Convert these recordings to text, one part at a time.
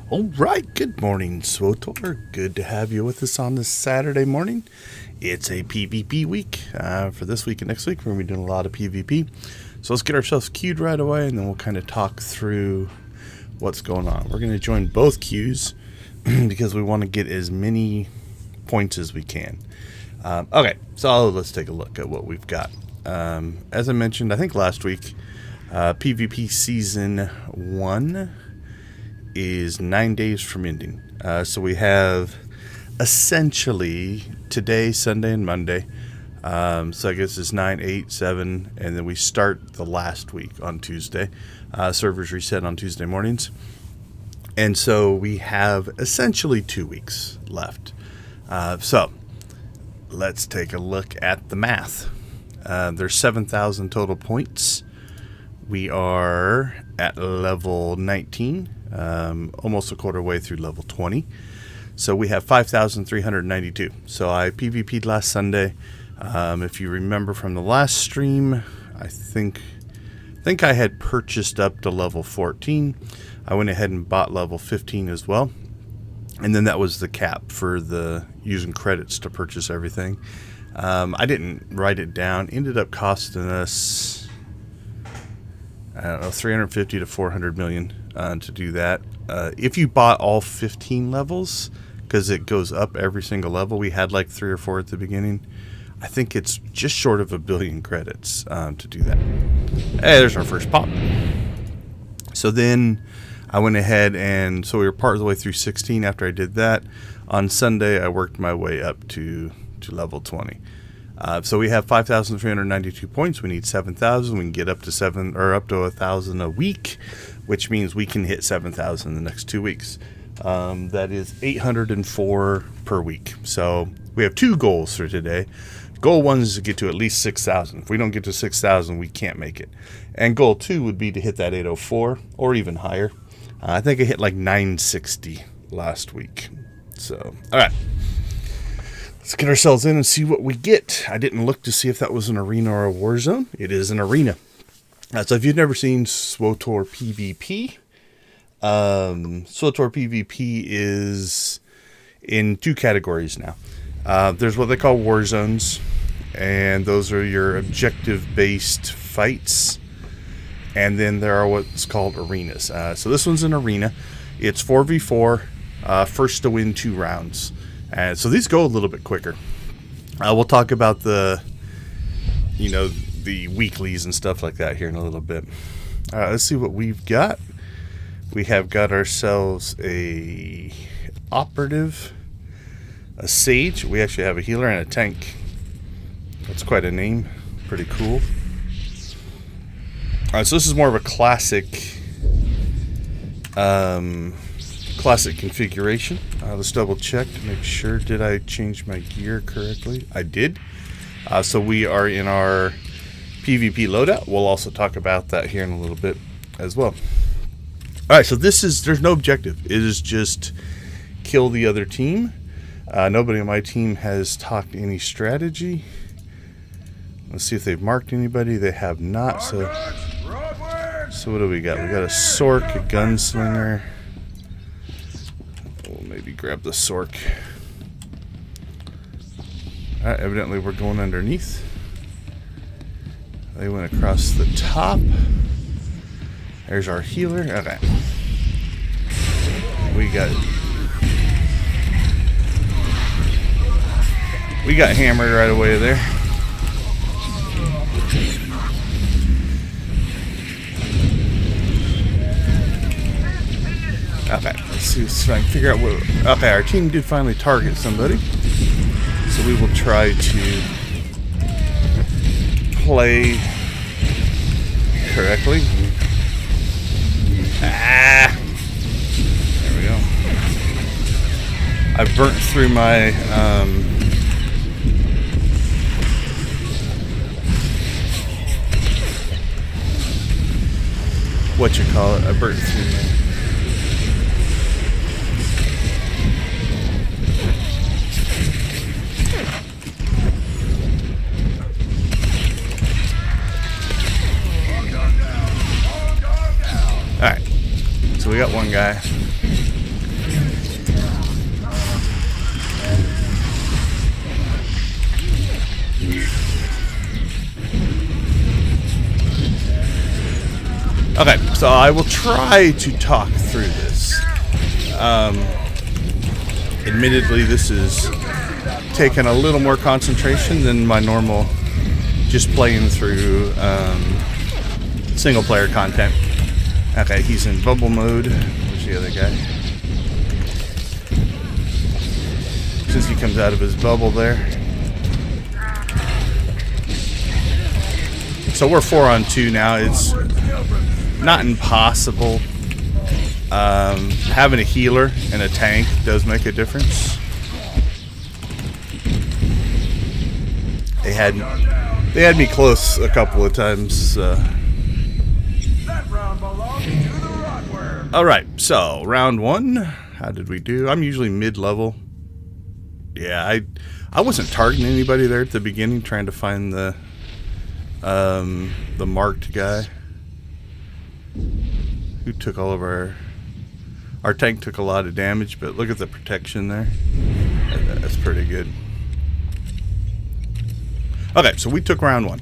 All right, good morning, SWTOR. Good to have you with us on this Saturday morning. It's a PvP week. For this week and next week, we're going to be doing a lot of PvP. So let's get ourselves queued right away, and then we'll kind of talk through what's going on. We're going to join both queues because we want to get as many points as we can. Okay, so let's take a look at what we've got. As I mentioned, I think last week, PvP Season 1 is 9 days from ending. So we have essentially today, Sunday, and Monday. So I guess it's 9, 8, 7, and then we start the last week on Tuesday. Servers reset on Tuesday mornings. And so we have essentially 2 weeks left. So let's take a look at the math. There's 7,000 total points. We are at level 19, almost a quarter way through level 20. So we have 5,392. So I PvP'd last Sunday. If you remember from the last stream, I think I had purchased up to level 14. I went ahead and bought level 15 as well. And then that was the cap for the using credits to purchase everything. I didn't write it down. Ended up costing us, I don't know, 350 to 400 million to do that. If you bought all 15 levels, because it goes up every single level, we had like 3 or 4 at the beginning. I think it's just short of 1 billion credits to do that. Hey, there's our first pop. So then I went ahead and so we were part of the way through 16 after I did that. On Sunday, I worked my way up to level 20. So we have 5,392 points. We need 7,000. We can get up to 1,000 a week, which means we can hit 7,000 in the next 2 weeks. That is 804 per week. So we have 2 goals for today. Goal 1 is to get to at least 6,000. If we don't get to 6,000, we can't make it. And goal 2 would be to hit that 804 or even higher. I think I hit like 960 last week. So, all right. Let's get ourselves in and see what we get. I didn't look to see if that was an arena or a war zone. It is an arena. So if you've never seen SWTOR PvP, SWTOR PvP is in 2 categories now. There's what they call war zones, and those are your objective-based fights. And then there are what's called arenas. So this one's an arena. It's 4v4, first to win 2 rounds. So these go a little bit quicker. We'll talk about the weeklies and stuff like that here in a little bit. All right, let's see what we've got. We have got ourselves a operative, a sage. We actually have a healer and a tank. That's quite a name. Pretty cool. All right, so this is more of a classic configuration. Let's double check to make sure. Did I change my gear correctly? I did. So we are in our PvP loadout. We'll also talk about that here in a little bit as well. All right, so there's no objective. It is just kill the other team. Nobody on my team has talked any strategy. Let's see if they've marked anybody. They have not. So what do we got? We got a Sork, a gunslinger. We'll maybe grab the Sork. Alright, evidently we're going underneath. They went across the top. There's our healer. Okay. We got hammered right away there. Okay, let's see if I can figure out what... Okay, our team did finally target somebody. So we will try to play correctly. There we go. I burnt through my... I burnt through my... Alright, so we got one guy. Okay, so I will try to talk through this. Admittedly, this is taking a little more concentration than my normal just playing through single player content. Okay, he's in bubble mode. Where's the other guy? Since he comes out of his bubble there. So we're 4-on-2 now. It's not impossible. Having a healer and a tank does make a difference. They had me close a couple of times. Alright, so round 1. How did we do? I'm usually mid-level. Yeah, I wasn't targeting anybody there at the beginning, trying to find the marked guy who took all of our tank took a lot of damage, but look at the protection there. That's pretty good. Okay, so we took round 1.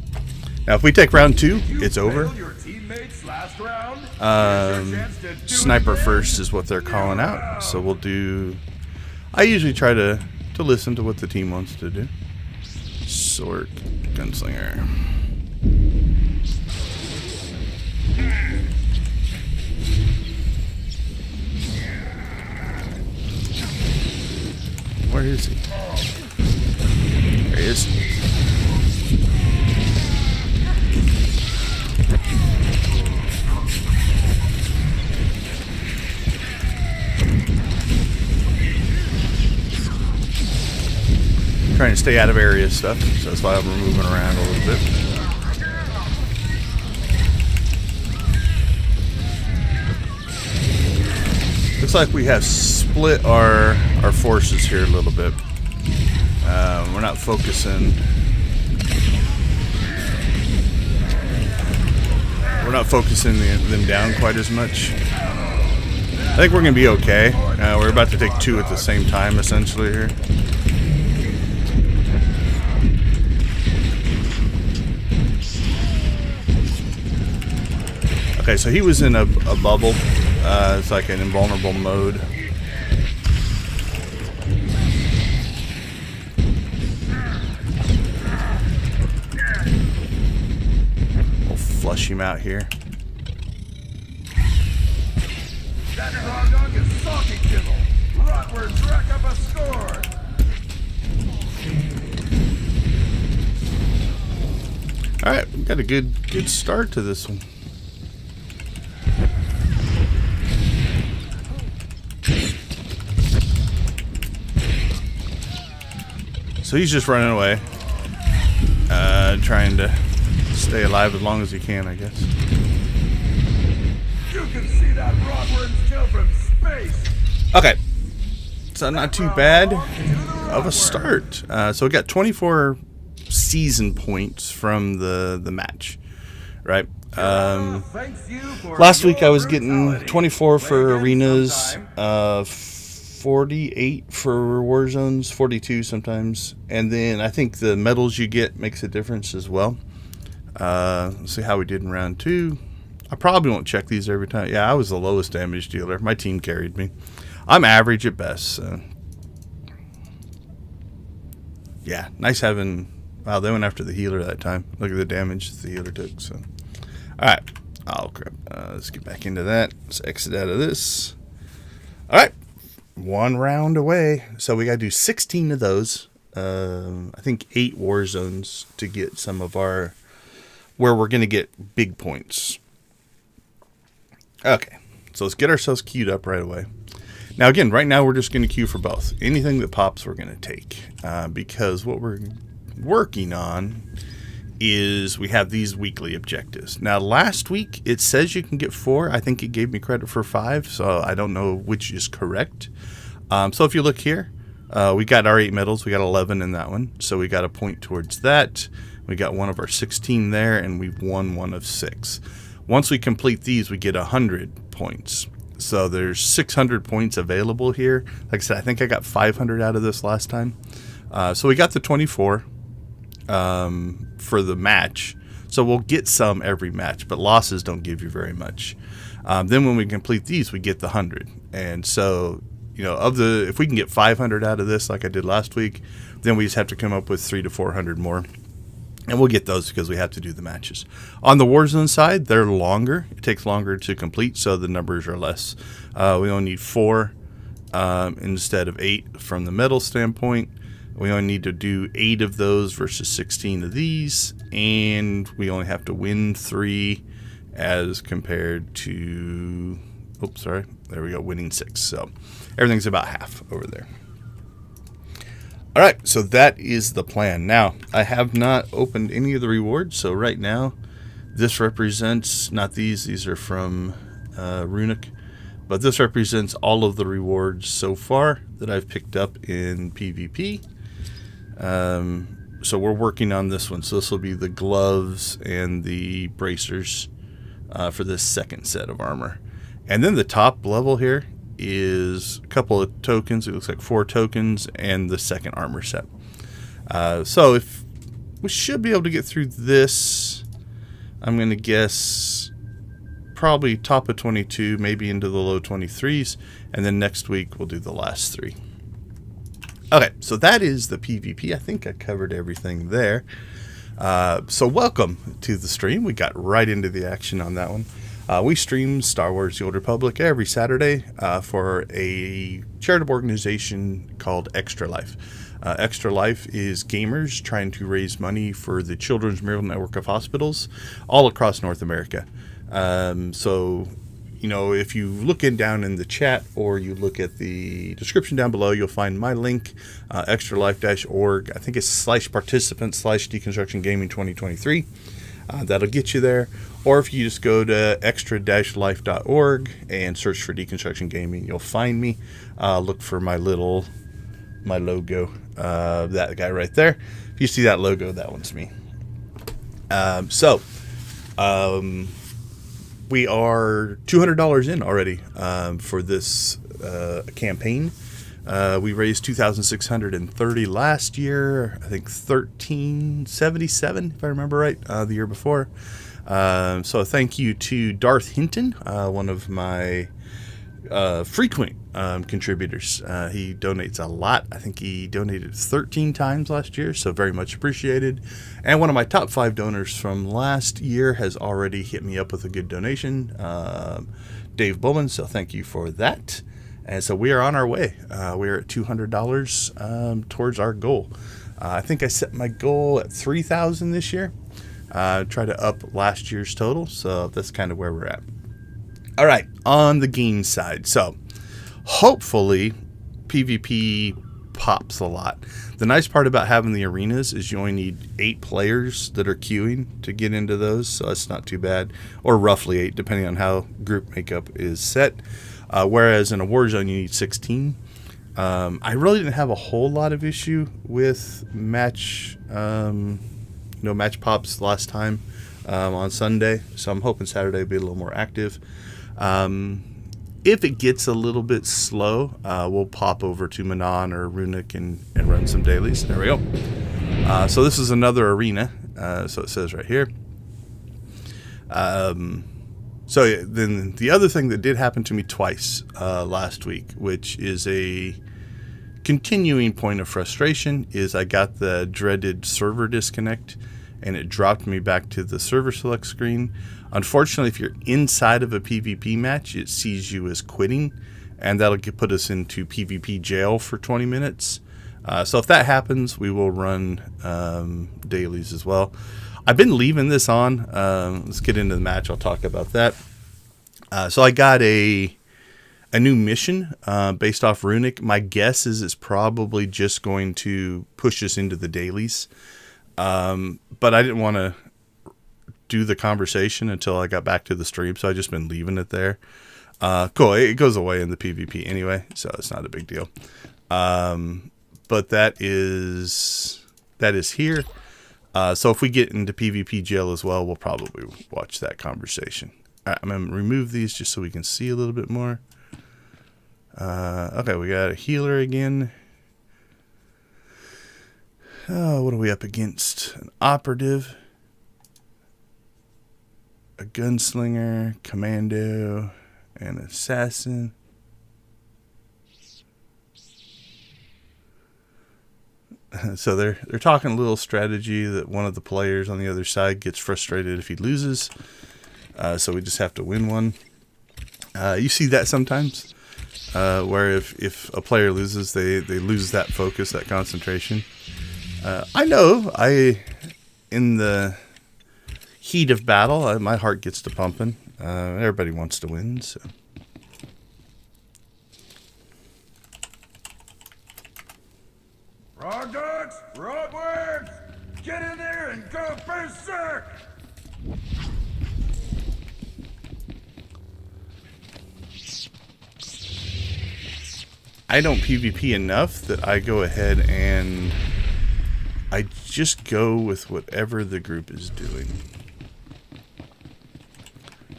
Now if we take round 2, it's over. Sniper first is what they're calling out, so we'll do. I usually try to listen to what the team wants to do. Sword, gunslinger. Where is he? There he is. Trying to stay out of area stuff, so that's why I'm moving around a little bit. Looks like we have split our forces here a little bit. We're not focusing. We're not focusing them down quite as much. I think we're going to be okay. We're about to take 2 at the same time, essentially here. Okay, so he was in a bubble. It's like an invulnerable mode. We'll flush him out here. Alright, we got a good start to this one. So he's just running away, trying to stay alive as long as he can, I guess. You can see that Rodward's kill from space. Okay, so not too bad of a start. So we got 24 season points from the match, right? Last week I was getting 24 for arenas, 48 for war zones, 42 sometimes, and then I think the medals you get makes a difference as well. Let's see how we did in round 2. I probably won't check these every time. Yeah, I was the lowest damage dealer. My team carried me. I'm average at best. So. Yeah, nice having. Wow, they went after the healer that time. Look at the damage the healer took. So, all right. Oh crap. Let's get back into that. Let's exit out of this. All right. 1 round away, so we gotta do 16 of those. I think 8 war zones to get some of our where we're gonna get big points. Okay, so let's get ourselves queued up right away. Now again, right now we're just gonna queue for both. Anything that pops, we're gonna take because what we're working on is we have these weekly objectives. Now last week it says you can get 4. I think it gave me credit for 5, so I don't know which is correct. So if you look here, we got our 8 medals. We got 11 in that one, so we got a point towards that. We got one of our 16 there, and we've won 1 of 6. Once we complete these, we get 100 points. So there's 600 points available here. Like I said, I think I got 500 out of this last time. So we got the 24. for the match. So we'll get some every match, but losses don't give you very much. Then when we complete these, we get the 100. And so, if we can get 500 out of this, like I did last week, then we just have to come up with 300 to 400 more. And we'll get those because we have to do the matches. On the Warzone side, they're longer. It takes longer to complete, so the numbers are less. We only need 4 instead of 8 from the medal standpoint. We only need to do 8 of those versus 16 of these. And we only have to win 3 as compared to... Oops, sorry. There we go, winning 6. So everything's about half over there. All right, so that is the plan. Now, I have not opened any of the rewards, so right now, this represents, not these are from Runic, but this represents all of the rewards so far that I've picked up in PvP. So we're working on this one. So this will be the gloves and the bracers for this second set of armor. And then the top level here is a couple of tokens. It looks like 4 tokens and the second armor set. So if we should be able to get through this, I'm going to guess probably top of 22, maybe into the low 23s, and then next week we'll do the last 3. Okay, so that is the PvP. I think I covered everything there. So welcome to the stream. We got right into the action on that one. We stream Star Wars The Old Republic every Saturday for a charitable organization called Extra Life. Extra Life is gamers trying to raise money for the Children's Miracle Network of hospitals all across North America. So, if you look down in the chat or you look at the description down below, you'll find my link, extralife-org. I think it's /participant/Deconstruction Gaming 2023. That'll get you there. Or if you just go to extra-life.org and search for Deconstruction Gaming, you'll find me. Look for my logo, that guy right there. If you see that logo, that one's me. We are $200 in already for this campaign. We raised $2,630 last year. I think $1,377, if I remember right, the year before. So thank you to Darth Hinton, one of my frequent contributors. He donates a lot. I think he donated 13 times last year, so very much appreciated. And one of my top 5 donors from last year has already hit me up with a good donation, Dave Bowman, so thank you for that. And so we are on our way. We're at $200 towards our goal. I think I set my goal at $3,000 this year. Try to up last year's total, so that's kind of where we're at. All right, on the game side. So hopefully PvP pops a lot. The nice part about having the arenas is you only need 8 players that are queuing to get into those, so that's not too bad. Or roughly 8, depending on how group makeup is set. Whereas in a Warzone, you need 16. I really didn't have a whole lot of issue with match pops last time on Sunday, so I'm hoping Saturday will be a little more active. If it gets a little bit slow, we'll pop over to Manon or Runic and run some dailies. There we go. So this is another arena. So it says right here. So then the other thing that did happen to me twice last week, which is a continuing point of frustration, is I got the dreaded server disconnect, and it dropped me back to the server select screen. Unfortunately, if you're inside of a PvP match, it sees you as quitting, and that'll put us into PvP jail for 20 minutes. So if that happens, we will run dailies as well. I've been leaving this on. Let's get into the match. I'll talk about that. So I got a new mission based off Runic. My guess is it's probably just going to push us into the dailies. But I didn't want to do the conversation until I got back to the stream, so I've just been leaving it there. Cool. It goes away in the PvP anyway, so it's not a big deal. But that is here. So if we get into PvP jail as well, we'll probably watch that conversation. All right, I'm going to remove these just so we can see a little bit more. Okay, we got a healer again. Oh, what are we up against? An operative, a gunslinger, commando, and assassin. So they're talking a little strategy that one of the players on the other side gets frustrated if he loses. So we just have to win one. You see that sometimes, where if a player loses, they lose that focus, that concentration. I know, in the heat of battle, my heart gets to pumping. Everybody wants to win, so. Frog dogs, rotworms, get in there and go berserk! I don't PvP enough that I go ahead and I just go with whatever the group is doing.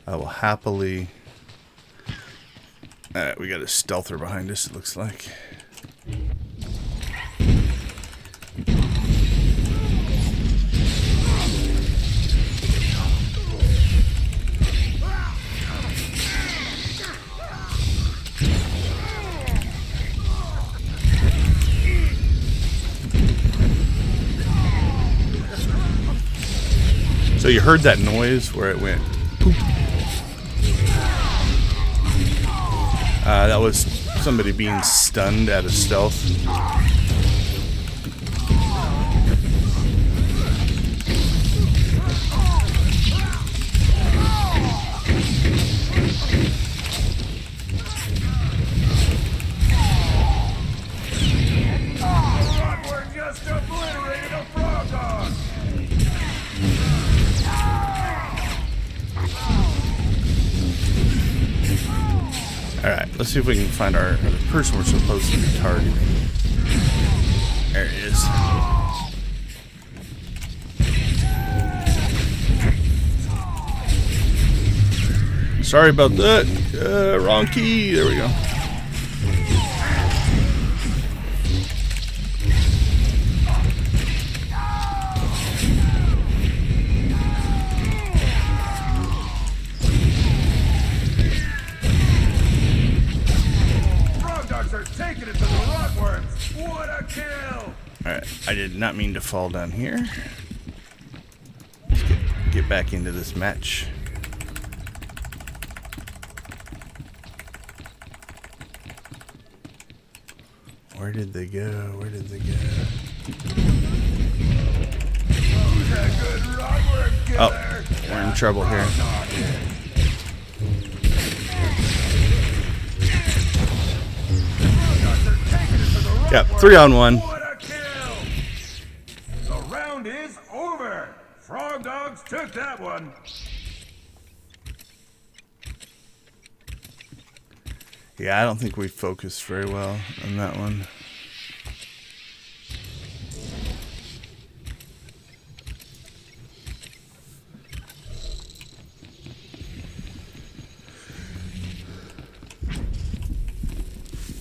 I will happily... Alright, we got a stealther behind us, it looks like. So you heard that noise where it went poop. That was somebody being stunned out of stealth. Rotworm just obliterated a frog dog! Alright, let's see if we can find our person we're supposed to be targeting. There he is. Sorry about that. Wrong key. There we go. Taking it to the rotworms! What a kill! Alright, I did not mean to fall down here. Let's get back into this match. Where did they go? Where did they go? Who's that good rotworm killer? Oh, we're in trouble here. Yep, 3-on-1. What a kill! The round is over. Frog dogs took that one. Yeah, I don't think we focused very well on that one.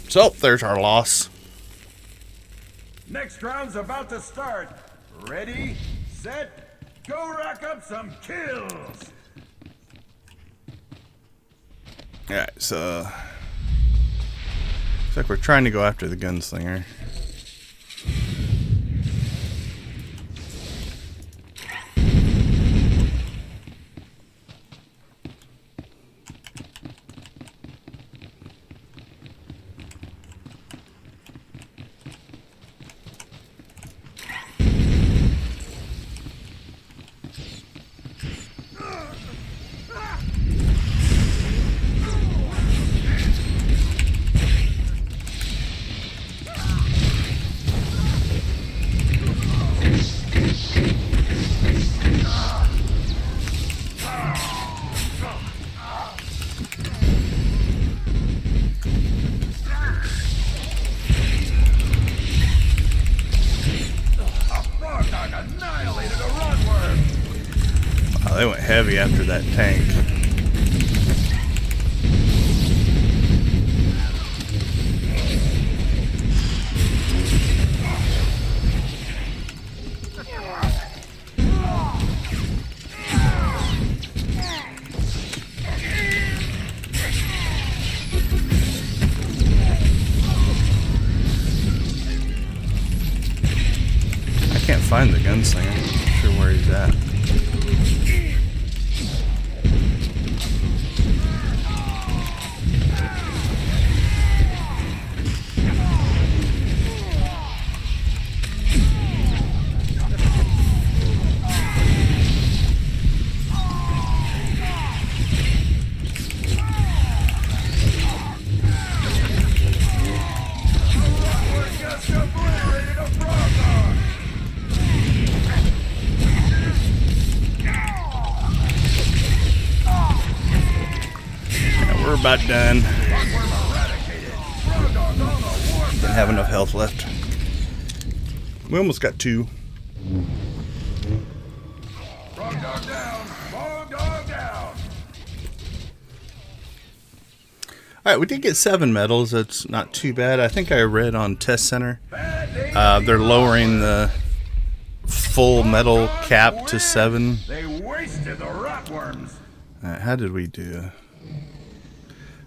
So, there's our loss. Next round's about to start. Ready, set, go rack up some kills! Alright, so... looks like we're trying to go after the gunslinger. They went heavy after that tank. find the gunslinger. I'm not sure where he's at. We're about done. Didn't have enough health left. We almost got 2. Frog dog down! Frog dog down! Alright, we did get 7 medals. That's not too bad. I think I read on Test Center they're lowering the full medal cap to 7. They wasted the rotworms. How did we do?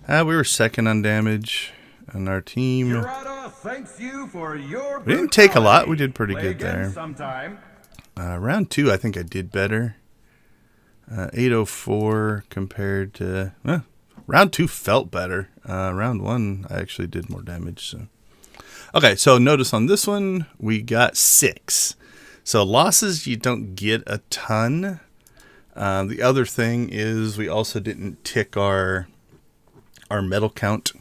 We were second on damage on our team. Gerardo thanks you for your We didn't take a lot. We did pretty good there. Sometime. Round 2, I think I did better. 804 compared to... round 2 felt better. Round 1, I actually did more damage. So. Okay, so notice on this one, we got 6. So losses, you don't get a ton. The other thing is we also didn't tick our medal count.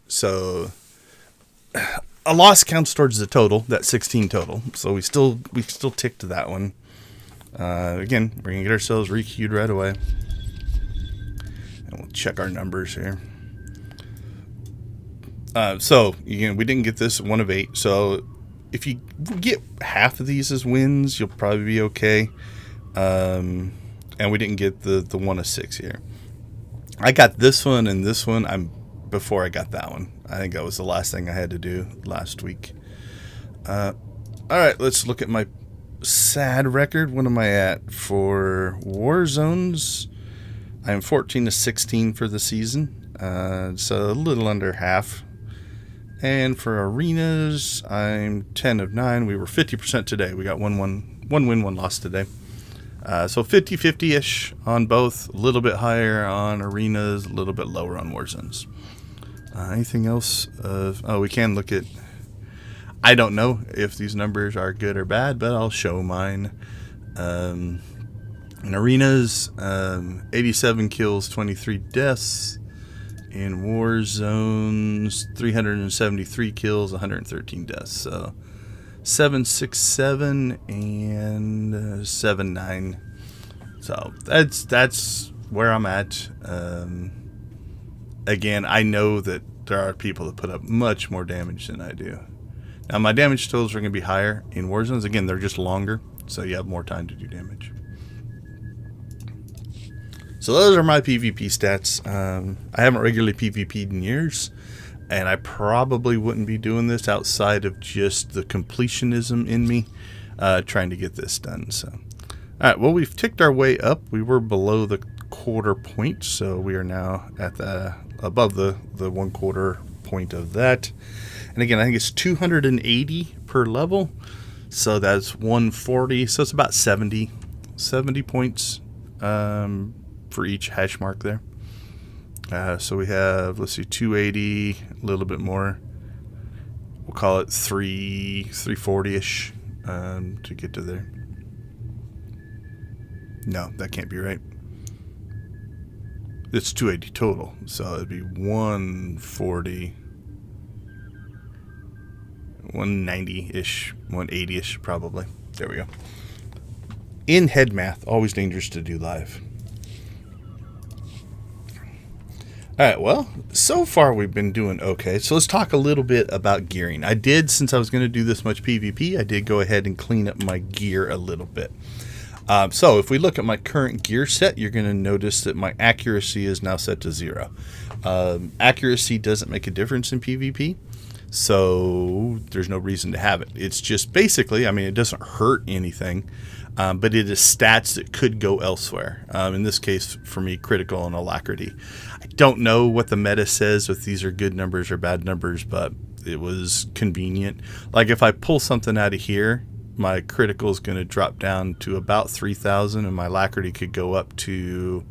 So a loss counts towards the total, that 16 total. So we still ticked that one. Again, we're gonna get ourselves re-queued right away. And we'll check our numbers here. So again, we didn't get this 1 of 8. So if you get half of these as wins, you'll probably be okay. And we didn't get the 1 of 6 here. I got this one and this one before I got that one. I think that was the last thing I had to do last week. All right, let's look at my sad record. What am I at for war zones? I'm 14 to 16 for the season, so a little under half. And for arenas, I'm 10 of 9. We were 50% today. We got one win, 1 loss today. So 50-50-ish on both, a little bit higher on arenas, a little bit lower on war zones. Anything else? We can look at... I don't know if these numbers are good or bad, but I'll show mine. In arenas, 87 kills, 23 deaths. In war zones, 373 kills, 113 deaths. So 767 and 79. So that's where I'm at. Again, I know that there are people that put up much more damage than I do. Now my damage totals are going to be higher in war zones. Again, they're just longer, so you have more time to do damage. So those are my PvP stats. I haven't regularly PvP'd in years. And I probably wouldn't be doing this outside of just the completionism in me, trying to get this done. So, all right. Well, we've ticked our way up. We were below the quarter point, so we are now at above the 1/4 point of that. And again, I think it's 280 per level, so that's 140. So it's about 70 points for each hash mark there. So we have, let's see, 280, a little bit more. We'll call it 340-ish to get to there. No, that can't be right. It's 280 total, so it'd be 140, 190-ish, 180-ish probably. There we go. In head math, always dangerous to do live. All right, well, so far we've been doing okay. So let's talk a little bit about gearing. I did, since I was going to do this much PvP, I did go ahead and clean up my gear a little bit. So if we look at my current gear set, you're going to notice that my accuracy is now set to 0. Accuracy doesn't make a difference in PvP, so there's no reason to have it. It's just basically, I mean, it doesn't hurt anything. But it is stats that could go elsewhere. In this case, for me, critical and alacrity. I don't know what the meta says, if these are good numbers or bad numbers, but it was convenient. Like if I pull something out of here, my critical is going to drop down to about 3,000, and my alacrity could go up to,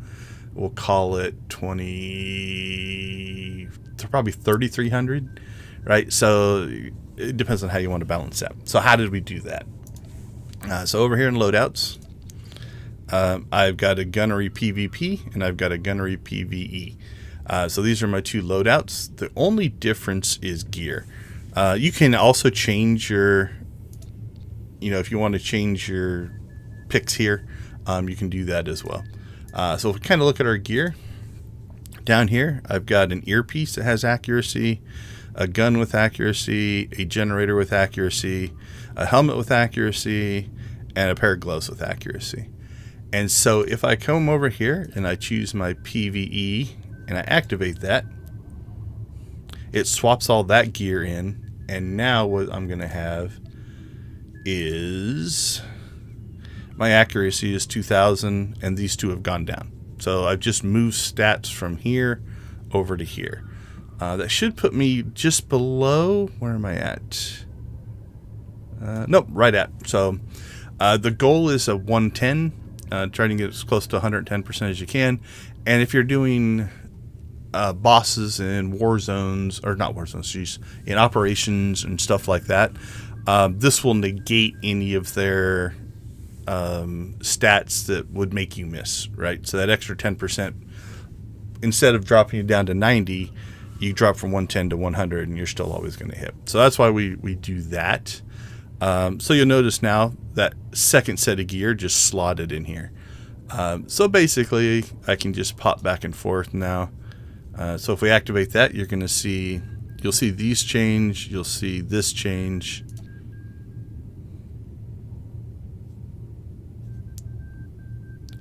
we'll call it 20, probably 3,300, right? So it depends on how you want to balance that. So how did we do that? So over here in loadouts, I've got a gunnery PvP and I've got a gunnery PvE. So these are my two loadouts. The only difference is gear. You can also change your, if you want to change your picks here, you can do that as well. So if we kind of look at our gear, down here, I've got an earpiece that has accuracy, a gun with accuracy, a generator with accuracy, a helmet with accuracy, and a pair of gloves with accuracy. And so if I come over here and I choose my PvE and I activate that, it swaps all that gear in. And now what I'm going to have is my accuracy is 2,000 and these two have gone down. So I've just moved stats from here over to here. That should put me just below, where am I at? Nope, right at. So the goal is a 110. Try to get as close to 110% as you can. And if you're doing bosses in war zones, or not war zones, geez, in operations and stuff like that, this will negate any of their stats that would make you miss, right? So that extra 10%, instead of dropping you down to 90, you drop from 110 to 100 and you're still always going to hit. So that's why we do that. So you'll notice now that second set of gear just slotted in here. So basically I can just pop back and forth now. So if we activate that, you're going to see, you'll see these change, you'll see this change.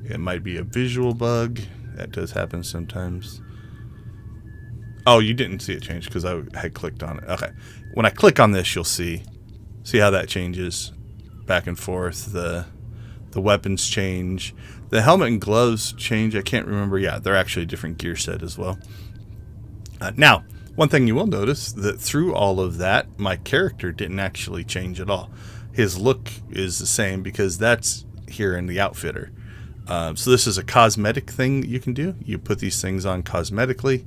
It might be a visual bug. That does happen sometimes. Oh, you didn't see it change because I had clicked on it. Okay. When I click on this, you'll see how that changes back and forth. The weapons change. The helmet and gloves change. I can't remember. Yeah, they're actually a different gear set as well. Now, one thing you will notice that through all of that, my character didn't actually change at all. His look is the same because that's here in the outfitter. So this is a cosmetic thing that you can do. You put these things on cosmetically,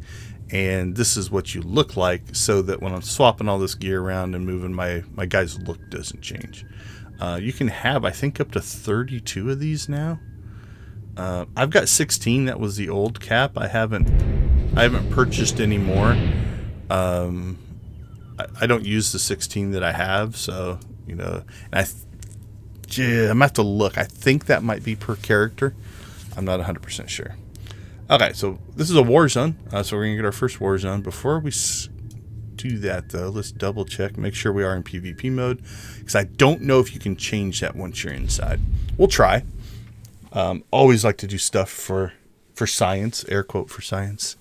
and this is what you look like, so that when I'm swapping all this gear around and moving, my guy's look doesn't change. You can have, I think, up to 32 of these now. I've got 16. That was the old cap. I haven't purchased any more. I don't use the 16 that I have, so and I'm gonna have to look. I think that might be per character. I'm not 100% sure. Okay, so this is a war zone. So we're gonna get our first war zone. Before we do that, though, let's double check, make sure we are in PvP mode, because I don't know if you can change that once you're inside. We'll try. Always like to do stuff for science, air quote for science.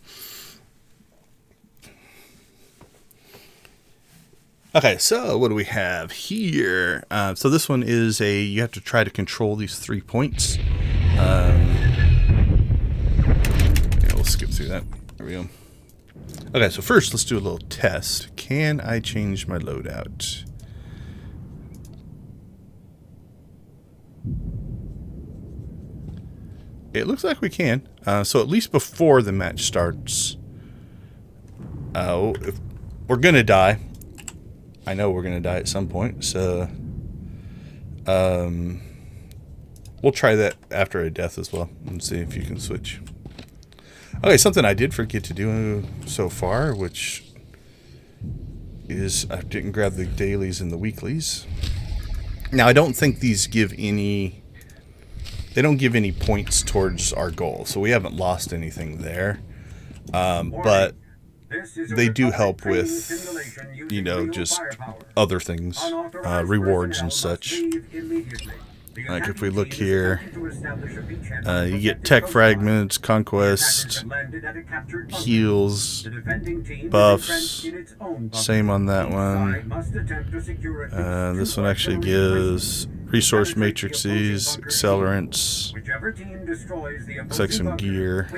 Okay, so what do we have here? So this one is you have to try to control these 3 points. Yeah, we'll skip through that. There we go. Okay, so first let's do a little test. Can I change my loadout? It looks like we can. So at least before the match starts, if we're gonna die. I know we're gonna die at some point, so we'll try that after a death as well and see if you can switch. Okay, something I did forget to do so far, which is I didn't grab the dailies and the weeklies. Now I don't think these give any. They don't give any points towards our goal, so we haven't lost anything there. But they do help with, just other things, rewards and such. Like if we look here, you get tech fragments, conquest, heals, buffs. Same on that one. This one actually gives resource matrices, accelerants. Looks like some gear.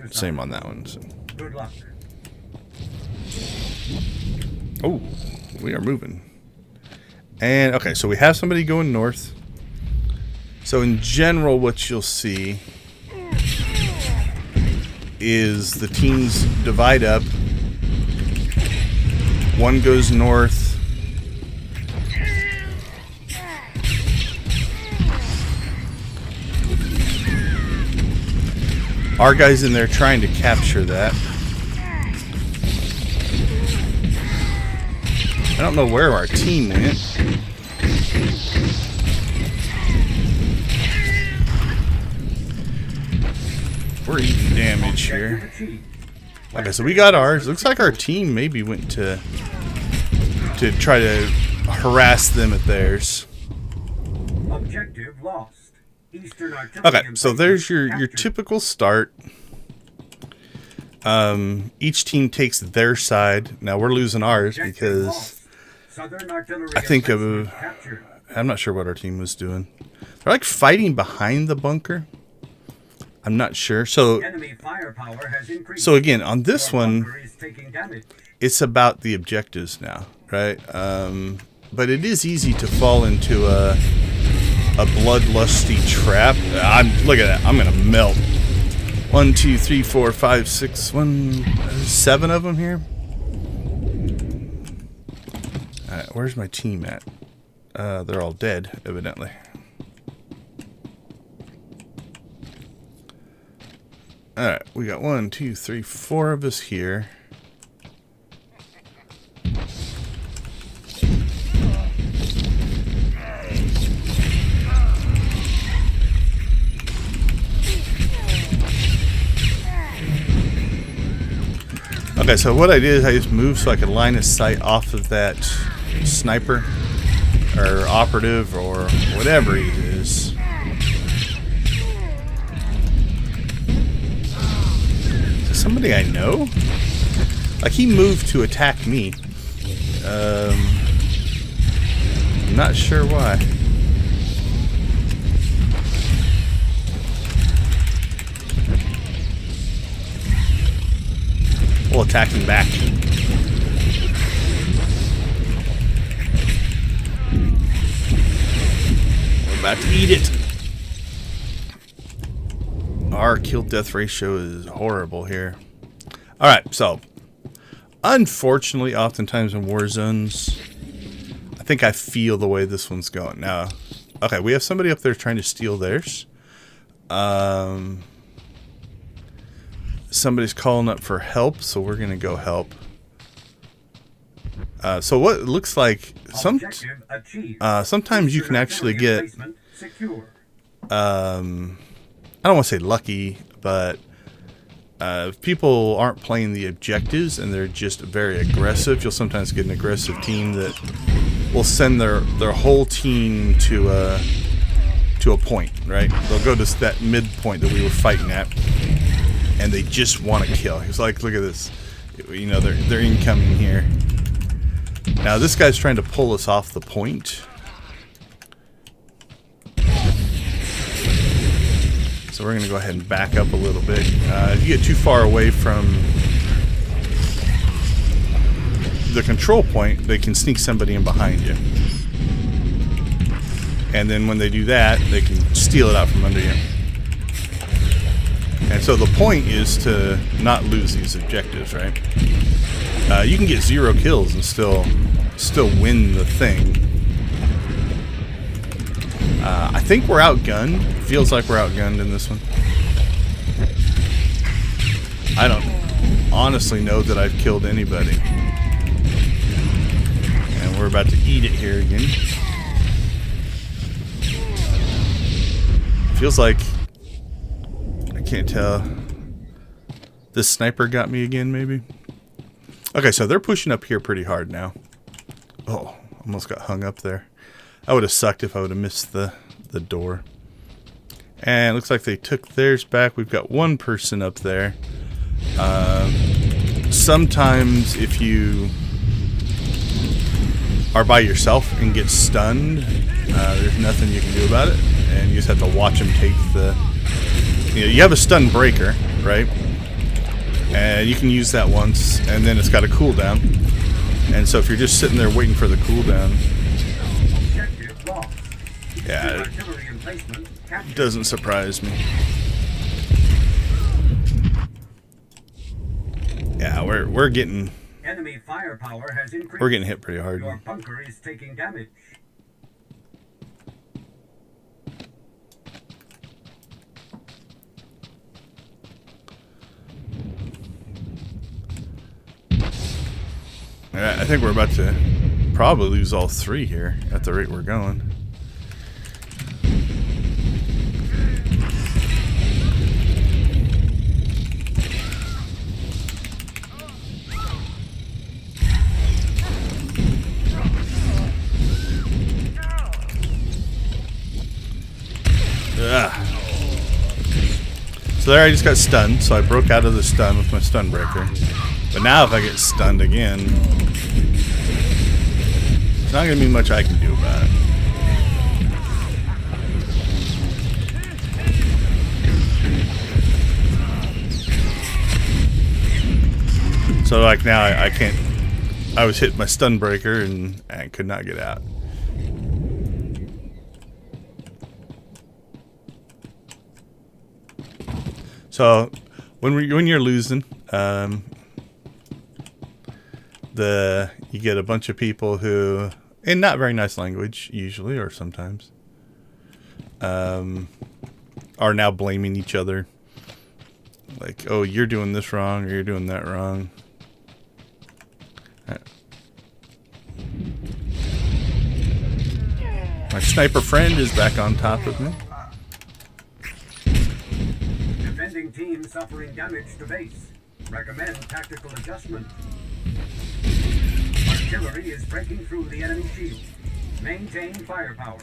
Same on that one. So. Oh, we are moving. And, okay, so we have somebody going north. So in general, what you'll see is the teams divide up. One goes north. Our guy's in there trying to capture that. I don't know where our team went. We're eating damage here. Okay, so we got ours. Looks like our team maybe went to try to harass them at theirs. Objective lost. Okay, so there's your typical start. Each team takes their side. Now we're losing ours because I think I'm not sure what our team was doing. They're like fighting behind the bunker. I'm not sure. So again, on this one, it's about the objectives now, right? But it is easy to fall into a bloodlusty trap. Look at that. I'm gonna melt. 1, 2, 3, 4, 5, 6, 7 of them here. All right, where's my team at? They're all dead, evidently. All right, we got 1, 2, 3, 4 of us here. Okay, so what I did is I just moved so I could line of sight off of that sniper or operative or whatever he is. Is this somebody I know? Like, he moved to attack me. I'm not sure why. We'll attack him back. We're about to eat it. Our kill-death ratio is horrible here. Alright, so unfortunately, oftentimes in war zones, I think I feel the way this one's going. Now, okay, we have somebody up there trying to steal theirs. Somebody's calling up for help, so we're gonna go help. So what it looks like sometimes you can actually get I don't want to say lucky, but if people aren't playing the objectives and they're just very aggressive, you'll sometimes get an aggressive team that will send their whole team to a point, right? They'll go to that midpoint that we were fighting at, and they just want to kill. He's like, look at this. You know, they're incoming here. Now this guy's trying to pull us off the point. So we're going to go ahead and back up a little bit. If you get too far away from the control point, they can sneak somebody in behind you. And then when they do that, they can steal it out from under you. And so the point is to not lose these objectives, right? You can get 0 kills and still win the thing. I think we're outgunned. Feels like we're outgunned in this one. I don't honestly know that I've killed anybody. And we're about to eat it here again. Feels like, I can't tell. This sniper got me again, maybe? Okay, so they're pushing up here pretty hard now. Oh, almost got hung up there. I would have sucked if I would have missed the door. And it looks like they took theirs back. We've got one person up there. Sometimes if you are by yourself and get stunned, there's nothing you can do about it. And you just have to watch them take the... You know, you have a stun breaker, right? And you can use that once, and then it's got a cooldown. And so if you're just sitting there waiting for the cooldown, Objective lost. yeah, Artillery emplacement it captured. doesn't surprise me. Yeah, we're getting Enemy firepower has increased. we're getting hit pretty hard. Your bunker is taking damage. I think we're about to probably lose all three here at the rate we're going. Ugh. So there I just got stunned, so I broke out of the stun with my stun breaker. But now if I get stunned again, there's not going to be much I can do about it. So like now I can't, I was hit my stun breaker and I could not get out. So when you're losing, you get a bunch of people who, in not very nice language usually or sometimes, are now blaming each other. Like, oh, you're doing this wrong or you're doing that wrong. My sniper friend is back on top of me. Defending team suffering damage to base. Recommend tactical adjustment. Artillery is breaking through the enemy shield. Maintain firepower.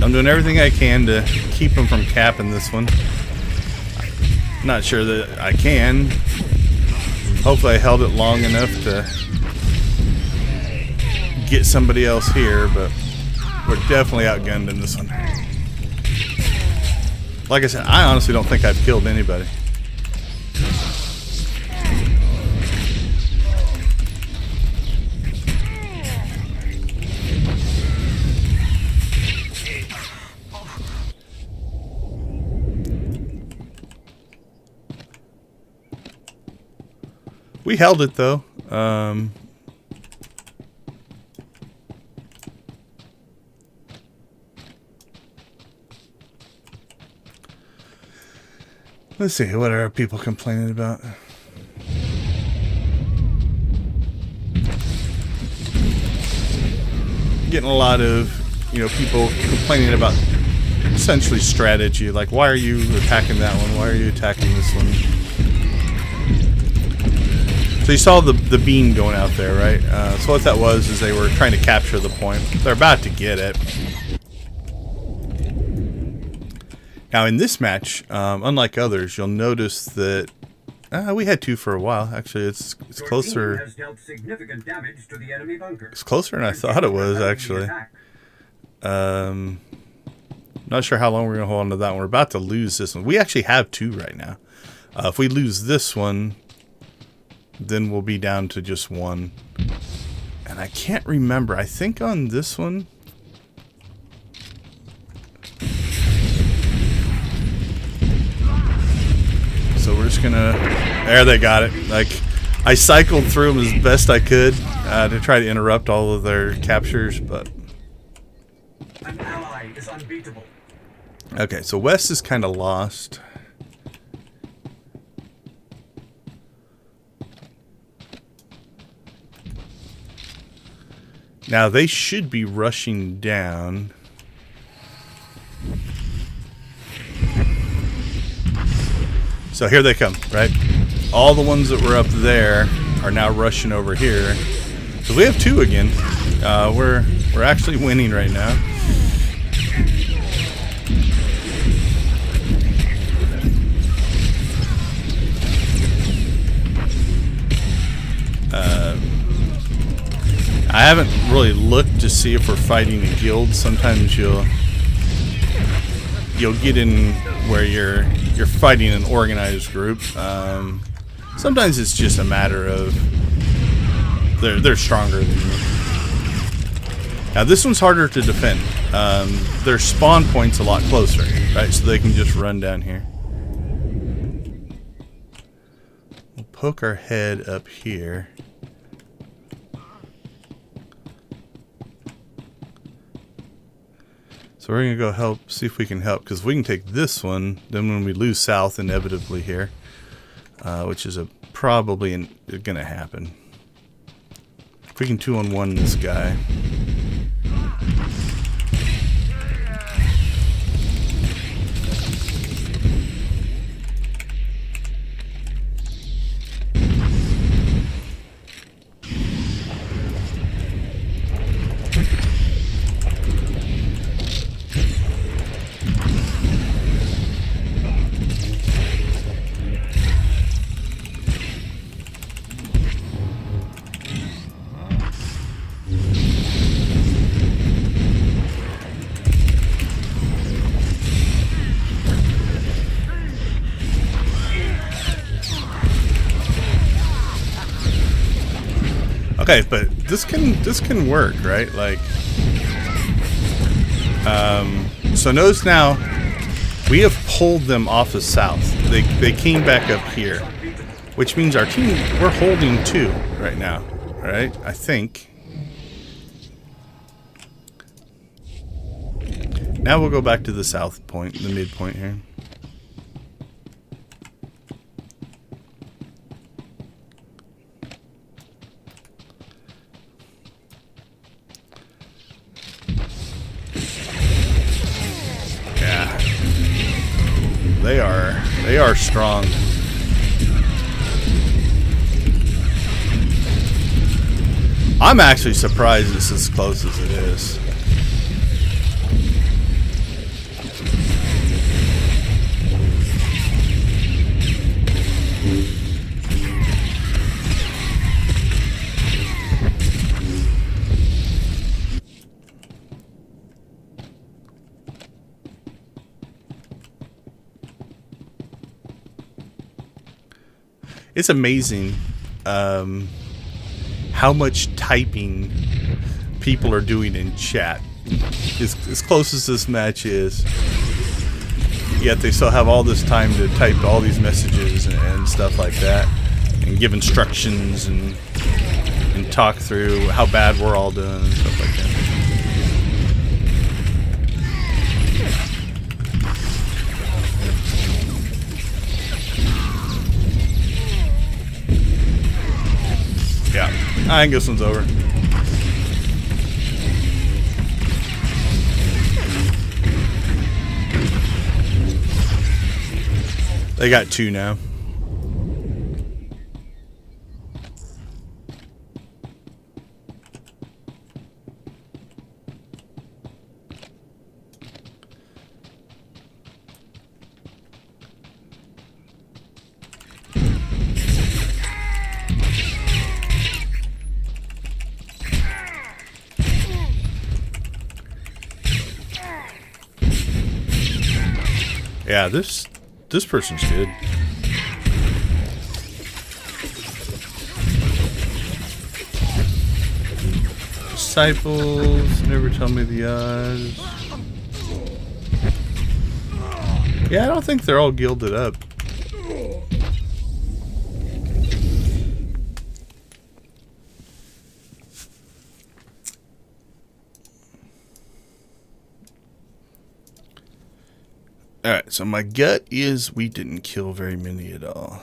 I'm doing everything I can to keep them from capping this one. Not sure that I can. Hopefully I held it long enough to get somebody else here, but we're definitely outgunned in this one. Like I said, I honestly don't think I've killed anybody. We held it though. Let's see, what are people complaining about? Getting a lot of, people complaining about essentially strategy. Like, why are you attacking that one? Why are you attacking this one? So you saw the beam going out there, right? So what that was is they were trying to capture the point. They're about to get it. Now in this match, unlike others, you'll notice that we had two for a while. Actually, it's closer. Has dealt significant damage to the enemy bunker. It's closer than I thought it was, actually. Not sure how long we're gonna hold on to that one. We're about to lose this one. We actually have two right now. If we lose this one, then we'll be down to just one. And I can't remember. I think on this one. So we're just gonna, there they got it. Like, I cycled through them as best I could to try to interrupt all of their captures, but. An ally is unbeatable. Okay, so West is kind of lost. Now they should be rushing down. So here they come, right? All the ones that were up there are now rushing over here. So we have two again. We're actually winning right now. I haven't really looked to see if we're fighting a guild. Sometimes you'll get in where you're fighting an organized group. Sometimes it's just a matter of they're stronger than you. Now this one's harder to defend. Their spawn point's a lot closer, right? So they can just run down here. We'll poke our head up here. So we're gonna go help, see if we can help, because we can take this one. Then when we lose south, inevitably here, which is probably gonna happen. If we can 2-on-1 this guy. Okay, but this can work, right? Like, so notice now we have pulled them off of south. They came back up here, which means our team, we're holding 2 right now, right? I think. Now we'll go back to the south point, the midpoint here. They are strong. I'm actually surprised it's as close as it is. It's amazing how much typing people are doing in chat. As close as this match is, yet they still have all this time to type all these messages and stuff like that, and give instructions and talk through how bad we're all doing and stuff like that. Yeah, I think this one's over. They got 2 now. Yeah, this person's good. Disciples, never tell me the odds. Yeah, I don't think they're all gilded up. Alright, so my gut is we didn't kill very many at all.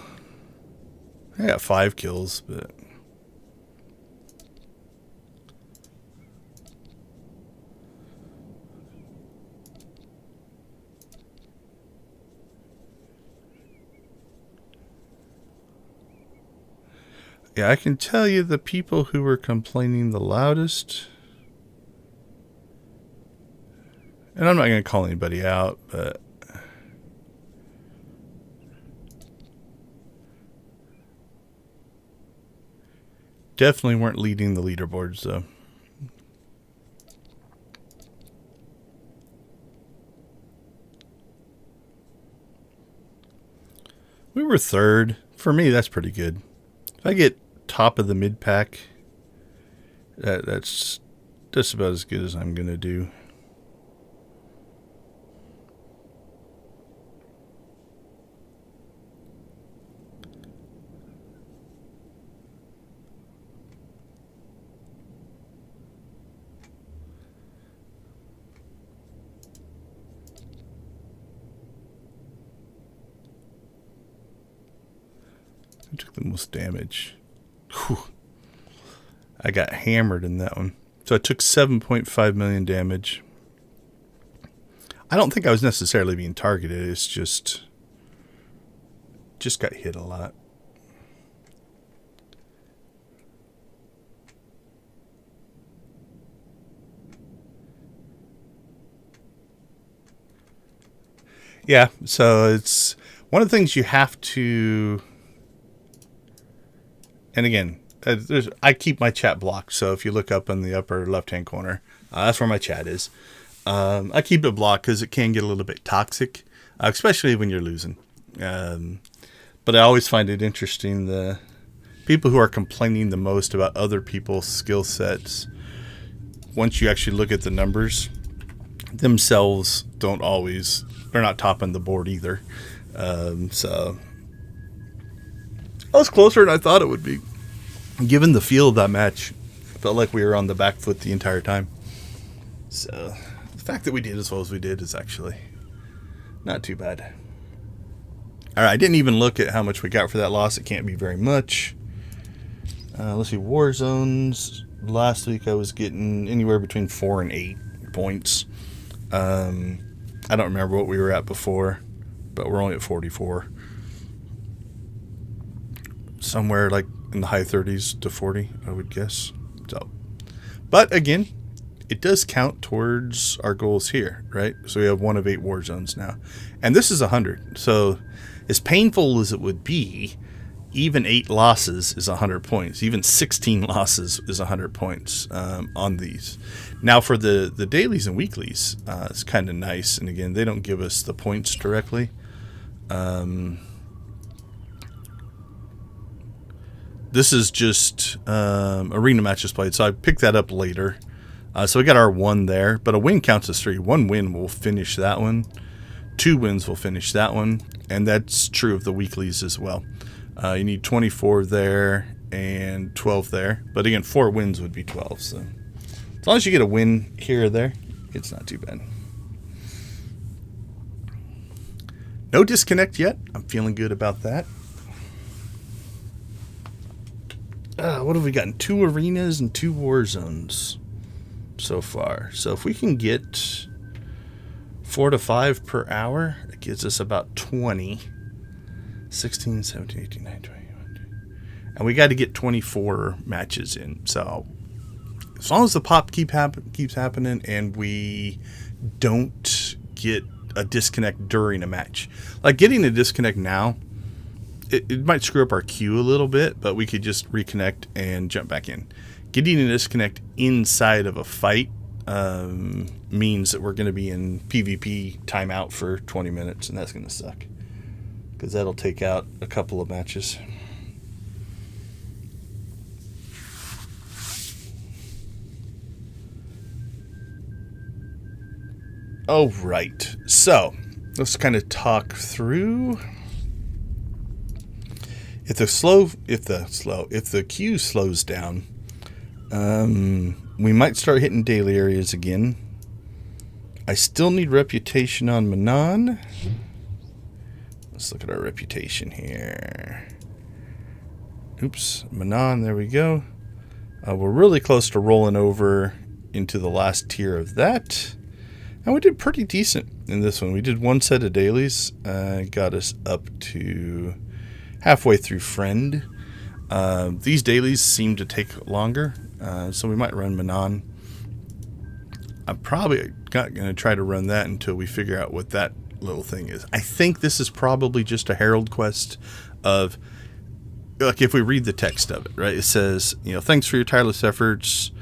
I got 5 kills, but... yeah, I can tell you the people who were complaining the loudest... and I'm not going to call anybody out, but... definitely weren't leading the leaderboards, though. We were 3rd, For me, that's pretty good. If I get top of the mid pack, that's just about as good as I'm going to do. I took the most damage. Whew. I got hammered in that one. So I took 7.5 million damage. I don't think I was necessarily being targeted. It's just got hit a lot. Yeah, so it's one of the things you have to... And again, I keep my chat blocked. So if you look up in the upper left-hand corner, that's where my chat is. I keep it blocked because it can get a little bit toxic, especially when you're losing. But I always find it interesting, the people who are complaining the most about other people's skill sets, once you actually look at the numbers, themselves they're not topping the board either. So I was closer than I thought it would be. Given the feel of that match, felt like we were on the back foot the entire time. So the fact that we did as well as we did is actually not too bad. All right, I didn't even look at how much we got for that loss. It can't be very much. Let's see, war zones. Last week I was getting anywhere between 4 and 8 points. I don't remember what we were at before, but we're only at 44. Somewhere like in the high 30s to 40, I would guess. So, but again, it does count towards our goals here, right? So we have 1 of 8 war zones now, and this is 100. So as painful as it would be, even 8 losses is 100 points. Even 16 losses is 100 points on these. Now for the dailies and weeklies, it's kind of nice. And again, they don't give us the points directly. This is just arena matches played, so I picked that up later. So we got our 1 there, but a win counts as 3. 1 win will finish that one. 2 wins will finish that one, and that's true of the weeklies as well. You need 24 there and 12 there, but again, 4 wins would be 12. So as long as you get a win here or there, it's not too bad. No disconnect yet. I'm feeling good about that. What have we gotten? 2 arenas and 2 war zones so far. So if we can get 4 to 5 per hour, it gives us about 20. 16, 17, 18, 19, 20. And we got to get 24 matches in. So as long as the pop keeps happening and we don't get a disconnect during a match. Like getting a disconnect now, it might screw up our queue a little bit, but we could just reconnect and jump back in. Getting a disconnect inside of a fight means that we're going to be in PvP timeout for 20 minutes, and that's going to suck because that'll take out a couple of matches. All right, so let's kind of talk through. If the queue slows down, we might start hitting daily areas again. I still need reputation on Manon. Let's look at our reputation here. Oops, Manon, there we go. We're really close to rolling over into the last tier of that. And we did pretty decent in this one. We did 1 set of dailies, got us up to halfway through friend. These dailies seem to take longer, so we might run Manon. I'm probably not going to try to run that until we figure out what that little thing is. I think this is probably just a herald quest of, like, if we read the text of it, right? It says, thanks for your tireless efforts,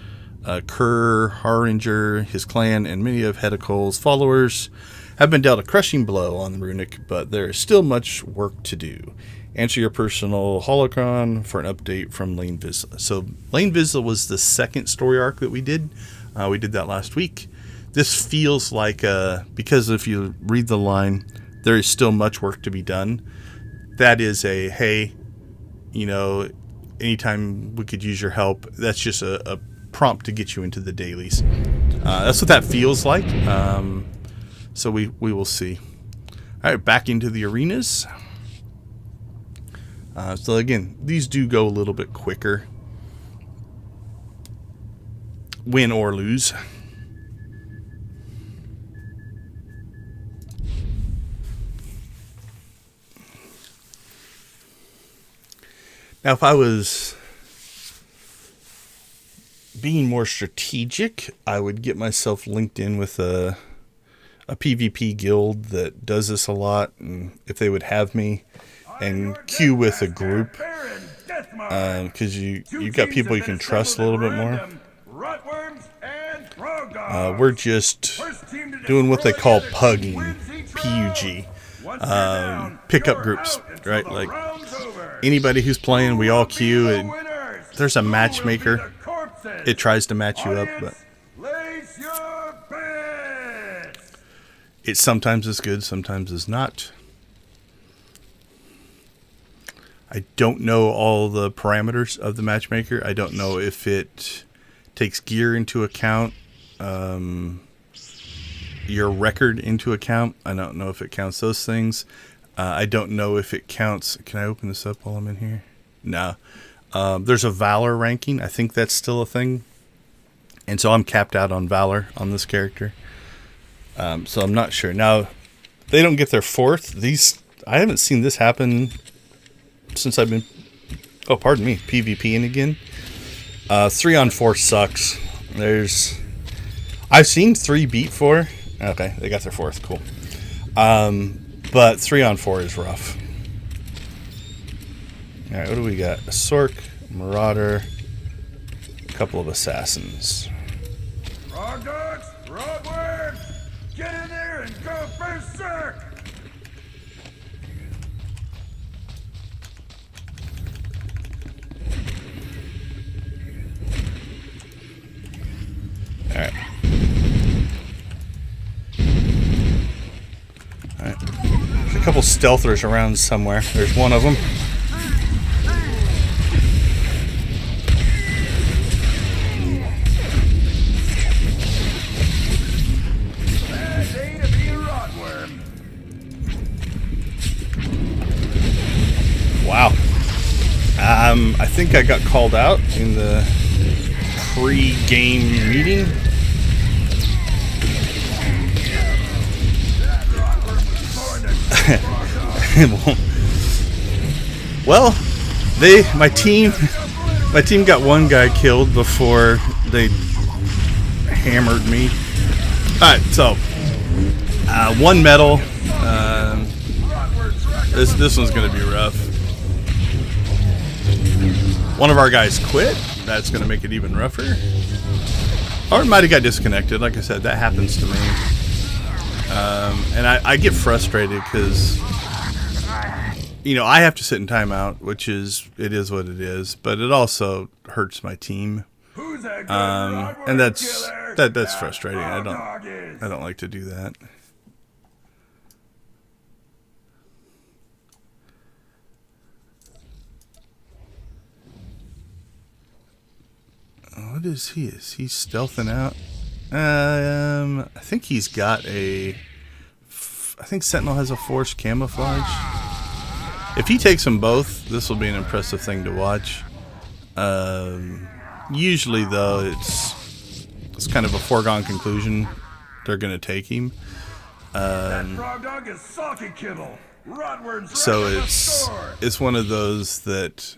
Kerr, Haringer, his clan, and many of Hedicol's followers have been dealt a crushing blow on the runic, but there is still much work to do. Answer your personal holocron for an update from Lane Vizsla. So Lane Vizsla was the second story arc that we did. We did that last week. This feels like, because if you read the line, there is still much work to be done. That is a, hey, you know, anytime we could use your help. That's just a prompt to get you into the dailies. That's what that feels like. So we will see. All right, back into the arenas. So again, these do go a little bit quicker. Win or lose. Now, if I was being more strategic, I would get myself linked in with a PvP guild that does this a lot, and if they would have me and queue with a group, because you got people you can trust a little bit more. We're just doing what they call pugging, P-U-G, pickup groups, right? Like anybody who's playing, we all queue, and there's a matchmaker. It tries to match you up, but it sometimes is good, sometimes is not. I don't know all the parameters of the matchmaker. I don't know if it takes gear into account, your record into account. I don't know if it counts those things. I don't know if it counts. Can I open this up while I'm in here? No. There's a Valor ranking. I think that's still a thing. And so I'm capped out on Valor on this character. So I'm not sure. Now, they don't get their fourth. I haven't seen this happen since I've been, oh, pardon me, PvPing again. 3-on-4 sucks. I've seen 3 beat 4. Okay, they got their fourth. Cool. But 3-on-4 is rough. All right, what do we got? A Sork, Marauder, a couple of Assassins. Frog dogs, frogworms, get in there and go berserk! All right. All right. There's a couple stealthers around somewhere. There's one of them. Wow. I think I got called out in the pre-game meeting. Well, my team got one guy killed before they hammered me. All right, so 1 medal. This one's gonna be rough. One of our guys quit. That's gonna make it even rougher. Or it might have got disconnected. Like I said, that happens to me. And I get frustrated because, you know, I have to sit in timeout, which is what it is. But it also hurts my team, and that's frustrating. I don't like to do that. What is he? Is he stealthing out? I think he's got I think Sentinel has a forced camouflage. If he takes them both, this will be an impressive thing to watch. Usually, though, it's kind of a foregone conclusion they're going to take him. So it's one of those that,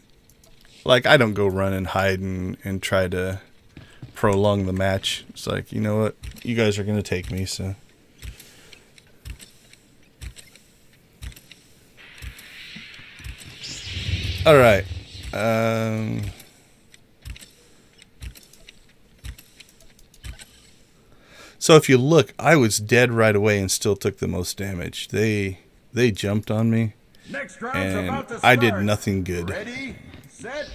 like, I don't go run and hide and try to prolong the match. It's like, you know what, you guys are going to take me, so. All right. So if you look, I was dead right away and still took the most damage. They jumped on me, Next round's and about to I start. did nothing good. Ready, set,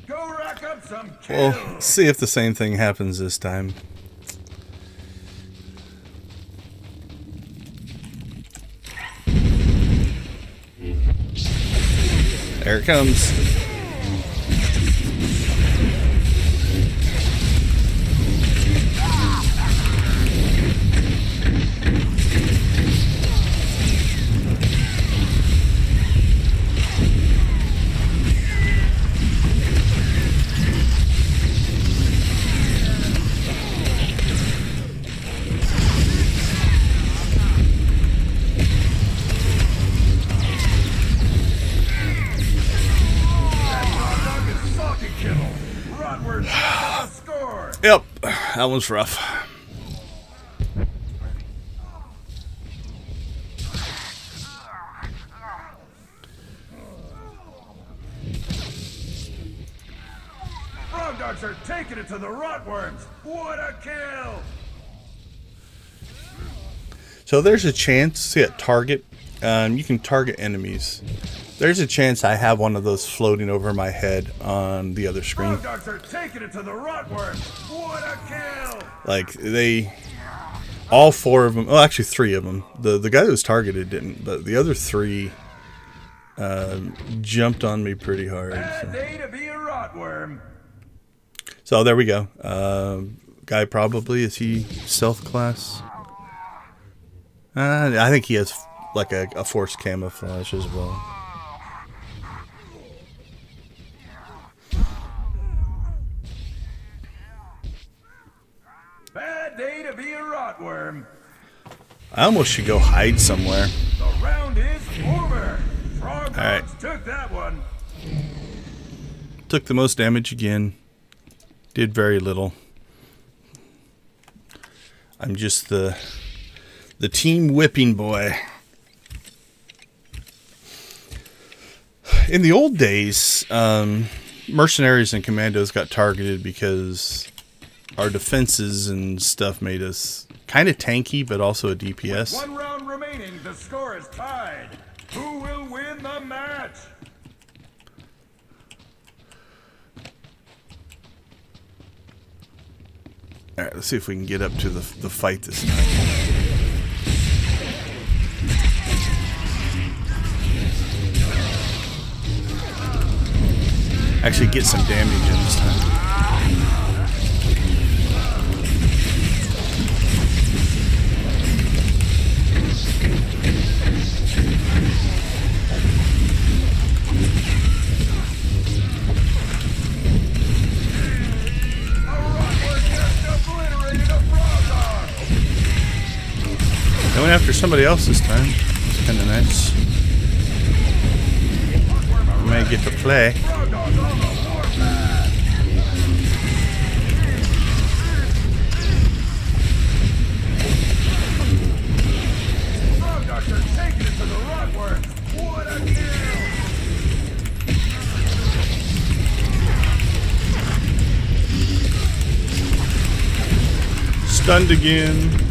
go rack up some kills. Well, see if the same thing happens this time. There it comes. Yep, that one's rough. Frog dogs are taking it to the rotworms. What a kill! So there's a chance, see at target, you can target enemies. There's a chance I have one of those floating over my head on the other screen. Frog dogs are taking it to the rotworms. What a kill! Like all 4 of them, well actually 3 of them. The guy that was targeted didn't, but the other 3 jumped on me pretty hard. Bad day to be a rotworm. So there we go. Guy probably, is he stealth class? I think he has like a force camouflage as well. Bad day to be a rotworm. I almost should go hide somewhere. The round is over. Frog dogs Alright. took that one. Took the most damage again. Did very little. I'm just the team whipping boy. In the old days, mercenaries and commandos got targeted because our defenses and stuff made us kind of tanky, but also a DPS. One round remaining. The score is tied. Who will win the match? All right, let's see if we can get up to the fight this time. Actually get some damage in this time. I went after somebody else this time. It's kind of nice. May get to play. Stunned again.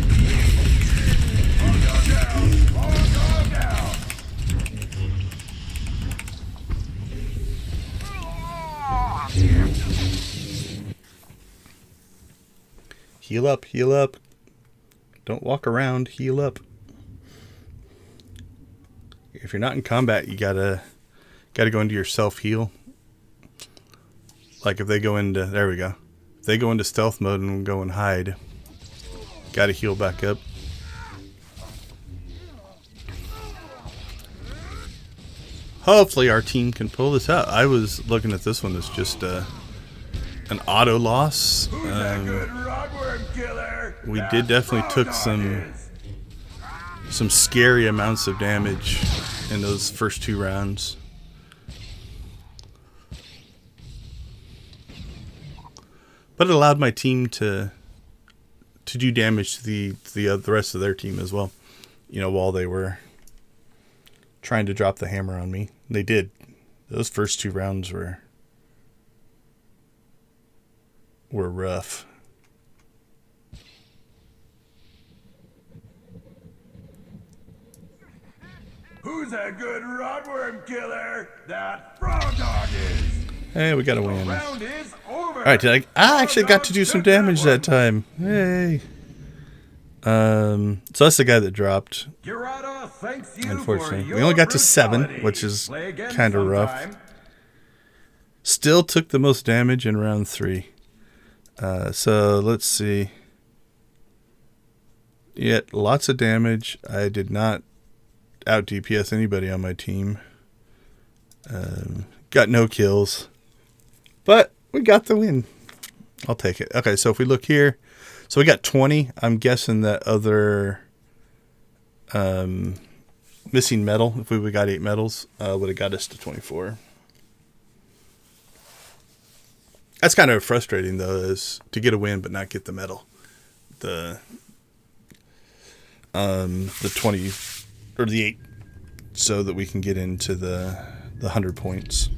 Heal up, heal up. Don't walk around, heal up. If you're not in combat, you gotta go into your self-heal. Like if they go into, there we go. If they go into stealth mode and go and hide, gotta heal back up. Hopefully our team can pull this out. I was looking at this one as just an auto loss. We did definitely took some scary amounts of damage in those first 2 rounds. But it allowed my team to do damage to the rest of their team as well. You know, while they were trying to drop the hammer on me. They did. Those first 2 rounds were rough. Who's a good rotworm killer? That Frog Dog is. Hey, we got a win. Round is over. Alright, I actually got to do some damage that time. Hey. So that's the guy that dropped. Gerardo thanks you. Unfortunately, we only got to 7, which is kind of rough. Still took the most damage in round 3. So let's see. Yeah, lots of damage. I did not out DPS anybody on my team. Got no kills. But we got the win. I'll take it. Okay, so if we look here. So we got 20. I'm guessing that other missing medal, if we got 8 medals, would have got us to 24. That's kind of frustrating, though, is to get a win but not get the medal. The 20 or the 8, so that we can get into the 100 points.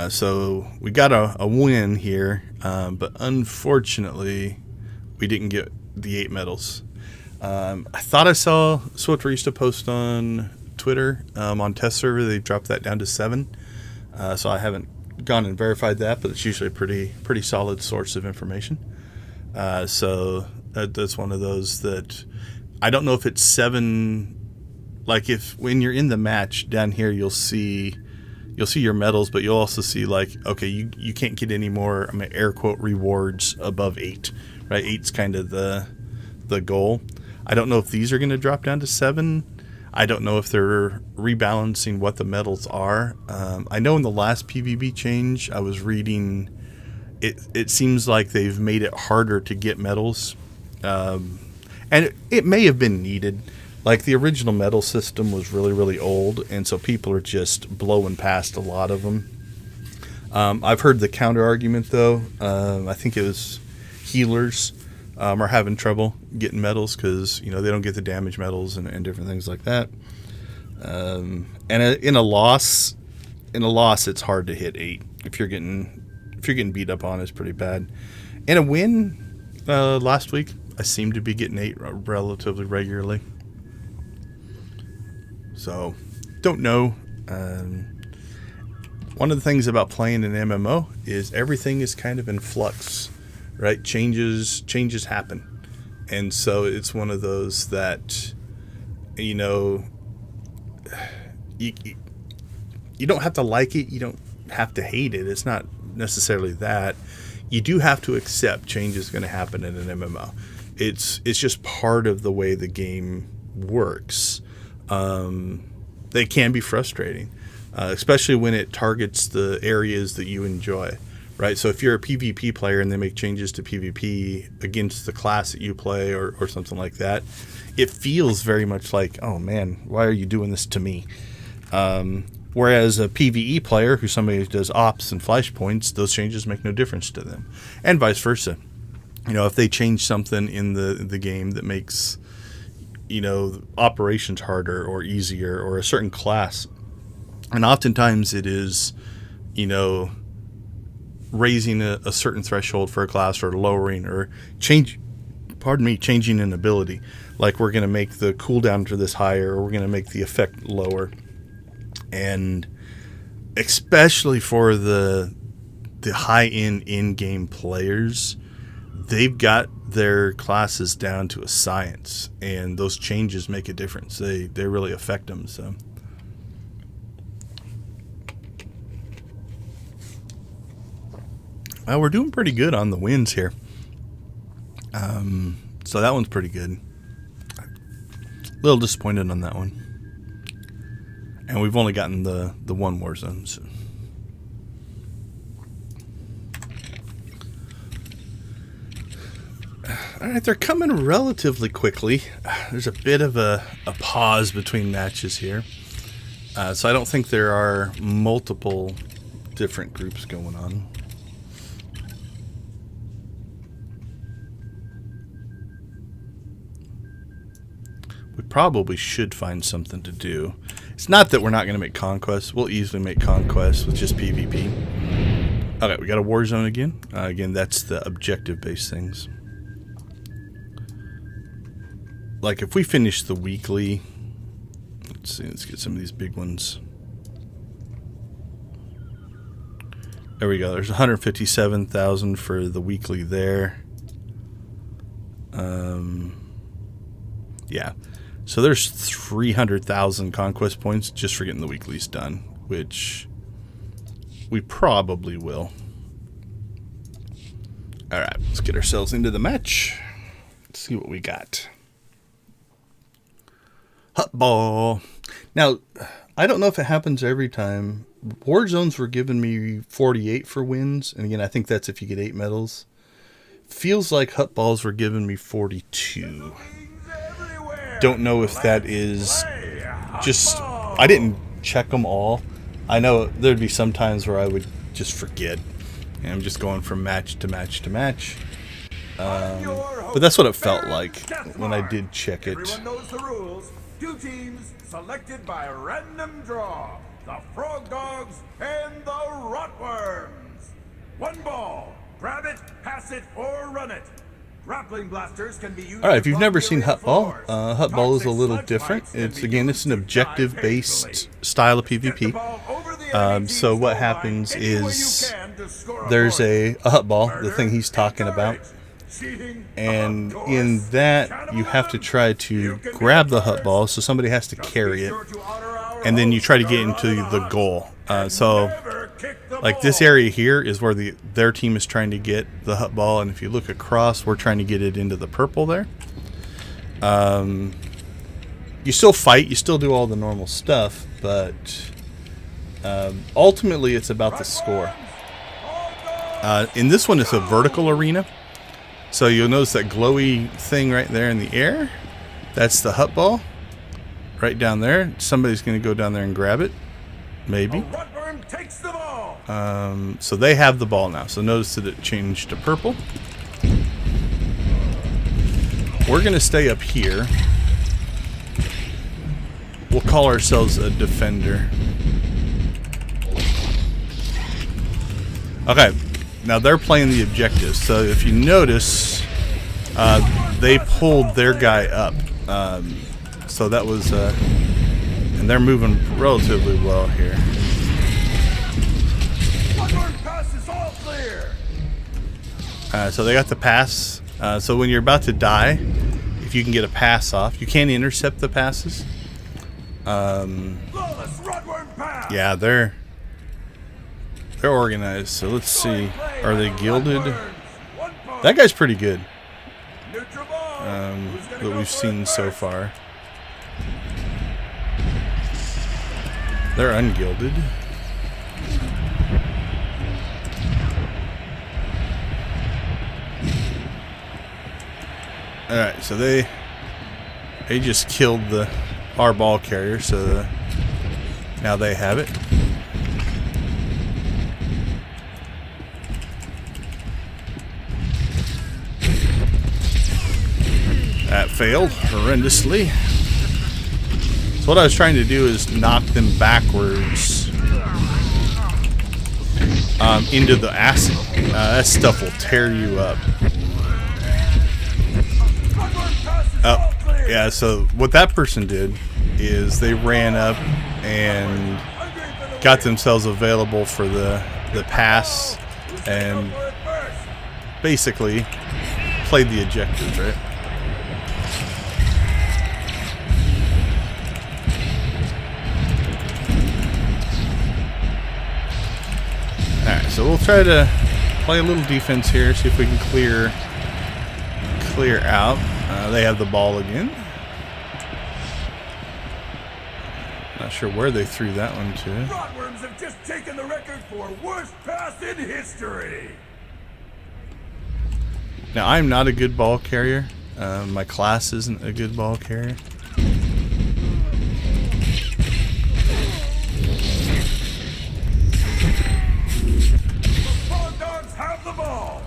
So we got a win here, but unfortunately we didn't get the 8 medals. I thought I saw SWTOR used to post on Twitter on test server. They dropped that down to 7, so I haven't gone and verified that, but it's usually a pretty solid source of information. So that's one of those that I don't know if it's 7. Like if when you're in the match down here, you'll see your medals, but you'll also see like, okay, you can't get any more, I'm gonna air quote, rewards above 8, right? 8's kind of the goal. I don't know if these are going to drop down to 7. I don't know if they're rebalancing what the medals are. I know in the last PvP change, I was reading, it seems like they've made it harder to get medals. And it may have been needed. Like the original medal system was really, really old, and so people are just blowing past a lot of them. I've heard the counter argument though. I think it was healers are having trouble getting medals because they don't get the damage medals and different things like that. And in a loss, it's hard to hit 8 if you're getting beat up on. It's pretty bad. In a win last week, I seem to be getting 8 relatively regularly. So, don't know. One of the things about playing an MMO is everything is kind of in flux, right? Changes happen. And so it's one of those that, you don't have to like it. You don't have to hate it. It's not necessarily that. You do have to accept change is going to happen in an MMO. It's just part of the way the game works. They can be frustrating, especially when it targets the areas that you enjoy, right? So if you're a PvP player and they make changes to PvP against the class that you play or something like that, it feels very much like, oh man, why are you doing this to me? Whereas a PvE player who somebody does ops and flashpoints, those changes make no difference to them, and vice versa. If they change something in the game that makes operations harder or easier or a certain class, and oftentimes it is raising a certain threshold for a class or lowering or changing an ability, like we're going to make the cooldown for this higher or we're going to make the effect lower. And especially for the high-end in-game players, they've got their classes down to a science, and those changes make a difference. They really affect them. So well, we're doing pretty good on the wins here. So that one's pretty good. A little disappointed on that one. And we've only gotten the one war zone. So. All right, they're coming relatively quickly. There's a bit of a pause between matches here. So I don't think there are multiple different groups going on. We probably should find something to do. It's not that we're not going to make conquests. We'll easily make conquests with just PvP. Okay, we got a war zone again. Again, that's the objective-based things. Like if we finish the weekly, Let's see. Let's get some of these big ones. There we go. There's 157,000 for the weekly there. Yeah. So there's 300,000 conquest points just for getting the weeklies done, which we probably will. All right, let's get ourselves into the match. Let's see what we got. Hut ball. Now, I don't know if it happens every time. War zones were giving me 48 for wins, and again, I think that's if you get 8 medals. Feels like hut balls were giving me 42. Don't know if that is just... I didn't check them all. I know there'd be some times where I would just forget. And I'm just going from match to match to match. But that's what it felt like when I did check it. Everyone knows the rules. 2 teams selected by random draw. The Frog Dogs and the Rotworms. 1 ball. Grab it, pass it, or run it. Grappling blasters can be used. All right, if you've never seen Hut Ball, Hut Ball is a little different. It's an objective-based style of PvP. So what happens is there's a Hut Ball, the thing he's talking about, and in that you have to try to grab the Hut Ball, so somebody has to carry it, and then you try to get into the goal. Like this area here is where their team is trying to get the Hut Ball, and if you look across, we're trying to get it into the purple there. You still fight, you still do all the normal stuff, but ultimately it's about the score. In this one, it's a vertical arena, so you'll notice that glowy thing right there in the air. That's the Hut Ball right down there. Somebody's going to go down there and grab it, maybe. So they have the ball now. So notice that it changed to purple. We're going to stay up here. We'll call ourselves a defender. Okay, now they're playing the objectives. So if you notice, they pulled their guy up. So that was, and they're moving relatively well here. So they got the pass. So when you're about to die, if you can get a pass off, you can intercept the passes. Yeah, they're organized. So let's see. Are they gilded? That guy's pretty good. That we've seen so far. They're ungilded. Alright, so they just killed our ball carrier, so now they have it. That failed horrendously. So what I was trying to do is knock them backwards into the acid. That stuff will tear you up. Oh, yeah, so what that person did is they ran up and got themselves available for the pass and basically played the objectives, right? Alright, so we'll try to play a little defense here, see if we can clear out. They have the ball again. Not sure where they threw that one to. Rotworms have just taken the record for worst pass in history. Now, I'm not a good ball carrier. My class isn't a good ball carrier. The Frog Dogs have the ball.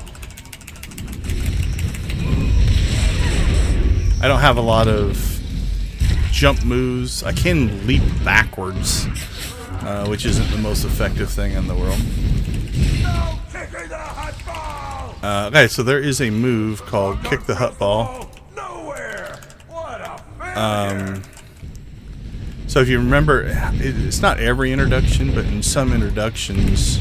I don't have a lot of jump moves. I can leap backwards, which isn't the most effective thing in the world. No kicking the hut ball. Okay, so there is a move called Kick the Hut Ball. Nowhere. What a failure. So if you remember, it's not every introduction, but in some introductions,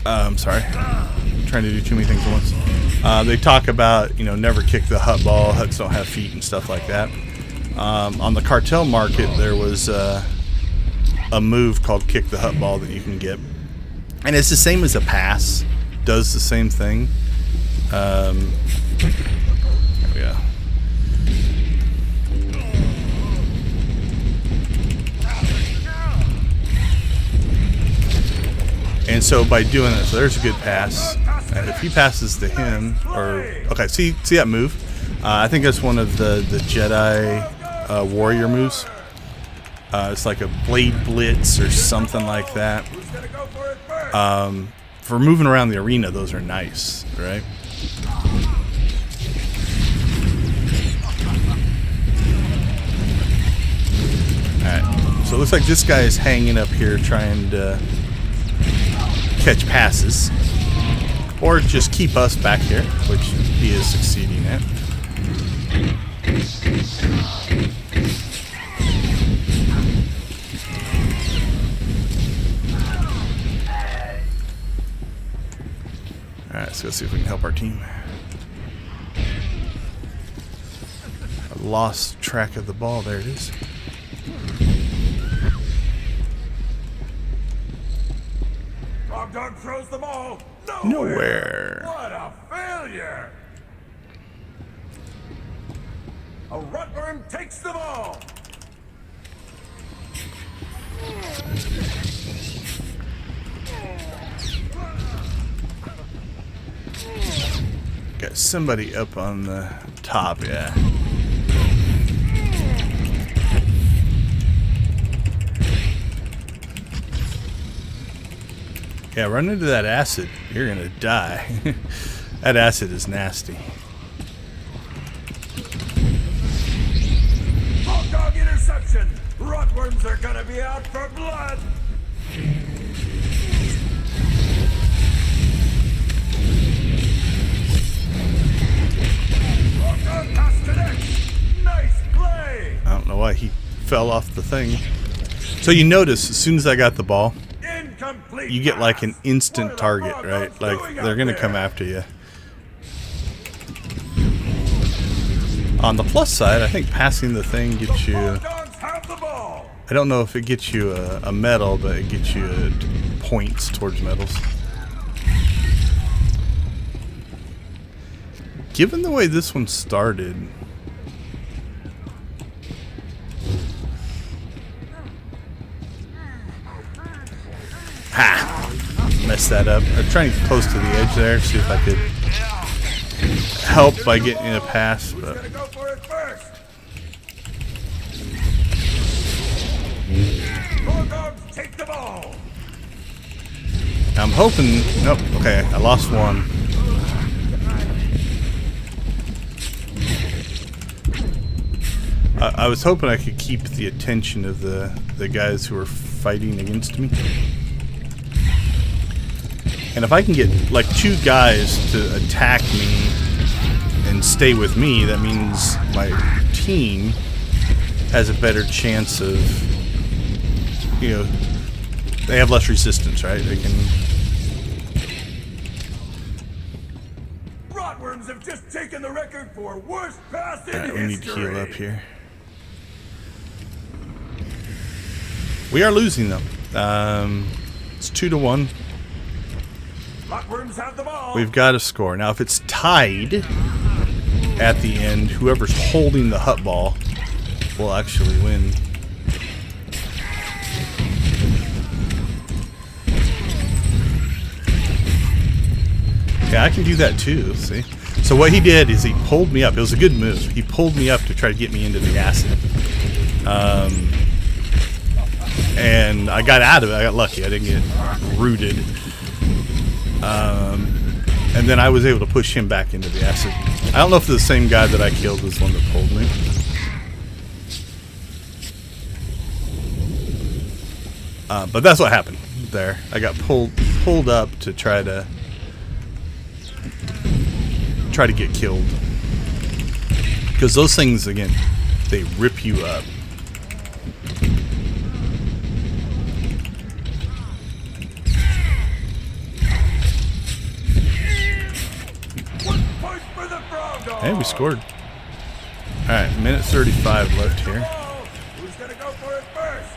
I'm sorry, I'm trying to do too many things at once. They talk about, you know, never kick the hut ball. Huts don't have feet and stuff like that. On the cartel market, there was a move called kick the hut ball that you can get, and it's the same as a pass. Does the same thing. There we go. And so by doing that, so there's a good pass. If he passes to him, or okay, see that move? I think that's one of the Jedi warrior moves. It's like a blade blitz or something like that. For moving around the arena, those are nice, right? Alright, so it looks like this guy is hanging up here trying to catch passes. Or just keep us back here, which he is succeeding at. Alright, let's go see if we can help our team. I lost track of the ball. There it is. Frog Dog throws the ball Nowhere. What a failure! A Rutworm takes the ball. Got somebody up on the top, yeah. Yeah, run into that acid. You're gonna die. That acid is nasty. Frog Dog interception. Rutworms are gonna be out for blood. Frog Dog pass connects. Nice play. I don't know why he fell off the thing. So you notice, as soon as I got the ball, Incomplete. you get like an pass. instant What are the target, Frog right? Dogs Like doing they're out gonna there? come after you. On the plus side, I think passing the thing gets you... Frog Dogs have the ball. I don't know if it gets you a medal, but it gets you points towards medals. Given the way this one started... Ha! Messed that up. I'm trying to get close to the edge there to see if I could help by getting a pass, Who's but... gonna go for it first? Frog Dogs take the ball. I'm hoping... Nope, okay, I lost one. I was hoping I could keep the attention of the guys who are fighting against me. And if I can get like 2 guys to attack me and stay with me, that means my team has a better chance of, you know, they have less resistance, right? They can... Rotworms have just taken the record for worst pass in Alright, we need to history. heal up here. We are losing them. It's 2-1. Rotworms have the ball. We've got to score. Now, if it's tied at the end, whoever's holding the hut ball will actually win. Yeah, I can do that too, see? So what he did is he pulled me up. It was a good move. He pulled me up to try to get me into the acid. And I got out of it. I got lucky. I didn't get rooted. And then I was able to push him back into the acid. I don't know if the same guy that I killed was the one that pulled me. But that's what happened there. I got pulled up to try to get killed. Because those things, again, they rip you up. Hey, we scored. Alright, minute 35 left here. Who's gonna go for it first?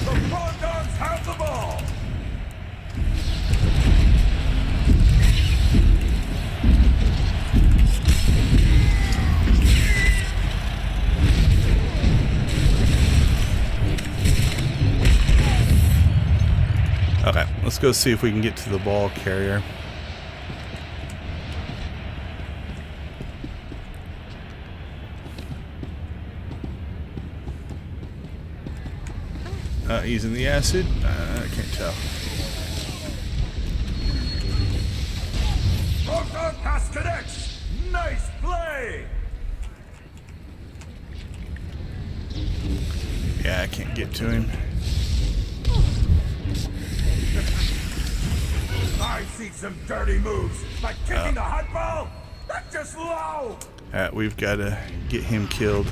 The Frog Dogs have the ball. Okay, let's go see if we can get to the ball carrier. He's in the acid. I can't tell. Frog Dog pass connects. Nice play. Yeah, I can't get to him. I've seen some dirty moves, like kicking the hot ball. That's just low. Alright, we've got to get him killed.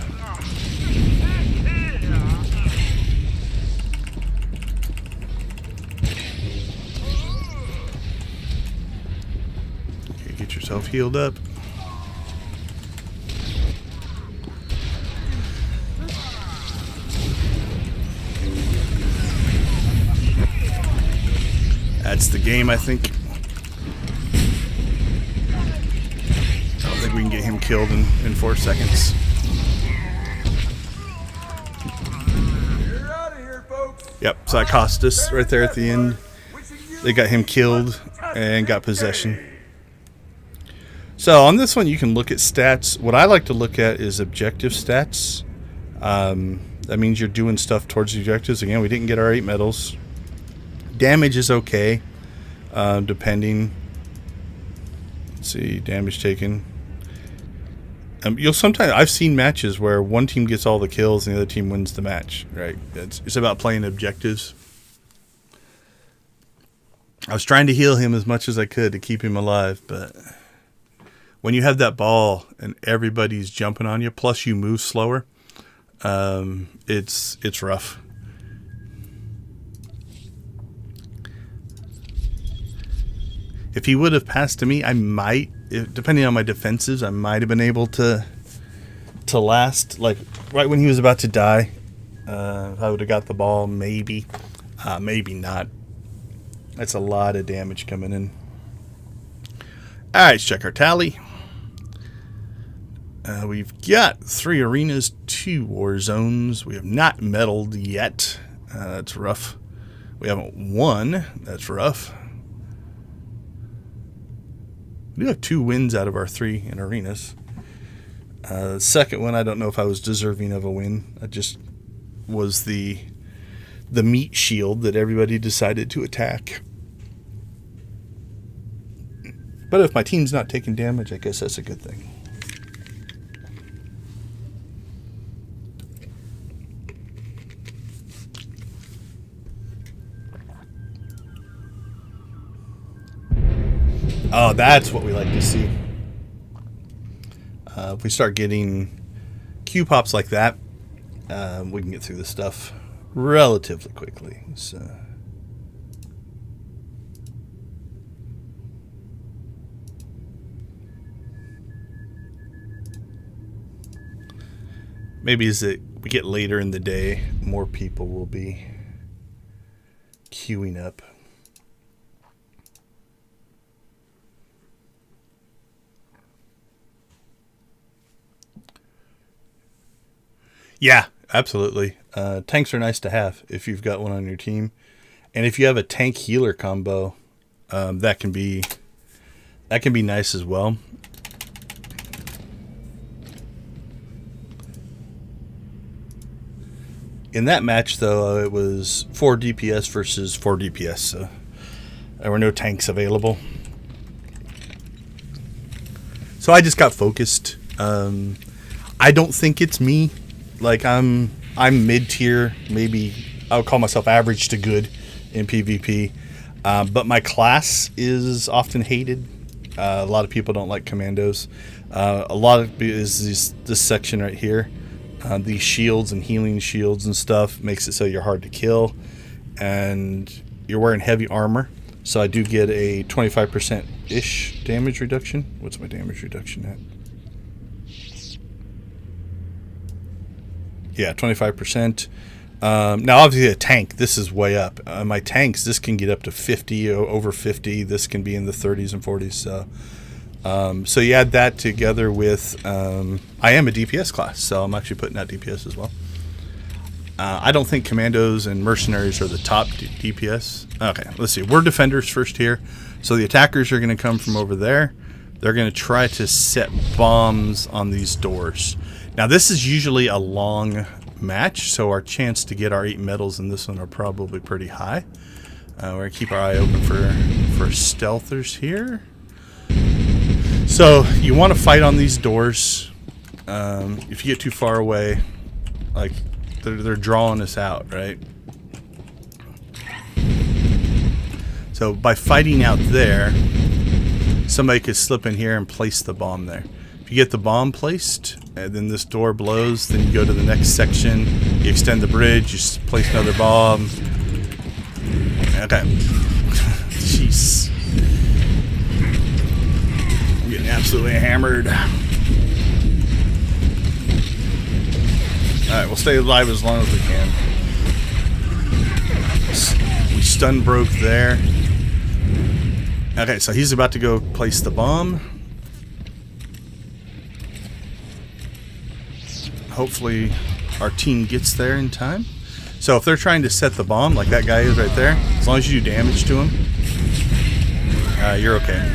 Okay, get yourself healed up. That's the game, I think. I don't think we can get him killed in 4 seconds. You're out of here, folks. Yep, so that cost us right there at the end. They got him killed and got possession. So on this one, you can look at stats. What I like to look at is objective stats. That means you're doing stuff towards the objectives. Again, we didn't get our 8 medals. Damage is okay, depending. Let's see, damage taken. You'll sometimes, I've seen matches where one team gets all the kills and the other team wins the match. Right? It's about playing objectives. I was trying to heal him as much as I could to keep him alive, but when you have that ball and everybody's jumping on you, plus you move slower, it's rough. If he would have passed to me, I might, depending on my defenses, I might have been able to last. Like right when he was about to die, I would have got the ball. Maybe, maybe not. That's a lot of damage coming in. All right, let's check our tally. We've got 3 arenas, 2 war zones. We have not medaled yet. That's rough. We haven't won. That's rough. We do have 2 wins out of our 3 in arenas. The second one, I don't know if I was deserving of a win. I just was the meat shield that everybody decided to attack. But if my team's not taking damage, I guess that's a good thing. Oh, that's what we like to see. If we start getting Q pops like that, we can get through this stuff relatively quickly. So. Maybe as we get later in the day, more people will be queuing up. Yeah, absolutely. Tanks are nice to have if you've got one on your team. And if you have a tank healer combo, that can be nice as well. In that match, though, it was 4 DPS versus 4 DPS, so there were no tanks available. So I just got focused. I don't think it's me. Like I'm mid-tier, maybe I would call myself average to good in PvP. But my class is often hated. A lot of people don't like commandos. A lot of it is this section right here. These shields and healing shields and stuff makes it so you're hard to kill. And you're wearing heavy armor. So I do get a 25%-ish damage reduction. What's my damage reduction at? Yeah, 25%. Now, obviously, a tank, this is way up. My tanks, this can get up to 50, over 50. This can be in the 30s and 40s. So you add that together with, I am a DPS class, so I'm actually putting out DPS as well. I don't think commandos and mercenaries are the top DPS. Okay, let's see. We're defenders first here. So the attackers are going to come from over there. They're going to try to set bombs on these doors. Now, this is usually a long match, so our chance to get our 8 medals in this one are probably pretty high. We're going to keep our eye open for stealthers here. So you want to fight on these doors. If you get too far away, like they're drawing us out, right? So by fighting out there, somebody could slip in here and place the bomb there. If you get the bomb placed, and then this door blows, then you go to the next section, you extend the bridge, you place another bomb. Okay. Jeez. I'm getting absolutely hammered. Alright, we'll stay alive as long as we can. We stun broke there. Okay, so he's about to go place the bomb. Hopefully our team gets there in time. So if they're trying to set the bomb, like that guy is right there, as long as you do damage to him, you're okay.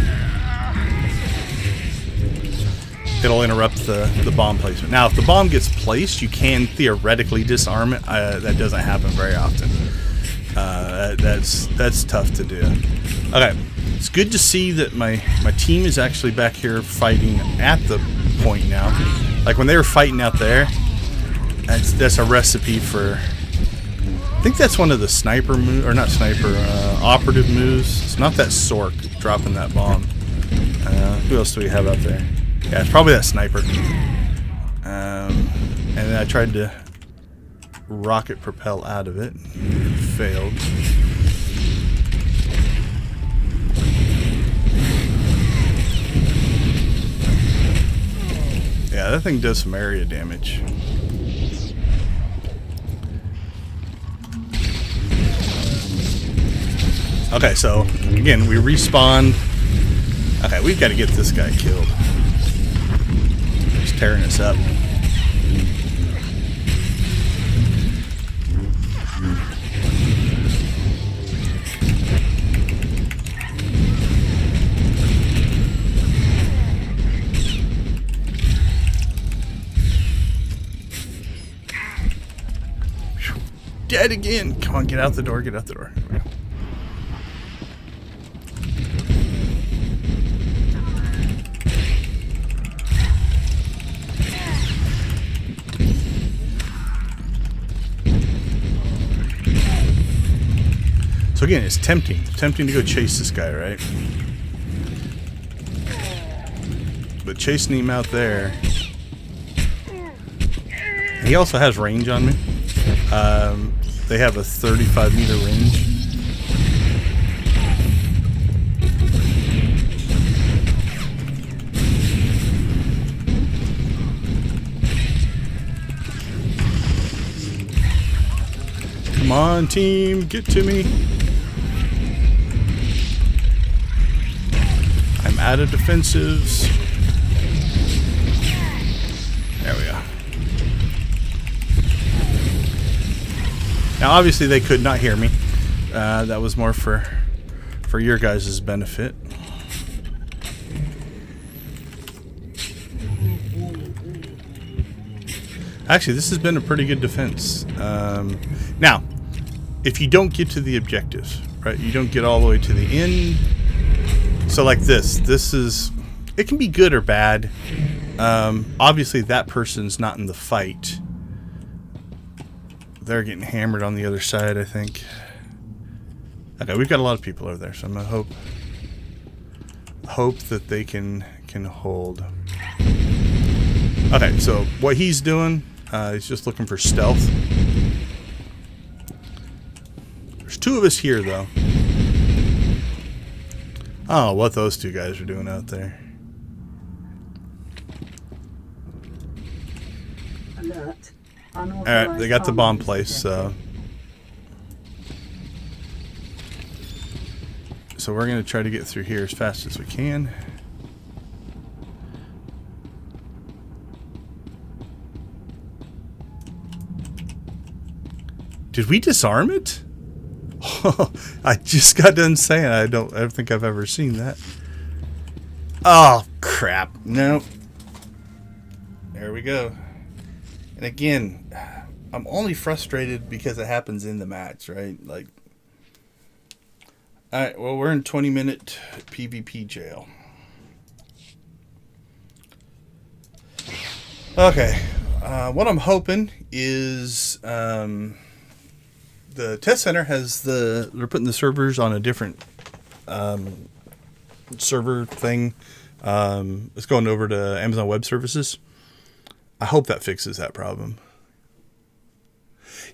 It'll interrupt the bomb placement. Now, if the bomb gets placed, you can theoretically disarm it. That doesn't happen very often. That's tough to do. Okay, it's good to see that my team is actually back here fighting at the point now. Like when they were fighting out there, that's a recipe for. I think that's one of the sniper moves, or not sniper, operative moves. It's not that Sork dropping that bomb. Who else do we have out there? Yeah, it's probably that sniper. And then I tried to rocket propel out of it. Failed. Yeah, that thing does some area damage. Okay, so again, we respawn. Okay, we've got to get this guy killed. He's tearing us up. Dead again. Come on, get out the door, get out the door. Here we go. So again, it's tempting to go chase this guy, right? But chasing him out there, he also has range on me. They have a 35-meter range. Come on, team, get to me. I'm out of defensives. There we go. Now, obviously, they could not hear me. That was more for your guys' benefit. Actually, this has been a pretty good defense. Now, if you don't get to the objectives, right? You don't get all the way to the end. So like this is, it can be good or bad. Obviously, that person's not in the fight. They're getting hammered on the other side, I think. Okay, we've got a lot of people over there, so I'm gonna hope that they can hold. Okay, so what he's doing, he's just looking for stealth. There's two of us here, though. Oh, what those two guys are doing out there. Alert. Alright, they got the bomb placed, so we're going to try to get through here as fast as we can. Did we disarm it? I just got done saying I don't think I've ever seen that. Oh, crap. Nope. There we go. And again, I'm only frustrated because it happens in the match, right? Like, alright, well, we're in 20-minute PvP jail. Okay. What I'm hoping is the test center has they're putting the servers on a different server thing. It's going over to Amazon Web Services. I hope that fixes that problem.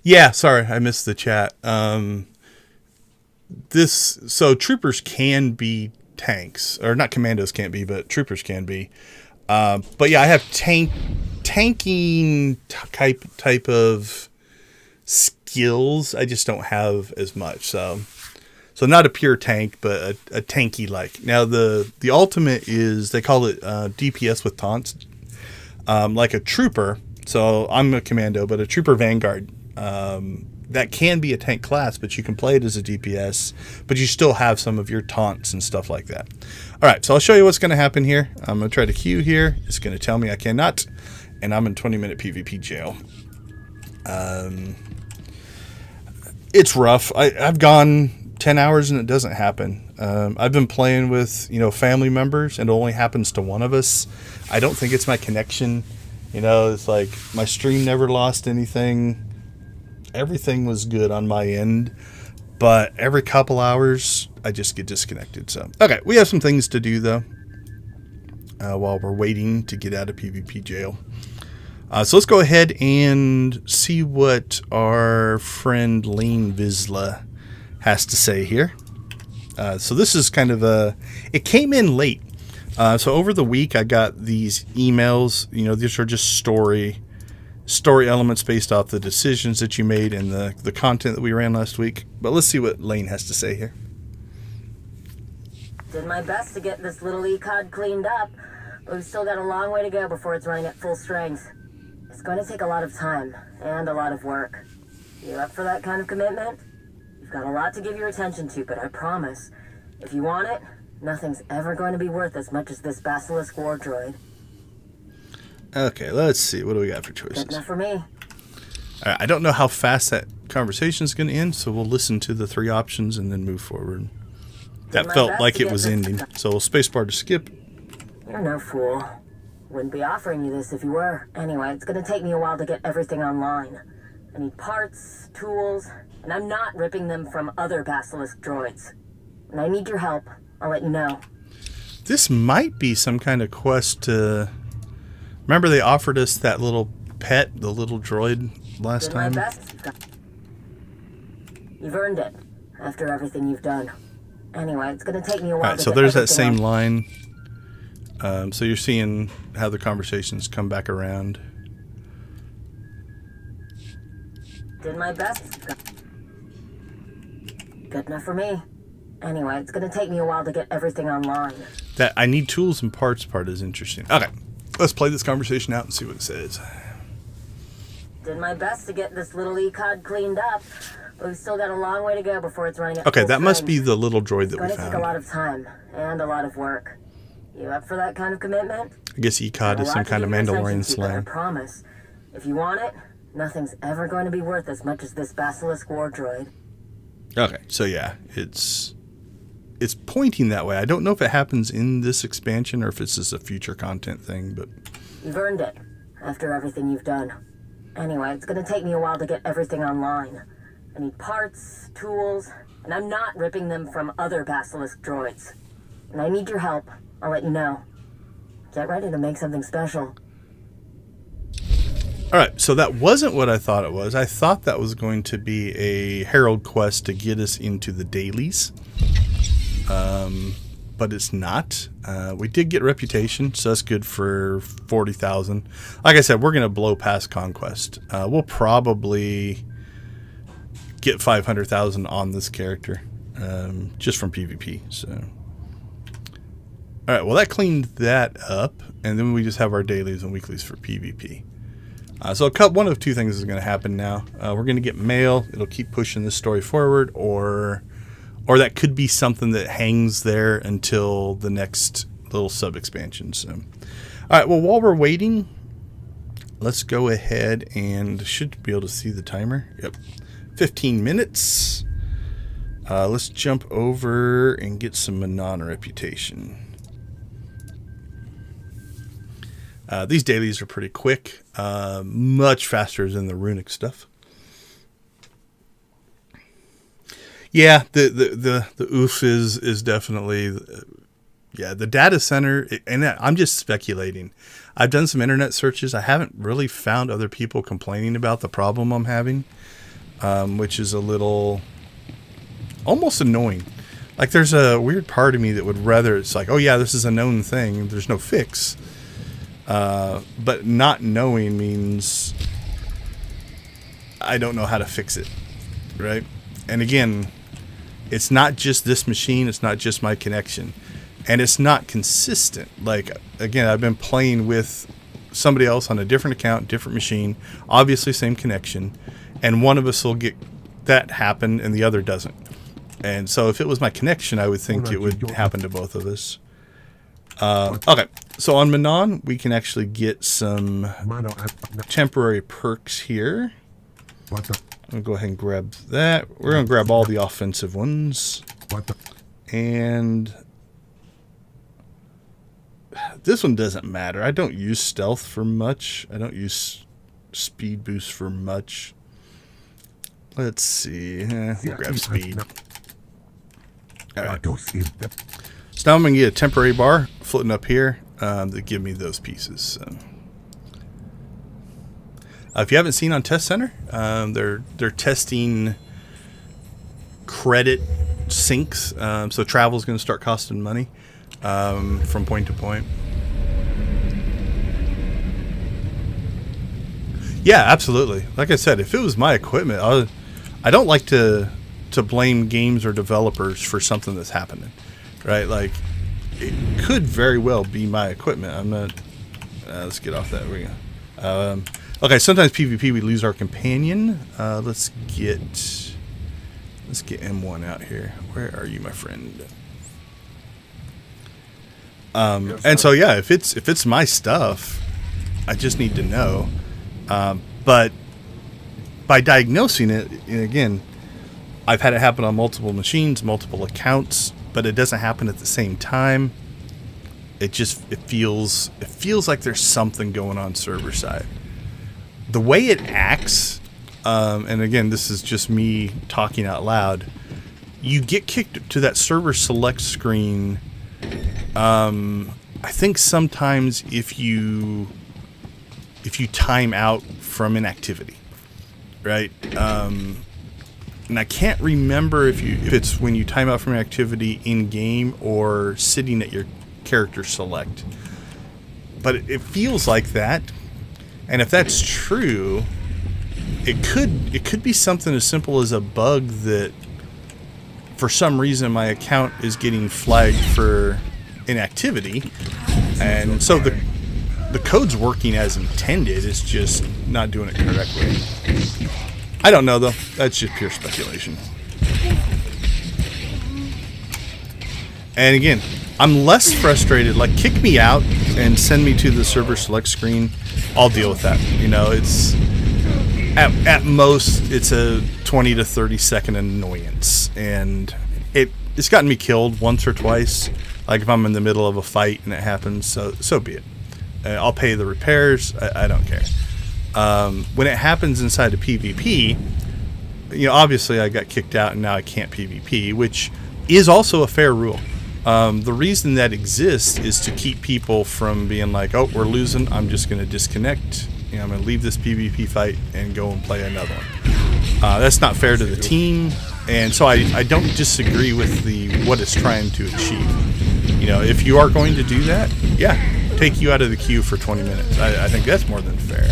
Yeah, sorry, I missed the chat. So troopers can be tanks, or not commandos can't be, but troopers can be. But yeah, I have tanking type of skills. I just don't have as much. So not a pure tank, but a tanky like. Now the ultimate is, they call it DPS with taunts. Like a trooper. So I'm a commando, but a trooper vanguard. That can be a tank class, but you can play it as a DPS, but you still have some of your taunts and stuff like that. All right, so I'll show you what's going to happen here. I'm going to try to queue here. It's going to tell me I cannot, and I'm in 20-minute PvP jail. It's rough. I've gone 10 hours and it doesn't happen. I've been playing with, family members, and it only happens to one of us. I don't think it's my connection. It's like my stream never lost anything. Everything was good on my end, but every couple hours I just get disconnected. So, okay, we have some things to do though, while we're waiting to get out of PvP jail. So let's go ahead and see what our friend Lane Vizsla has to say here. So this is kind of it came in late. So over the week I got these emails. These are just story elements based off the decisions that you made and the content that we ran last week. But let's see what Lane has to say here. Did my best to get this little ECOD cleaned up, but we've still got a long way to go before it's running at full strength. It's going to take a lot of time and a lot of work. You up for that kind of commitment? You've got a lot to give your attention to, but I promise, if you want it, nothing's ever going to be worth as much as this Basilisk war droid. Okay, let's see. What do we got for choices? Good enough for me. All right, I don't know how fast that conversation is going to end, so we'll listen to the three options and then move forward. That felt like it was ending, so we'll spacebar to skip. You're no fool. Wouldn't be offering you this if you were. Anyway, it's going to take me a while to get everything online. I need parts, tools, and I'm not ripping them from other Basilisk droids. And I need your help. I'll let you know. This might be some kind of quest to... Remember they offered us that little pet, the little droid last time? My best. You've earned it after everything you've done. Anyway, it's going to take me a while. Alright, so there's that same line. So you're seeing how the conversations come back around. Did my best. Good enough for me. Anyway, it's going to take me a while to get everything online. That I need tools and parts part is interesting. Okay, let's play this conversation out and see what it says. Did my best to get this little ECOD cleaned up, but we've still got a long way to go before it's running at Okay, full that must strength. be the little droid that we It's going to take a found. lot of time and a lot of work. You up for that kind of commitment? I guess ECOD is some kind of Mandalorian I slayer. promise, if you want it, nothing's ever going to be worth as much as this Basilisk war droid. Okay, so yeah, it's pointing that way. I don't know if it happens in this expansion or if it's just a future content thing, but... You've earned it after everything you've done. Anyway, it's going to take me a while to get everything online. I need parts, tools, and I'm not ripping them from other Basilisk droids. And I need your help. I'll let you know. Get ready to make something special. All right, so that wasn't what I thought it was. I thought that was going to be a Herald quest to get us into the dailies, but it's not. We did get reputation, so that's good for 40,000. Like I said, we're going to blow past Conquest. We'll probably get 500,000 on this character, just from PvP. So, all right, well, that cleaned that up, and then we just have our dailies and weeklies for PvP. So one of two things is going to happen now. We're going to get mail. It'll keep pushing this story forward, or that could be something that hangs there until the next little sub-expansion. So, all right, well, while we're waiting, let's go ahead and should be able to see the timer. Yep, 15 minutes. Let's jump over and get some Manon reputation. These dailies are pretty quick, much faster than the runic stuff. Yeah, the oof is definitely, yeah, the data center, and I'm just speculating. I've done some internet searches. I haven't really found other people complaining about the problem I'm having, which is a little almost annoying. Like, there's a weird part of me that would rather, it's like, oh yeah, this is a known thing. There's no fix. But not knowing means I don't know how to fix it, right? And again, it's not just this machine, it's not just my connection, and it's not consistent. Like, again, I've been playing with somebody else on a different account, different machine, obviously same connection, and one of us will get that happen and the other doesn't. And so if it was my connection, I would think it would happen to both of us. Okay, so on Manon, we can actually get some temporary perks here. I'm going to go ahead and grab that. We're going to grab all the offensive ones. And this one doesn't matter. I don't use stealth for much. I don't use speed boost for much. Let's see. We'll grab speed. All right. So now I'm going to get a temporary bar floating up here that give me those pieces. So. If you haven't seen on Test Center, they're testing credit sinks. So travel is going to start costing money from point to point. Yeah, absolutely. Like I said, if it was my equipment, I don't like to blame games or developers for something that's happening. Right, like, it could very well be my equipment. I'm not. Let's get off that. We go. Okay, sometimes PvP we lose our companion. Let's get M1 out here. Where are you, my friend? And so yeah, if it's my stuff, I just need to know. But by diagnosing it, and again, I've had it happen on multiple machines, multiple accounts. But it doesn't happen at the same time. It feels like there's something going on server side. The way it acts, and again, this is just me talking out loud. You get kicked to that server select screen. I think sometimes if you time out from an activity, right? And I can't remember if it's when you time out from an activity in game or sitting at your character select. But it feels like that. And if that's true, it could be something as simple as a bug that for some reason my account is getting flagged for inactivity. And so the code's working as intended, it's just not doing it correctly. I don't know, though. That's just pure speculation. And again, I'm less frustrated. Like, kick me out and send me to the server select screen. I'll deal with that. You know, it's at most it's a 20 to 30 second annoyance, and it's gotten me killed once or twice. Like if I'm in the middle of a fight and it happens, so be it. I'll pay the repairs. I don't care. When it happens inside of PvP, you know, obviously I got kicked out and now I can't PvP, which is also a fair rule. The reason that exists is to keep people from being like, oh, we're losing, I'm just going to disconnect. You know, I'm going to leave this PvP fight and go and play another one. That's not fair to the team, and so I don't disagree with what it's trying to achieve. You know, if you are going to do that, yeah, take you out of the queue for 20 minutes. I think that's more than fair.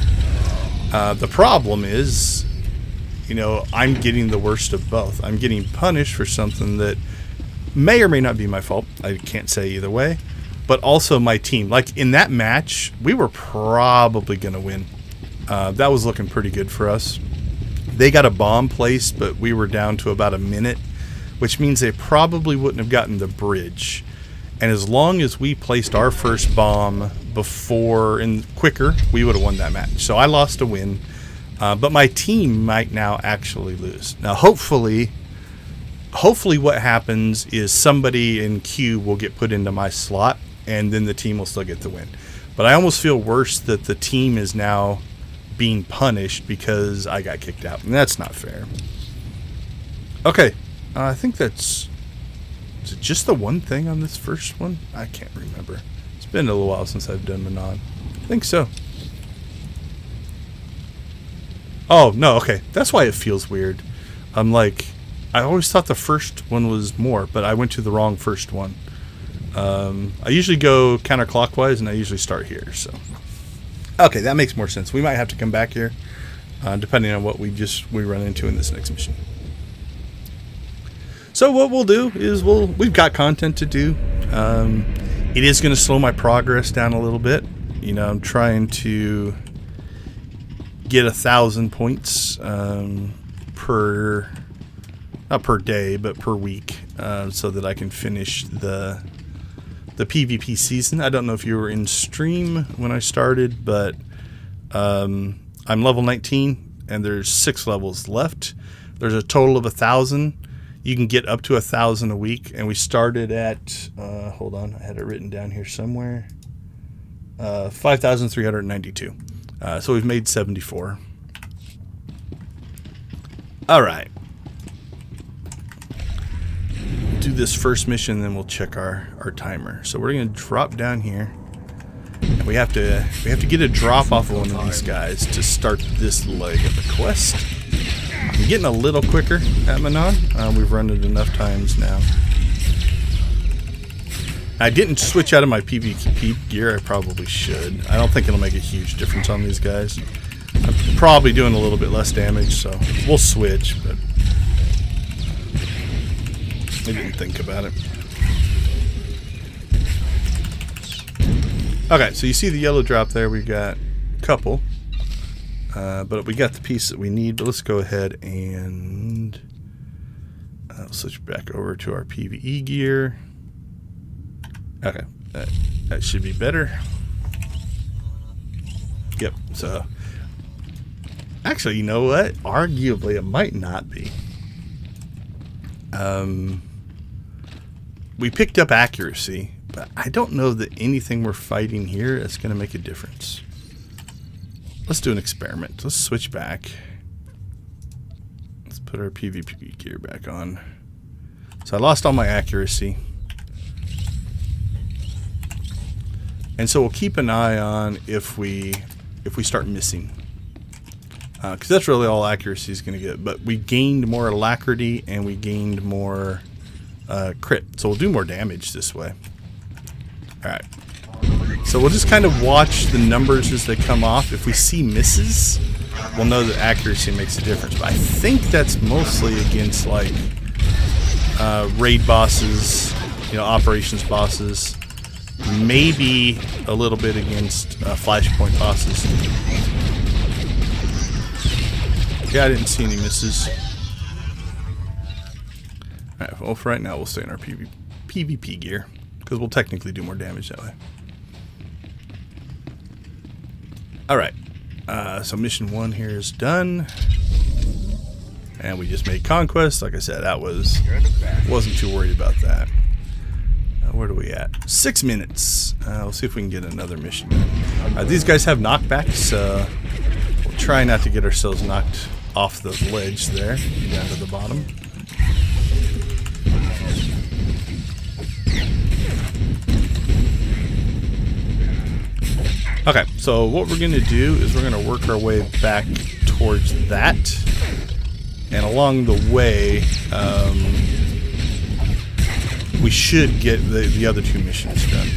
The problem is, you know, I'm getting the worst of both. I'm getting punished for something that may or may not be my fault. I can't say either way. But also my team. Like in that match, we were probably going to win. That was looking pretty good for us. They got a bomb placed, but we were down to about a minute, which means they probably wouldn't have gotten the bridge. And as long as we placed our first bomb before and quicker, we would have won that match. So I lost a win. But my team might now actually lose. Now, hopefully what happens is somebody in queue will get put into my slot, and then the team will still get the win. But I almost feel worse that the team is now being punished because I got kicked out, and that's not fair. Okay, I think that's... Is it just the one thing on this first one? I can't remember. It's been a little while since I've done Manon. I think so. Oh, no, okay. That's why it feels weird. I'm like... I always thought the first one was more, but I went to the wrong first one. I usually go counterclockwise, and I usually start here, so... Okay, that makes more sense. We might have to come back here, depending on what we run into in this next mission. So what we'll do is we've got content to do. It is going to slow my progress down a little bit. You know, I'm trying to get 1,000 points per... Not per day, but per week, so that I can finish the PvP season. I don't know if you were in stream when I started, but I'm level 19, and there's 6 levels left. There's a total of 1,000. You can get up to 1,000 a week, and we started at, hold on, I had it written down here somewhere, 5,392. So we've made 74. All right. Do this first mission, then we'll check our timer. So we're going to drop down here, and we have to get a drop off of one of these guys to start this leg of the quest. I'm getting a little quicker at Manon. We've run it enough times now. I didn't switch out of my PvP gear. I probably should. I don't think it'll make a huge difference on these guys. I'm probably doing a little bit less damage, so we'll switch, but I didn't think about it. Okay, so you see the yellow drop there. We got a couple. But we got the piece that we need. But let's go ahead and switch back over to our PvE gear. Okay, that should be better. Yep, so... Actually, you know what? Arguably, it might not be. We picked up accuracy, but I don't know that anything we're fighting here is going to make a difference. Let's do an experiment. Let's switch back. Let's put our PvP gear back on. So I lost all my accuracy. And so we'll keep an eye on if we start missing. Because that's really all accuracy is going to get. But we gained more alacrity and we gained more crit. So we'll do more damage this way. Alright. So we'll just kind of watch the numbers as they come off. If we see misses, we'll know that accuracy makes a difference. But I think that's mostly against like raid bosses, you know, operations bosses. Maybe a little bit against flashpoint bosses. Yeah, I didn't see any misses. Alright, well, for right now, we'll stay in our PvP gear, because we'll technically do more damage that way. Alright, so mission 1 here is done. And we just made conquest. Like I said, wasn't too worried about that. Where are we at? 6 minutes. We'll see if we can get another mission done. These guys have knockbacks, so we'll try not to get ourselves knocked off the ledge there, down to the bottom. Okay, so what we're going to do is we're going to work our way back towards that. And along the way, we should get the other 2 missions done.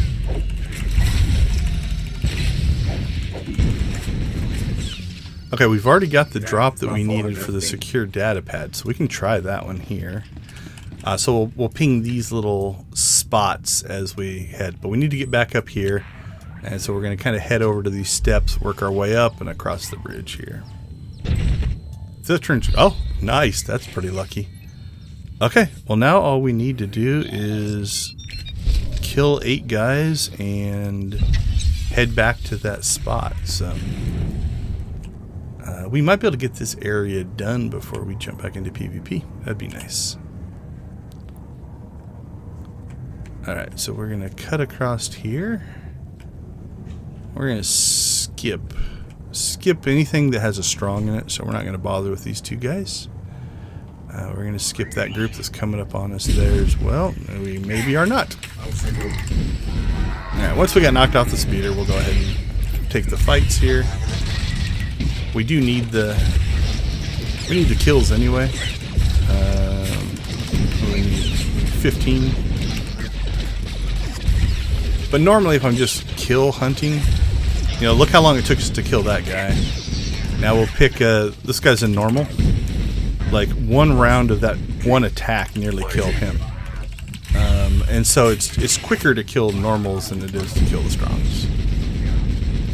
Okay, we've already got the drop that we needed for the secure data pad, so we can try that one here. So we'll ping these little spots as we head, but we need to get back up here. And so we're going to kind of head over to these steps, work our way up and across the bridge here. Oh, nice. That's pretty lucky. Okay, well now all we need to do is kill 8 guys and head back to that spot. So we might be able to get this area done before we jump back into PvP. That'd be nice. Alright, so we're going to cut across here. We're going to skip anything that has a strong in it, so we're not going to bother with these 2 guys. We're going to skip that group that's coming up on us there as well. We maybe are not. Alright, once we got knocked off the speeder, we'll go ahead and take the fights here. We do need the kills anyway. We need 15. But normally if I'm just kill hunting, you know, look how long it took us to kill that guy. Now we'll pick, this guy's a normal. Like 1 round of that 1 attack nearly killed him. And so it's quicker to kill normals than it is to kill the strongs.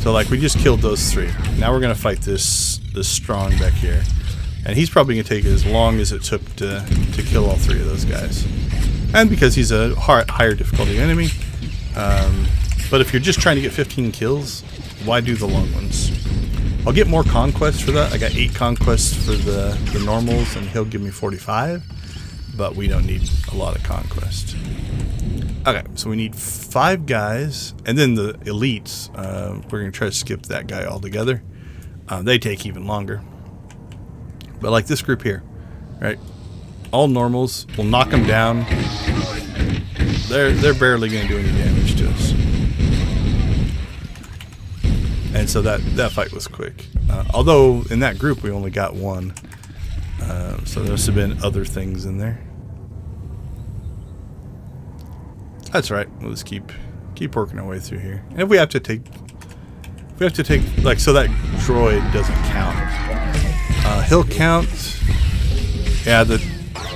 So like we just killed those 3. Now we're going to fight this strong back here. And he's probably going to take as long as it took to kill all 3 of those guys. And because he's a higher difficulty enemy. But if you're just trying to get 15 kills, why do the long ones? I'll get more conquests for that. I got 8 conquests for the normals, and he'll give me 45. But we don't need a lot of conquest. Okay, so we need 5 guys, and then the elites. We're going to try to skip that guy altogether. They take even longer. But like this group here, right? All normals. We'll knock them down. They're barely going to do any damage to us. And so that fight was quick. Although in that group we only got 1. So there must have been other things in there. That's right. We'll just keep working our way through here. And if we have to take like, so that droid doesn't count. He'll count. Yeah,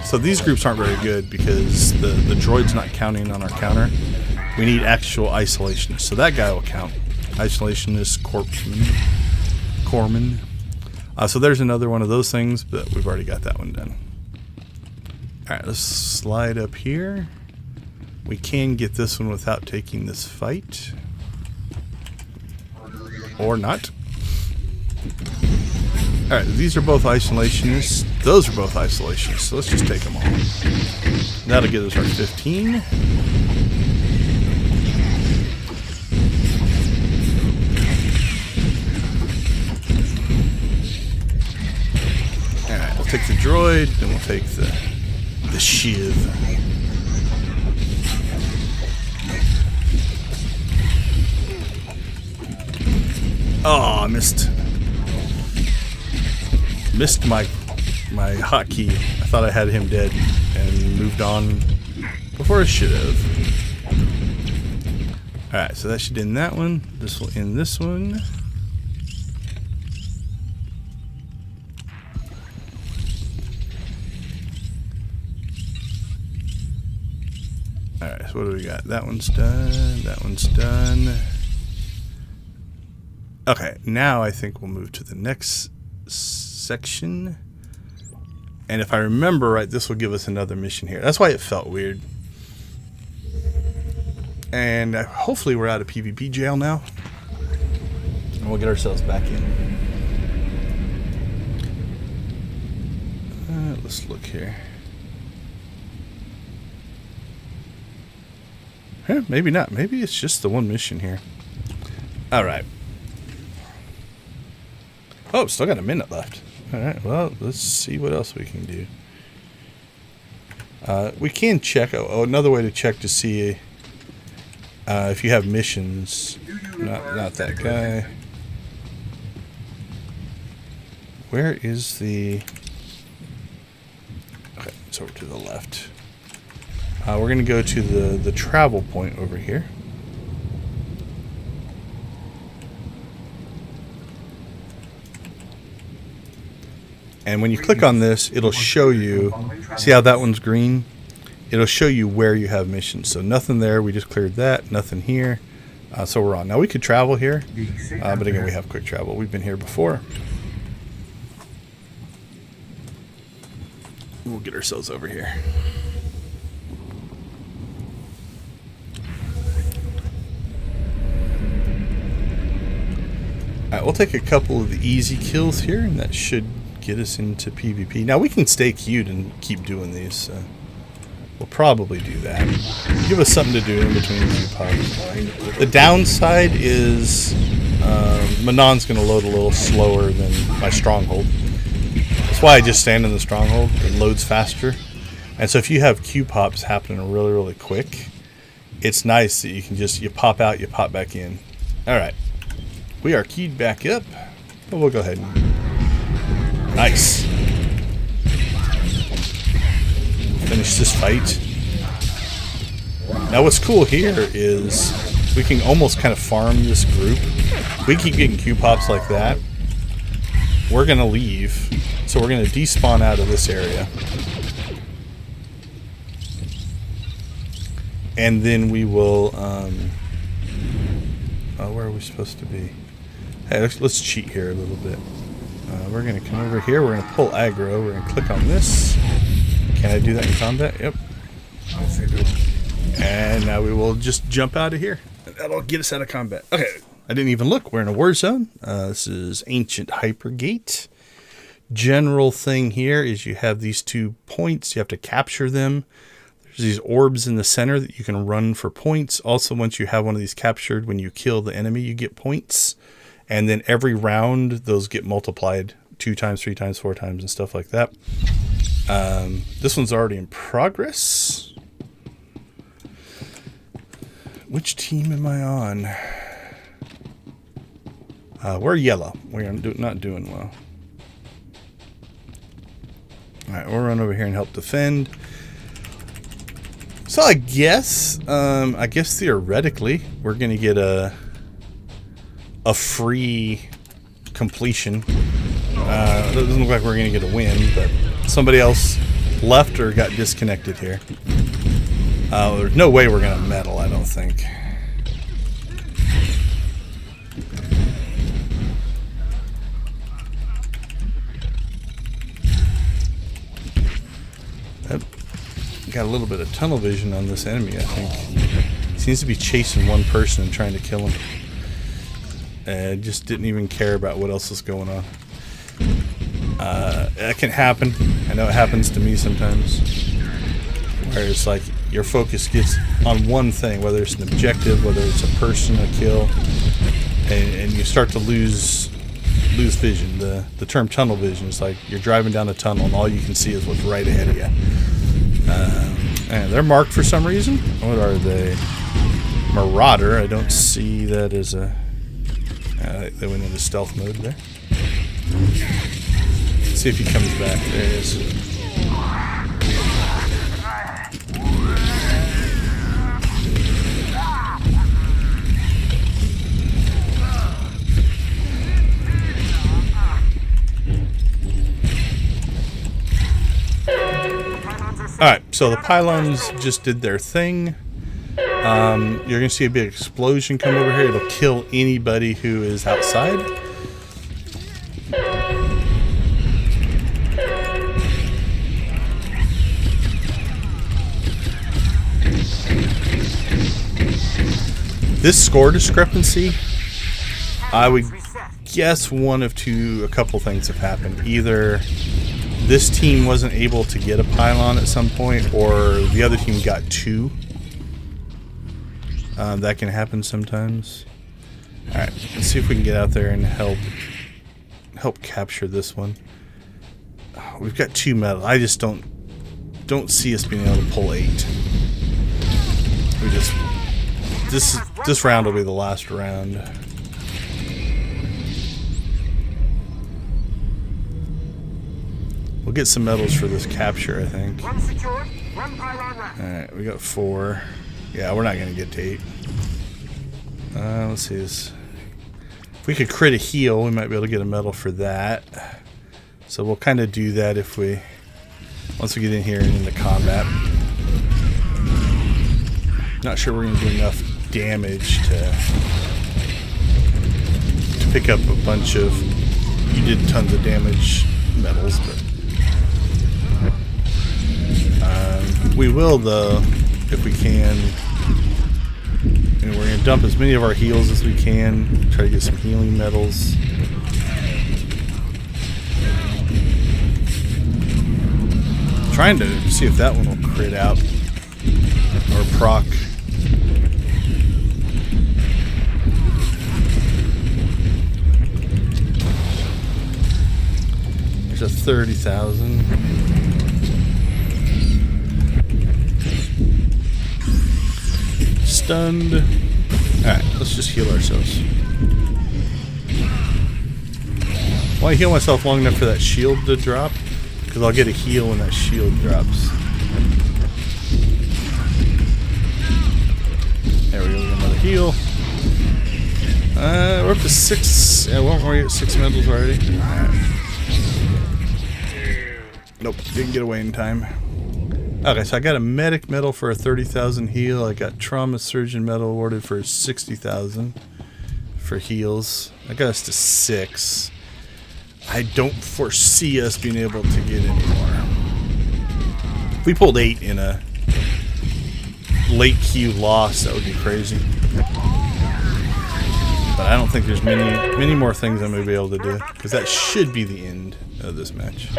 so these groups aren't very good because the droid's not counting on our counter. We need actual isolationists. So that guy will count. Isolationist Corpsman. So there's another one of those things, but we've already got that one done. Alright, let's slide up here. We can get this one without taking this fight. Or not. Alright, these are both isolationists. Those are both isolationists, so let's just take them all. That'll get us our 15. Alright, we'll take the droid, then we'll take the shiv. Oh, I missed my hotkey. I thought I had him dead and moved on before I should have. Alright, so that should end that one. This will end this one. Alright, so what do we got? That one's done. That one's done. Okay, now I think we'll move to the next section. And if I remember right, this will give us another mission here. That's why it felt weird. And hopefully we're out of PvP jail now. And we'll get ourselves back in. Let's look here. Maybe not. Maybe it's just the one mission here. Alright. Oh, still got a minute left. Alright, well, let's see what else we can do. We can check. Oh, another way to check to see if you have missions, not that guy. Where is the... Okay, it's over to the left. We're going to go to the travel point over here. And when you click on this, it'll show you, see how that one's green? It'll show you where you have missions. So nothing there, we just cleared that, nothing here. So we're on. Now we could travel here, but again, we have quick travel. We've been here before. We'll get ourselves over here. Alright, we'll take a couple of the easy kills here, and that should get us into PvP. Now we can stay queued and keep doing these. We'll probably do that. Give us something to do in between a few pops. The downside is Manon's going to load a little slower than my stronghold. That's why I just stand in the stronghold. It loads faster. And so if you have Q pops happening really, really quick, it's nice that you can just, you pop out, you pop back in. Alright. We are keyed back up, but we'll go ahead and... Nice. Finish this fight. Now what's cool here is we can almost kind of farm this group. We keep getting Q pops like that. We're going to leave. So we're going to despawn out of this area. And then we will... where are we supposed to be? Hey, let's cheat here a little bit. We're going to come over here. We're going to pull aggro. We're going to click on this. Can I do that in combat? Yep. And now we will just jump out of here. That'll get us out of combat. Okay. I didn't even look. We're in a war zone. This is Ancient Hypergate. General thing here is you have these 2 points. You have to capture them. There's these orbs in the center that you can run for points. Also, once you have one of these captured, when you kill the enemy, you get points. And then every round, those get multiplied 2 times, 3 times, 4 times, and stuff like that. This one's already in progress. Which team am I on? We're yellow. We're not doing well. Alright, we'll run over here and help defend. So I guess theoretically, we're going to get a free completion. It doesn't look like we're going to get a win, but somebody else left or got disconnected here. There's no way we're going to medal, I don't think. Got a little bit of tunnel vision on this enemy, I think. Seems to be chasing one person and trying to kill him. Just didn't even care about what else was going on. That can happen. I know it happens to me sometimes. Where it's like your focus gets on one thing, whether it's an objective, whether it's a person, a kill, and you start to lose vision. The term tunnel vision is like you're driving down a tunnel and all you can see is what's right ahead of you. And they're marked for some reason. What are they? Marauder. I don't see that as a... they went into stealth mode there. Let's see if he comes back. There he is. Alright, so the pylons just did their thing. You're going to see a big explosion come over here. It'll kill anybody who is outside. This score discrepancy, I would guess a couple things have happened. Either this team wasn't able to get a pylon at some point, or the other team got 2. That can happen sometimes. Alright, let's see if we can get out there and help capture this one. We've got 2 medals. I just don't see us being able to pull 8. this round will be the last round. We'll get some medals for this capture, I think. Alright, we got 4. Yeah, we're not going to get to 8. Let's see this. If we could crit a heal, we might be able to get a medal for that. So we'll kind of do that if we... once we get in here and into combat. Not sure we're going to do enough damage to pick up a bunch of... you did tons of damage medals, but... we will, though, if we can. And we're going to dump as many of our heals as we can. Try to get some healing medals. Trying to see if that one will crit out. Or proc. There's a 30,000. Stunned. Alright, let's just heal ourselves. Well, I heal myself long enough for that shield to drop, because I'll get a heal when that shield drops. There we go, another heal. We're up to 6. Yeah, we're at 6 medals already. Alright. Nope, didn't get away in time. Okay, so I got a medic medal for a 30,000 heal. I got trauma surgeon medal awarded for 60,000 for heals. That got us to 6. I don't foresee us being able to get any more. If we pulled 8 in a late queue loss, that would be crazy. But I don't think there's many more things I'm going to be able to do, because that should be the end of this match.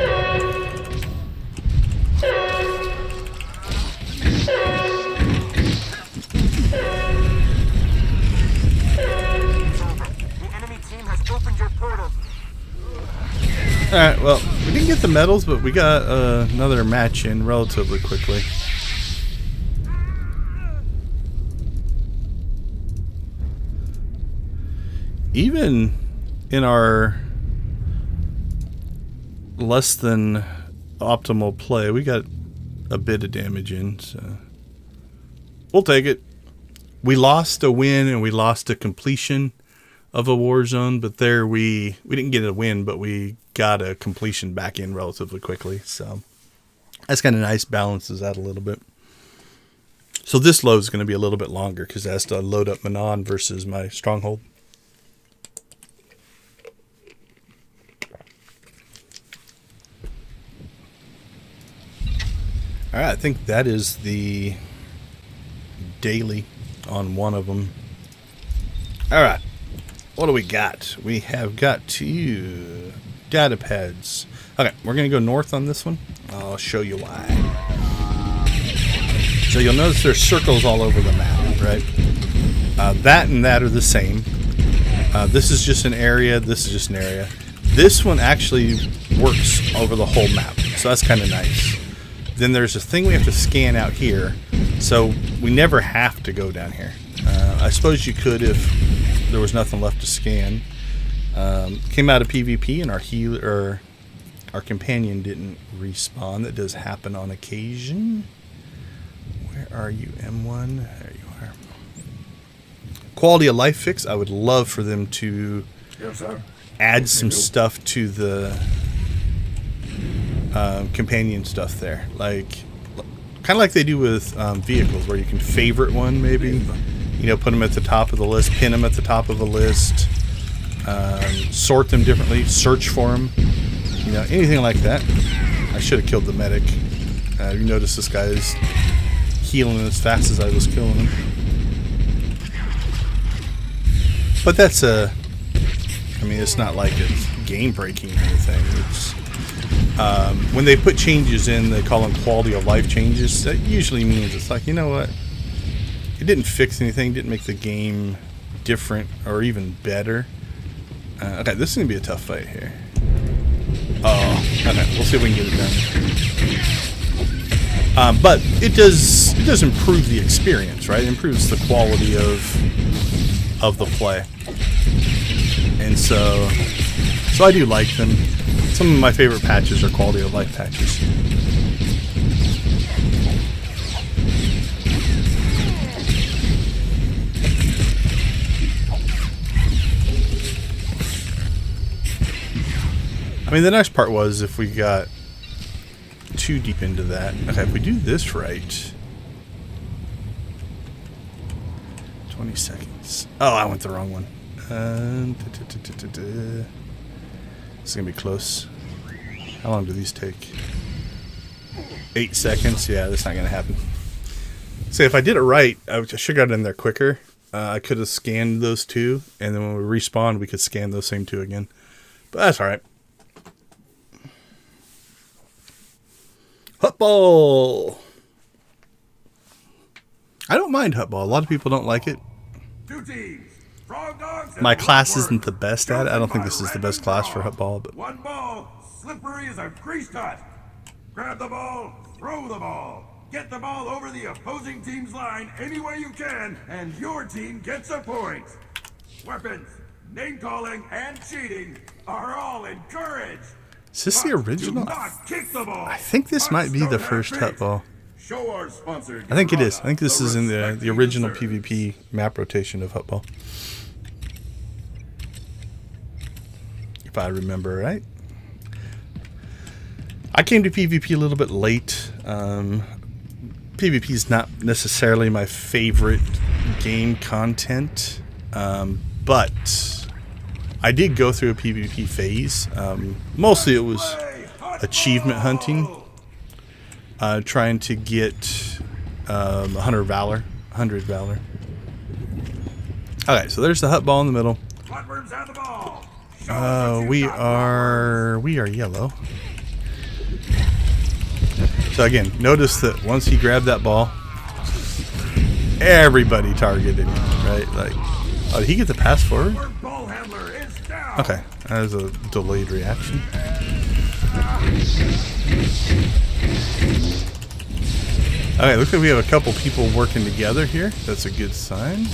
Alright, well, we didn't get the medals, but we got another match in relatively quickly. Even in our less than optimal play, we got a bit of damage in, so we'll take it. We lost a win and we lost a completion of a war zone, but there we didn't get a win, but we got a completion back in relatively quickly, so that's kind of nice, balances out a little bit. So this load is going to be a little bit longer because it has to load up Manon versus my stronghold. Alright, I think that is the daily on one of them. Alright, what do we got? We have got 2 data pads. Okay, we're going to go north on this one. I'll show you why. So you'll notice there's circles all over the map, right? That and that are the same. This is just an area, this is just an area. This one actually works over the whole map, so that's kind of nice. Then there's a thing we have to scan out here, so we never have to go down here. I suppose you could if there was nothing left to scan. Came out of PvP and our healer, or our companion didn't respawn. That does happen on occasion. Where are you, M1? There you are. Quality of life fix. I would love for them to add some stuff to the companion stuff there, like kind of like they do with vehicles, where you can favorite one, maybe, you know, put them at the top of the list, pin them at the top of a list, sort them differently, search for them, you know, anything like that. I should have killed the medic. You notice this guy is healing as fast as I was killing him, but that's I mean, it's not like it's game breaking or anything. It's when they put changes in, they call them quality of life changes. That usually means it's like, you know what, it didn't fix anything, didn't make the game different or even better. Okay, this is gonna be a tough fight here. Oh, okay, we'll see if we can get it done. But it does it does improve the experience, right? It improves the quality of the play. And so I do like them. Some of my favorite patches are quality of life patches. I mean, the next part was if we got too deep into that. Okay, if we do this right. 20 seconds. Oh, I went the wrong one. This is going to be close. How long do these take? 8 seconds? Yeah, that's not going to happen. See, if I did it right, I should have got in there quicker. I could have scanned those two, and then when we respawned, we could scan those same two again. But that's alright. Hutball! I don't mind Hutball. A lot of people don't like it. Two teams, Frog Dogs and My class Rockworms. isn't the best at it. I don't think this is the best class for Hutball, but One ball, slippery as a greased hut. Grab the ball, throw the ball. Get the ball over the opposing team's line any way you can, and your team gets a point. Weapons, name calling, and cheating are all encouraged. is this the But original? do not kick the ball. I think this might be the first Hutball. Show our sponsor. I think it is. I think this is in the respect he original deserves. PvP map rotation of Hutball. If I remember right. I came to PvP a little bit late. PvP is not necessarily my favorite game content, but I did go through a PvP phase. Mostly it was achievement hunting. Trying to get 100 Valor. Okay, so there's the Hutball in the middle. Flatworms have the ball. Show us what you We got, are yellow. So again, notice that once he grabbed that ball, everybody targeted him, right? Like, oh, did he get the pass forward? Flatworm ball handler is down. Okay, that was a delayed reaction. Okay, looks like we have a couple people working together here. That's a good sign.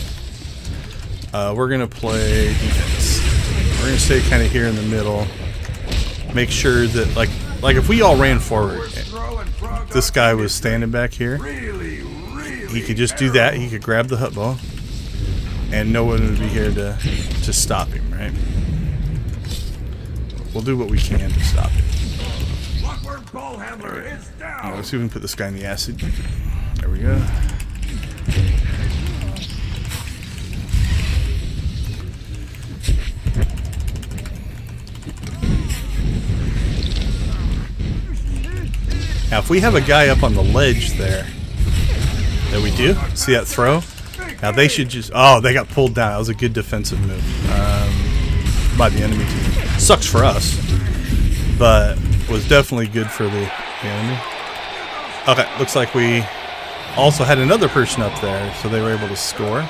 We're gonna play defense. We're gonna stay kind of here in the middle. Make sure that like if we all ran forward, this guy was standing back here. Really, He could just do that. He could grab the Hutball, and no one would be here to stop him, right? We'll do what we can to stop him. Flatworm ball handler is down. Let's see if we can put this guy in the acid. There we go. Now, if we have a guy up on the ledge there, that we do, see that throw? Now they should just, oh, they got pulled down. That was a good defensive move by the enemy team. Sucks for us, but was definitely good for the enemy. Okay, looks like we also had another person up there, so they were able to score.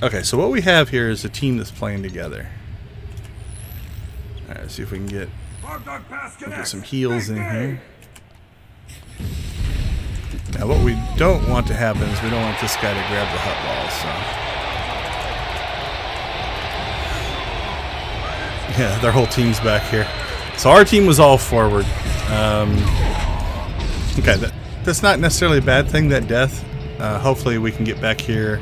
Okay, so what we have here is a team that's playing together. Alright, let's see if we can get some heals in here. Now what we don't want to happen is we don't want this guy to grab the Hutball, so... Yeah, their whole team's back here. So our team was all forward. Okay, that's not necessarily a bad thing, that death. Hopefully we can get back here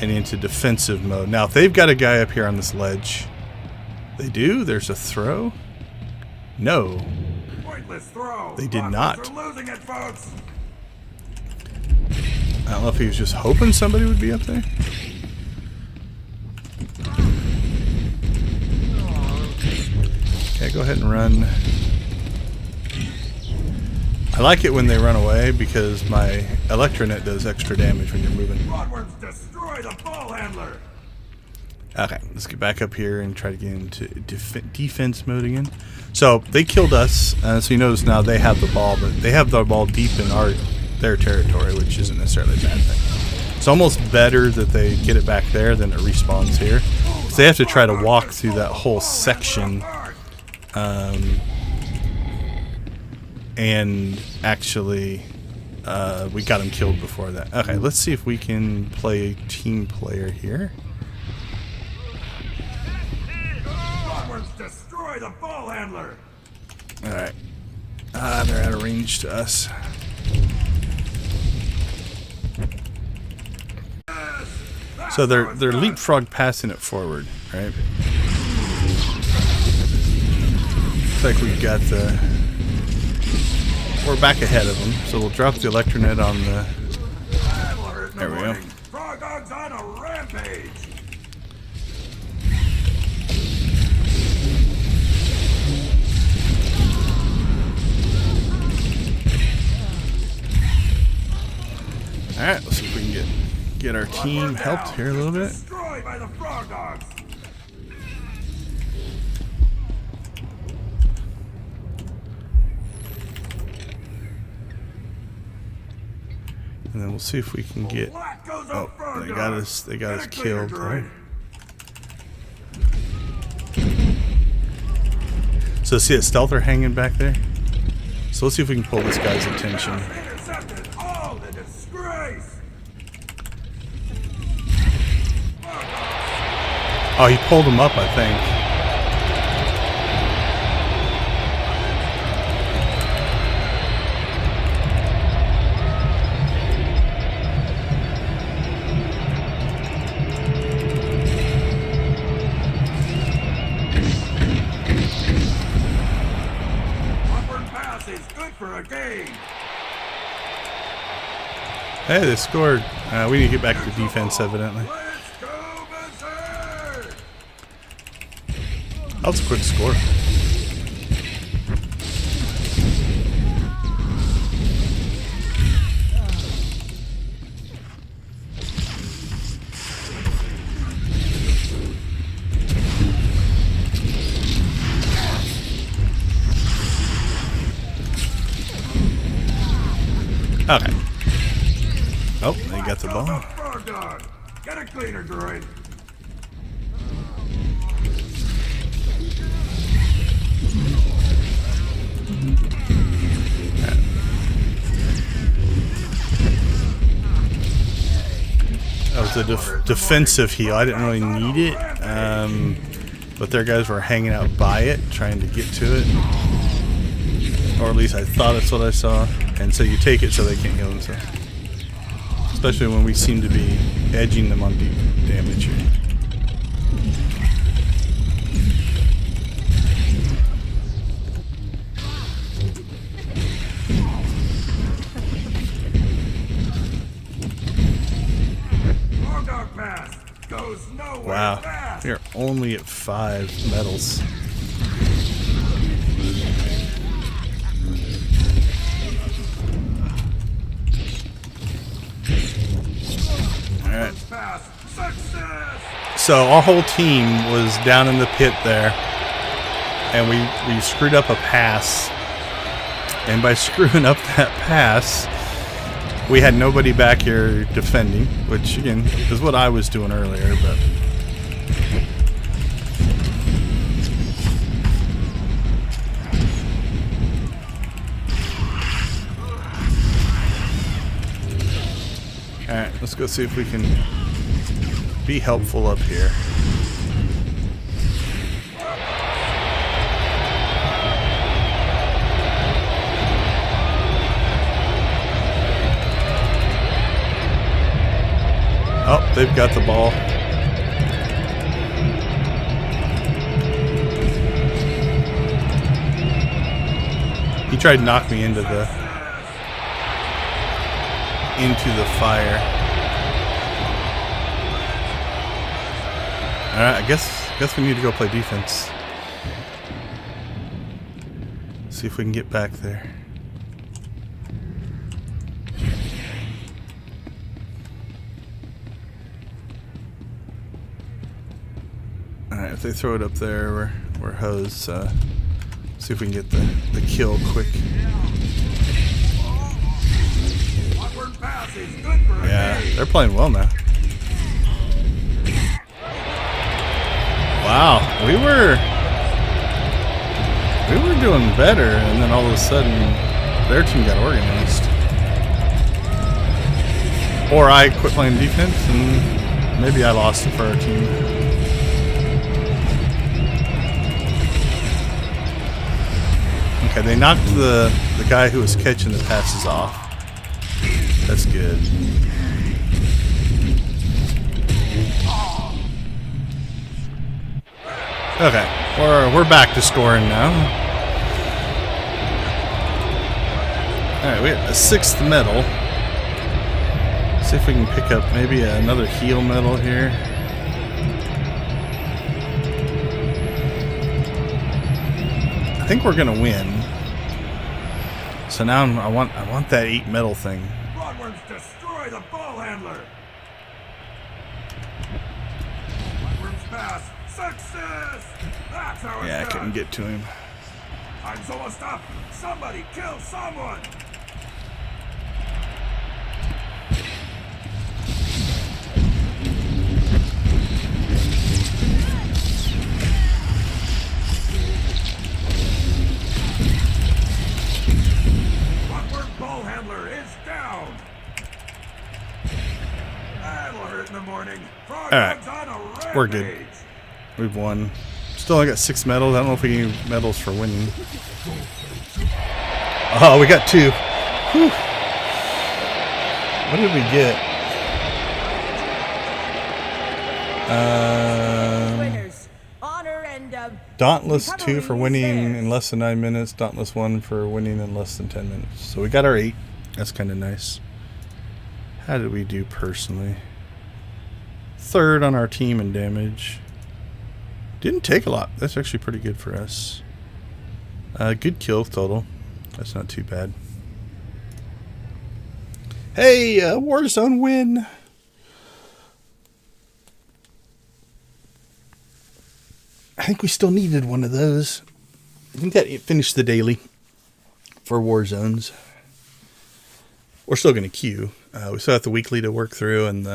and into defensive mode. Now, if they've got a guy up here on this ledge, they do. There's a throw. No, Pointless throw. they did Flatworms not. are losing it, folks. I don't know if he was just hoping somebody would be up there. Okay, go ahead and run. I like it when they run away because my Electronet does extra damage when you're moving. Flatworms destroy the ball handler. Okay, let's get back up here and try to get into defense mode again. So they killed us, so you notice now they have the ball, but they have the ball deep in their territory, which isn't necessarily a bad thing. It's almost better that they get it back there than it respawns here. So they have to try to walk through that whole section. And actually, we got him killed before that. Okay, let's see if we can play a team player here. Destroy the ball handler. Alright. They're out of range to us. So they're leapfrog passing it forward, right? Looks like we've got the... We're back ahead of them, so we'll drop the electronet on the... There we go. Frog Dog's on a rampage. Alright, let's see if we can get our team helped here a little bit. Destroyed by the Frog Dogs. And then we'll see if we can get... Oh, they got us killed. Right? So see that stealther hanging back there? So let's see if we can pull this guy's attention. Intercepted all the disgrace. Oh, he pulled him up, I think. Hey, they scored. We need to get back to defense, evidently. That was a quick score. Okay. Oh, they got the ball. Get a cleaner, droid. That was a defensive heal. I didn't really need it, but their guys were hanging out by it, trying to get to it. Or at least I thought that's what I saw. And so you take it so they can't heal themselves. Especially when we seem to be edging them on deep damage here. Wow, we are only at 5 medals. Alright. So our whole team was down in the pit there, and we screwed up a pass. And by screwing up that pass, we had nobody back here defending, which again is what I was doing earlier, but alright, let's go see if we can be helpful up here. Oh, they've got the ball. He tried to knock me into the fire. Alright, I guess we need to go play defense. See if we can get back there. Alright, if they throw it up there, we're hosed. See if we can get the kill quick. pass is good for a Yeah, day. they're playing well now. Wow, we were doing better, and then all of a sudden, their team got organized. Or I quit playing defense, and maybe I lost it for our team. Okay, they knocked the guy who was catching the passes off. That's good. Okay, we're back to scoring now. All right, we have a 6th medal. See if we can pick up maybe another heal medal here. I think we're gonna win. So now I want that 8 medal thing. Rotworms destroy the ball handler. Rotworms pass. Success. That's how it's Yeah, I done. couldn't get to him. Time's almost up. Somebody kill someone. Rotworm ball handler is down. That'll hurt in the morning. Frog All right. Dog's on a rampage. We're good. We've won. Still only got 6 medals. I don't know if we get any medals for winning. Oh, we got 2. Whew. What did we get? Winners. Honor and Dauntless 2 for recovery winning is theirs. in less than 9 minutes. Dauntless 1 for winning in less than 10 minutes. So we got our 8. That's kind of nice. How did we do personally? 3rd on our team in damage. Didn't take a lot. That's actually pretty good for us. Good kill total. That's not too bad. Hey, Warzone win. I think we still needed one of those. I think that finished the daily for Warzones. We're still going to queue. We still have the weekly to work through and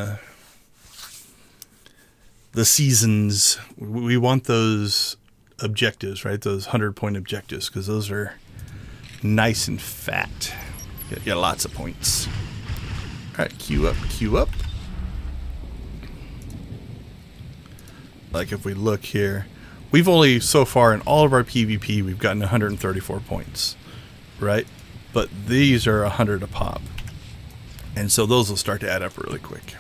the seasons. We want those objectives, right? Those 100-point objectives, because those are nice and fat. Get lots of points. All right, queue up, queue up. Like if we look here, we've only so far in all of our PvP, we've gotten 134 points, right? But these are 100 a pop. And so those will start to add up really quick.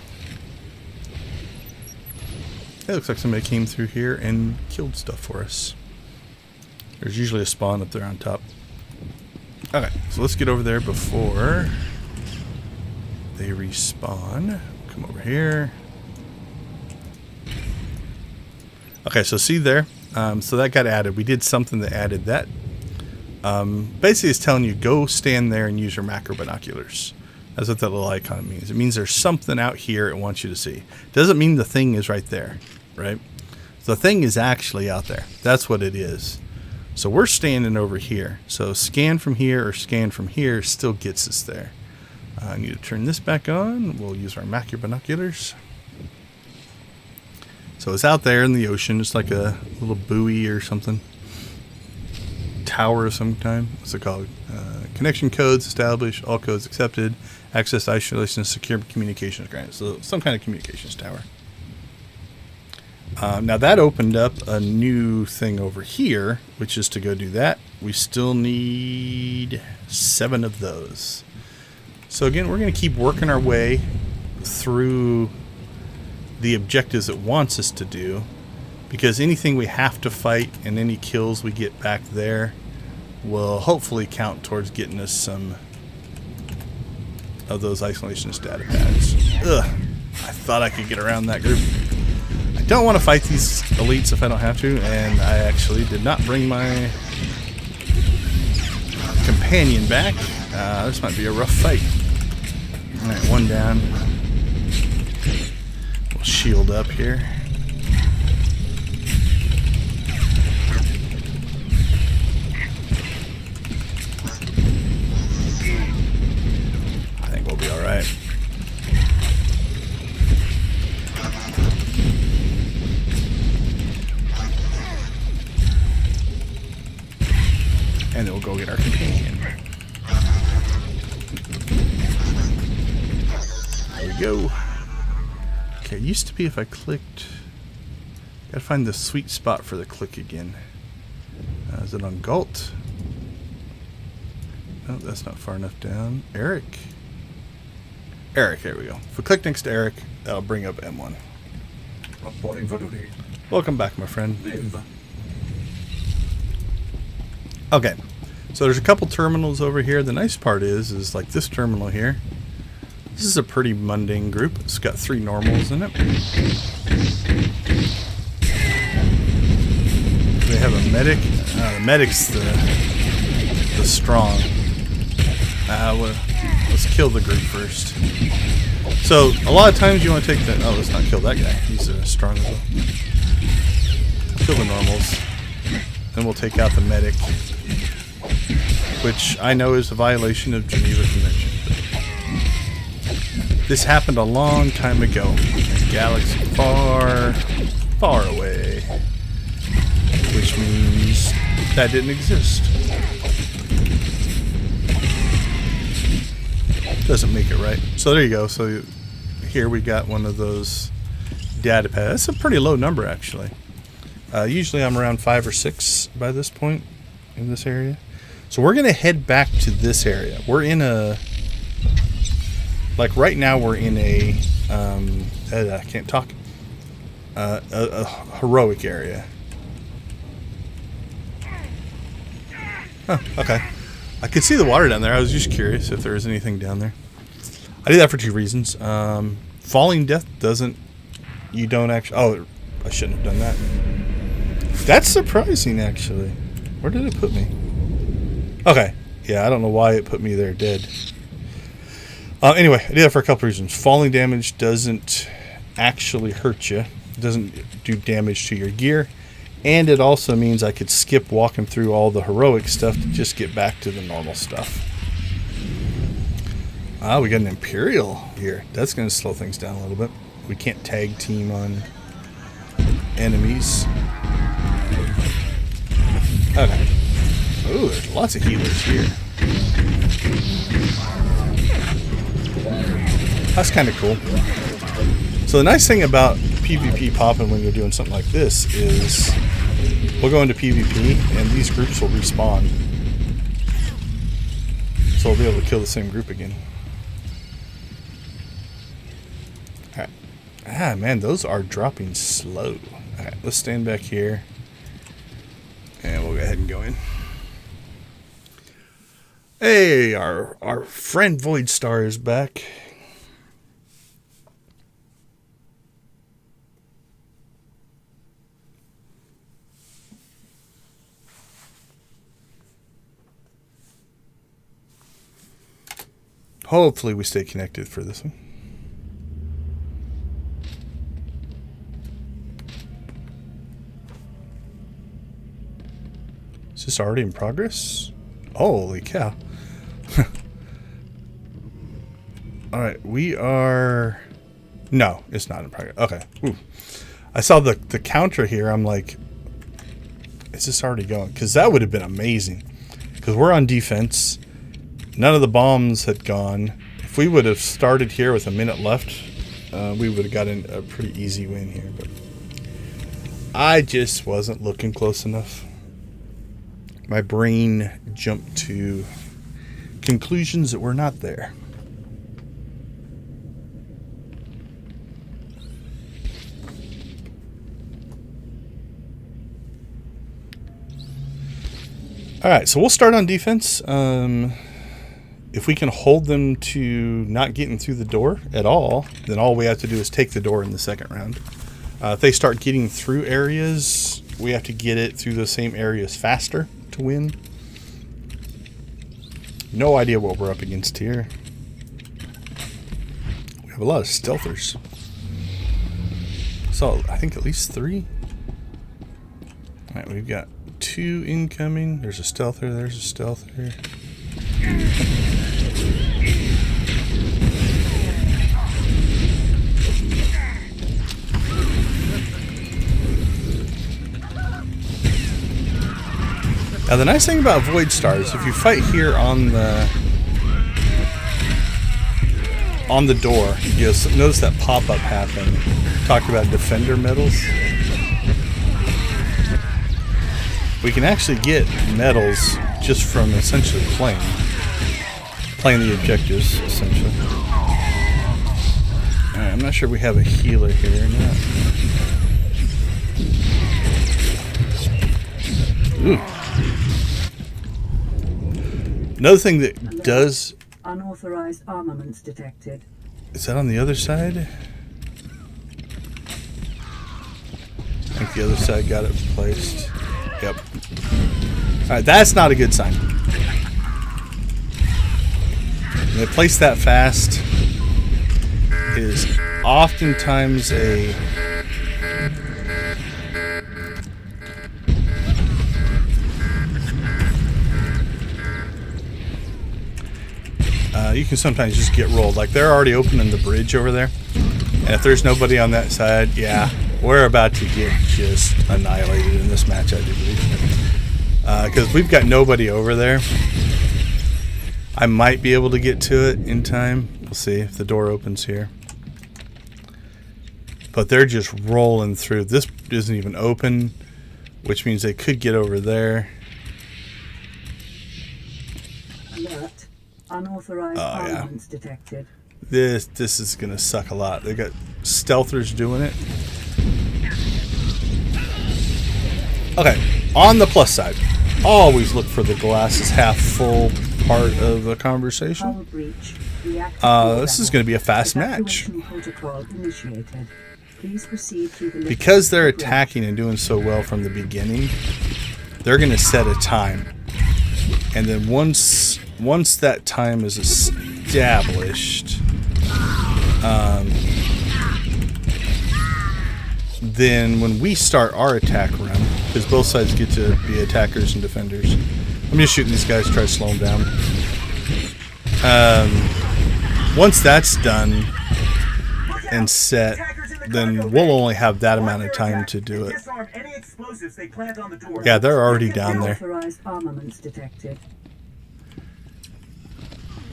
It looks like somebody came through here and killed stuff for us. There's usually a spawn up there on top. Okay, so let's get over there before they respawn. Come over here. Okay, so see there? So that got added. We did something that added that. Basically, it's telling you, go stand there and use your macro binoculars. That's what that little icon means. It means there's something out here it wants you to see. Doesn't mean the thing is right there, right? The thing is actually out there. That's what it is. So we're standing over here. So scan from here or scan from here still gets us there. I need to turn this back on. We'll use our macro binoculars. So it's out there in the ocean. It's like a little buoy or something. Tower of some kind. What's it called? Connection codes established. All codes accepted. Access, isolation, secure communications granted. So some kind of communications tower. Now that opened up a new thing over here, which is to go do that. We still need 7 of those. So again, we're going to keep working our way through the objectives it wants us to do, because anything we have to fight and any kills we get back there will hopefully count towards getting us some of those isolationist data pads. Ugh, I thought I could get around that group. I don't want to fight these elites if I don't have to, and I actually did not bring my companion back. This might be a rough fight. Alright, one down. We'll shield up here. I think we'll be alright. go get our companion. There we go. Okay, it used to be if I clicked... Gotta find the sweet spot for the click again. Is it on Galt? No, that's not far enough down. Eric. Eric, there we go. If we click next to Eric, that'll bring up M1. Reporting for duty. Welcome back, my friend. Live. Okay, so there's a couple terminals over here. The nice part is like this terminal here. This is a pretty mundane group. It's got 3 normals in it. They have a medic. The medic's the strong. Let's kill the group first. So a lot of times you want to take the... Oh, let's not kill that guy. He's strong as well. Kill the normals. Then we'll take out the medic, which I know is a violation of Geneva Convention. This happened a long time ago. A galaxy far, far away. Which means that didn't exist. Doesn't make it right. So there you go. So here we got one of those data pads. That's a pretty low number, actually. Usually I'm around 5 or 6 by this point in this area. So we're going to head back to this area. We're in a... Like right now we're in a... I can't talk. A heroic area. Oh, okay. I could see the water down there. I was just curious if there was anything down there. I do that for 2 reasons. Falling death doesn't... You don't actually... Oh, I shouldn't have done that. That's surprising, actually. Where did it put me? Okay. Yeah, I don't know why it put me there dead. Anyway, I do that for a couple reasons. Falling damage doesn't actually hurt you. It doesn't do damage to your gear. And it also means I could skip walking through all the heroic stuff to just get back to the normal stuff. Ah, we got an Imperial here. That's going to slow things down a little bit. We can't tag team on enemies. Okay. Ooh, there's lots of healers here. That's kind of cool. So the nice thing about PvP popping when you're doing something like this is we'll go into PvP and these groups will respawn. So we'll be able to kill the same group again. Alright. Ah, man, those are dropping slow. Alright, let's stand back here. And we'll go ahead and go in. Hey, our friend Void Star is back. Hopefully we stay connected for this one. Is this already in progress? Holy cow. Alright, we are... No, it's not in progress. Okay. Ooh. I saw the counter here. I'm like, is this already going? Because that would have been amazing. Because we're on defense. None of the bombs had gone. If we would have started here with a minute left, we would have gotten a pretty easy win here. But I just wasn't looking close enough. My brain jumped to conclusions that were not there. Alright, so we'll start on defense. If we can hold them to not getting through the door at all, then all we have to do is take the door in the second round. If they start getting through areas, we have to get it through the same areas faster to win. No idea what we're up against here. We have a lot of stealthers. So I think at least 3. Alright, we've got 2 incoming. There's a stealther, there's a stealther. Now the nice thing about Void Stars, if you fight here on the door, you'll notice that pop-up happen. Talked about defender medals. We can actually get medals just from essentially playing the objectives, essentially. Alright, I'm not sure we have a healer here or not. Ooh. Another thing that does... Unauthorized armaments detected. Is that on the other side? I think the other side got it placed. Yep. Alright, that's not a good sign. When they place that fast, it is oftentimes a... you can sometimes just get rolled. Like, they're already opening the bridge over there. And if there's nobody on that side, yeah, we're about to get just annihilated in this match, I do believe. Because we've got nobody over there. I might be able to get to it in time. We'll see if the door opens here. But they're just rolling through. This isn't even open, which means they could get over there. Alert. Unauthorized armaments detected. This is gonna suck a lot. They got stealthers doing it. Okay, on the plus side, always look for the glass is half full part of the conversation. This is going to be a fast match. Because they're attacking and doing so well from the beginning, they're going to set a time. And then once that time is established, then when we start our attack run, because both sides get to be attackers and defenders, I'm just shooting these guys to try to slow them down. Once that's done and set, then we'll only have that amount of time to do it. Yeah, they're already down there.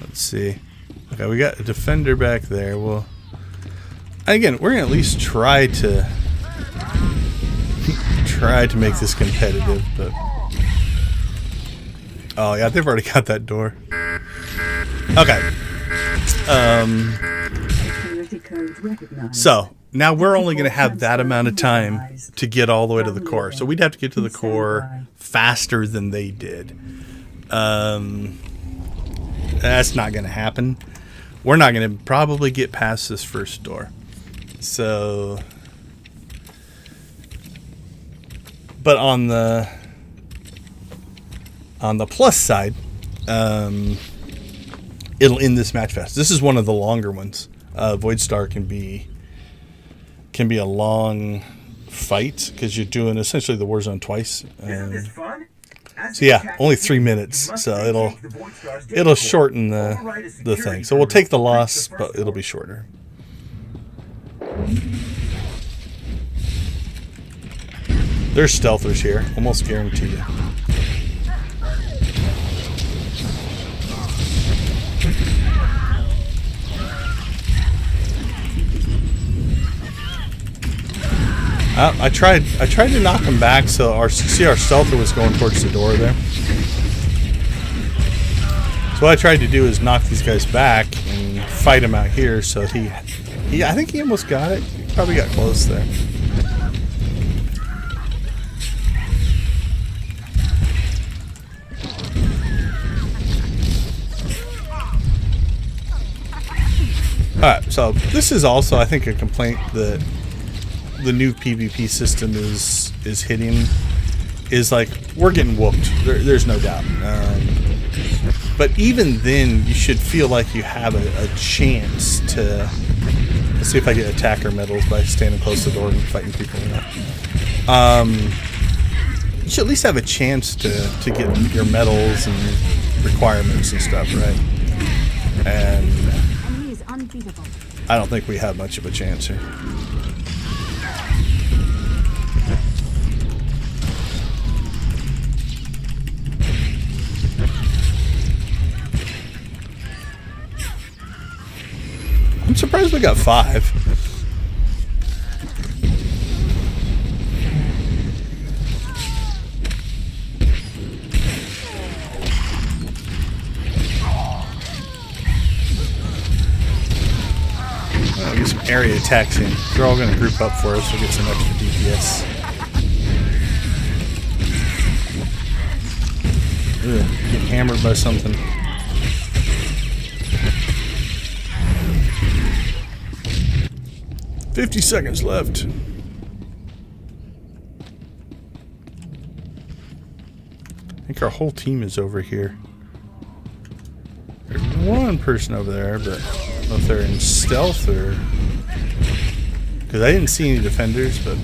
Let's see. Okay, we got a defender back there. Well, again, we're gonna at least try to make this competitive, but oh yeah, they've already got that door. Okay. So now we're only going to have that amount of time to get all the way to the core. So we'd have to get to the core faster than they did. That's not going to happen. We're not going to probably get past this first door. So, but on the plus side, it'll end this match fast. This is one of the longer ones. Void Star can be a long fight because you're doing essentially the Warzone twice. So yeah, only 3 minutes. So it'll shorten the thing. So we'll take the loss, but it'll be shorter. There's stealthers here, almost guarantee you. I tried to knock him back, so our stealther was going towards the door there. So what I tried to do is knock these guys back and fight him out here. So I think he almost got it. He probably got close there. Alright, so this is also, I think, a complaint that the new PvP system is hitting, is like, we're getting whooped. There's no doubt. But even then, you should feel like you have a chance to... Let's see if I get attacker medals by standing close to the door and fighting people. You should at least have a chance to get your medals and requirements and stuff, right? And I don't think we have much of a chance here. surprised we got 5. I'll get some area attacks in. They're all going to group up for us. We'll get some extra DPS. Ugh, get hammered by something. "50 seconds left." I think our whole team is over here. There's one person over there, but I don't know if they're in stealth or... because I didn't see any defenders, but...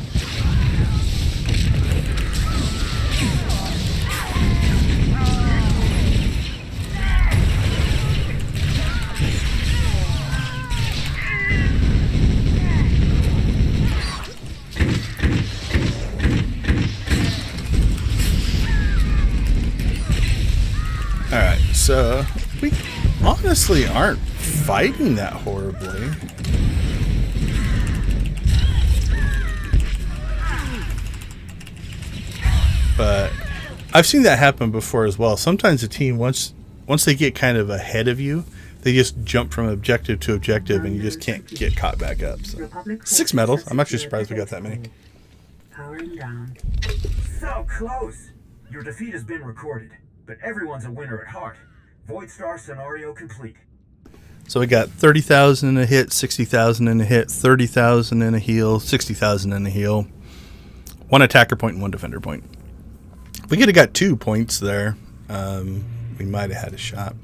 Alright, so we honestly aren't fighting that horribly. But I've seen that happen before as well. Sometimes the team, once they get kind of ahead of you, they just jump from objective to objective and you just can't get caught back up. So. 6 medals. I'm actually surprised we got that many. Powering down. So close! Your defeat has been recorded, but everyone's a winner at heart. Void Star scenario complete. So we got 30,000 in a hit, 60,000 in a hit, 30,000 in a heal, 60,000 in a heal. 1 attacker point and 1 defender point. If we could have got 2 points there, we might have had a shot.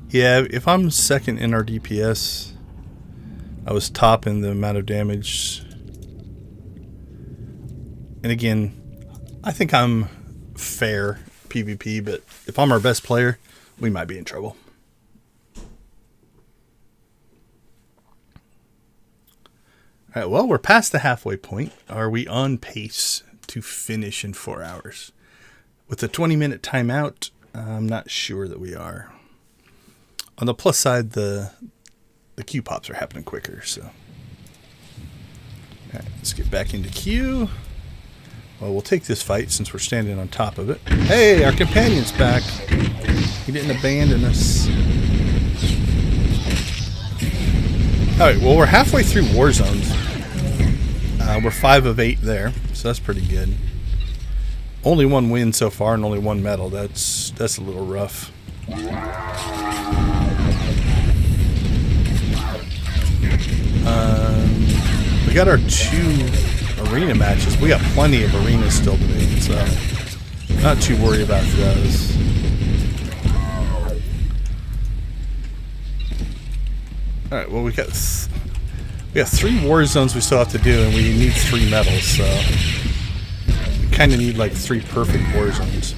Yeah, if I'm second in our DPS, I was top in the amount of damage. And again, I think I'm fair PvP, but if I'm our best player, we might be in trouble. All right, well, we're past the halfway point. Are we on pace to finish in 4 hours? With a 20-minute timeout, I'm not sure that we are. On the plus side, the queue pops are happening quicker, so. All right, let's get back into queue. Well, we'll take this fight since we're standing on top of it. Hey, our companion's back. He didn't abandon us. All right, well, we're halfway through War Zones. We're 5 of 8 there, so that's pretty good. Only 1 win so far and only 1 medal. That's a little rough. We got our 2 arena matches. We got plenty of arenas still to do, so not too worried about those. All right, well, we got 3 war zones we still have to do, and we need 3 medals, so we kind of need like 3 perfect war zones.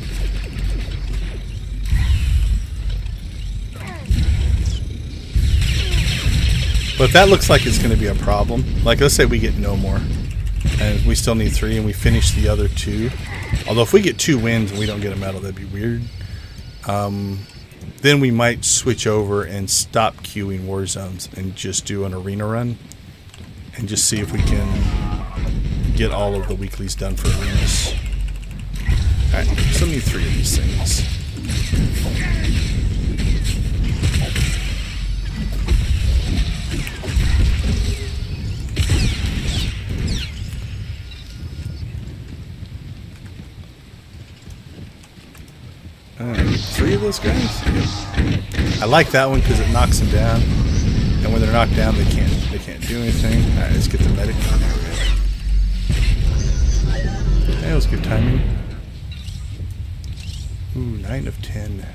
But that looks like it's going to be a problem. Like, let's say we get no more, and we still need 3, and we finish the other 2. Although if we get 2 wins and we don't get a medal, that'd be weird. Then we might switch over and stop queuing war zones and just do an arena run and just see if we can get all of the weeklies done for arenas. Alright, so we need 3 of these things. Alright, 3 of those guys? Yep. I like that one because it knocks them down. And when they're knocked down, they can't do anything. Alright, let's get the medic. That was good timing. Ooh, 9 of 10.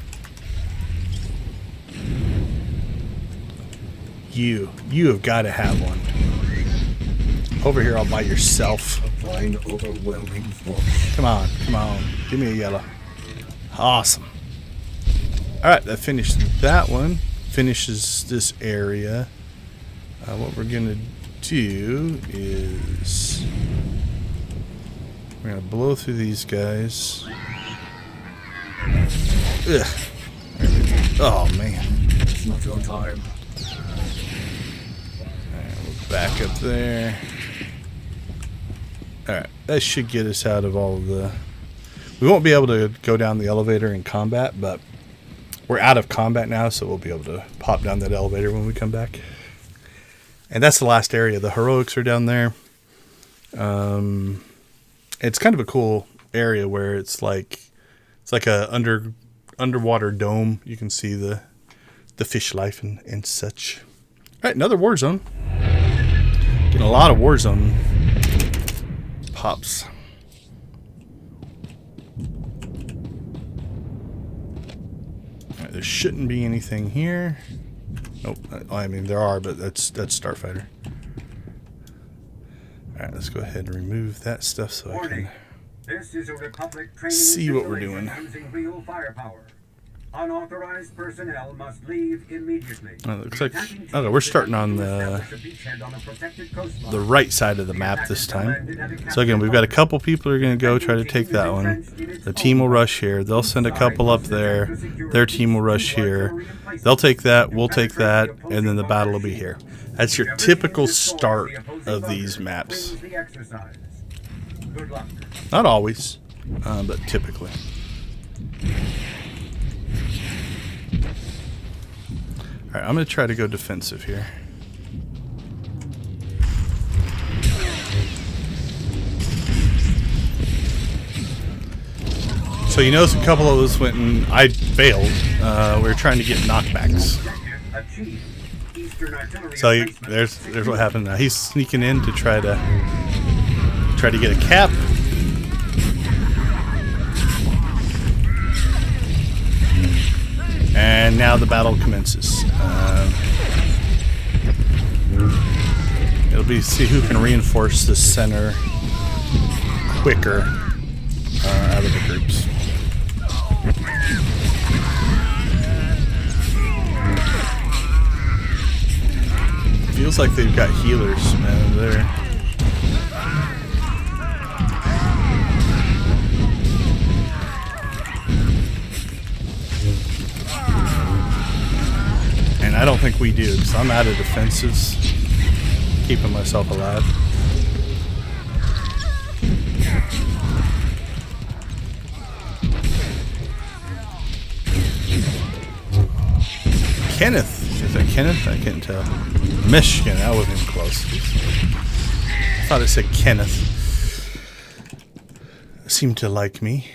You have got to have one. Over here all by yourself. Applying overwhelming force. Come on. Give me a yellow. Awesome. Alright, that finished that one. Finishes this area. What we're going to do is we're going to blow through these guys. Ugh. Oh, man. SWTOR time. Back up there. Alright, that should get us out of all of the... We won't be able to go down the elevator in combat, but we're out of combat now, so we'll be able to pop down that elevator when we come back. And that's the last area. The heroics are down there. It's kind of a cool area where it's like a underwater dome. You can see the fish life and such. Alright, another war zone. Getting a lot of war zone pops. Alright, there shouldn't be anything here. Nope. I mean, there are, but that's Starfighter. Alright, let's go ahead and remove that stuff so I can This is a Republic training see what we're doing. using real firepower. Unauthorized personnel must leave immediately. Oh, it looks like okay, we're starting on the right side of the map this time. So again, we've got a couple people who are going to go try to take that one. The team will rush here. They'll send a couple up there. Their team will rush here. They'll take that. We'll take that, and then the battle will be here. That's your typical start of these maps. Not always, but typically. Alright, I'm going to try to go defensive here. So you notice a couple of us went and I failed. We were trying to get knockbacks. So there's what happened now. He's sneaking in to try to get a cap. And now the battle commences. It'll be see who can reinforce the center quicker out of the groups. Feels like they've got healers, man. They're and I don't think we do, because I'm out of defenses, keeping myself alive. Kenneth. Is that Kenneth? I can't tell. Michigan. That wasn't even close. I thought it said Kenneth. Seemed to like me.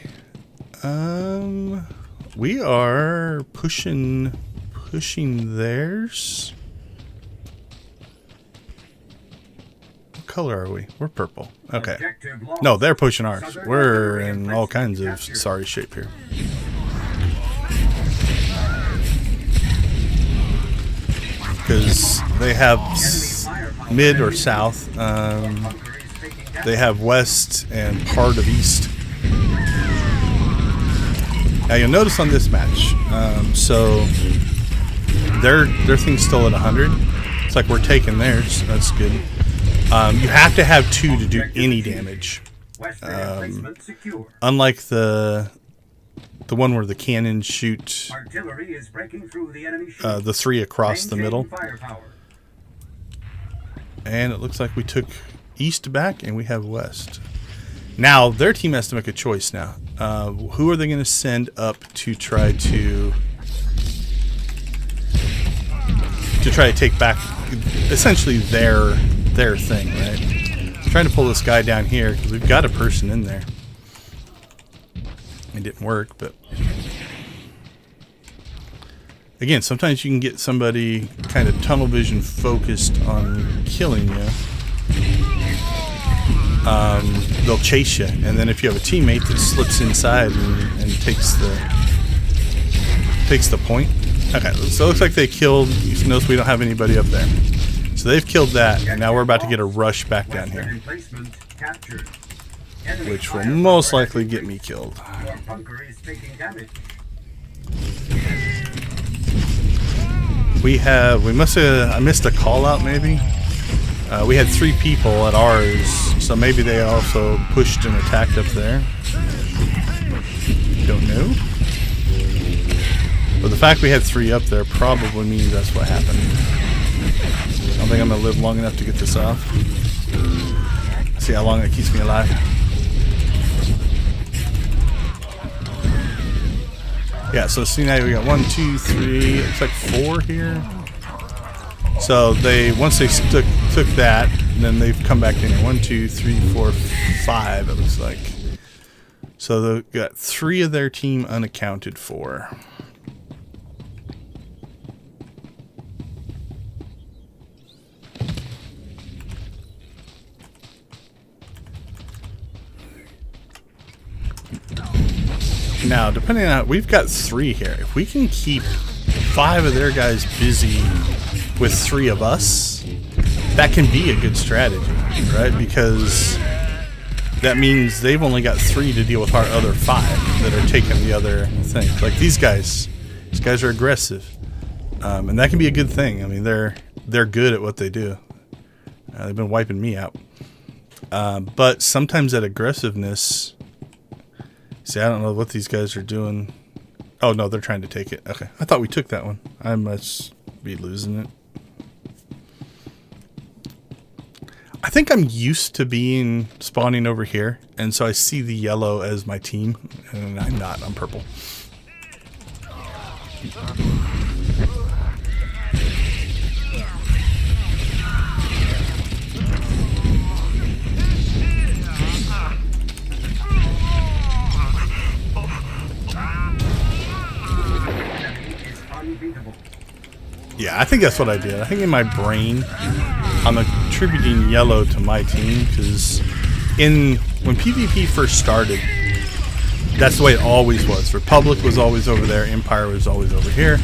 We are pushing theirs. What color are we? We're purple. Okay. No, they're pushing ours. We're in all kinds of sorry shape here. Because they have mid or south. They have west and part of east. Now you'll notice on this match, so their thing's still at 100. It's like we're taking theirs. That's good. You have to have 2 to do any damage. Unlike the one where the cannons shoot the 3 across the middle. And it looks like we took east back and we have west. Now their team has to make a choice now. Who are they going to send up to try to take back essentially their thing, right? I'm trying to pull this guy down here because we've got a person in there. It didn't work, but again, sometimes you can get somebody kind of tunnel vision focused on killing you. They'll chase you, and then if you have a teammate that slips inside and takes the point. Okay, so it looks like they killed. You notice we don't have anybody up there, so they've killed that, and now we're about to get a rush back down here, which will most likely get me killed. We must have, I missed a call out maybe. We had 3 people at ours, so maybe they also pushed and attacked up there. Don't know. But the fact we had 3 up there probably means that's what happened. I don't think I'm going to live long enough to get this off. See how long it keeps me alive. Yeah, so see now we got 1, 2, 3, looks like 4 here. So they, once they took that, then they've come back in. 1, 2, 3, 4, 5, it looks like. So they've got 3 of their team unaccounted for. Now, depending on, we've got 3 here. If we can keep 5 of their guys busy with 3 of us, that can be a good strategy, right? Because that means they've only got 3 to deal with our other 5 that are taking the other things. Like these guys are aggressive, and that can be a good thing. I mean, they're good at what they do. They've been wiping me out, but sometimes that aggressiveness. See, I don't know what these guys are doing. Oh, no, they're trying to take it. Okay. I thought we took that one. I must be losing it. I think I'm used to being spawning over here, and so I see the yellow as my team, and I'm not. I'm purple. Yeah, I think that's what I did. I think in my brain, I'm attributing yellow to my team because when PvP first started, that's the way it always was. Republic was always over there, Empire was always over here,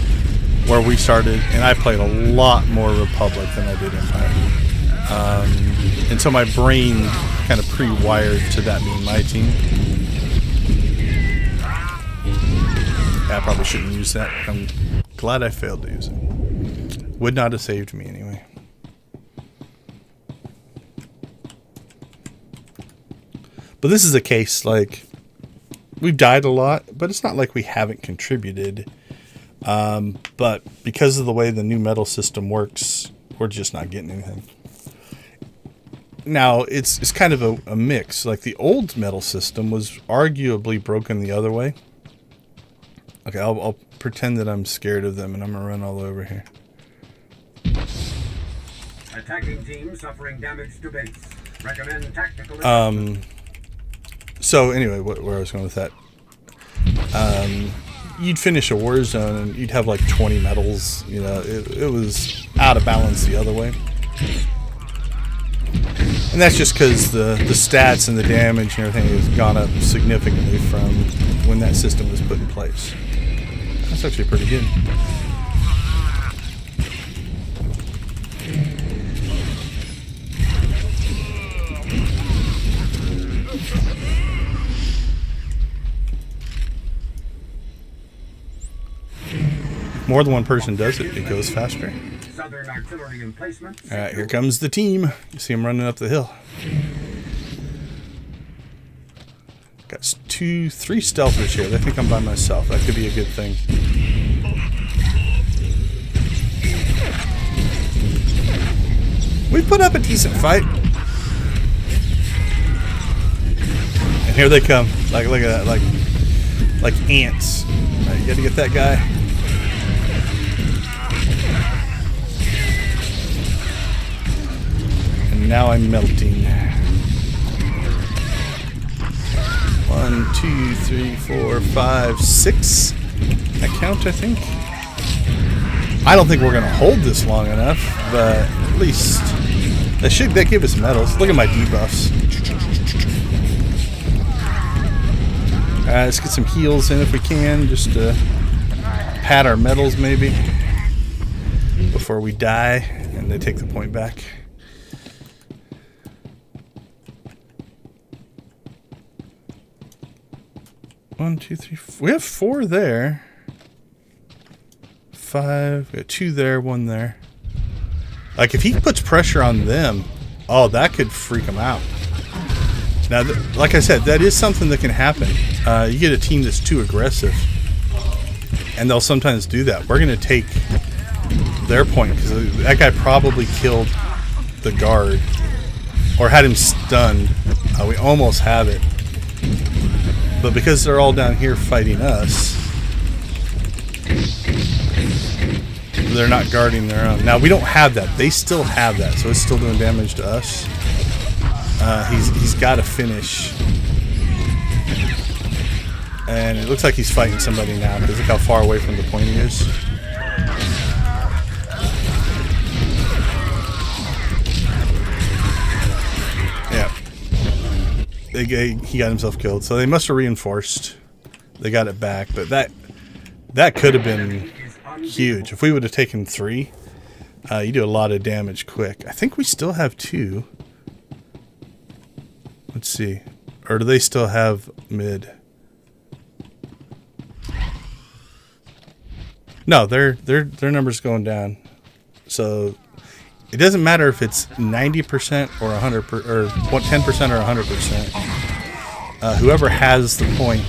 where we started, and I played a lot more Republic than I did Empire. And so my brain kind of pre-wired to that being my team. Yeah, I probably shouldn't use that. I'm glad I failed to use it. Would not have saved me anyway. But this is a case, like, we've died a lot, but it's not like we haven't contributed. But because of the way the new medal system works, we're just not getting anything. Now, it's kind of a mix. Like, the old medal system was arguably broken the other way. Okay, I'll pretend that I'm scared of them, and I'm going to run all over here. Attacking team suffering damage to base. Recommend tactical. So anyway, where I was going with that, you'd finish a war zone and you'd have like 20 medals. You know, it was out of balance the other way, and that's just because the stats and the damage and everything has gone up significantly from when that system was put in place. That's actually pretty good. More than one person does it, it goes faster. Southern artillery emplacement. Alright, here comes the team. You see them running up the hill. Got 3 stealthers here. They think I'm by myself. That could be a good thing. We put up a decent fight. And here they come. Like, look at that. Like ants. Alright, you gotta get that guy. Now I'm melting. 1, 2, 3, 4, 5, 6. I count, I think. I don't think we're gonna hold this long enough, but at least that give us medals. Look at my debuffs. Let's get some heals in if we can, just to pad our medals maybe before we die, and they take the point back. One, 2, 3, 4. We have 4 there. 5. We got 2 there, 1 there. Like, if he puts pressure on them, oh, that could freak them out. Now, like I said, that is something that can happen. You get a team that's too aggressive. And they'll sometimes do that. We're going to take their point because that guy probably killed the guard or had him stunned. We almost have it. But because they're all down here fighting us, they're not guarding their own. Now, we don't have that. They still have that, so it's still doing damage to us. He's got to finish. And it looks like he's fighting somebody now, because look how far away from the point he is. Yeah. He got himself killed. So they must have reinforced. They got it back, but that could have been huge. If we would have taken 3, you do a lot of damage quick. I think we still have 2. Let's see. Or do they still have mid? No, their number's going down. So it doesn't matter if it's 90% or 100% or 10% or 100%. Whoever has the point,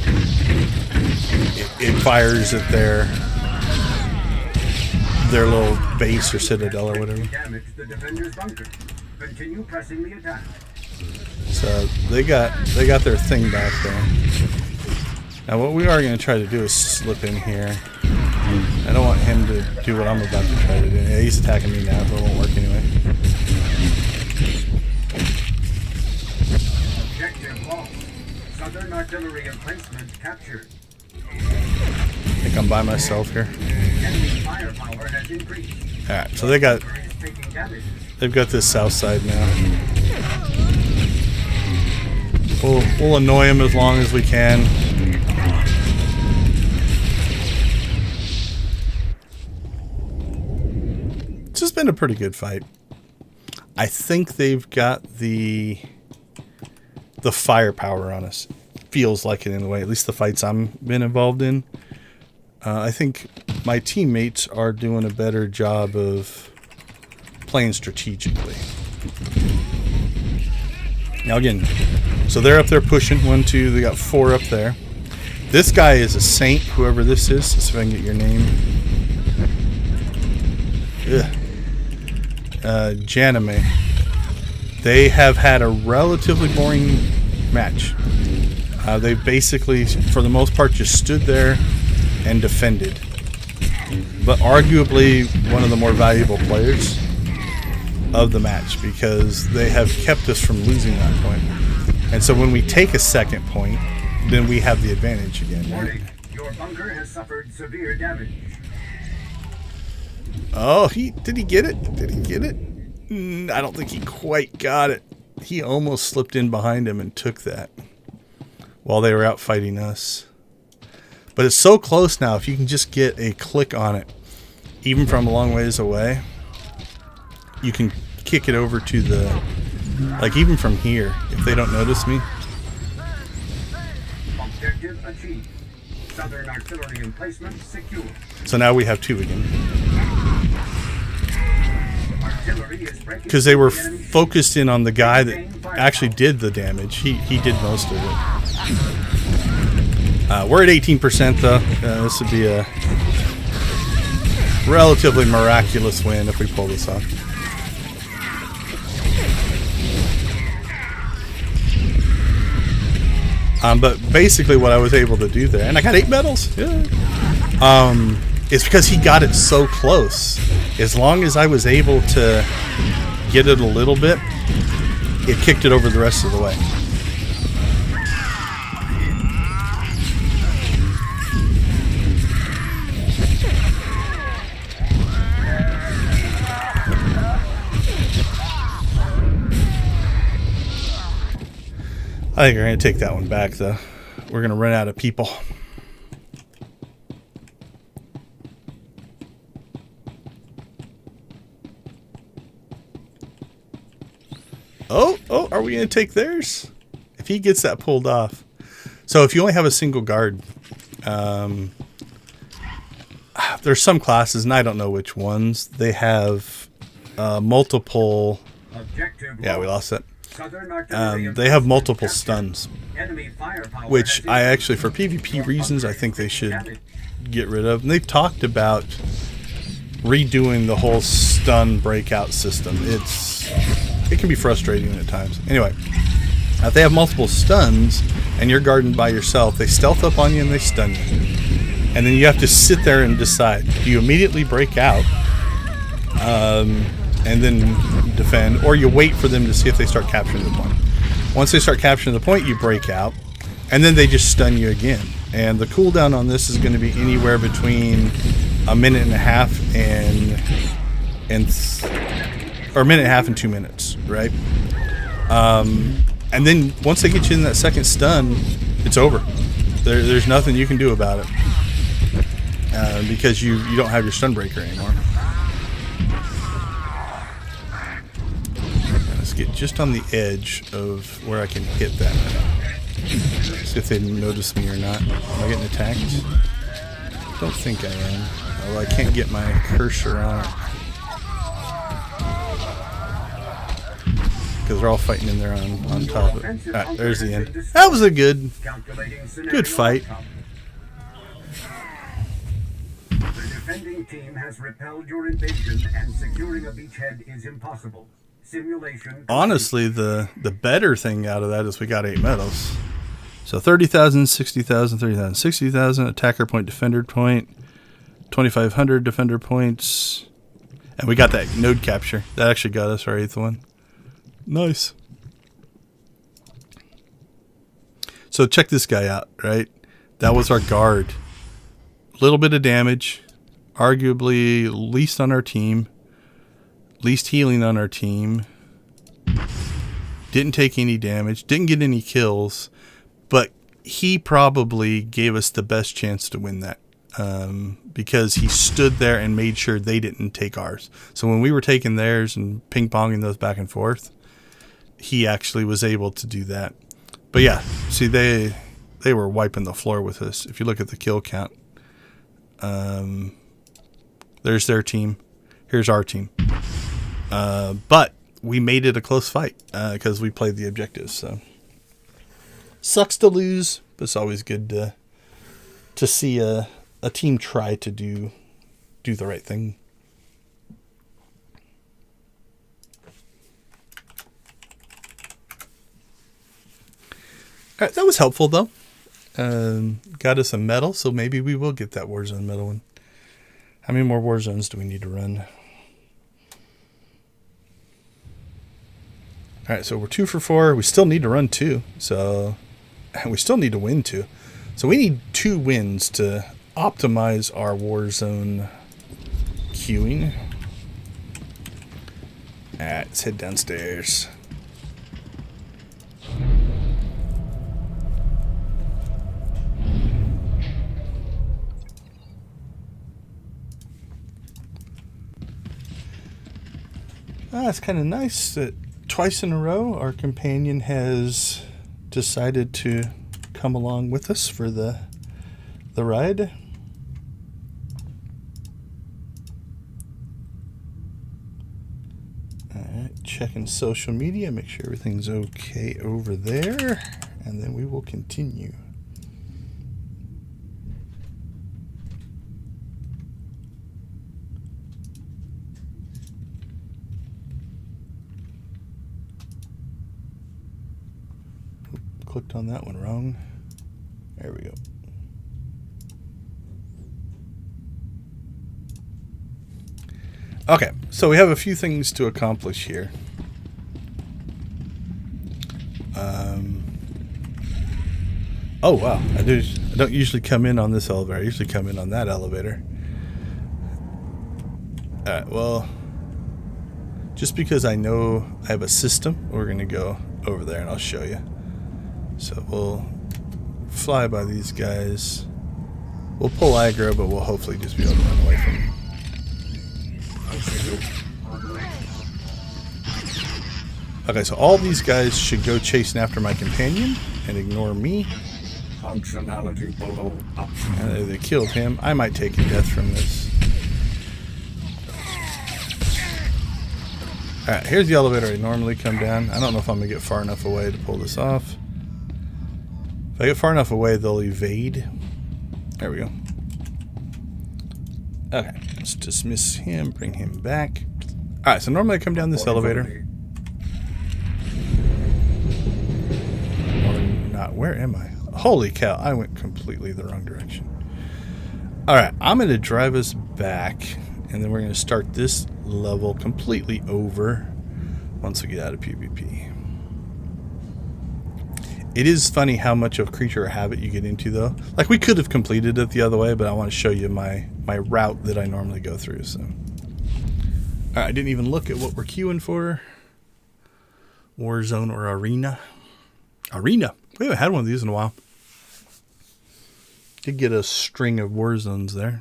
it fires at their little base or citadel or whatever. So they got their thing back there. Now what we are going to try to do is slip in here. I don't want him to do what I'm about to try to do. Yeah, he's attacking me now, but it won't work anyway. Objective lost. Southern artillery emplacement captured. I think I'm by myself here. Enemy firepower has increased. Alright, so they've got this south side now. We'll annoy him as long as we can. It's just been a pretty good fight. I think they've got the firepower on us. Feels like it in a way. At least the fights I've been involved in. I think my teammates are doing a better job of playing strategically. Now again, so they're up there pushing. 1, 2. They got 4 up there. This guy is a saint, whoever this is. Let's see if I can get your name. Janime. They have had a relatively boring match. They basically, for the most part, just stood there and defended. But arguably one of the more valuable players of the match because they have kept us from losing that point. And so when we take a second point, then we have the advantage again, right? Your bunker has suffered severe damage. Oh, did he get it? Did he get it? I don't think he quite got it. He almost slipped in behind him and took that while they were out fighting us. But it's so close now. If you can just get a click on it, even from a long ways away, you can kick it over to the, like even from here, if they don't notice me. Objective achieved. Southern artillery emplacement secure. So now we have 2 again. Because they were focused in on the guy that actually did the damage. He did most of it. We're at 18% though. This would be a relatively miraculous win if we pull this off. But basically what I was able to do there, and I got 8 medals, yeah. It's because he got it so close. As long as I was able to get it a little bit, it kicked it over the rest of the way. I think we're going to take that one back, though. We're going to run out of people. Oh, are we going to take theirs? If he gets that pulled off. So if you only have a single guard, there's some classes, and I don't know which ones, they have multiple... Yeah, we lost that. they have multiple stuns, Enemy firepower which has I actually, for PvP reasons, I think they should get rid of. And they've talked about redoing the whole stun breakout system. It can be frustrating at times. Anyway, if they have multiple stuns and you're guarding by yourself, they stealth up on you and they stun you. And then you have to sit there and decide, do you immediately break out and then defend, or you wait for them to see if they start capturing the point. Once they start capturing the point, you break out, and then they just stun you again. And the cooldown on this is going to be anywhere between a minute and a half or a minute and a half and 2 minutes, right? And then once they get you in that second stun, it's over. There's nothing you can do about it because you don't have your stun breaker anymore. Let's get just on the edge of where I can hit that. See if they notice me or not. Am I getting attacked? Don't think I am. Although I can't get my cursor on it. Because they're all fighting in there on top of it. Alright, there's the end. That was a good fight. The defending team has repelled your invasion, and securing a beachhead is impossible. Simulation. Honestly, the better thing out of that is we got 8 medals. So 30,000, 60,000, 30,000, 60,000, attacker point, defender point, 2,500 defender points. And we got that node capture. That actually got us our 8th one. Nice. So check this guy out, right? That was our guard. Little bit of damage. Arguably least on our team. Least healing on our team. Didn't take any damage. Didn't get any kills. But he probably gave us the best chance to win that. Because he stood there and made sure they didn't take ours. So when we were taking theirs and ping-ponging those back and forth, he actually was able to do that. But yeah, see, they were wiping the floor with us. If you look at the kill count, there's their team. Here's our team. But we made it a close fight because we played the objectives. So sucks to lose, but it's always good to see a team try to do the right thing. All right, that was helpful though. Got us a medal, so maybe we will get that Warzone medal one. How many more Warzones do we need to run? All right, so we're 2 for 4. We still need to run 2, so and we still need to win 2. So we need 2 wins to optimize our Warzone queuing. All right, let's head downstairs. It's kind of nice that twice in a row our companion has decided to come along with us for the ride. Alright, checking social media, make sure everything's okay over there, and then we will continue. Clicked on that one wrong. There we go. Okay, so we have a few things to accomplish here. Oh wow, I don't usually come in on this elevator. I usually come in on that elevator. Alright, well, just because I know I have a system, we're going to go over there and I'll show you. So we'll fly by these guys. We'll pull aggro, but we'll hopefully just be able to run away from them. Okay, so all these guys should go chasing after my companion and ignore me. Functionality below. And they killed him. I might take a death from this. Alright, here's the elevator I normally come down. I don't know if I'm going to get far enough away to pull this off. If I get far enough away, they'll evade. There we go. Okay, let's dismiss him, bring him back. Alright, so normally I come down this elevator. Or not, where am I? Holy cow, I went completely the wrong direction. Alright, I'm going to drive us back, and then we're going to start this level completely over once we get out of PvP. It is funny how much of creature or habit you get into, though. Like, we could have completed it the other way, but I want to show you my route that I normally go through. So, alright, I didn't even look at what we're queuing for. Warzone or Arena. Arena. We haven't had one of these in a while. Did get a string of war zones there.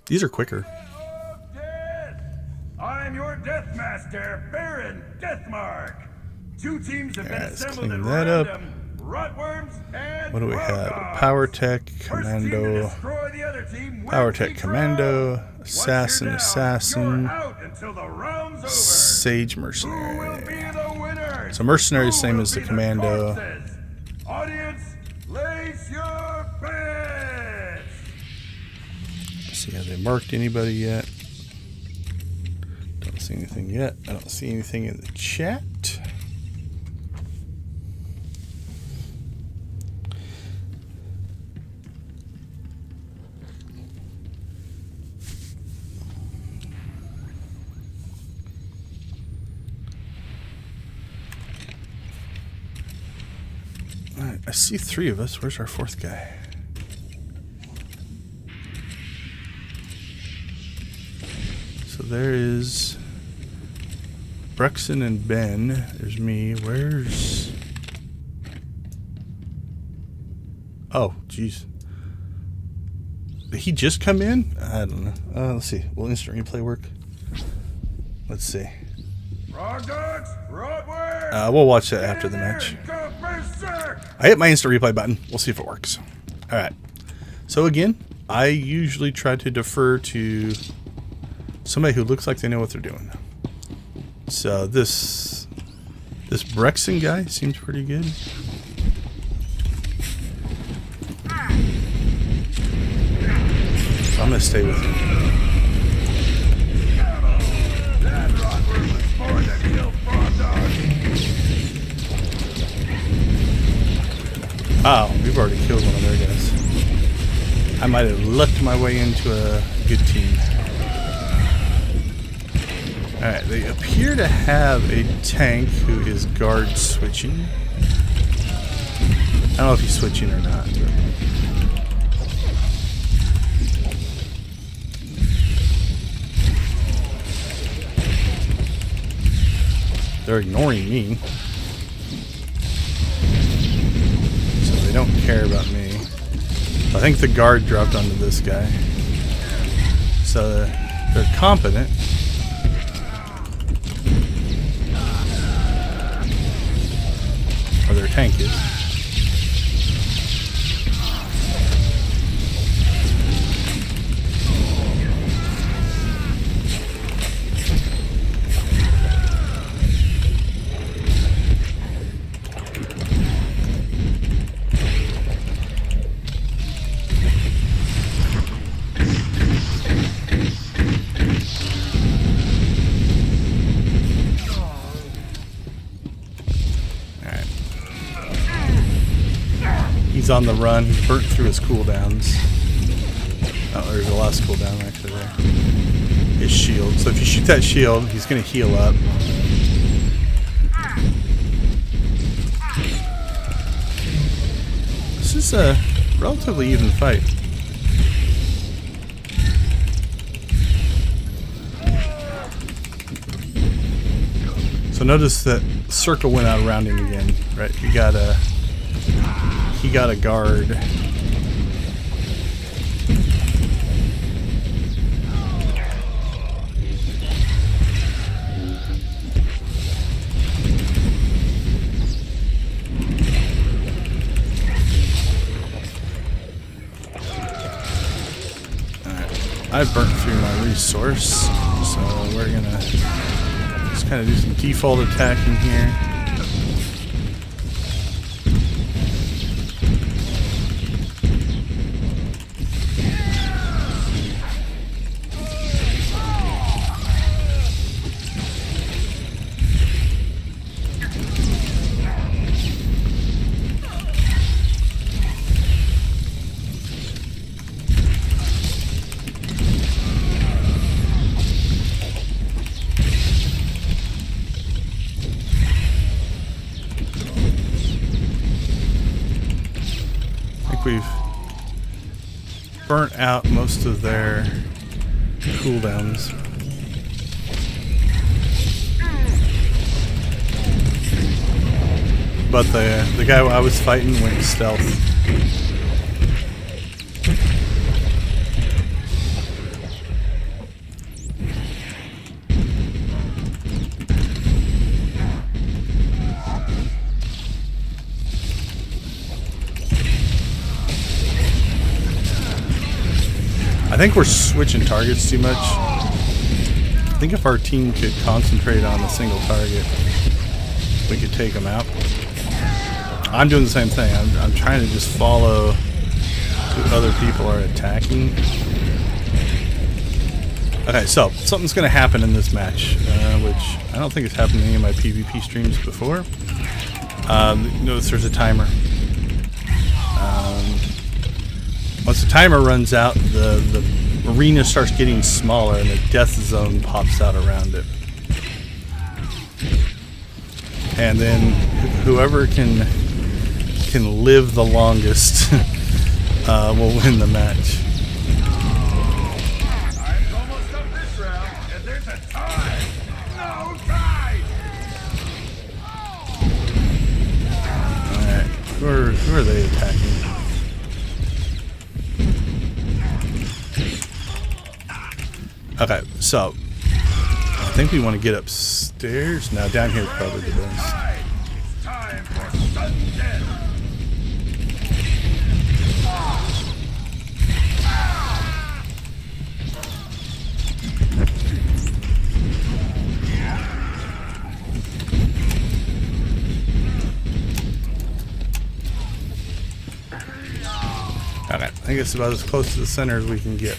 These are quicker. I'm your death master, Baron Deathmark. 2 teams have been assembled at that up. random. Rotworms and What do we Frog have? Dogs. Power Tech, First team to Commando, destroy the other team wins Power Tech, each Commando, round. Once Assassin, you're down, Assassin, you're out until the round's over. Sage Who will Mercenary. be the winner? So Mercenary is Who same will as the be Commando. corpses? Audience, place your bets. See, have they marked anybody yet? Don't see anything yet. I don't see anything in the chat. Alright, I see 3 of us. Where's our 4th guy? So there is Brexon and Ben. There's me. Where's... Oh, jeez. Did he just come in? I don't know. Let's see. Will instant replay work? Let's see. Frog Dogs, Rotworms. We'll watch that after the match. Go berserk. I hit my instant replay button. We'll see if it works. Alright. So again, I usually try to defer to somebody who looks like they know what they're doing. So this Brexon guy seems pretty good. So I'm going to stay with him. That Rotworm was born to kill Frog Dogs. Oh, we've already killed one of their guys. I might have lucked my way into a good team. Alright, they appear to have a tank who is guard switching. I don't know if he's switching or not. But. They're ignoring me. So they don't care about me. I think the guard dropped onto this guy. So they're competent. Or their tank is. He's on the run. He's burnt through his cooldowns. Oh, there's a last cooldown actually there. His shield. So if you shoot that shield, he's going to heal up. This is a relatively even fight. So notice that circle went out around him again, right? He got a guard. Alright, I burnt through my resource, so So we're gonna just kind of do some default attacking here. We've burnt out most of their cooldowns. But the guy I was fighting went stealth. I think we're switching targets too much. I think if our team could concentrate on a single target, we could take them out. I'm doing the same thing. I'm trying to just follow who other people are attacking. Okay, so something's going to happen in this match, which I don't think has happened in any of my PvP streams before. Notice there's a timer. Once the timer runs out, the arena starts getting smaller and the death zone pops out around it. And then whoever can live the longest will win the match. Time's almost up this round, and there's a tie. No tie. Alright, who are they attacking? Okay, so I think we want to get upstairs. Now down here is probably the best. It's time for sudden death. Okay, I think it's about as close to the center as we can get.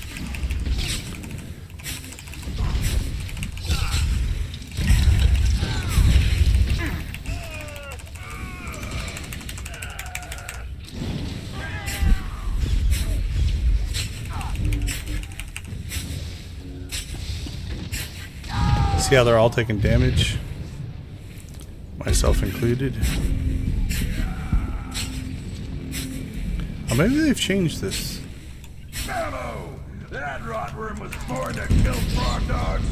See how they're all taking damage? Myself included. Oh, maybe they've changed this. Bravo! That rotworm was born to kill frog dogs.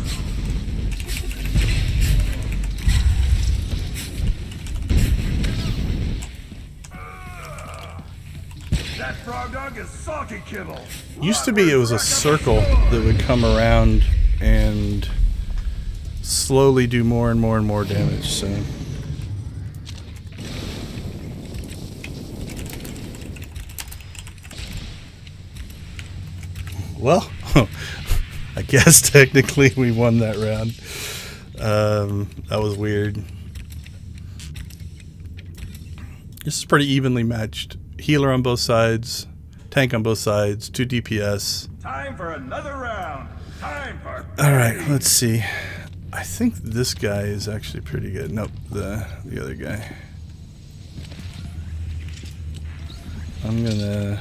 That frog dog is salty kibble. Used to be it was a circle that would come around and slowly do more and more and more damage, so. Well, I guess technically we won that round. That was weird. This is pretty evenly matched. Healer on both sides, tank on both sides, 2 DPS. Time for another round. Time for. Alright, let's see. I think this guy is actually pretty good. Nope, the other guy. I'm gonna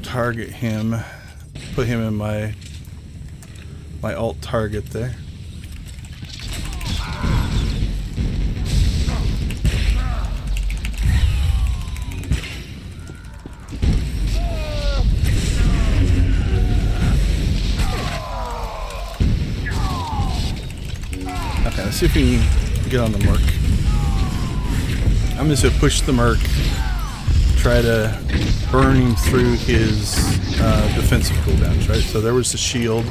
target him, put him in my alt target there. Okay, let's see if we can get on the Merc. I'm just gonna push the Merc, try to burn him through his defensive cooldowns, right? So there was the shield.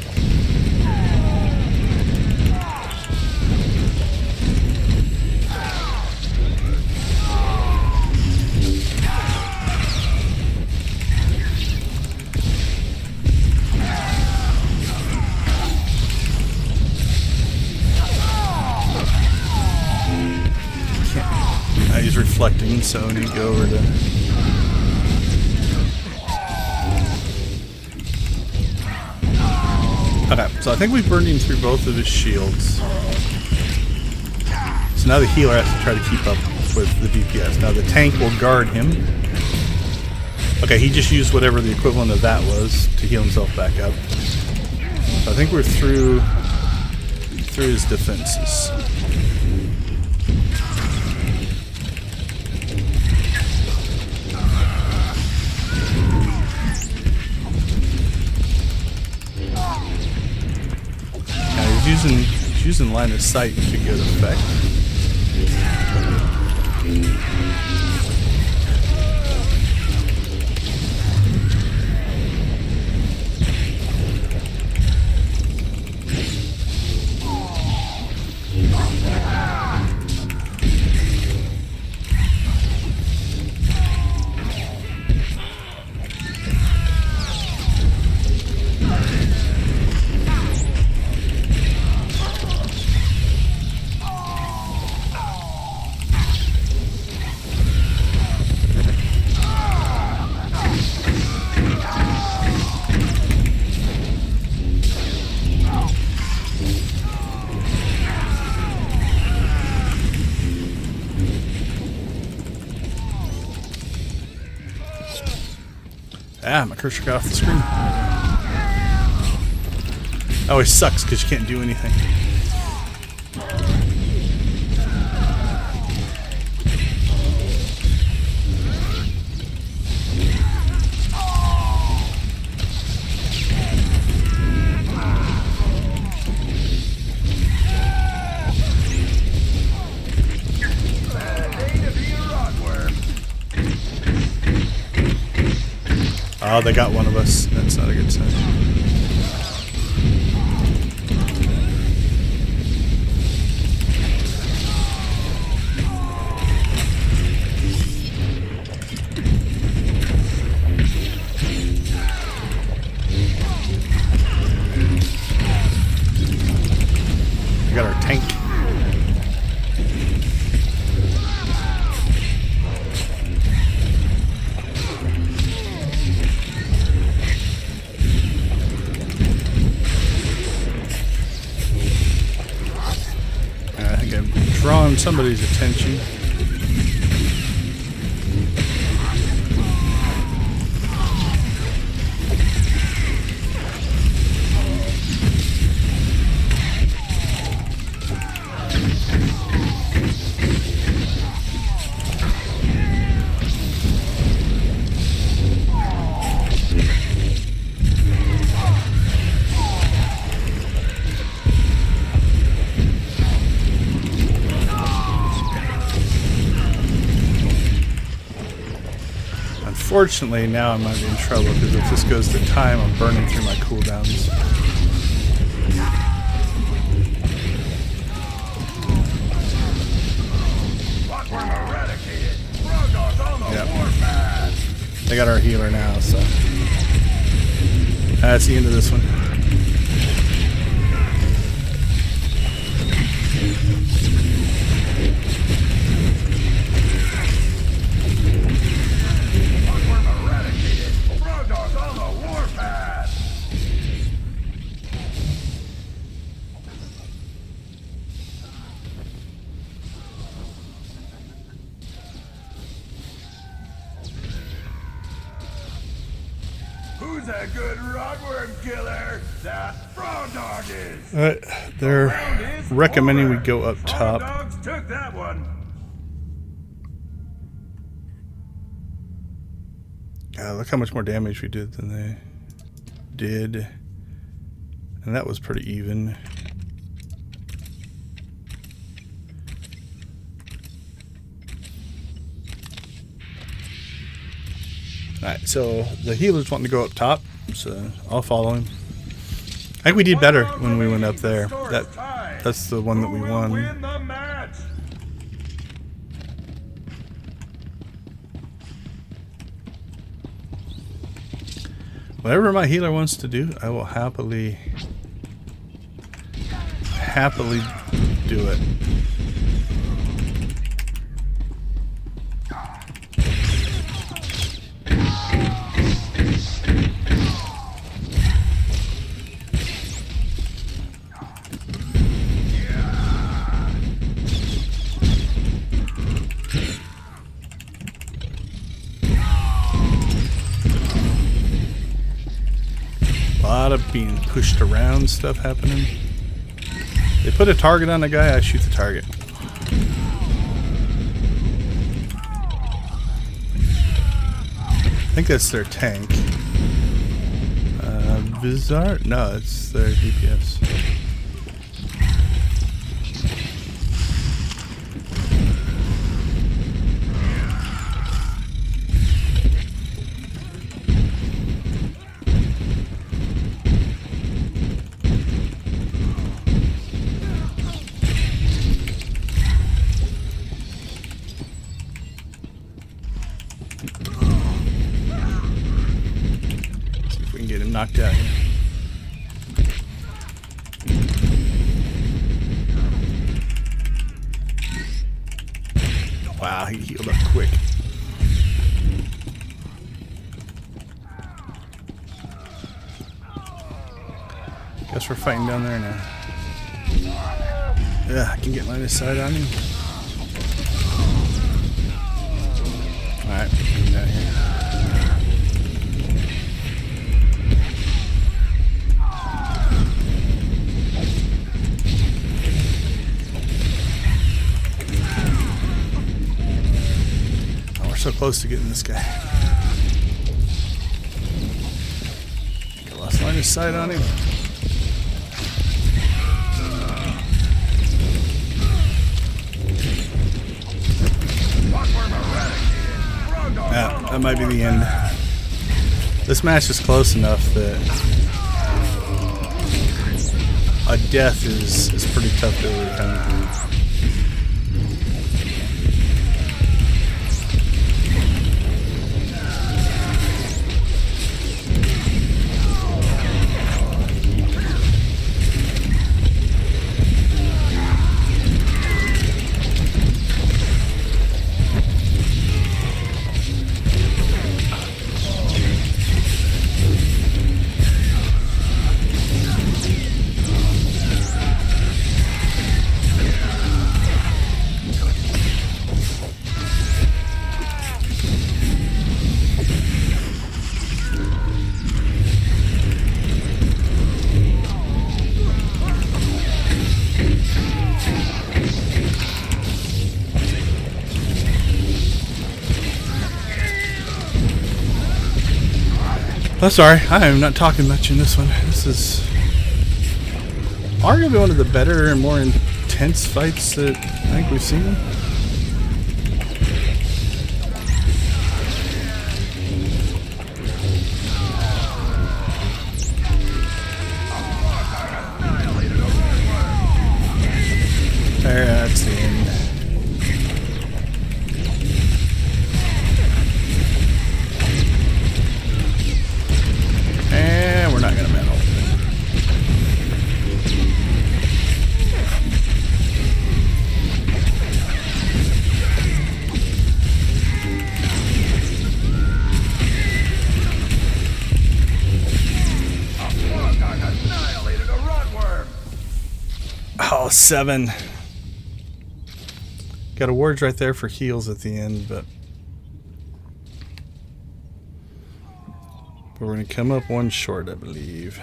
reflecting, so I need to go over to... Okay, so I think we've burned him through both of his shields. So now the healer has to try to keep up with the DPS. Now the tank will guard him. Okay, he just used whatever the equivalent of that was to heal himself back up. So I think we're through his defenses. Now he's using line of sight to good effect. Ah, my cursor got off the screen. That always sucks because you can't do anything. Oh, they got one of us. That's not a good sign. We got our tank. Drawing somebody's attention. Unfortunately, now I might be in trouble because if this goes to time, I'm burning through my cooldowns. Yep. They got our healer now, so that's the end of this one. Who's a good rockworm killer? That frog dog is. They're recommending we go up top. Dogs took that one. Look how much more damage we did than they did, and that was pretty even. Alright, so the healer's wanting to go up top, so I'll follow him. I think we did better when we went up there. That's the one that we won. Whatever my healer wants to do, I will happily do it. lot of being pushed around stuff happening. They put a target on a guy, I shoot the target. I think that's their tank. Bizarre? No, it's their DPS. Get him knocked out here. Wow, he healed up quick. Guess we're fighting down there now. Yeah, I can get line of sight on him. Alright, come down here. So close to getting this guy. I lost line of sight on him. Yeah, that might be the end. This match is close enough that a death is pretty tough to overcome. Oh, sorry, I am not talking much in this one. This is arguably one of the better and more intense fights that I think we've seen. There, that's the end. And we're not gonna medal. Oh, 7. Got awards right there for heals at the end, but we're going to come up one short, I believe.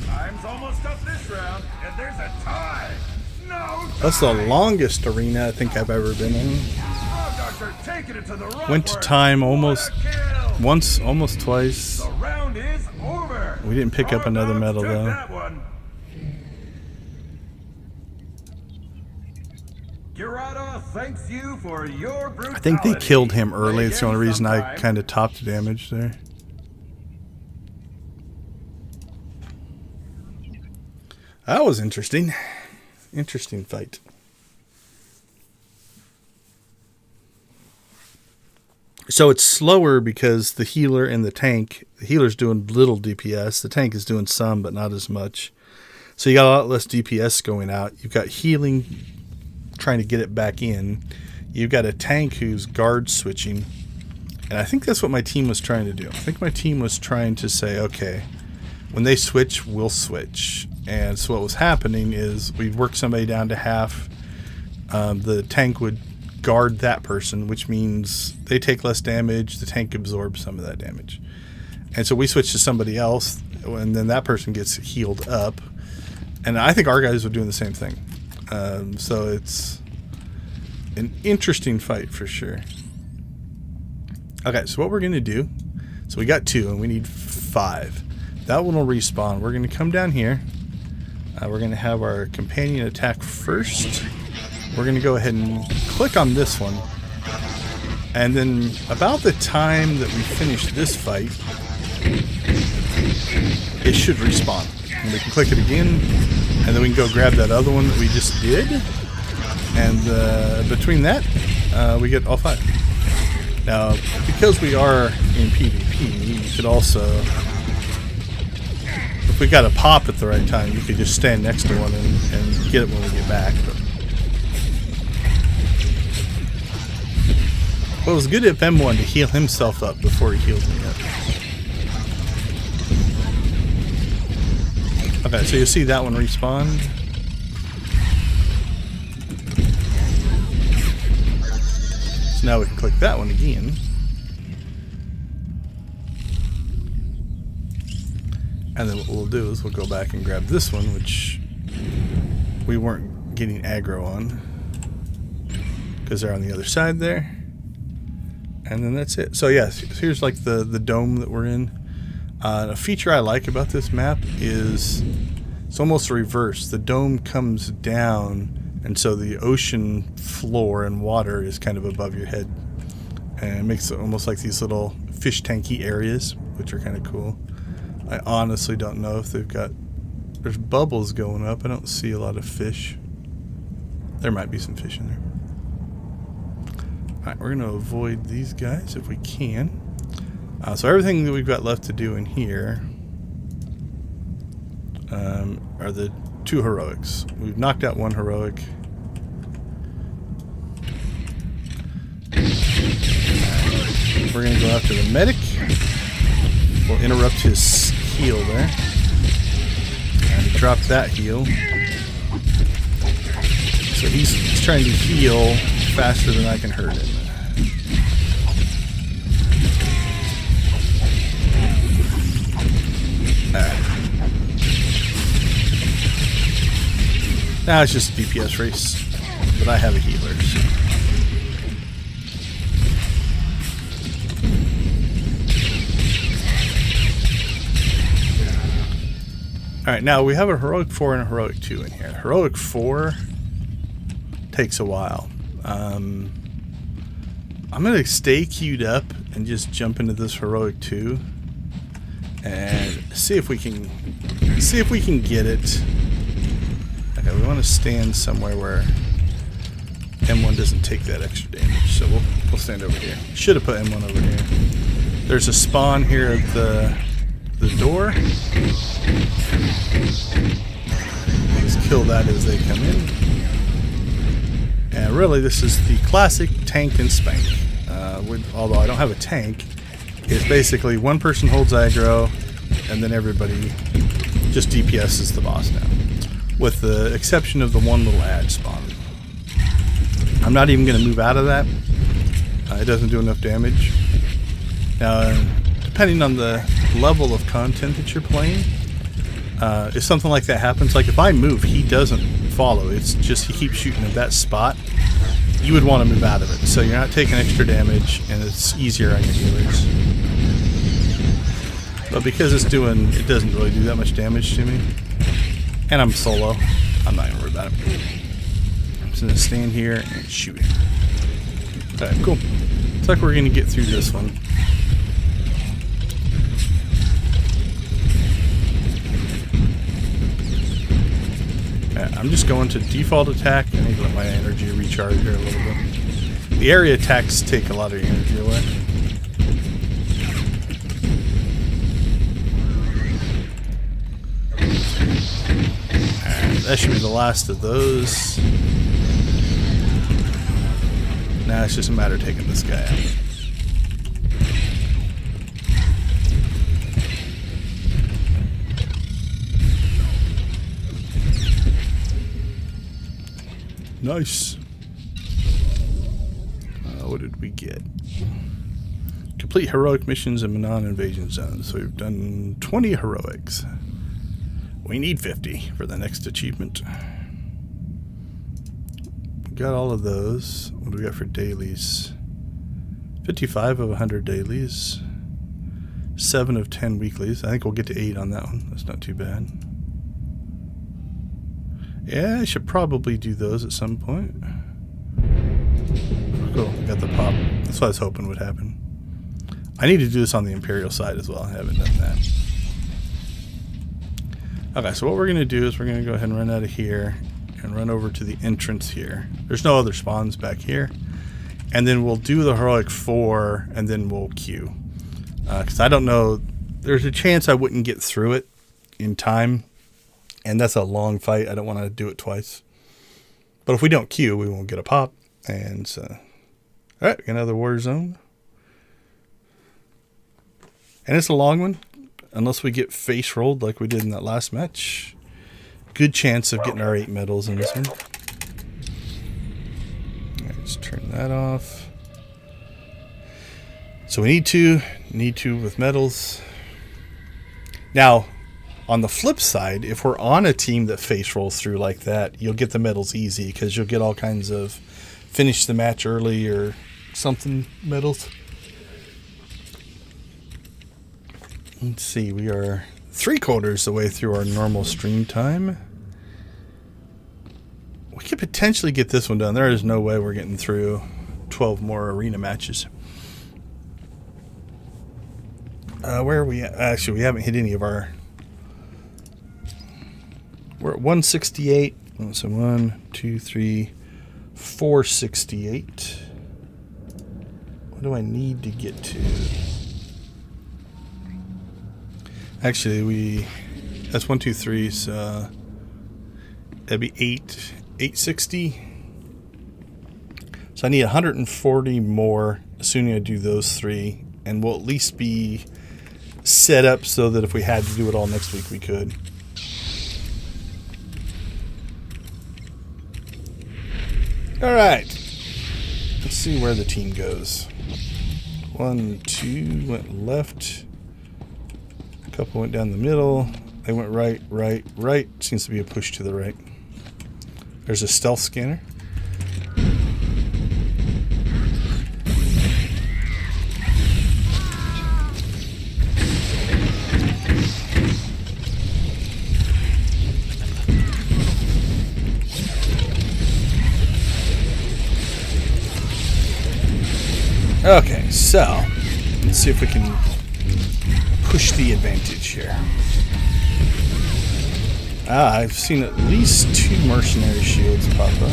Time's almost up this round, and there's a tie. No. That's the longest arena I think I've ever been in. Went to time almost once, almost twice. The round is over. We didn't pick up another medal though. Girada thanks you for your brutality. I think they killed him early. It's the only reason I kind of topped damage there. That was interesting. Interesting fight. So it's slower because the healer and the tank, the healer's doing little DPS. The tank is doing some, but not as much. So you got a lot less DPS going out. You've got healing trying to get it back in. You've got a tank who's guard switching. And I think that's what my team was trying to do. I think my team was trying to say, okay, when they switch, we'll switch. And so what was happening is we'd work somebody down to half. The tank would guard that person, which means they take less damage. The tank absorbs some of that damage. And so we switch to somebody else, and then that person gets healed up. And I think our guys were doing the same thing. So it's an interesting fight for sure. Okay, so what we're going to do, so we got 2 and we need 5. That one will respawn. We're going to come down here. We're going to have our companion attack first. We're going to go ahead and click on this one. And then about the time that we finish this fight, it should respawn. And we can click it again, and then we can go grab that other one that we just did. And between that, we get all 5. Now, because we are in PvP, you could also, if we got a pop at the right time, you could just stand next to one and get it when we get back. But it was good of M1 to heal himself up before he healed me up. Okay, so you see that one respawn. So now we can click that one again. And then what we'll do is we'll go back and grab this one, which we weren't getting aggro on, because they're on the other side there. And then that's it. So yes, here's like the dome that we're in. A feature I like about this map is it's almost reverse. The dome comes down, and so the ocean floor and water is kind of above your head. And it makes it almost like these little fish tanky areas, which are kind of cool. I honestly don't know if they've got... There's bubbles going up. I don't see a lot of fish. There might be some fish in there. Alright, we're going to avoid these guys if we can. So everything that we've got left to do in here are the 2 heroics. We've knocked out 1 heroic. We're going to go after the medic. We'll interrupt his heal there. And drop that heal. So he's trying to heal faster than I can hurt him. Now it's just a DPS race, but I have a healer. So. Alright, now we have a Heroic 4 and a Heroic 2 in here. Heroic 4 takes a while. I'm going to stay queued up and just jump into this Heroic 2 and see if we can get it. Okay, we want to stand somewhere where M1 doesn't take that extra damage, so we'll stand over here. Should have put M1 over here. There's a spawn here at the door. Let's kill that as they come in. And really, this is the classic tank and spank. Although I don't have a tank, it's basically one person holds aggro, and then everybody just DPS's the boss now, with the exception of the one little ad spawn. I'm not even going to move out of that. It doesn't do enough damage. Now, depending on the level of content that you're playing, if something like that happens, like if I move, he doesn't follow. It's just he keeps shooting at that spot. You would want to move out of it, so you're not taking extra damage, and it's easier on your healers. But because it doesn't really do that much damage to me, and I'm solo, I'm not gonna worry about it. I'm just gonna stand here and shoot him. Okay, cool. Looks like we're gonna get through this one. I'm just going to default attack. I need to let my energy recharge here a little bit. The area attacks take a lot of your energy away. And that should be the last of those. Now it's just a matter of taking this guy out. Nice. What did we get? Complete heroic missions in non-invasion zones. So we've done 20 heroics. We need 50 for the next achievement. We got all of those. What do we got for dailies? 55 of 100 dailies. 7 of 10 weeklies. I think we'll get to 8 on that one. That's not too bad. Yeah, I should probably do those at some point. Cool, we got the pop. That's what I was hoping would happen. I need to do this on the Imperial side as well. I haven't done that. Okay, so what we're going to do is we're going to go ahead and run out of here and run over to the entrance here. There's no other spawns back here. And then we'll do the heroic 4 and then we'll queue. Because I don't know, there's a chance I wouldn't get through it in time. And that's a long fight. I don't want to do it twice. But if we don't queue, we won't get a pop. And so, all right, we got another war zone. And it's a long one. Unless we get face rolled like we did in that last match. Good chance of getting our 8 medals in this one. All right, let's turn that off. So we need to with medals. Now, on the flip side, if we're on a team that face rolls through like that, you'll get the medals easy because you'll get all kinds of finish the match early or something medals. Let's see, we are 3/4 the way through our normal stream time. We could potentially get this one done. There is no way we're getting through 12 more arena matches. Where are we at? Actually, we haven't hit any of our... We're at 168. So 1, 2, 3, 468. What do I need to get to? Actually, that's 1, 2, 3. So that'd be 860. So I need 140 more, assuming I do those 3, and we'll at least be set up so that if we had to do it all next week, we could. All right. Let's see where the team goes. 1, 2 went left. A couple went down the middle. They went right, right, right. Seems to be a push to the right. There's a stealth scanner. Okay, so let's see if we can push the advantage here. I've seen at least 2 mercenary shields pop up.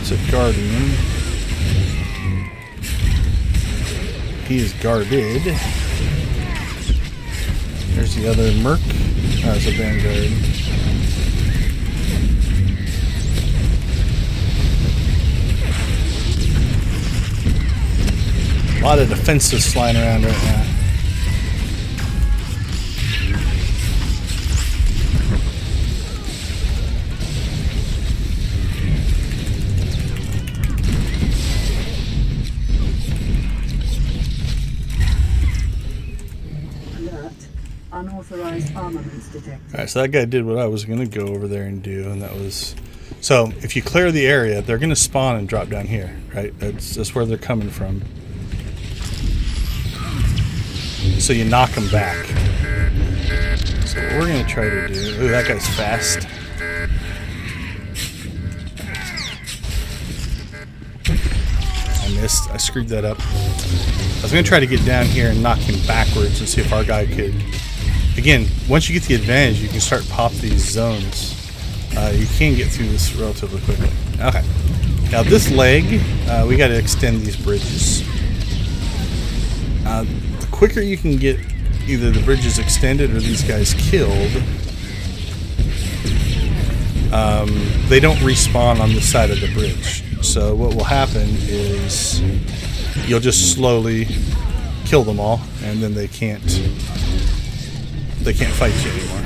It's a guardian. He is guarded. There's the other merc. It's a vanguard. A lot of defensives flying around right now. Alert. Unauthorized armaments detected. Alright, so that guy did what I was going to go over there and do, and that was... So, if you clear the area, they're going to spawn and drop down here, right? That's where they're coming from. So you knock them back. So what we're going to try to do... Ooh, that guy's fast. I missed. I screwed that up. I was going to try to get down here and knock him backwards and see if our guy could... Again, once you get the advantage, you can start pop these zones. You can get through this relatively quickly. Okay. Now this leg, we got to extend these bridges. The quicker you can get either the bridges extended or these guys killed, they don't respawn on the side of the bridge. So what will happen is you'll just slowly kill them all, and then they can't they can't fight you anymore.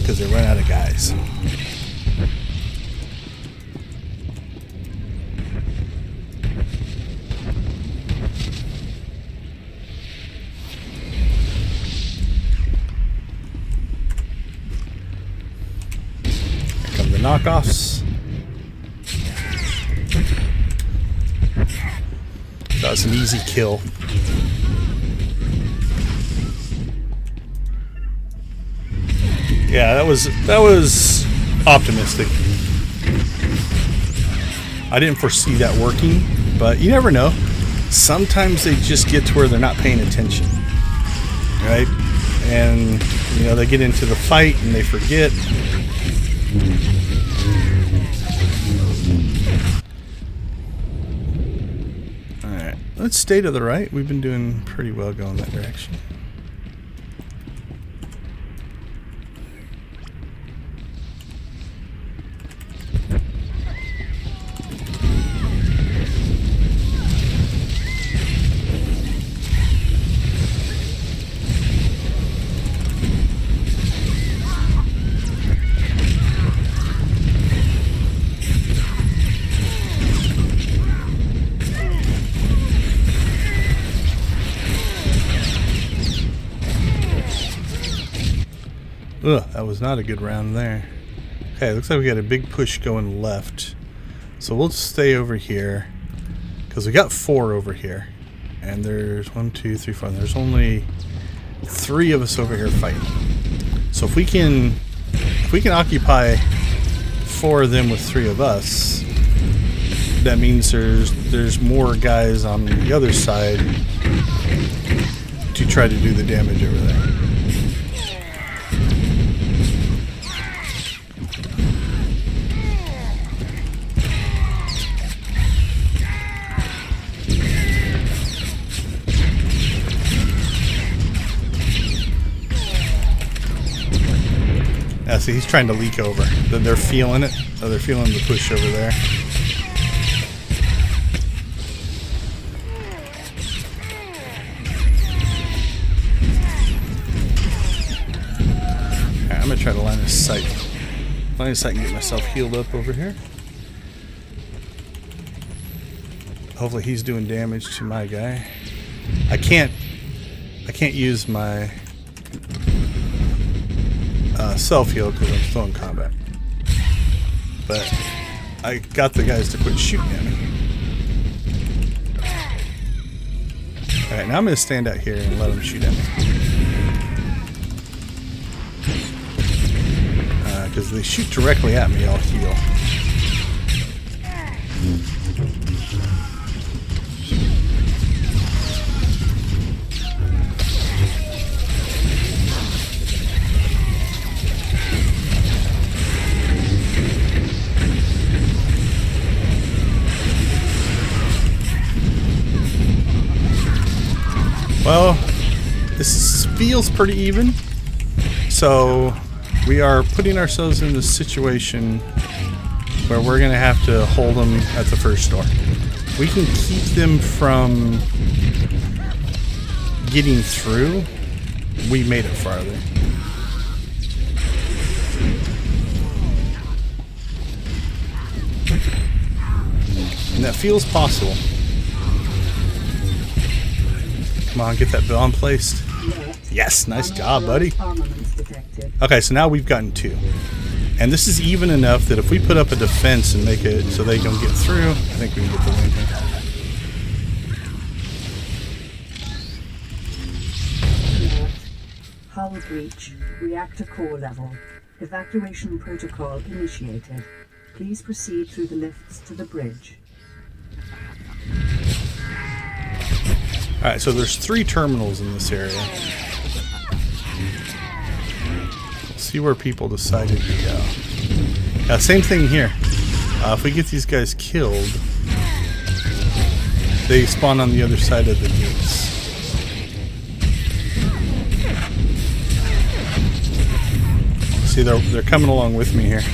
Because they run out of guys. Here come the knockoffs. That was an easy kill. Yeah, that was optimistic. I didn't foresee that working, but you never know. Sometimes they just get to where they're not paying attention, right? And you know, they get into the fight and they forget. All right, let's stay to the right. We've been doing pretty well going that direction. Ugh, that was not a good round there. Okay, looks like we got a big push going left. So we'll stay over here. Because we got 4 over here. And there's 1, 2, 3, 4. There's only 3 of us over here fighting. So if we can occupy 4 of them with 3 of us, that means there's more guys on the other side to try to do the damage over there. Yeah, see, he's trying to leak over. They're feeling it. Oh, they're feeling the push over there. Right, I'm going to try to line of sight. Line of sight and get myself healed up over here. Hopefully he's doing damage to my guy. I can't use my self-heal because I'm still in combat. But I got the guys to quit shooting at me. Alright, now I'm going to stand out here and let them shoot at me. Because they shoot directly at me, I'll heal. Well, this feels pretty even, so we are putting ourselves in this situation where we're going to have to hold them at the first door. We can keep them from getting through. We made it farther. And that feels possible. Come on, get that bomb placed. Yes, nice job, buddy. Okay, so now we've gotten 2. And this is even enough that if we put up a defense and make it so they don't get through, I think we can get the win here. Hull breach. Reactor core level. Evacuation protocol initiated. Please proceed through the lifts to the bridge. Alright, so there's 3 terminals in this area. We'll see where people decided to go. Same thing here. If we get these guys killed, they spawn on the other side of the gates. See, they're coming along with me here.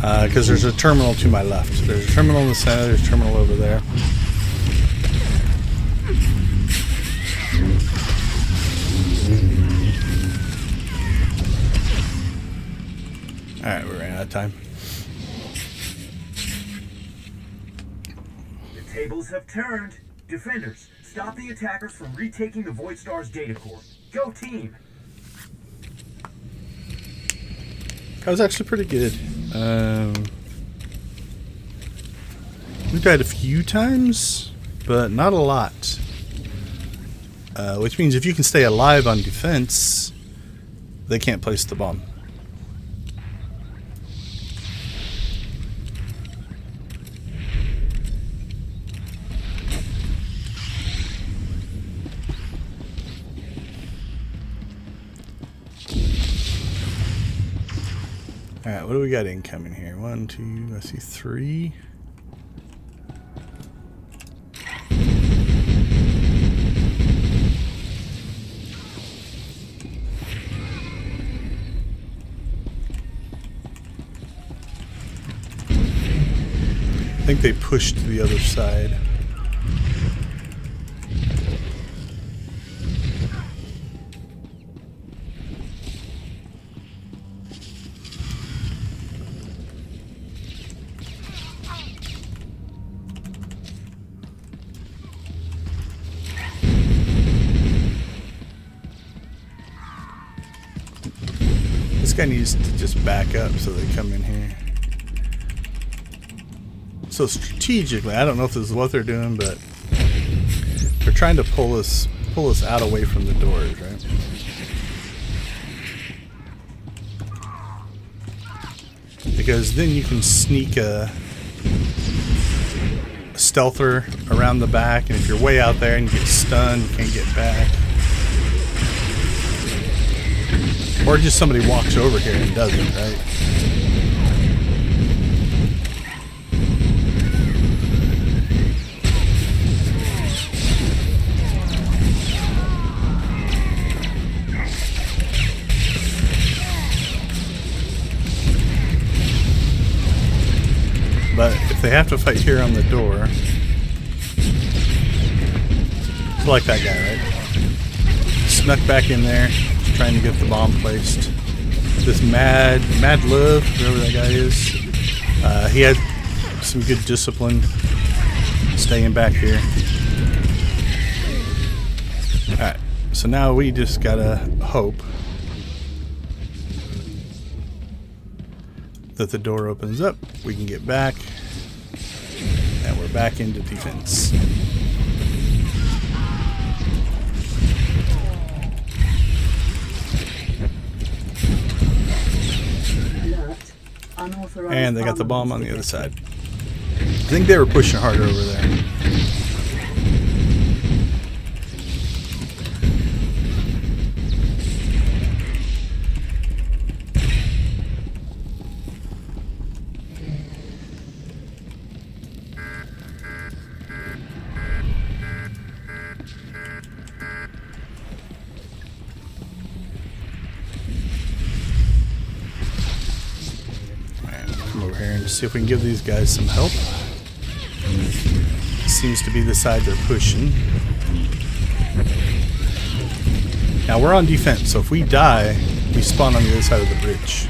Because there's a terminal to my left. There's a terminal in the center, there's a terminal over there. Alright, we ran out of time. The tables have turned. Defenders, stop the attackers from retaking the Void Star's data core. Go team! That was actually pretty good. We died a few times, but not a lot. Which means if you can stay alive on defense, they can't place the bomb. Alright, what do we got incoming here? 1, 2, I see 3. I think they pushed to the other side. This guy needs to just back up so they come in here. So strategically, I don't know if this is what they're doing, but they're trying to pull us out away from the doors, right? Because then you can sneak a stealther around the back, and if you're way out there and you get stunned, you can't get back. Or just somebody walks over here and does it, right? But if they have to fight here on the door, it's like that guy, right? Snuck back in there, trying to get the bomb placed. This Mad Love, whoever that guy is, he had some good discipline staying back here. Alright, so now we just gotta hope that the door opens up, we can get back, and we're back into defense. And they got the bomb on the other side. I think they were pushing harder over there. Over here and see if we can give these guys some help. Seems to be the side they're pushing. Now we're on defense, so if we die, we spawn on the other side of the bridge.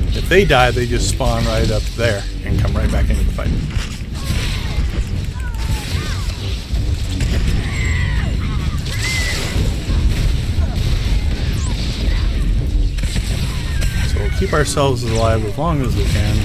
If they die, they just spawn right up there and come right back into the fight. So we'll keep ourselves alive as long as we can.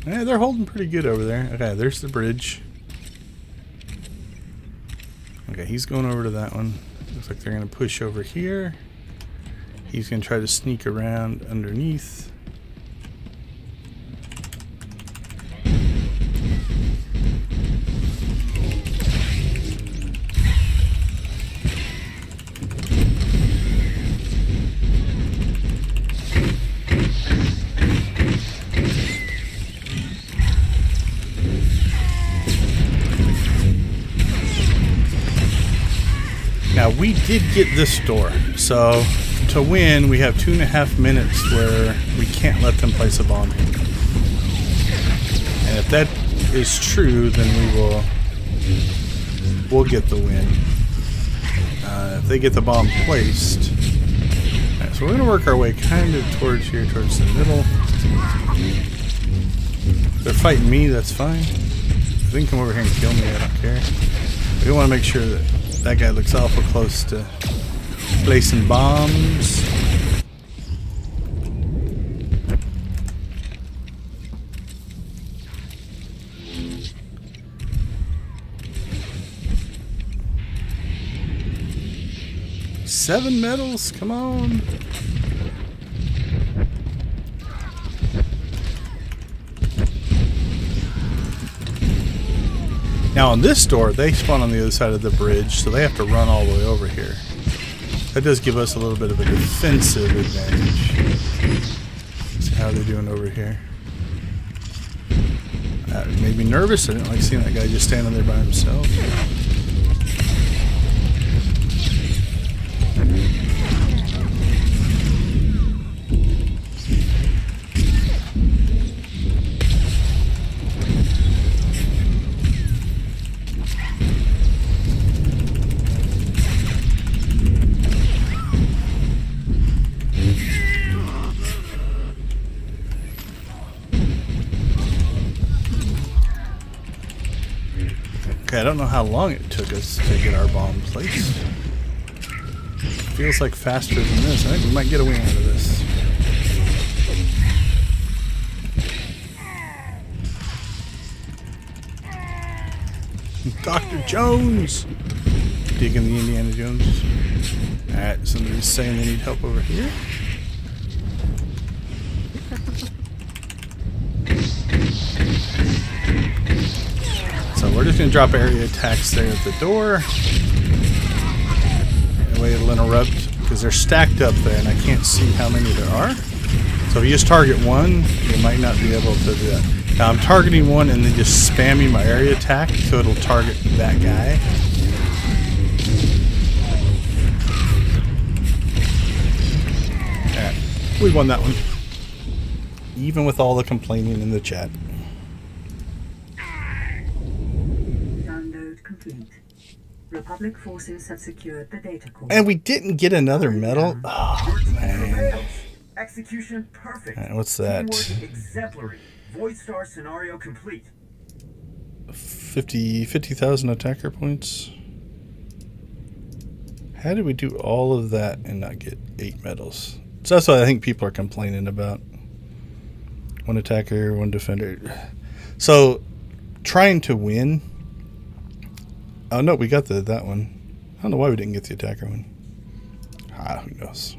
Yeah, they're holding pretty good over there. Okay, there's the bridge. Okay, he's going over to that one. Looks like they're going to push over here. He's going to try to sneak around underneath. Now, we did get this door, so to win, we have 2.5 minutes where we can't let them place a bomb here. And if that is true, then we'll get the win. If they get the bomb placed. Right, so we're going to work our way kind of towards here, towards the middle. If they're fighting me, that's fine. If they can come over here and kill me, I don't care. We want to make sure that that guy looks awful close to placing bombs. Seven medals, come on. Now on this door, they spawn on the other side of the bridge, so they have to run all the way over here. That does give us a little bit of a defensive advantage. See how they're doing over here. That made me nervous. I didn't like seeing that guy just standing there by himself. Okay, I don't know how long it took us to get our bomb placed. Feels like faster than this. I think we might get a win out of this. Dr. Jones! Digging the Indiana Jones. Alright, somebody's saying they need help over here. So we're just going to drop area attacks there at the door. That way it'll interrupt, because they're stacked up there and I can't see how many there are. So if you just target one, you might not be able to do that. Now I'm targeting one and then just spamming my area attack so it'll target that guy. Alright, we won that one. Even with all the complaining in the chat. Complete. Republic forces have secured the data core. And we didn't get another medal. Oh man. Execution perfect. Right, what's that? Teamwork exemplary. Void Star scenario complete. 50,000 attacker points. How did we do all of that and not get 8 medals? So that's what I think people are complaining about. One attacker, one defender. So trying to win. Oh no, we got that one. I don't know why we didn't get the attacker one. Who knows?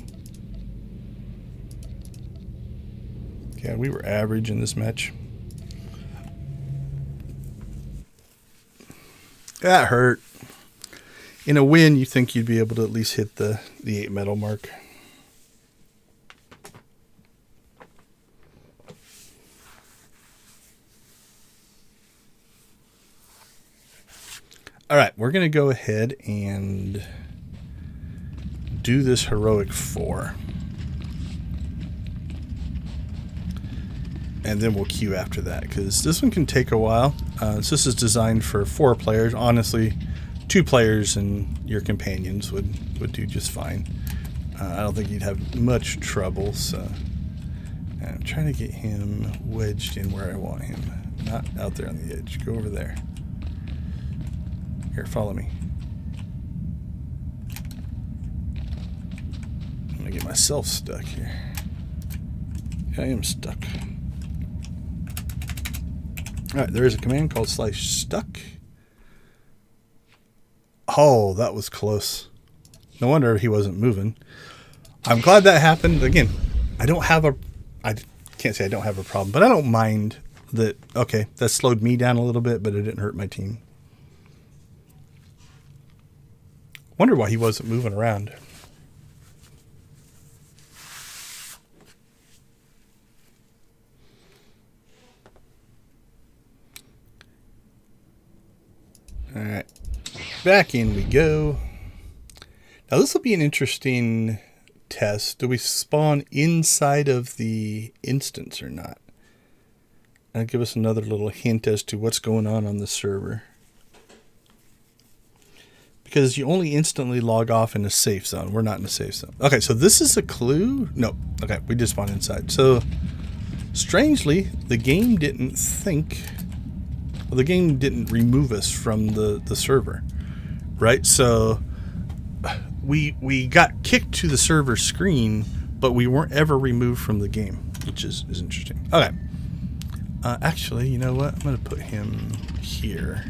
Yeah, we were average in this match. That hurt. In a win, you think you'd be able to at least hit the 8 medal mark. All right, we're going to go ahead and do this heroic 4. And then we'll queue after that, because this one can take a while. So this is designed for 4 players. Honestly, 2 players and your companions would do just fine. I don't think you'd have much trouble. So I'm trying to get him wedged in where I want him. Not out there on the edge. Go over there. Here, follow me. I'm going to get myself stuck here. I am stuck. Alright, there is a command called /stuck. Oh, that was close. No wonder he wasn't moving. I'm glad that happened. Again, I can't say I don't have a problem, but I don't mind that. Okay, that slowed me down a little bit, but it didn't hurt my team. Wonder why he wasn't moving around. All right, back in we go. Now this will be an interesting test. Do we spawn inside of the instance or not? That'll give us another little hint as to what's going on the server. Because you only instantly log off in a safe zone. We're not in a safe zone. Okay, so this is a clue. No, okay, we just spawned inside. So strangely, the game didn't think. Well, the game didn't remove us from the server, right? So we got kicked to the server screen, but we weren't ever removed from the game, which is interesting. Okay. Actually, you know what? I'm going to put him here.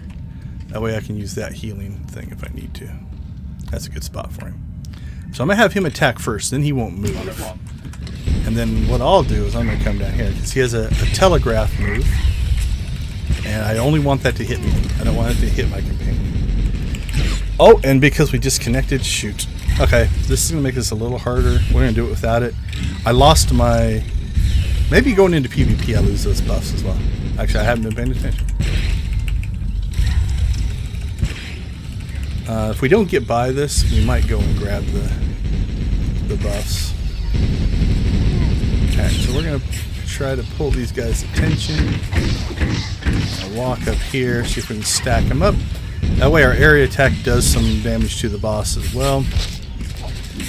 That way I can use that healing thing if I need to. That's a good spot for him. So I'm going to have him attack first, then he won't move. And then what I'll do is I'm going to come down here, because he has a telegraph move. And I only want that to hit me. I don't want it to hit my companion. Oh, and because we disconnected, shoot. Okay, this is going to make this a little harder. We're going to do it without it. I lost my... Maybe going into PvP I lose those buffs as well. Actually, I haven't been paying attention. If we don't get by this, we might go and grab the buffs. Alright, so we're going to try to pull these guys' attention. I'll walk up here, see if we can stack them up. That way our area attack does some damage to the boss as well.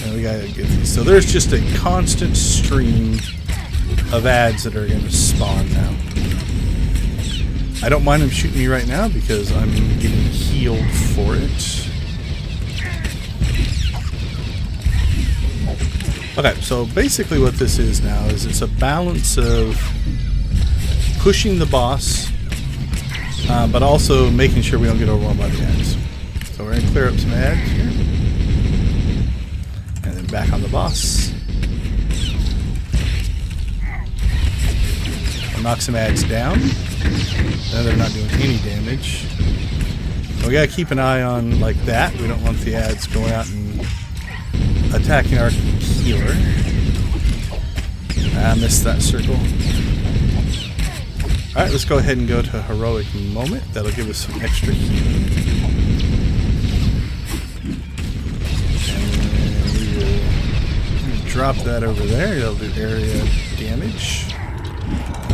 And we gotta get these. So there's just a constant stream of ads that are going to spawn now. I don't mind them shooting me right now because I'm getting healed for it. Okay, so basically what this is now is it's a balance of pushing the boss, but also making sure we don't get overwhelmed by the ads. So we're going to clear up some ads here. And then back on the boss. I'll knock some ads down. Now they're not doing any damage. So we got to keep an eye on like that. We don't want the ads going out and attacking our healer. I missed that circle. Alright, let's go ahead and go to Heroic Moment. That'll give us some extra healing. And we will drop that over there. It'll do area damage.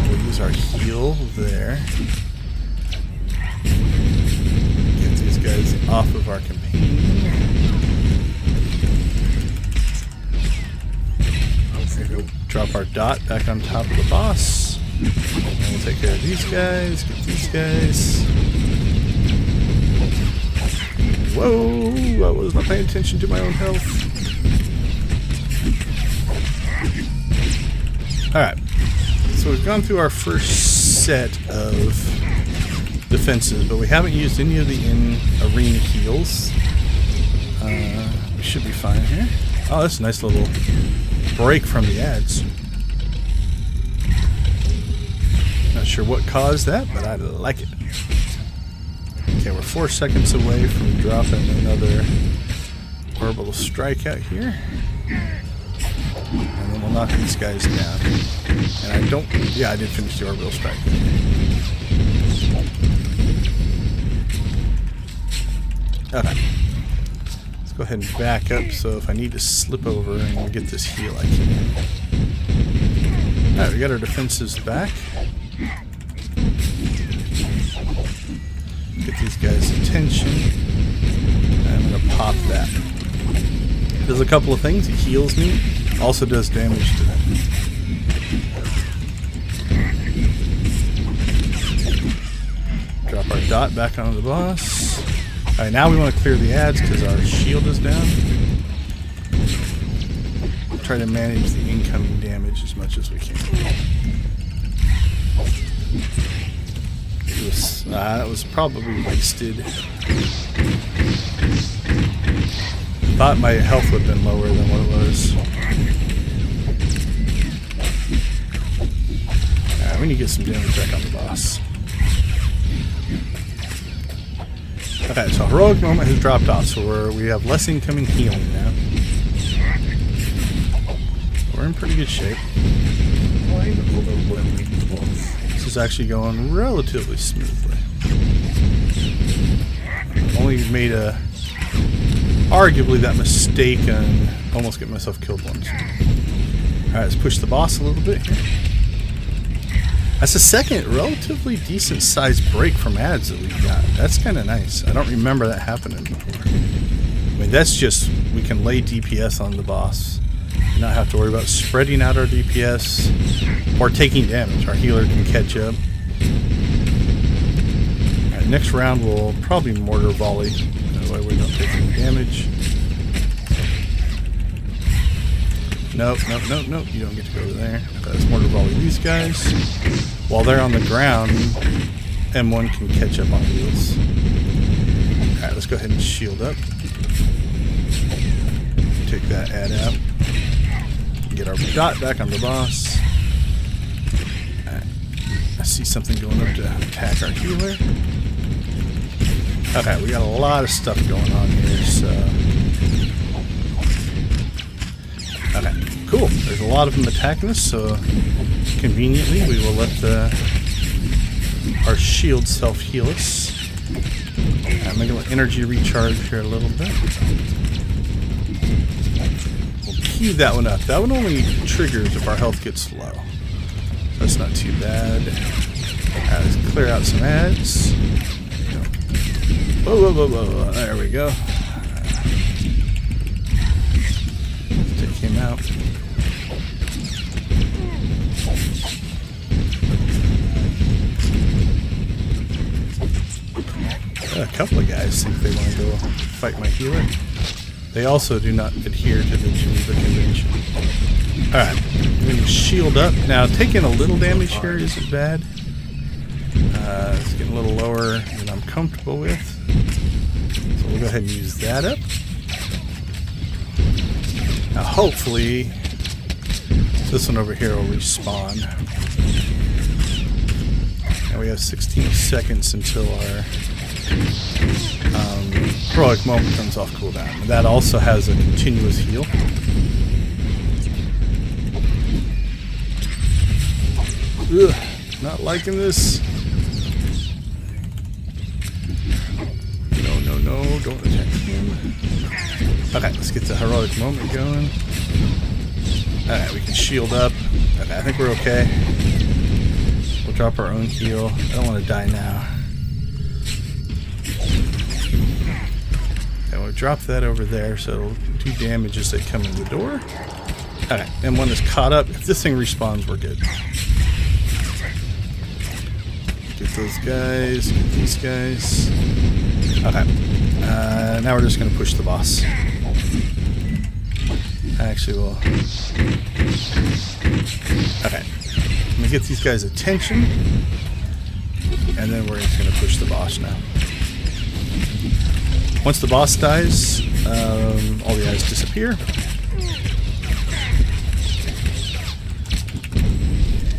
We'll use our heal there. Get these guys off of our companion. Drop our dot back on top of the boss. And we'll take care of these guys. Get these guys. Whoa! I was not paying attention to my own health. Alright. So we've gone through our first set of defenses, but we haven't used any of the in-arena heals. We should be fine here. Oh, that's a nice little break from the ads. Not sure what caused that, but I like it. Okay, we're 4 seconds away from dropping another orbital strike out here. And then we'll knock these guys down. And I don't... Yeah, I did finish the orbital strike. Okay. Let's go ahead and back up so if I need to slip over and get this heal, I can. Alright, we got our defenses back. Get these guys' attention. I'm going to pop that. Does a couple of things. It heals me. Also does damage to them. Drop our dot back onto the boss. Alright, now we want to clear the ads because our shield is down. Try to manage the incoming damage as much as we can. That was probably wasted. Thought my health would have been lower than what it was. Alright, we need to get some damage back on the boss. Okay, so heroic moment has dropped off, so we have less incoming healing now. We're in pretty good shape. This is actually going relatively smoothly. Only made arguably that mistake and almost get myself killed once. Alright, let's push the boss a little bit here. That's the second relatively decent sized break from ads that we've got. That's kind of nice. I don't remember that happening before. I mean, that's just, we can lay DPS on the boss. Not have to worry about spreading out our DPS or taking damage. Our healer can catch up. Alright, next round we'll probably mortar volley. That way we don't take any damage. Nope, nope, nope, nope. You don't get to go there. Okay, let's mortar volley these guys. While they're on the ground, M1 can catch up on heals. Alright, let's go ahead and shield up. Take that ad out. Get our dot back on the boss. Alright. I see something going up to attack our healer. Okay, we got a lot of stuff going on here, so... Okay, cool. There's a lot of them attacking us, so conveniently we will let our shield self-heal us. I'm going to let energy recharge here a little bit. We'll queue that one up. That one only triggers if our health gets low. That's not too bad. Let's clear out some ads. Whoa, whoa, whoa, whoa. There we go. Take him out. A couple of guys think they want to go fight my healer. They also do not adhere to the Geneva Convention. Alright, I'm going to shield up. Now, taking a little damage here isn't bad. It's getting a little lower than I'm comfortable with. So we'll go ahead and use that up. Now, hopefully, this one over here will respawn. Now we have 16 seconds until our heroic moment comes off cooldown. That also has a continuous heal. Ugh, not liking this. No, no, no, don't attack him. Okay, let's get the heroic moment going. Alright, we can shield up. Okay, I think we're okay. We'll drop our own heal. I don't want to die now. And we'll drop that over there so it'll do damage as they come in the door. Alright, and when it's caught up, if this thing respawns, we're good. Get those guys, get these guys. Okay, now we're just going to push the boss. Actually, we'll... Okay, I'm going to get these guys' attention, and then we're just going to push the boss now. Once the boss dies, all the eyes disappear.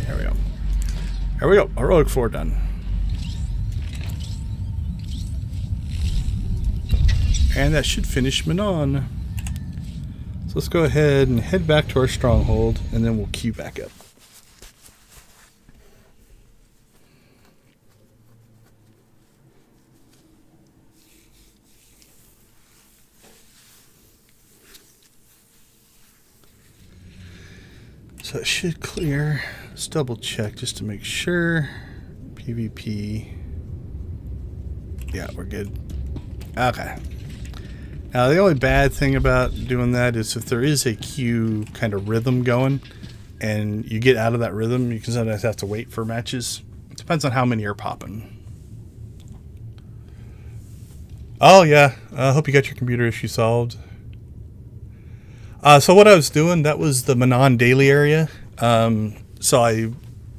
There we go. There we go. Heroic 4 done. And that should finish Manon. So let's go ahead and head back to our stronghold, and then we'll queue back up. So it should clear. Let's double check just to make sure. PvP. Yeah, we're good. Okay. Now the only bad thing about doing that is if there is a queue kind of rhythm going and you get out of that rhythm, you can sometimes have to wait for matches. It depends on how many are popping. Oh yeah, I hope you got your computer issue solved. So what I was doing, that was the Manon daily area. So I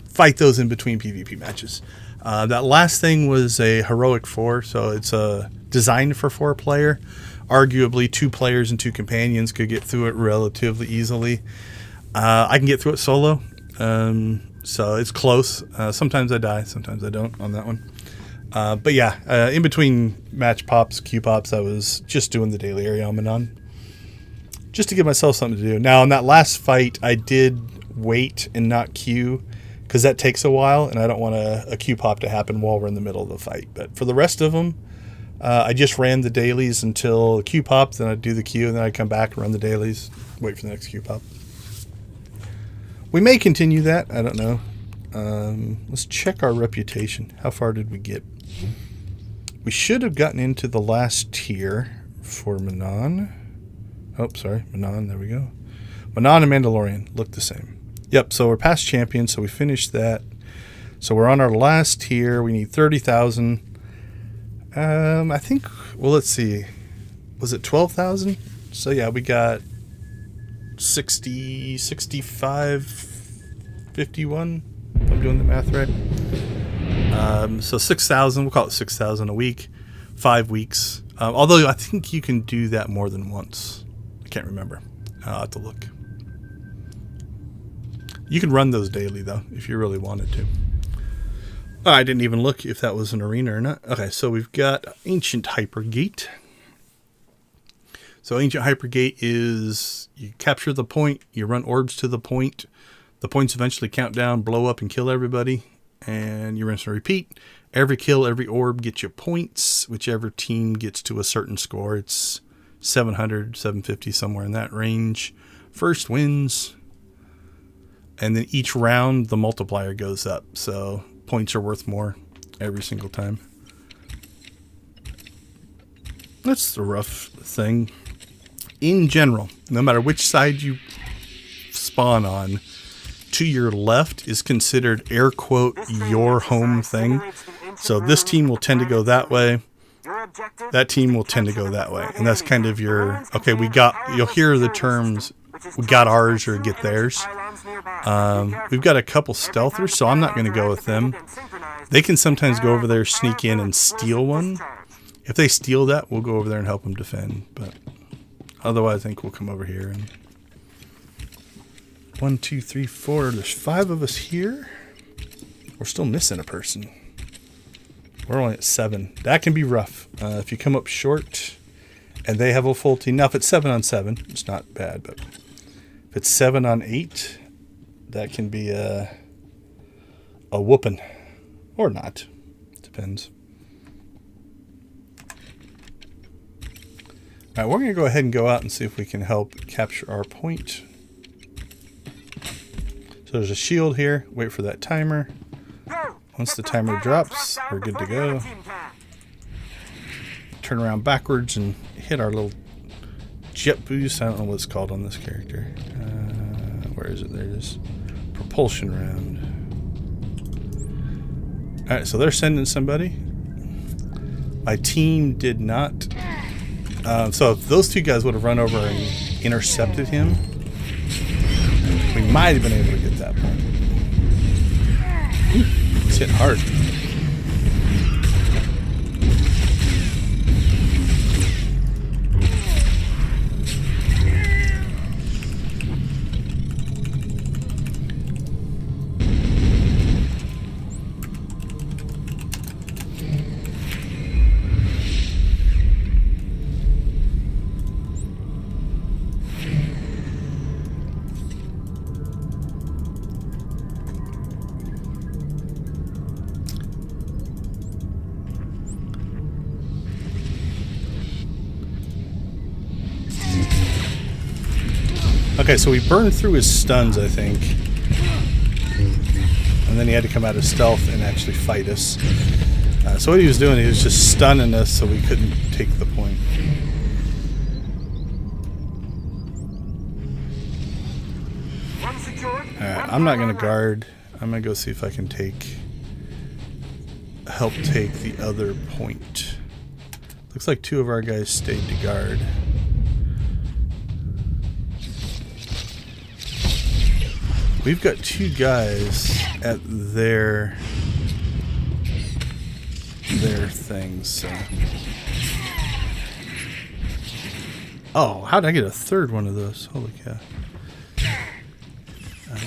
fight those in between PvP matches. That last thing was a heroic 4, so it's a designed for 4-player. Arguably, 2 players and 2 companions could get through it relatively easily. I can get through it solo, so it's close. Sometimes I die, sometimes I don't on that one. But yeah, in between match pops, queue pops, I was just doing the daily area on Manon, just to give myself something to do. Now, in that last fight, I did wait and not queue, because that takes a while, and I don't want a queue pop to happen while we're in the middle of the fight. But for the rest of them, I just ran the dailies until the queue popped, then I'd do the queue, and then I'd come back and run the dailies, wait for the next queue pop. We may continue that, I don't know. Let's check our reputation. How far did we get? We should have gotten into the last tier for Manon. Oh, sorry, Manon, there we go. Manon and Mandalorian look the same. Yep, so we're past champion, so we finished that. So we're on our last tier. We need 30,000. I think, well, let's see. Was it 12,000? So yeah, we got 60, 65, 51, if I'm doing the math right. So 6,000, we'll call it 6,000 a week, 5 weeks. Although I think you can do that more than once. I can't remember. I'll have to look. You can run those daily, though, if you really wanted to. I didn't even look if that was an arena or not. Okay, so we've got Ancient Hypergate. So Ancient Hypergate is you capture the point, you run orbs to the point. The points eventually count down, blow up, and kill everybody. And you rinse and repeat. Every kill, every orb gets you points. Whichever team gets to a certain score, it's 700, 750, somewhere in that range. First wins. And then each round, the multiplier goes up. So points are worth more every single time. That's the rough thing. In general, no matter which side you spawn on, to your left is considered, air quote, your home thing. So this team will tend to go that way. That team will tend to go that way. And that's kind of your, okay, you'll hear the terms, we got ours or get theirs. We've got a couple stealthers, so I'm not going to go with them. They can sometimes go over there, sneak in, and steal one. If they steal that, we'll go over there and help them defend. But otherwise, I think we'll come over here. And 1, 2, 3, 4. There's 5 of us here. We're still missing a person. We're only at 7. That can be rough. If you come up short and they have a full team. Now, if it's 7 on 7, it's not bad. But if it's 7 on 8, that can be a whooping. Or not. Depends. All right, we're going to go ahead and go out and see if we can help capture our point. So there's a shield here. Wait for that timer. Once the timer drops, we're good to go. Turn around backwards and hit our little jet boost. I don't know what it's called on this character. Where is it? There it is. Propulsion round. Alright, so they're sending somebody. My team did not. So if those 2 guys would have run over and intercepted him, we might have been able to get that point. Ooh, it's hit hard. Okay, so we burned through his stuns, I think. And then he had to come out of stealth and actually fight us. So what he was doing, he was just stunning us so we couldn't take the point. Alright, I'm not going to guard. I'm going to go see if I can help take the other point. Looks like 2 of our guys stayed to guard. We've got 2 guys at their things. So. Oh, how did I get a third one of those? Holy cow.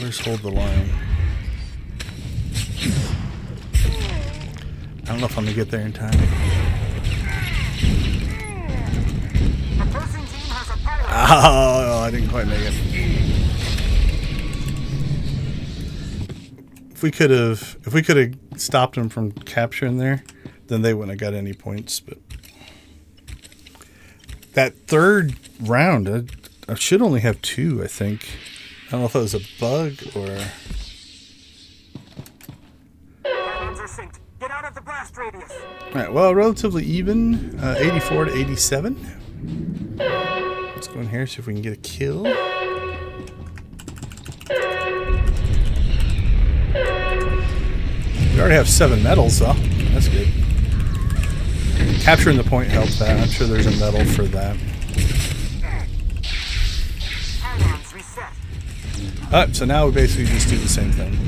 Let's hold the line. I don't know if I'm going to get there in time. Oh, I didn't quite make it. If we could have stopped them from capturing there, then they wouldn't have got any points. But that third round, I should only have 2, I think. I don't know if it was a bug or... Get out of the blast radius. Alright, well, relatively even. 84 to 87. Let's go in here, see if we can get a kill. We already have 7 medals, though. That's good. Capturing the point helped that. I'm sure there's a medal for that. Alright, so now we basically just do the same thing.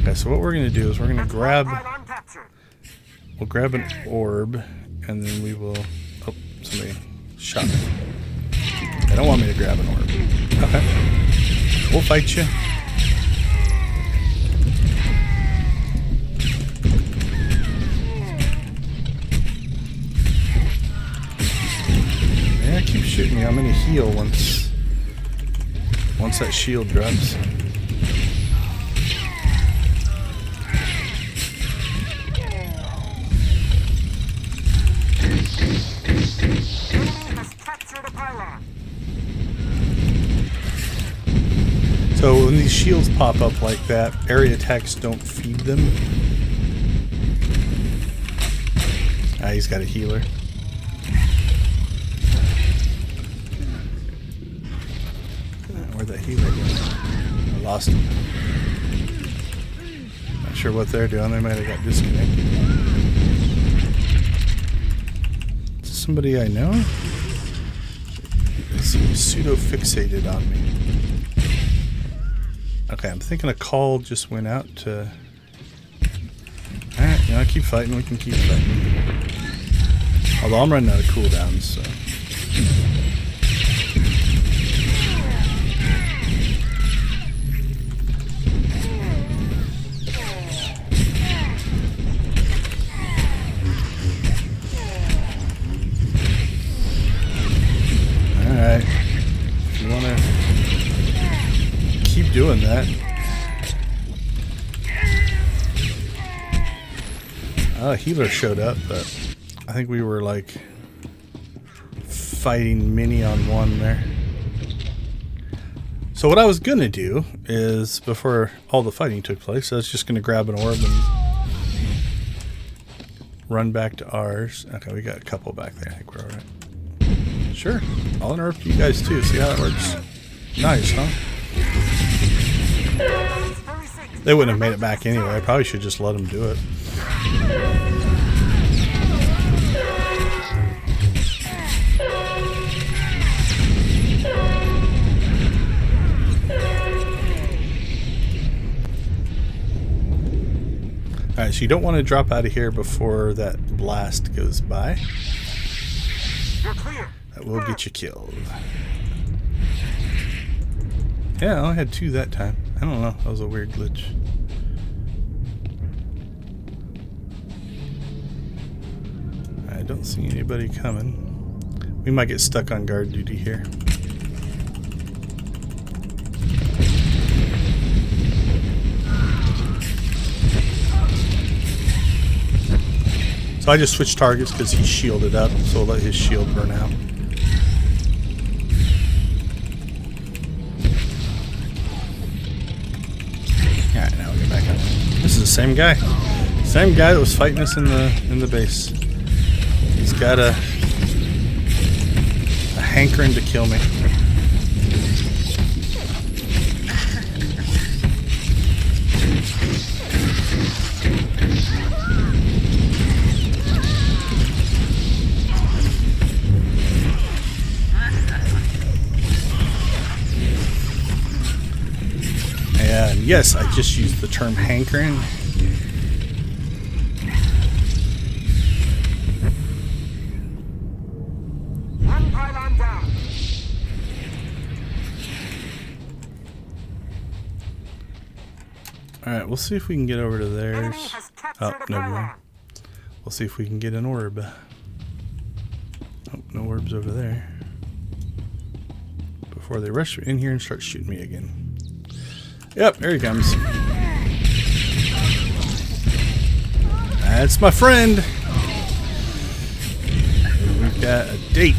Okay, so what we're going to do is we're going to grab... We'll grab an orb, and then we will... Oh, somebody shot me. They don't want me to grab an orb. Okay. We'll fight you. Yeah, keep shooting me. I'm going to heal once that shield drops. So when these shields pop up like that, area attacks don't feed them. Ah, he's got a healer. Where'd that healer go? I lost him. Not sure what they're doing. They might have got disconnected. Is this somebody I know? They seem pseudo-fixated on me. Okay, I'm thinking a call just went out to... Alright, you know, keep fighting. We can keep fighting. Although I'm running out of cooldowns, so... Alright. If you want to... keep doing that. A healer showed up, but I think we were like fighting mini on one there. So what I was gonna do is, before all the fighting took place, I was just gonna grab an orb and run back to ours. Okay, we got a couple back there. I think we're alright. Sure, I'll interrupt you guys too. See how that works? Nice, huh? They wouldn't have made it back anyway. I probably should just let them do it. Alright, so you don't want to drop out of here before that blast goes by. That will get you killed. Yeah, I only had 2 that time. I don't know. That was a weird glitch. I don't see anybody coming. We might get stuck on guard duty here. So I just switched targets because he's shielded up, so I'll let his shield burn out. Alright, now we'll get back up. This is the same guy. Same guy that was fighting us in the base. He's got a hankering to kill me. yes, I just used the term hankering. One pylon down. Alright, we'll see if we can get over to theirs. Oh, never mind. We'll see if we can get an orb. Oh, no orbs over there. Before they rush in here and start shooting me again. Yep, there he comes. That's my friend. We've got a date.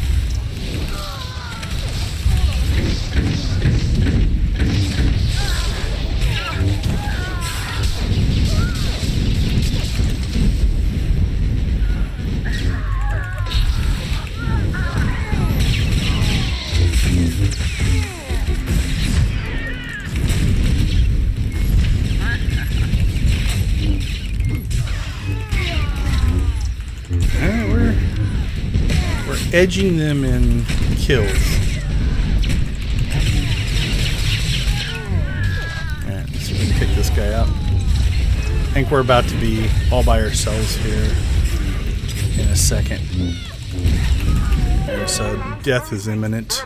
We're edging them in kills. Alright, let's see if we can take this guy out. I think we're about to be all by ourselves here in a second. And so death is imminent.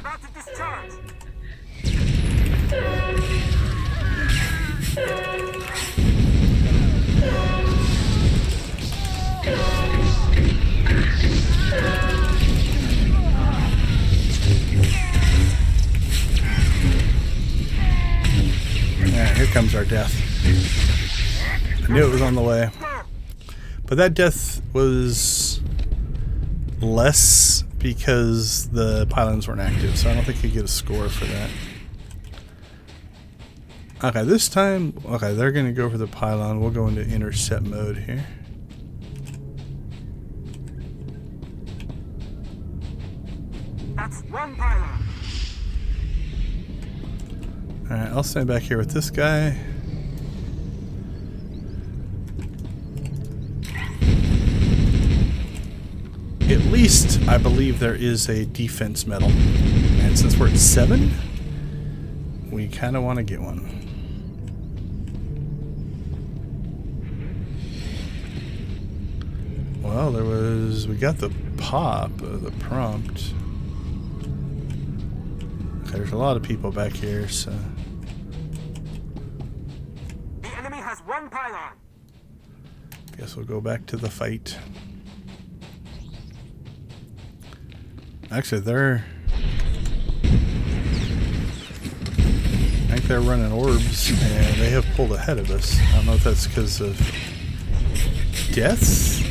Here comes our death. I knew it was on the way. But that death was less because the pylons weren't active, so I don't think you get a score for that. Okay, this time, okay, they're going to go for the pylon. We'll go into intercept mode here. That's one pylon. Alright, I'll stand back here with this guy. At least, I believe there is a defense medal. And since we're at 7, we kind of want to get one. Well, we got the pop, the prompt. Okay, there's a lot of people back here, so... The enemy has one pylon. Guess we'll go back to the fight. Actually, I think they're running orbs, and they have pulled ahead of us. I don't know if that's because of deaths.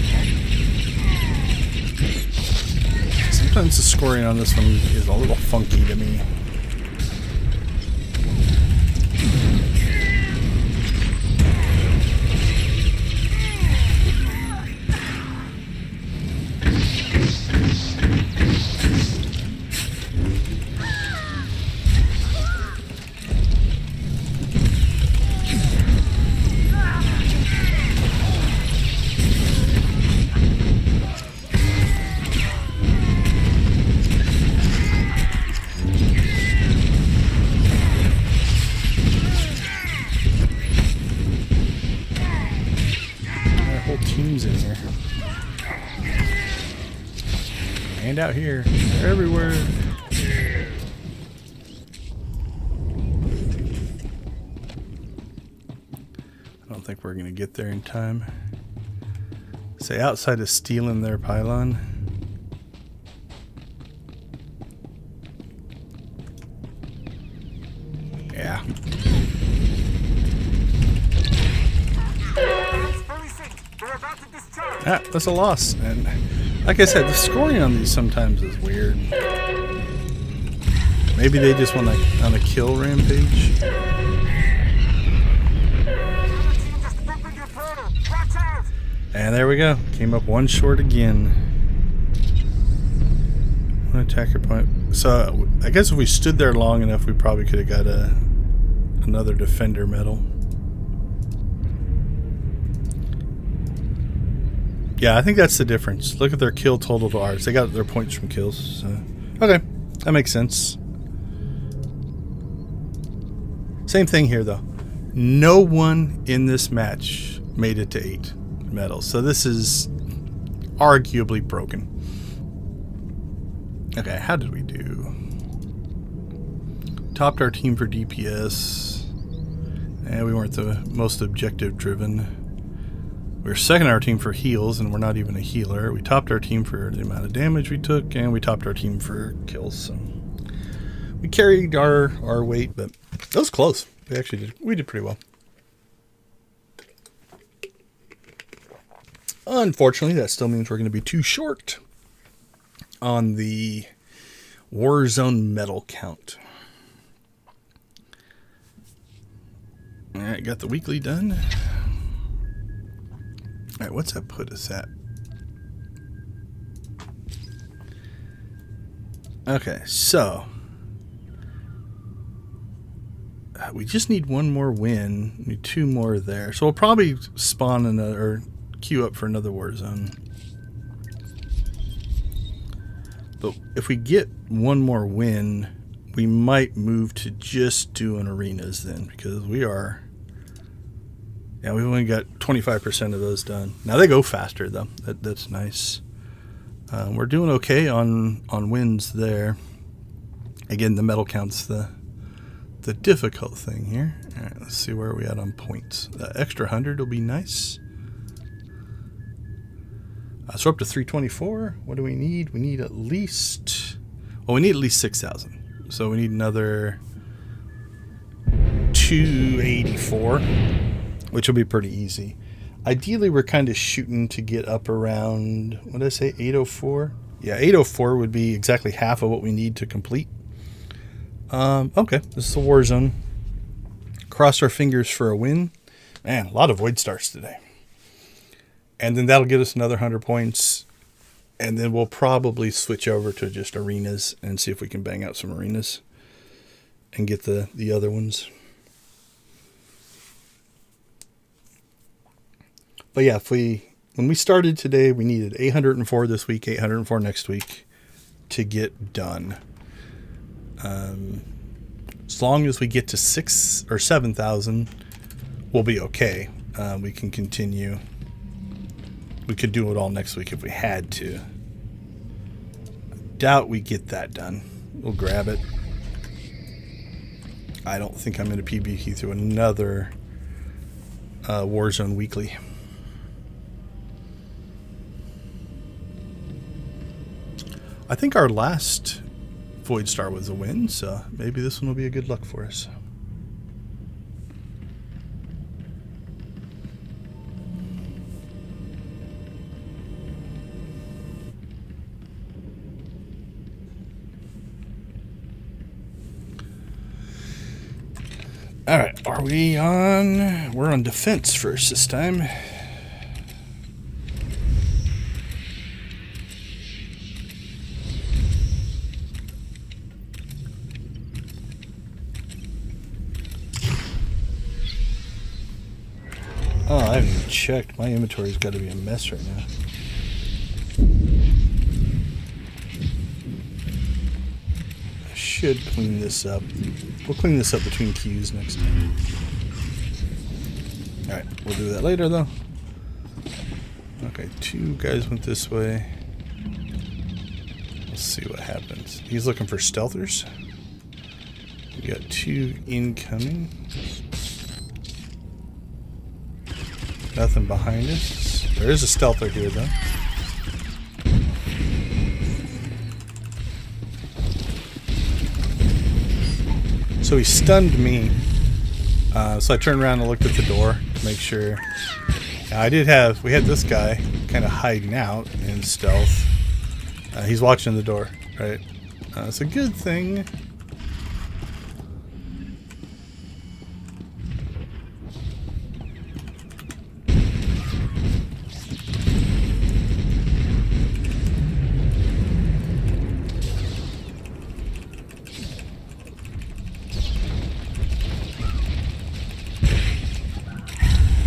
Sometimes the scoring on this one is a little funky to me. Teams in here. And out here. They're everywhere. I don't think we're going to get there in time. Say outside of stealing their pylon. Yeah. Ah, that's a loss. And like I said, the scoring on these sometimes is weird. Maybe they just want to on a kill rampage. And there we go. Came up one short again. One attacker point. So I guess if we stood there long enough, we probably could have got another defender medal. Yeah, I think that's the difference. Look at their kill total to ours. They got their points from kills. So. Okay, that makes sense. Same thing here, though. No one in this match made it to 8 medals. So this is arguably broken. Okay, how did we do? Topped our team for DPS. And we weren't the most objective driven. We were second our team for heals, and we're not even a healer. We topped our team for the amount of damage we took, and we topped our team for kills. So we carried our weight, but that was close. We did pretty well. Unfortunately, that still means we're going to be too short on the Warzone medal count. All right, got the weekly done. All right, what's that put us at? Okay, so we just need one more win. We need 2 more there. So we'll probably spawn another, or queue up for another Warzone. But if we get one more win, we might move to just doing arenas then, because we are... Yeah, we've only got 25% of those done. Now they go faster though. That's nice. We're doing okay on wins there. Again, the medal count's the difficult thing here. All right, let's see where we're at on points. Extra 100 will be nice. So we're up to 324. What do we need? We need at least... Well, we need at least 6,000. So we need another 284. Which will be pretty easy. Ideally, we're kind of shooting to get up around, what did I say, 804? Yeah, 804 would be exactly half of what we need to complete. Okay, this is the Warzone. Cross our fingers for a win. Man, a lot of Void Stars today. And then that'll get us another 100 points. And then we'll probably switch over to just arenas and see if we can bang out some arenas and get the other ones. But yeah, when we started today, we needed 804 this week, 804 next week to get done. As long as we get to 6,000 or 7,000, we'll be okay. We can continue. We could do it all next week if we had to. I doubt we get that done. We'll grab it. I don't think I'm going to PvP through another Warzone weekly. I think our last Void Star was a win, so maybe this one will be a good luck for us. Alright, are we on... We're on defense first this time. Oh, I haven't even checked. My inventory's got to be a mess right now. I should clean this up. We'll clean this up between queues next time. Alright, we'll do that later though. Okay, 2 guys went this way. Let's see what happens. He's looking for stealthers. We got 2 incoming. Nothing behind us. There is a stealther here, though. So he stunned me. So I turned around and looked at the door to make sure. Now, we had this guy kind of hiding out in stealth. He's watching the door, right? It's a good thing.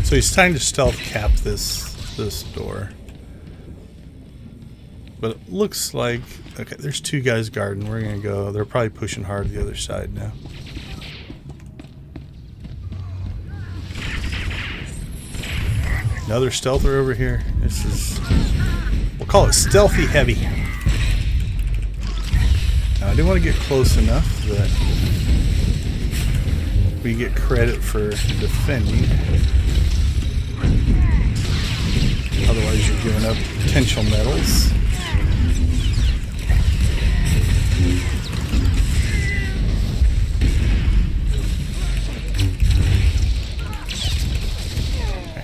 So he's trying to stealth cap this door. But it looks like... Okay, there's 2 guys guarding. We're going to go... They're probably pushing hard to the other side now. Another stealther over here. This is, we'll call it stealthy heavy. Now, I do want to get close enough that we get credit for defending. Otherwise, you're giving up potential medals.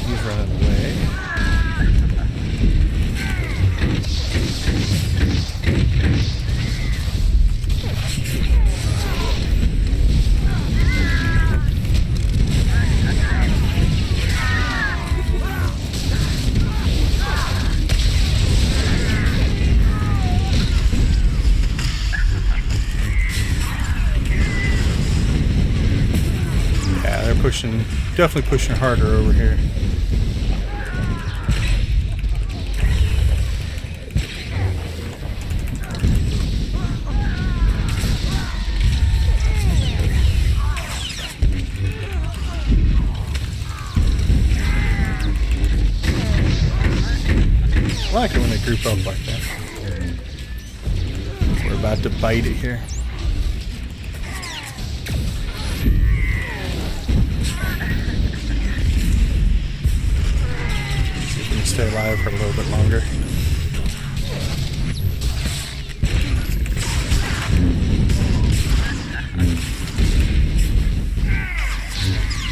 He's running away. Yeah, they're pushing, definitely pushing harder over here. I like it when they group up like that. We're about to bite it here. See if we can stay alive for a little bit longer.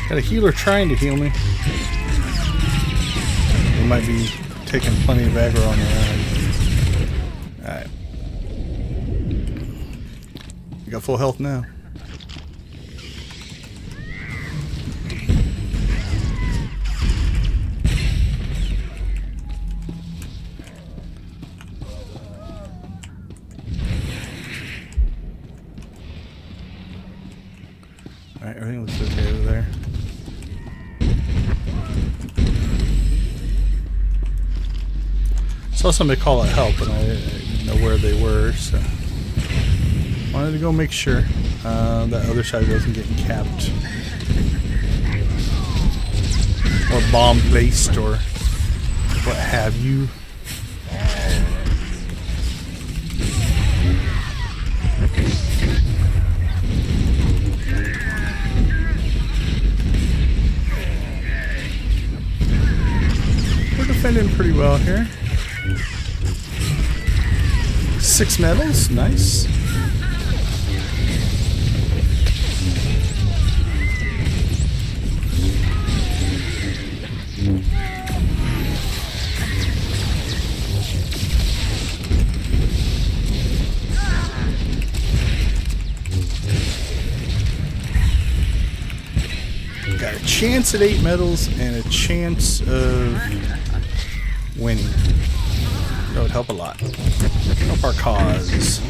Got a healer trying to heal me. He might be taking plenty of aggro on their own. Alright. We got full health now. Alright, everything looks okay over there. Saw somebody call it help, and I didn't know where they were, so wanted to go make sure that other side wasn't getting capped or bomb placed or what have you. We're defending pretty well here. 6 medals, nice. Got a chance at 8 medals and a chance of winning. That would help a lot. Help our cause.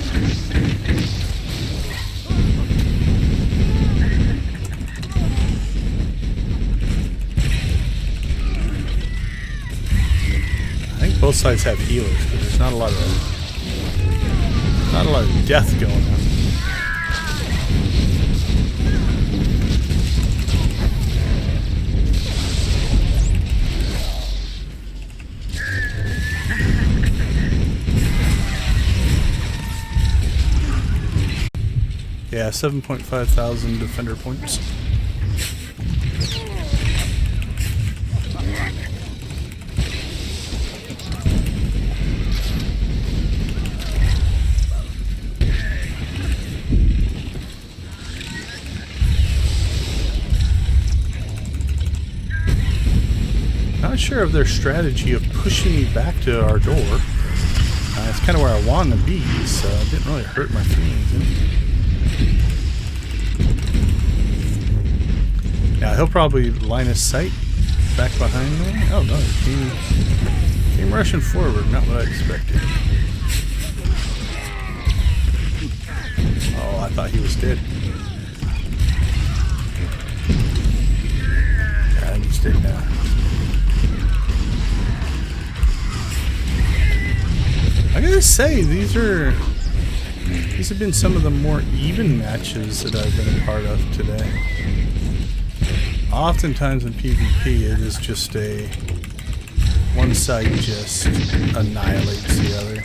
I think both sides have healers, but there's not a lot of death going on. Yeah, 7.5 thousand defender points. Not sure of their strategy of pushing me back to our door. It's kind of where I want to be, so it didn't really hurt my feelings. Yeah, he'll probably line of sight back behind me. Oh no, he came rushing forward, not what I expected. Oh, I thought he was dead. Yeah, he's dead now. I gotta say, these have been some of the more even matches that I've been a part of today. Oftentimes in PvP, it is just a one side just annihilates the other.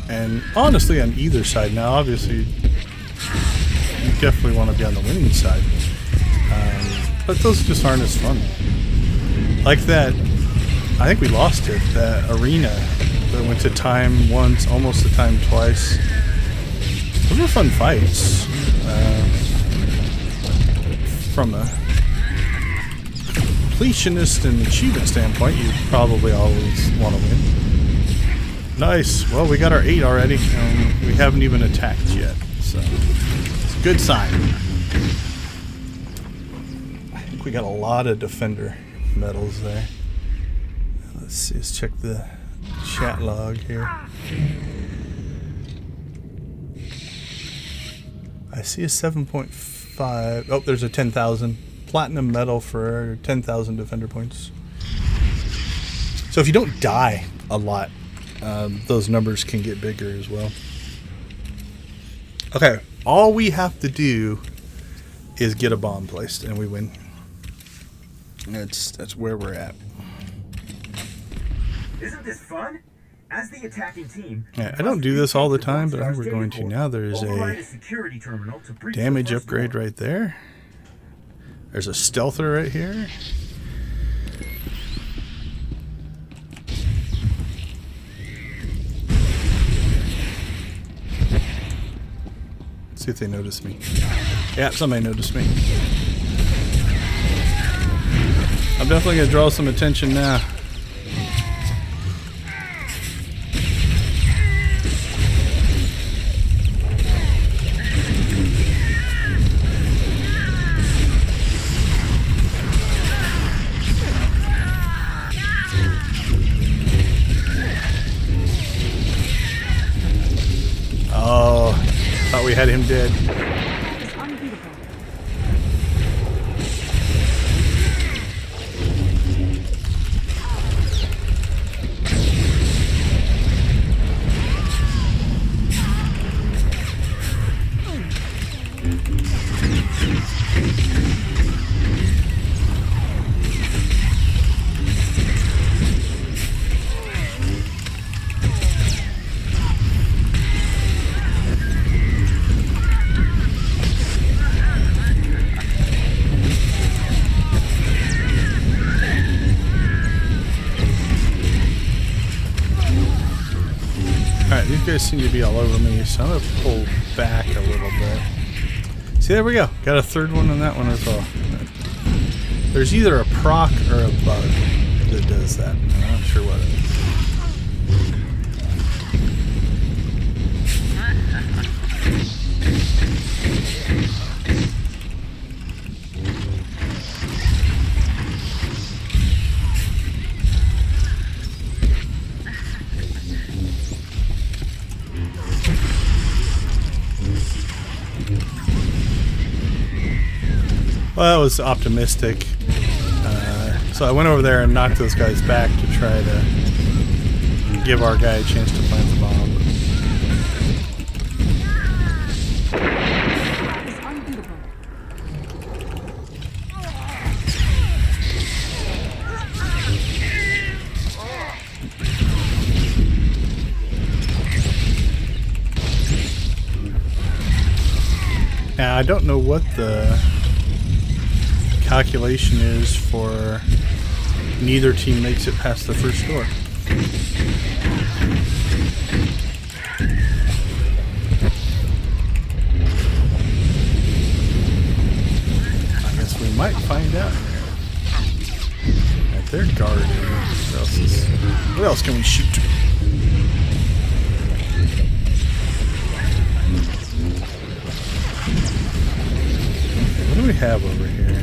And honestly, on either side now, obviously, you definitely want to be on the winning side. But those just aren't as fun. Like that, I think we lost it, that arena that went to time once, almost to time twice. Those were fun fights. From a completionist and achievement standpoint, you probably always want to win. Nice. Well, we got our 8 already. We haven't even attacked yet, so it's a good sign. I think we got a lot of defender medals there. Let's see. Let's check the chat log here. I see a 7.5. Oh, there's a 10,000 platinum medal for 10,000 defender points. So if you don't die a lot, those numbers can get bigger as well. Okay, all we have to is get a bomb placed, and we win. That's where we're at. Isn't this fun? As the attacking team, Yeah, I don't do this all the time, but I think we're going to now. There's a damage upgrade right there. There's a stealther right here. Let's see if they notice me. Yeah, somebody noticed me. I'm definitely going to draw some attention now. Oh, thought we had him dead. Alright, these guys seem to be all over me, so I'm going to pull back a little bit. See, there we go. Got a third one on that one as well. There's either a proc or a bug that does that. I'm not sure what it is. Well, that was optimistic. So I went over there and knocked those guys back to try to give our guy a chance to plant the bomb. Now, I don't know what the calculation is for neither team makes it past the first door. I guess we might find out. Right, they're guarding. What else can we shoot? What do we have over here?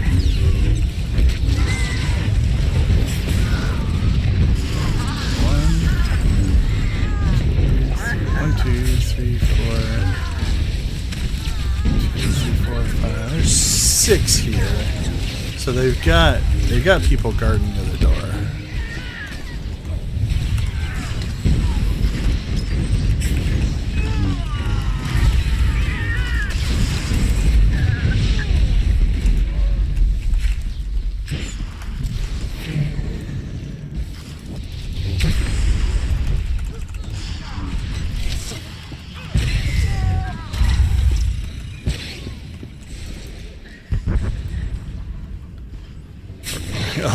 One, two, three, four. 2, 3, 4, 5. There's 6 here. So they've got people guarding the other door.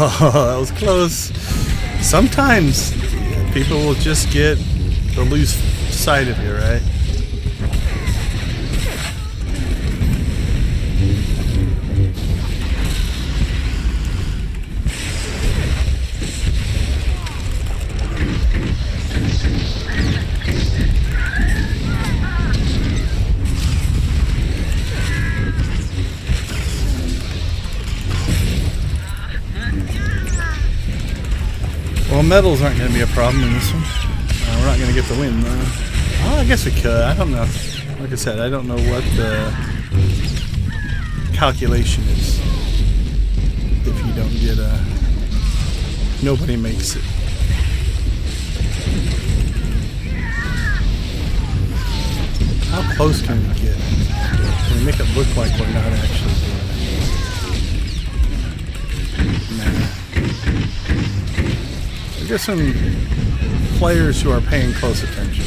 Oh, that was close. Sometimes people will just they'll lose sight of you, right? Well, metals aren't going to be a problem in this one. We're not going to get the win, though. Oh, I guess we could. I don't know. Like I said, I don't know what the calculation is. If you don't get nobody makes it. How close can we get? Can we make it look like we're not actually doing it? Nah. There's some players who are paying close attention.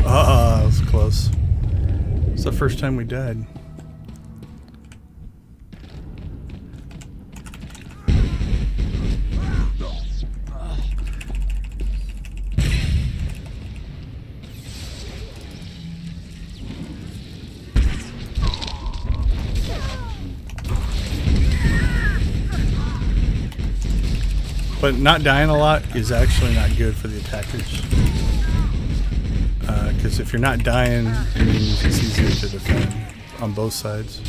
That was close. It's the first time we died. But not dying a lot is actually not good for the attackers. Because if you're not dying, it means it's easier to defend on both sides.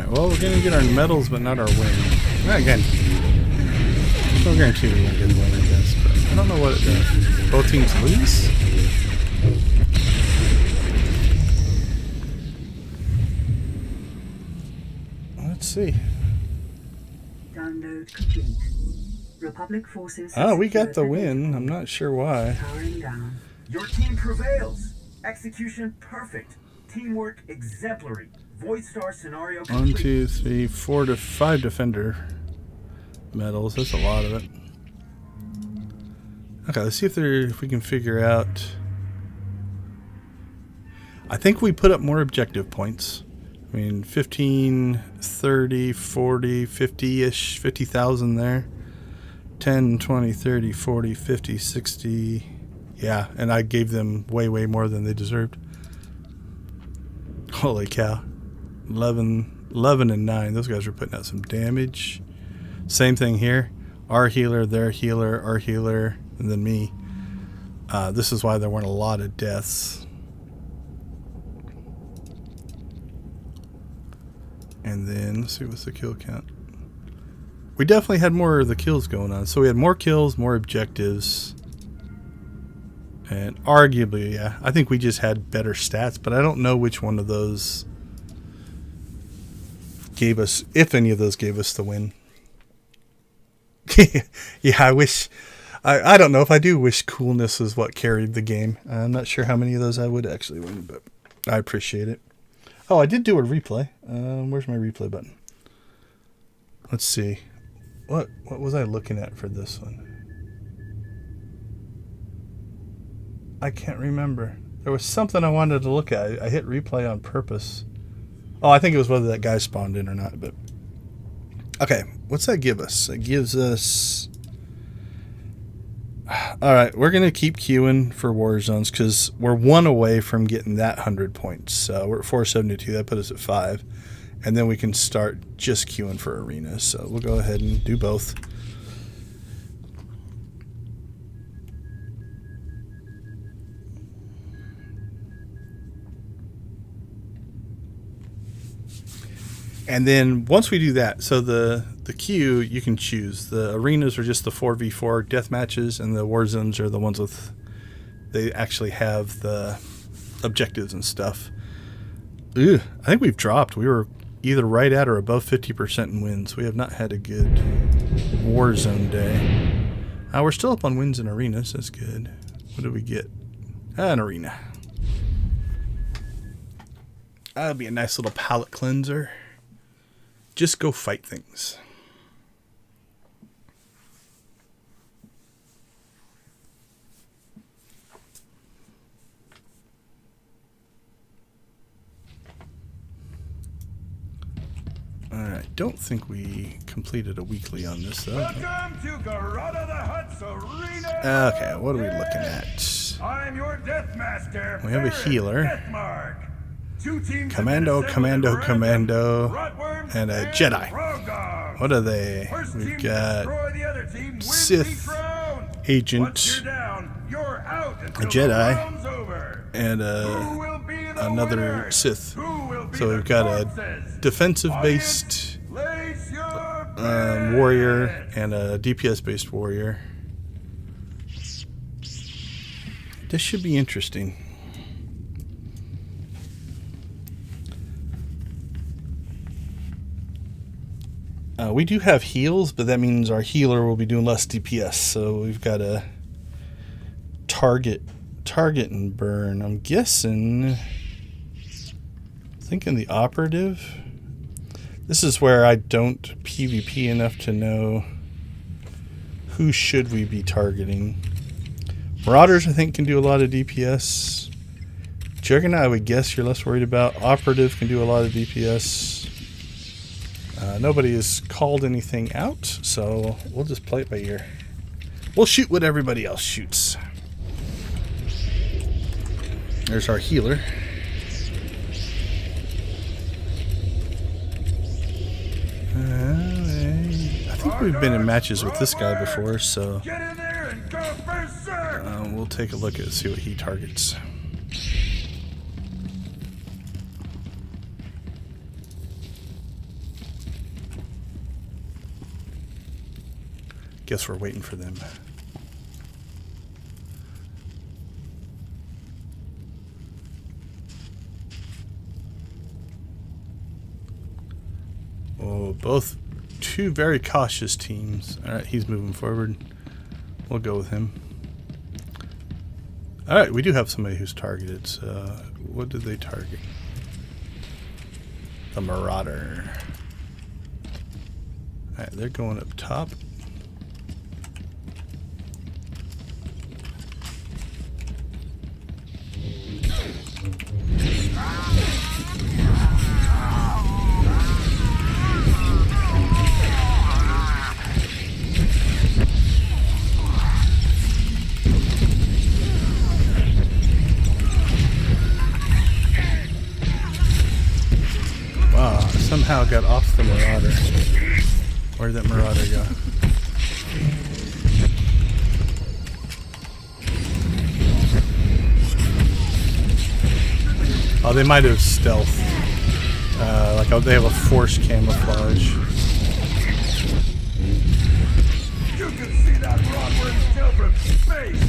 Well, we're gonna get our medals, but not our win. Again, no guarantee we're gonna get a win, I guess. But I don't know what it does. Both teams lose. Let's see. Download complete. Republic forces. Oh, we got the win. I'm not sure why. Powering down. Your team prevails. Execution perfect. Teamwork exemplary. Void Star scenario complete. 1, 2, 3, 4 to 5 defender medals. That's a lot of it. Okay, let's see if we can figure out. I think we put up more objective points. I mean, 15, 30, 40, 50-ish, 50,000 there. 10, 20, 30, 40, 50, 60. Yeah, and I gave them way, way more than they deserved. Holy cow. 11 and 9. Those guys were putting out some damage. Same thing here. Our healer, their healer, our healer, and then me. This is why there weren't a lot of deaths. And then, let's see what's the kill count. We definitely had more of the kills going on. So we had more kills, more objectives. And arguably, yeah, I think we just had better stats, but I don't know which one of those gave us, if any of those gave us the win. Yeah, I wish I don't know if I do wish coolness is what carried the game. I'm not sure how many of those I would actually win, but I appreciate it. Oh, I did do a replay. Where's my replay button? Let's see. What was I looking at for this one? I can't remember. There was something I wanted to look at. I hit replay on purpose. Oh, I think it was whether that guy spawned in or not. But okay, what's that give us? It gives us... All right, we're going to keep queuing for war zones because we're 1 away from getting that 100 points. So we're at 472. That put us at 5. And then we can start just queuing for arenas. So we'll go ahead and do both. And then once we do that, so the queue, you can choose. The arenas are just the 4v4 death matches, and the war zones are the ones with, they actually have the objectives and stuff. I think we've dropped. We were either right at or above 50% in wins. We have not had a good war zone day. We're still up on wins in arenas. That's good. What did we get? An arena. That'll be a nice little palate cleanser. Just go fight things. I don't think we completed a weekly on this, though. Welcome to Garada the Hutt's Arena. Okay, what are we looking at? I'm your death master. We have a healer. Deathmark. 2 teams Commando, Commando, Commando, and a Jedi. What are they? We've got Sith, Agent, a Jedi, and another Sith. So we've got a defensive-based warrior and a DPS-based warrior. This should be interesting. We do have heals, but that means our healer will be doing less DPS. So we've got a target and burn. I'm thinking the operative. This is where I don't PvP enough to know who should we be targeting. Marauders, I think, can do a lot of DPS. Juggernaut, I would guess you're less worried about. Operative can do a lot of DPS. Nobody has called anything out, so we'll just play it by ear. We'll shoot what everybody else shoots. There's our healer. I think we've been in matches with this guy before, so we'll take a look at see what he targets. Guess we're waiting for them. Oh, both two very cautious teams. All right, he's moving forward. We'll go with him. All right, we do have somebody who's targeted. So what did they target? The Marauder. All right, they're going up top. Somehow got off the Marauder. Where'd that Marauder go? Oh, they might have stealth. Like they have a force camouflage. You can see that Rodward's tail from space.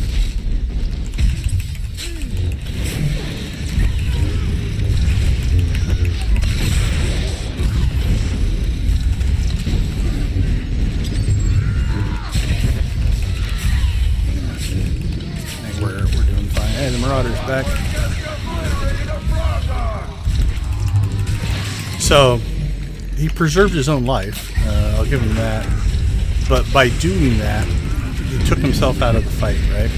back. So he preserved his own life. I'll give him that. But by doing that, he took himself out of the fight, right?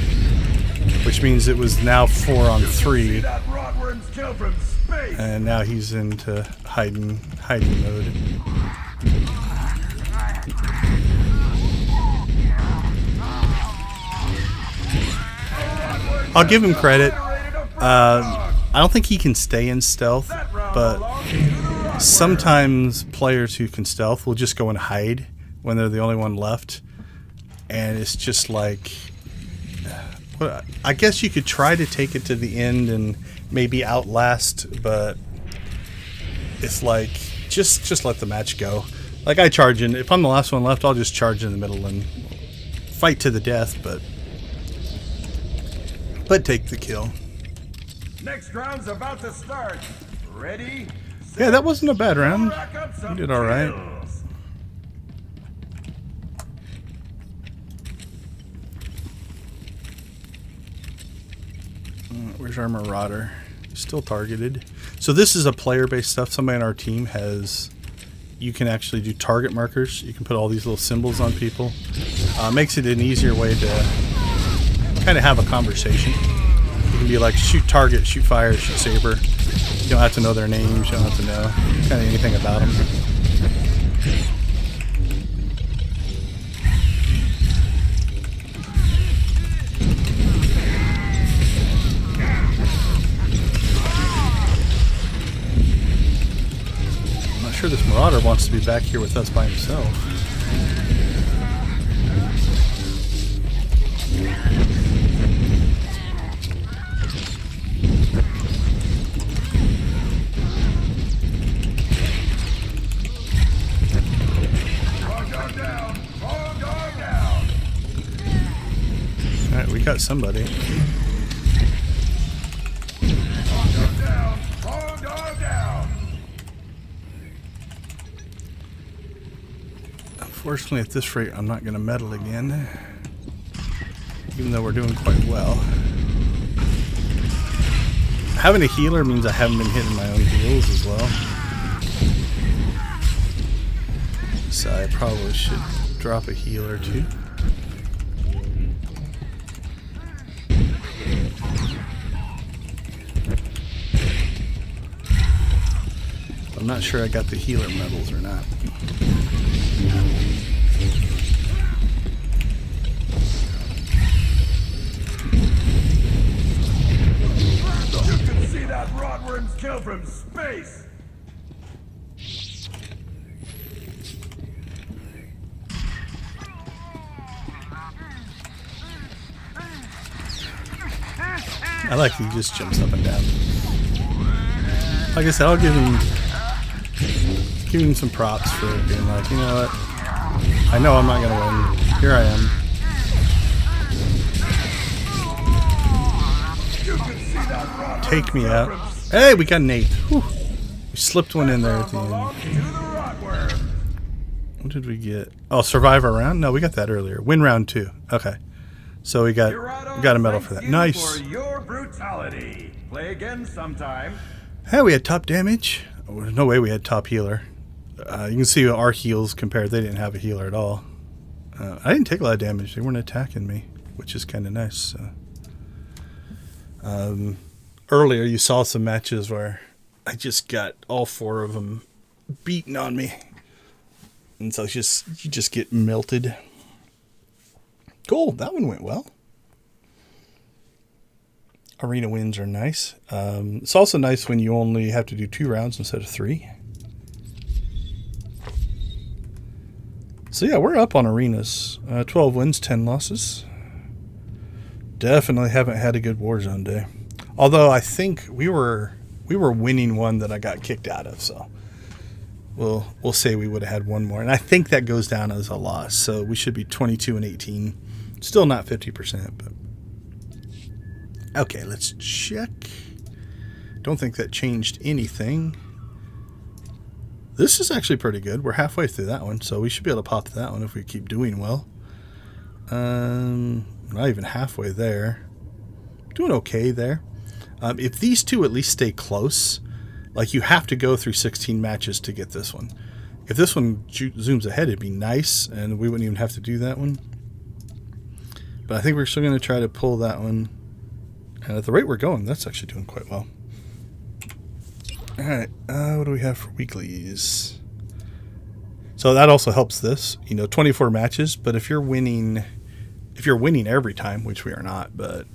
Which means it was now 4 on 3. And now he's into hiding mode. I'll give him credit. I don't think he can stay in stealth, but sometimes players who can stealth will just go and hide when they're the only one left. And it's just like, I guess you could try to take it to the end and maybe outlast, but it's like, just let the match go. Like I charge in, if I'm the last one left, I'll just charge in the middle and fight to the death, but take the kill. Next round's about to start. Ready? Yeah, that wasn't a bad round. You did all right. Where's our Marauder? Still targeted. So this is a player-based stuff. Somebody on our team has... You can actually do target markers. You can put all these little symbols on people. Makes it an easier way to kind of have a conversation. You can be like, shoot target, shoot fire, shoot saber. You don't have to know their names. You don't have to know kind of anything about them. I'm not sure this Marauder wants to be back here with us by himself. Alright, we got somebody. Unfortunately, at this rate, I'm not going to meddle again, even though we're doing quite well. Having a healer means I haven't been hitting my own heals as well. So I probably should drop a heal or two. I'm not sure I got the healer medals or not. You can see that Rodworm's kill from space. I like he just jumps up and down. Like I said, I'll give him some props for being like, you know what? I know I'm not gonna win. Here I am. Take me out. Hey, we got an 8. Whew. We slipped one in there at the end. What did we get? Oh, survivor round? No, we got that earlier. Win round 2. Okay. So we got a medal for that. Nice. For your brutality. Play again sometime. Hey, we had top damage. Oh, there's no way we had top healer. You can see our heals compared. They didn't have a healer at all. I didn't take a lot of damage. They weren't attacking me, which is kind of nice. Earlier, you saw some matches where I just got all 4 of them beaten on me. And so you just get melted. Cool, that one went well. Arena wins are nice. It's also nice when you only have to do 2 rounds instead of 3. So yeah, we're up on arenas. 12 wins, 10 losses. Definitely haven't had a good Warzone day. Although I think we were winning one that I got kicked out of, so we'll say we would have had one more. And I think that goes down as a loss. So we should be 22-18. Still not 50%, but okay, let's check. Don't think that changed anything. This is actually pretty good. We're halfway through that one, so we should be able to pop that one if we keep doing well. Not even halfway there. Doing okay there. If these two at least stay close, like you have to go through 16 matches to get this one. If this one zooms ahead, it'd be nice, and we wouldn't even have to do that one. But I think we're still going to try to pull that one. And at the rate we're going, that's actually doing quite well. All right, what do we have for weeklies? So that also helps this, 24 matches. But if you're winning every time, which we are not, but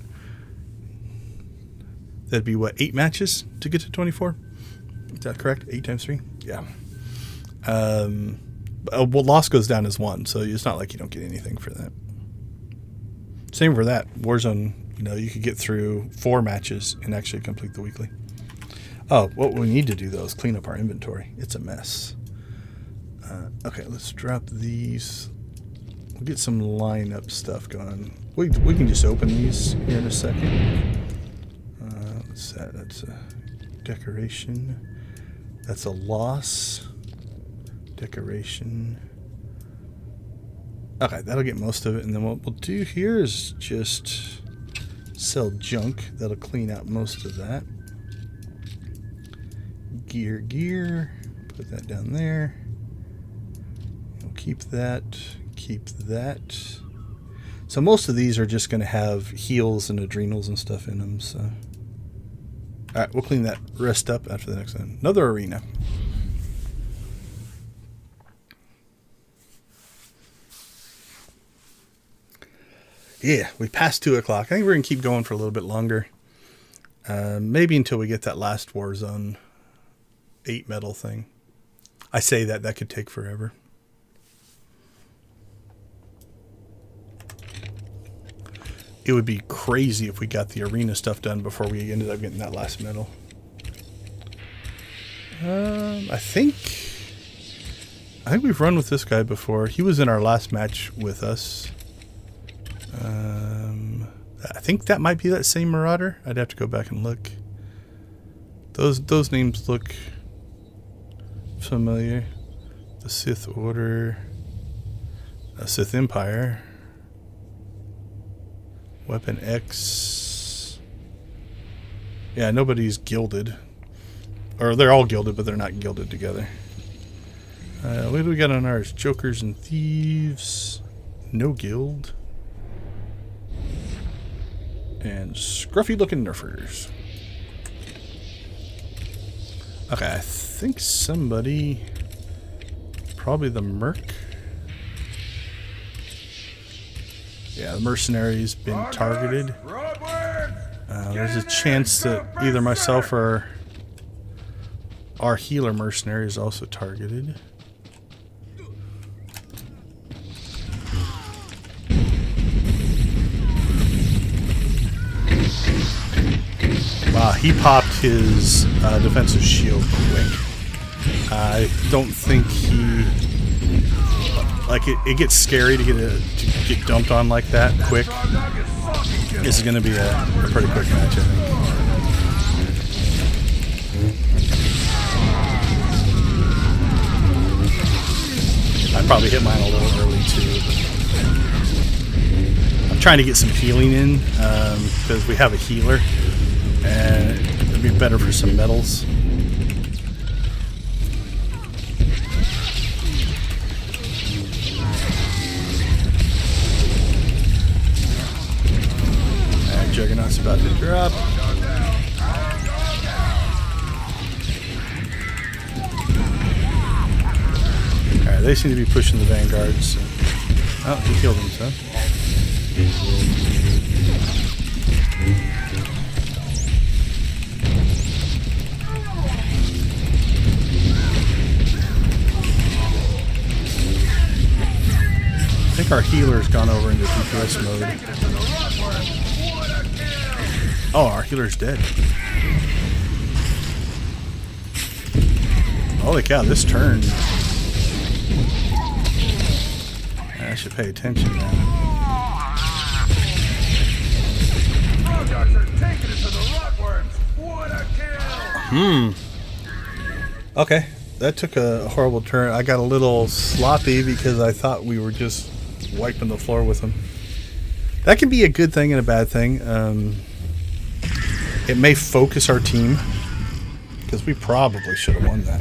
that'd be what, 8 matches to get to 24? Is that correct? 8 times 3? Yeah. Well, loss goes down as 1, so it's not like you don't get anything for that. Same for that. Warzone, you could get through 4 matches and actually complete the weekly. Oh, what we need to do, though, is clean up our inventory. It's a mess. Okay, let's drop these. We'll get some lineup stuff going. We can just open these here in a second. What's that? That's a decoration. That's a loss. Decoration. Okay, that'll get most of it. And then what we'll do here is just sell junk. That'll clean out most of that. Gear. Put that down there. We'll keep that. Keep that. So most of these are just going to have heals and adrenals and stuff in them. So, all right, we'll clean that rest up after the next one. Another arena. Yeah, we passed 2 o'clock. I think we're going to keep going for a little bit longer. Maybe until we get that last Warzone 8 medal thing. I say that could take forever. It would be crazy if we got the arena stuff done before we ended up getting that last medal. I think we've run with this guy before. He was in our last match with us. I think that might be that same Marauder. I'd have to go back and look. Those names look familiar. The Sith Order, Sith Empire, Weapon X. Yeah, nobody's gilded. Or they're all gilded, but they're not gilded together. What do we got on ours? Jokers and Thieves. No guild. And scruffy looking nerfers. Okay, I think somebody, probably the merc. Yeah, the mercenary's been targeted. There's a chance that either myself or our healer mercenary is also targeted. Wow, he popped his defensive shield quick. I don't think he... Like, it gets scary to get dumped on like that quick. This is going to be a pretty quick match, I think. I probably hit mine a little early, too. I'm trying to get some healing in, because we have a healer. And it'd be better for some medals. Alright, Juggernaut's about to drop. Alright, they seem to be pushing the vanguards. Oh, he killed himself. I think our healer's gone over into DPS mode. Oh, our healer's dead. Holy cow, this turn. I should pay attention now. Okay, that took a horrible turn. I got a little sloppy because I thought we were just wiping the floor with them. That can be a good thing and a bad thing. It may focus our team, because we probably should have won that.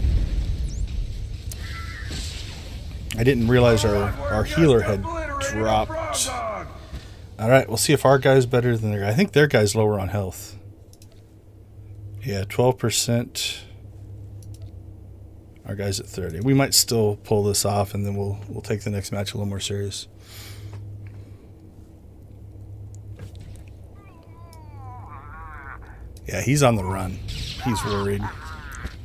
I didn't realize our healer had dropped. Alright, we'll see if our guy's better than their guy. I think their guy's lower on health. Yeah, 12%. Our guy's at 30. We might still pull this off, and then we'll take the next match a little more serious. Yeah, he's on the run. He's worried.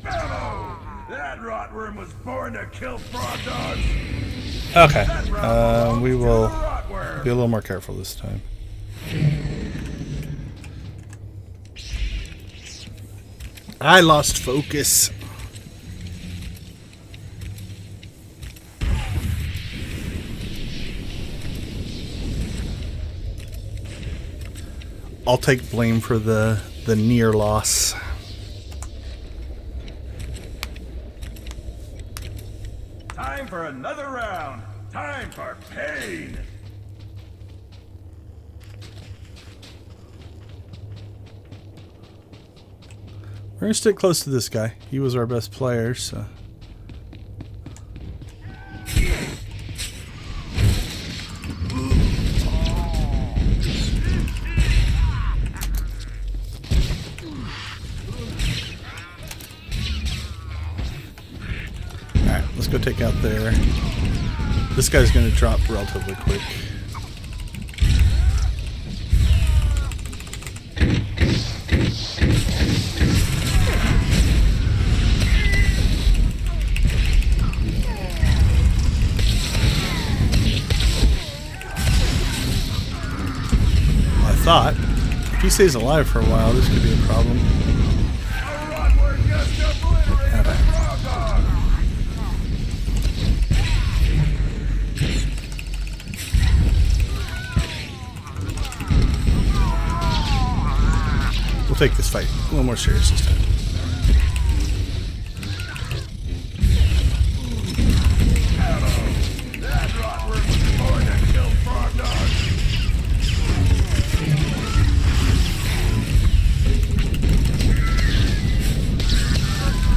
That rotworm was born to kill frog dogs. Okay, we will be a little more careful this time. I lost focus. I'll take blame for the near loss. Time for another round. Time for pain. We're gonna stick close to this guy. He was our best player, so. Alright, let's go take out there. This guy's gonna drop relatively quick. Thought if he stays alive for a while, this could be a problem. Okay. We'll take this fight a little more serious this time. That rotworm was born to kill frog dogs.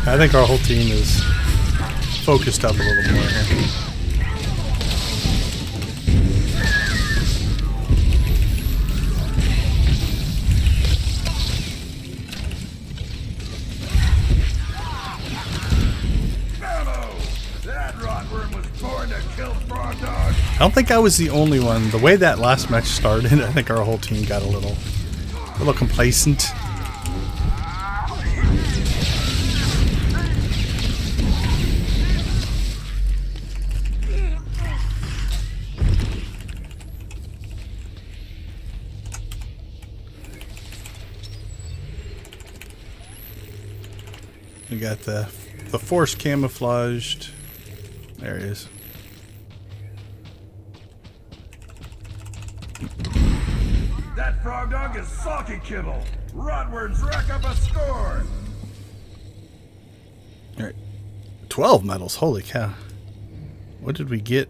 I think our whole team is focused up a little more here. That rotworm was born to kill frog dogs. I don't think I was the only one. The way that last match started, I think our whole team got a little complacent. We got the force camouflaged. There he is. That frog dog is socky kibble. Rotworms rack up a score. All right, 12 medals. Holy cow! What did we get?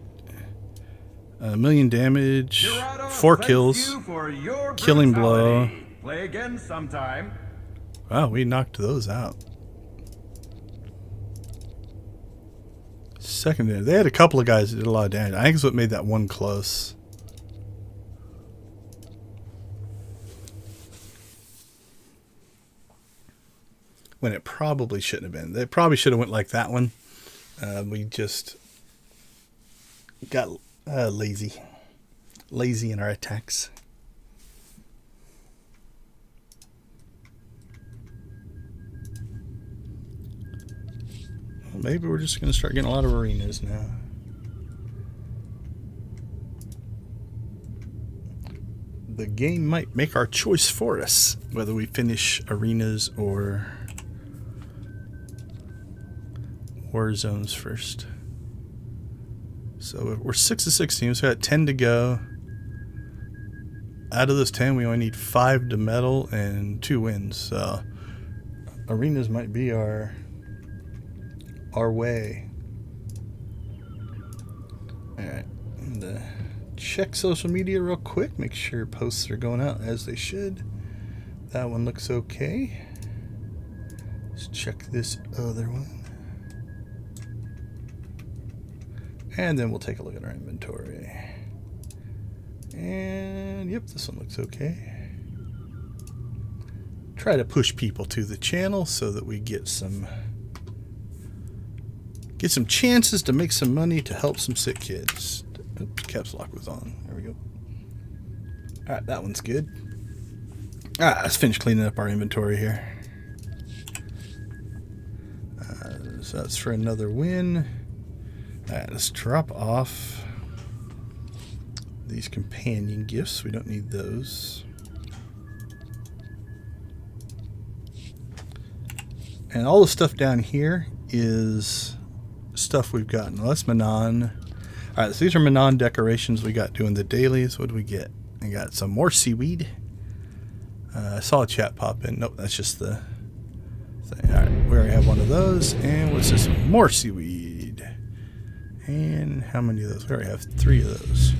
1 million damage, Gerardo, 4 thank kills, you for your killing blow. brutality. Play again sometime. Wow, we knocked those out. Secondary. They had a couple of guys that did a lot of damage. I think it's what made that one close. When it probably shouldn't have been. They probably should have went like that one. We just got lazy. Lazy in our attacks. Well, maybe we're just going to start getting a lot of arenas now. The game might make our choice for us, whether we finish arenas or war zones first. So we're 6 of 6 teams. We got 10 to go. Out of those 10, we only need 5 to medal and 2 wins. So arenas might be our way. All right, check social media real quick. Make sure posts are going out as they should. that one looks okay. Let's check this other one. And then we'll take a look at our inventory. And yep, this one looks okay. Try to push people to the channel so that we get some chances to make some money to help some sick kids. Oops, caps lock was on. There we go. Alright, that one's good. Alright, let's finish cleaning up our inventory here. So that's for another win. Alright, let's drop off these companion gifts. We don't need those. And all the stuff down here is stuff we've gotten. Well, that's Manon. Alright, so these are Manon decorations we got doing the dailies. What do we get? I got some more seaweed. I saw a chat pop in. Nope, that's just the thing. Alright, we already have one of those. And what's this one? More seaweed. And how many of those? We already have 3 of those.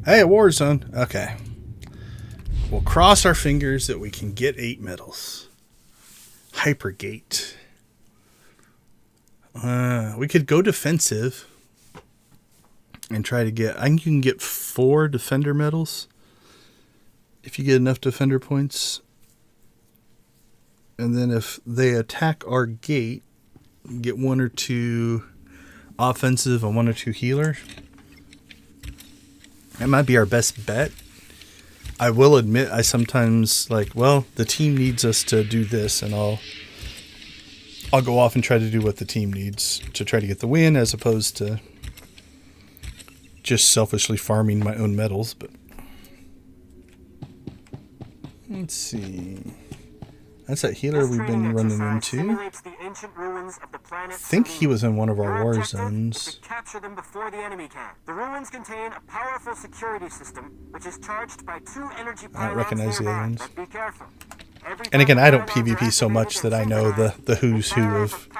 Hey, a war zone. Okay. We'll cross our fingers that we can get 8 medals. Hypergate. We could go defensive and try to get... I think you can get 4 defender medals if you get enough defender points. And then if they attack our gate, get 1 or 2 offensive and 1 or 2 healer. That might be our best bet. I will admit I sometimes like, well, the team needs us to do this, and I'll go off and try to do what the team needs to try to get the win, as opposed to just selfishly farming my own medals. But let's see. That's that healer we've been running into. I think he was in one of our war zones. Capture them before the enemy can. The ruins contain a powerful security system, which is charged by 2 energy pylons. I don't recognize the other ones. Be careful. And again, I don't PvP so much that I know the who's who of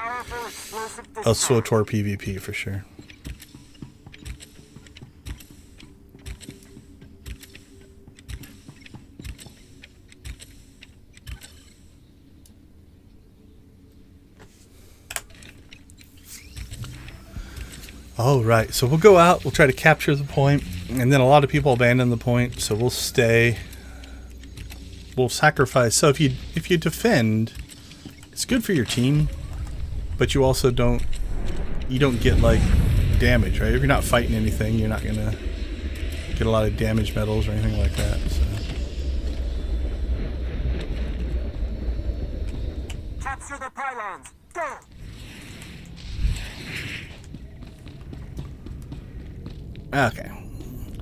SWTOR PvP for sure. All right, so we'll go out, we'll try to capture the point, and then a lot of people abandon the point, so we'll stay. We'll sacrifice. So if you defend, it's good for your team, but you also don't get like damage, right? If you're not fighting anything, you're not gonna get a lot of damage medals or anything like that. So. Capture the pylons. Go. Okay,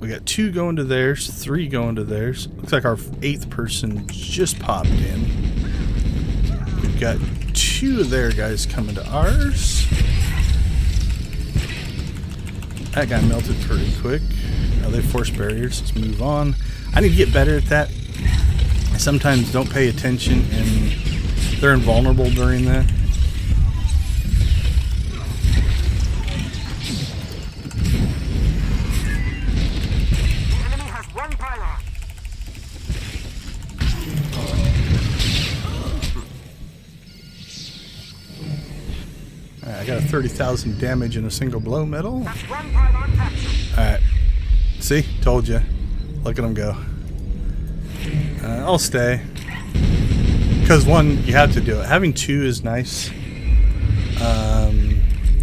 we got 2 going to theirs, 3 going to theirs. Looks like our 8th person just popped in. We've got 2 of their guys coming to ours. That guy melted pretty quick. Now they force barriers. Let's move on. I need to get better at that. I sometimes don't pay attention, and they're invulnerable during that. I got a 30,000 damage in a single blow medal. Alright. See? Told you. Look at them go. I'll stay. Because 1, you have to do it. Having 2 is nice.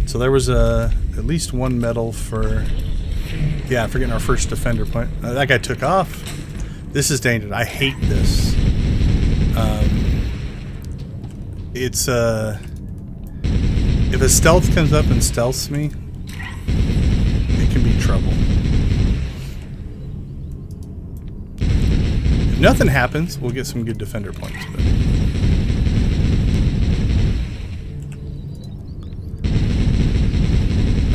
So there was at least 1 medal for... Yeah, for getting our first defender point. That guy took off. This is dangerous. I hate this. It's... If a stealth comes up and stealths me, it can be trouble. If nothing happens, we'll get some good defender points. But.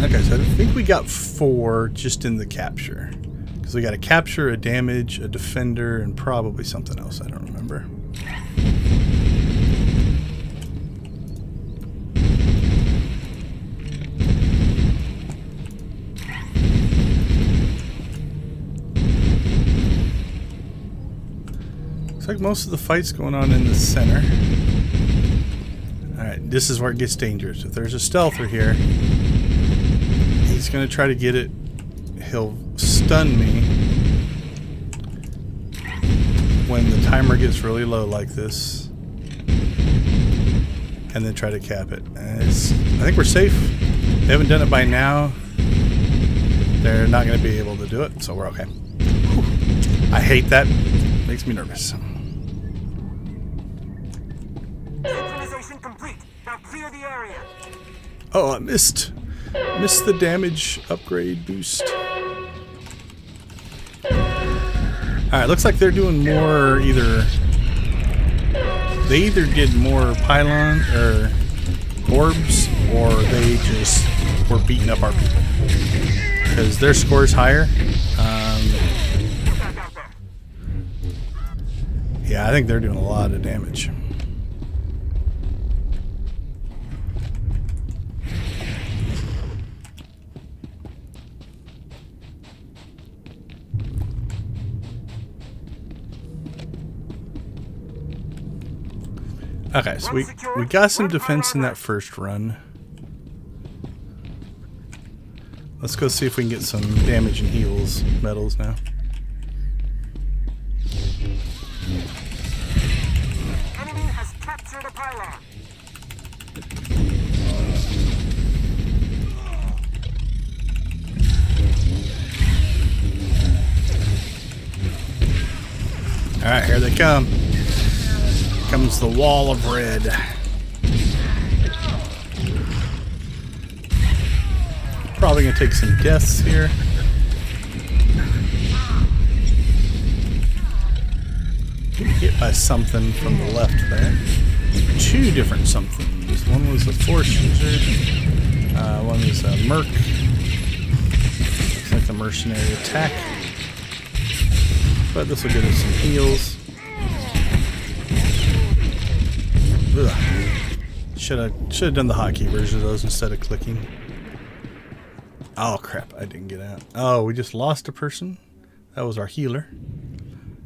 Okay, so I think we got 4 just in the capture. Because we got a capture, a damage, a defender, and probably something else. I don't remember. like most of the fight's going on in the center. Alright, this is where it gets dangerous. If there's a stealther here, he's going to try to get it. He'll stun me when the timer gets really low like this. And then try to cap it. I think we're safe. They haven't done it by now. They're not going to be able to do it, so we're okay. Whew. I hate that. Makes me nervous. Synchronization complete. Now clear the area. Oh, I missed the damage upgrade boost. Alright, looks like they're doing more They either did more pylon or orbs, or they just were beating up our people. Because their score's higher. Yeah, I think they're doing a lot of damage. Okay, so we got some defense in that first run. Let's go see if we can get some damage and heals medals now. Enemy has captured a pylon. Alright, here they come. Here comes the wall of red. Probably gonna take some deaths here. Hit by something from the left there. Two different somethings. One was a force user. One was a merc. Looks like the mercenary attack. But this will get us some heals. Should have done the hotkey version of those instead of clicking. Oh crap, I didn't get out. Oh, we just lost a person. That was our healer.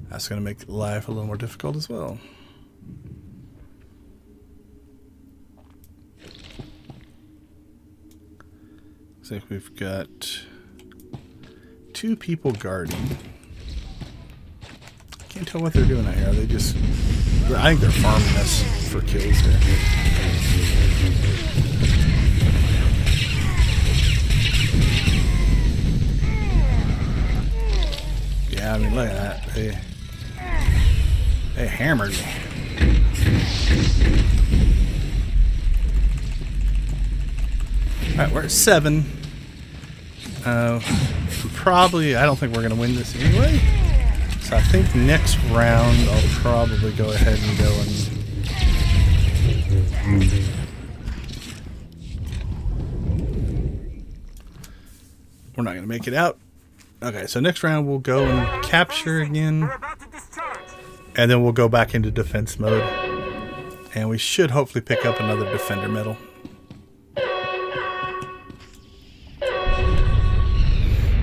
That's going to make life a little more difficult as well. Looks like we've got two people guarding. Can't tell what they're doing out here. Are they just... I think they're farming us for kills here. Yeah, I mean, look at that. They hammered me. Alright, we're at 7. Probably, I don't think we're going to win this anyway. So I think next round I'll probably go ahead and go and... We're not going to make it out. Okay, so next round we'll go and capture again. And then we'll go back into defense mode. And we should hopefully pick up another defender medal.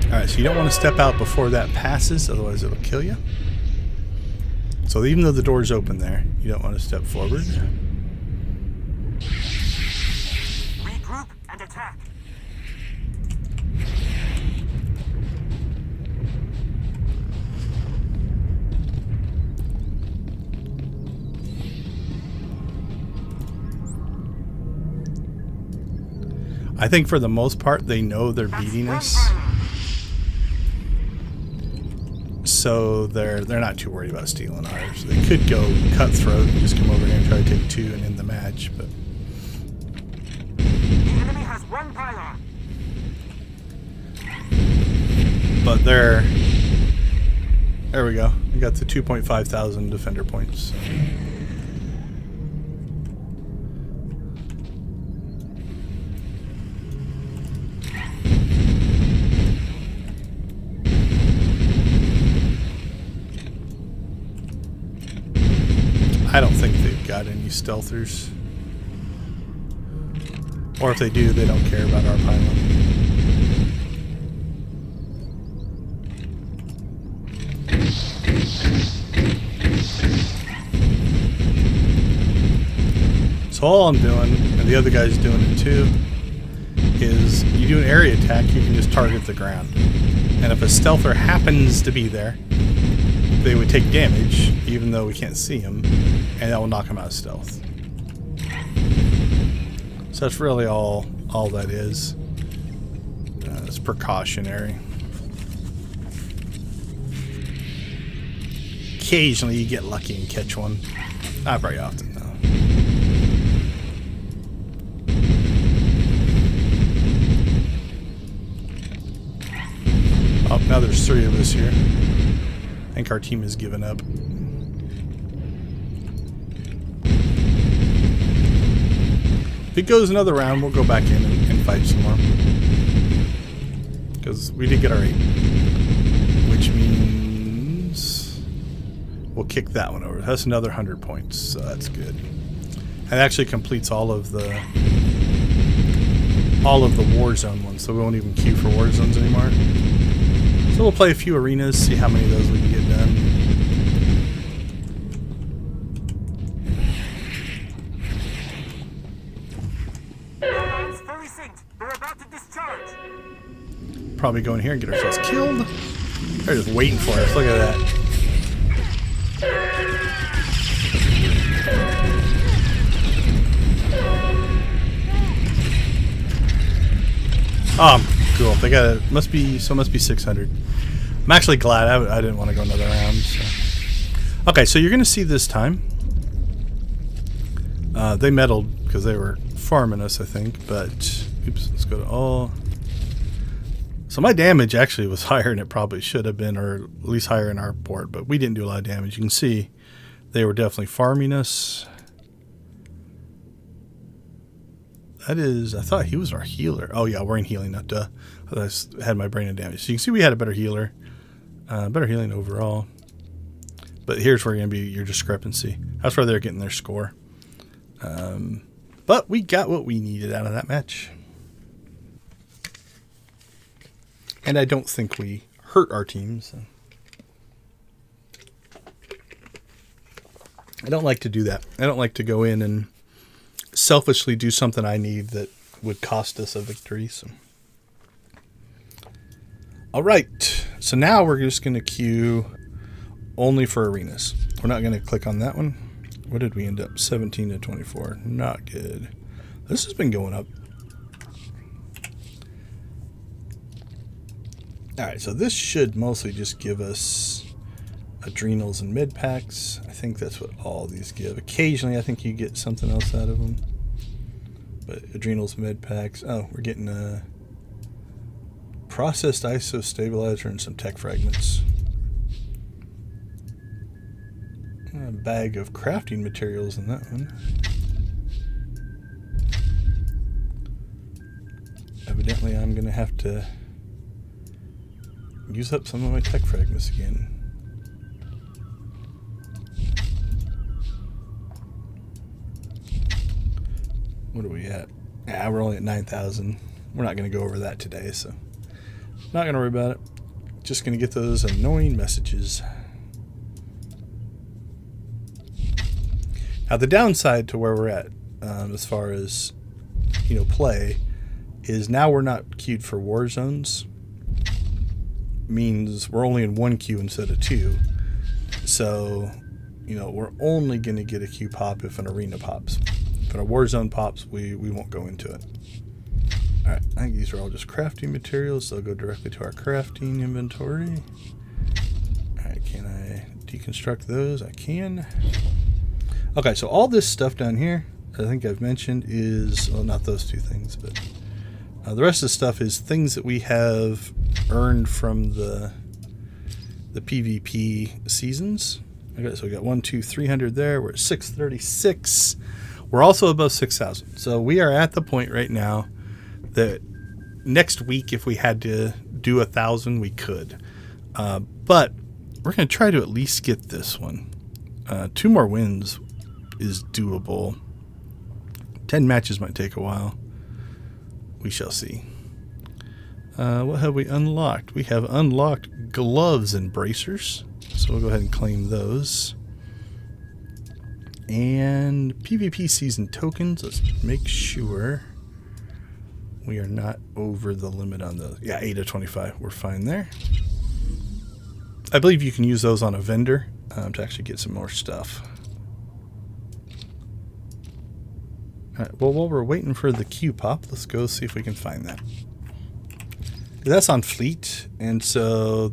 Alright, so you don't want to step out before that passes, otherwise it'll kill you. So even though the door's open there, you don't want to step forward. Regroup and attack. I think for the most part they know they're beating us. So they're not too worried about stealing ours. They could go cutthroat and just come over here and try to take 2 and end the match, but The enemy has 1 pylon. but there we go. We got the 2.5 thousand defender points. I don't think they've got any stealthers. Or if they do, they don't care about our pylon. So all I'm doing, and the other guy's doing it too, is you do an area attack, you can just target the ground. And if a stealther happens to be there, they would take damage, even though we can't see them, and that will knock them out of stealth. So that's really all that is. It's precautionary. Occasionally you get lucky and catch one. Not very often, though. Oh, now there's 3 of us here. I think our team has given up. If it goes another round, we'll go back in and fight some more. Because we did get our 8. Which means we'll kick that one over. That's another 100 points, so that's good. It actually completes all of the Warzone ones, so we won't even queue for Warzones anymore. So we'll play a few arenas, see how many of those we can get done. It's fully synced. We're about to discharge. Probably go in here and get ourselves killed. They're just waiting for us. Look at that. Cool. They got it. Must be 600. I'm actually glad I didn't want to go another round. So. Okay, so you're going to see this time. They meddled because they were farming us, I think. But oops, let's go to all. So my damage actually was higher than it probably should have been, or at least higher in our port. But we didn't do a lot of damage. You can see they were definitely farming us. That is, I thought he was our healer. Oh yeah, we're in healing, not duh. I had my brain in damage. So you can see we had a better healer. Better healing overall. But here's where you're going to be your discrepancy. That's where they're getting their score. But we got what we needed out of that match. And I don't think we hurt our team. So. I don't like to do that. I don't like to go in and selfishly do something I need that would cost us a victory. So. All right. So now we're just going to queue only for arenas. We're not going to click on that one. What did we end up? 17 to 24. Not good. This has been going up. All right. So this should mostly just give us adrenals and mid packs. I think that's what all these give. Occasionally, I think you get something else out of them. But adrenals, mid packs. Oh, we're getting a processed ISO stabilizer and some tech fragments. A bag of crafting materials in that one. Evidently, I'm going to have to use up some of my tech fragments again. What are we at? Yeah, we're only at 9,000. We're not going to go over that today, so not going to worry about it. Just going to get those annoying messages. Now, the downside to where we're at, as far as play, is now we're not queued for war zones. Means we're only in 1 queue instead of 2. So, we're only going to get a queue pop if an arena pops. If a war zone pops, we won't go into it. All right, I think these are all just crafting materials. So I'll go directly to our crafting inventory. All right, can I deconstruct those? I can. Okay, so all this stuff down here, I think I've mentioned, is, well, not those two things, but the rest of the stuff is things that we have earned from the PvP seasons. Okay, so we got 300 there. We're at 636. We're also above 6,000. So we are at the point right now that next week, if we had to do 1,000, we could. But we're going to try to at least get this one. 2 more wins is doable. 10 matches might take a while. We shall see. What have we unlocked? We have unlocked gloves and bracers. So we'll go ahead and claim those. And PvP season tokens. Let's make sure we are not over the limit on those. Yeah, 8 of 25. We're fine there. I believe you can use those on a vendor to actually get some more stuff. Alright, well, while we're waiting for the Q pop, let's go see if we can find that. That's on Fleet, and so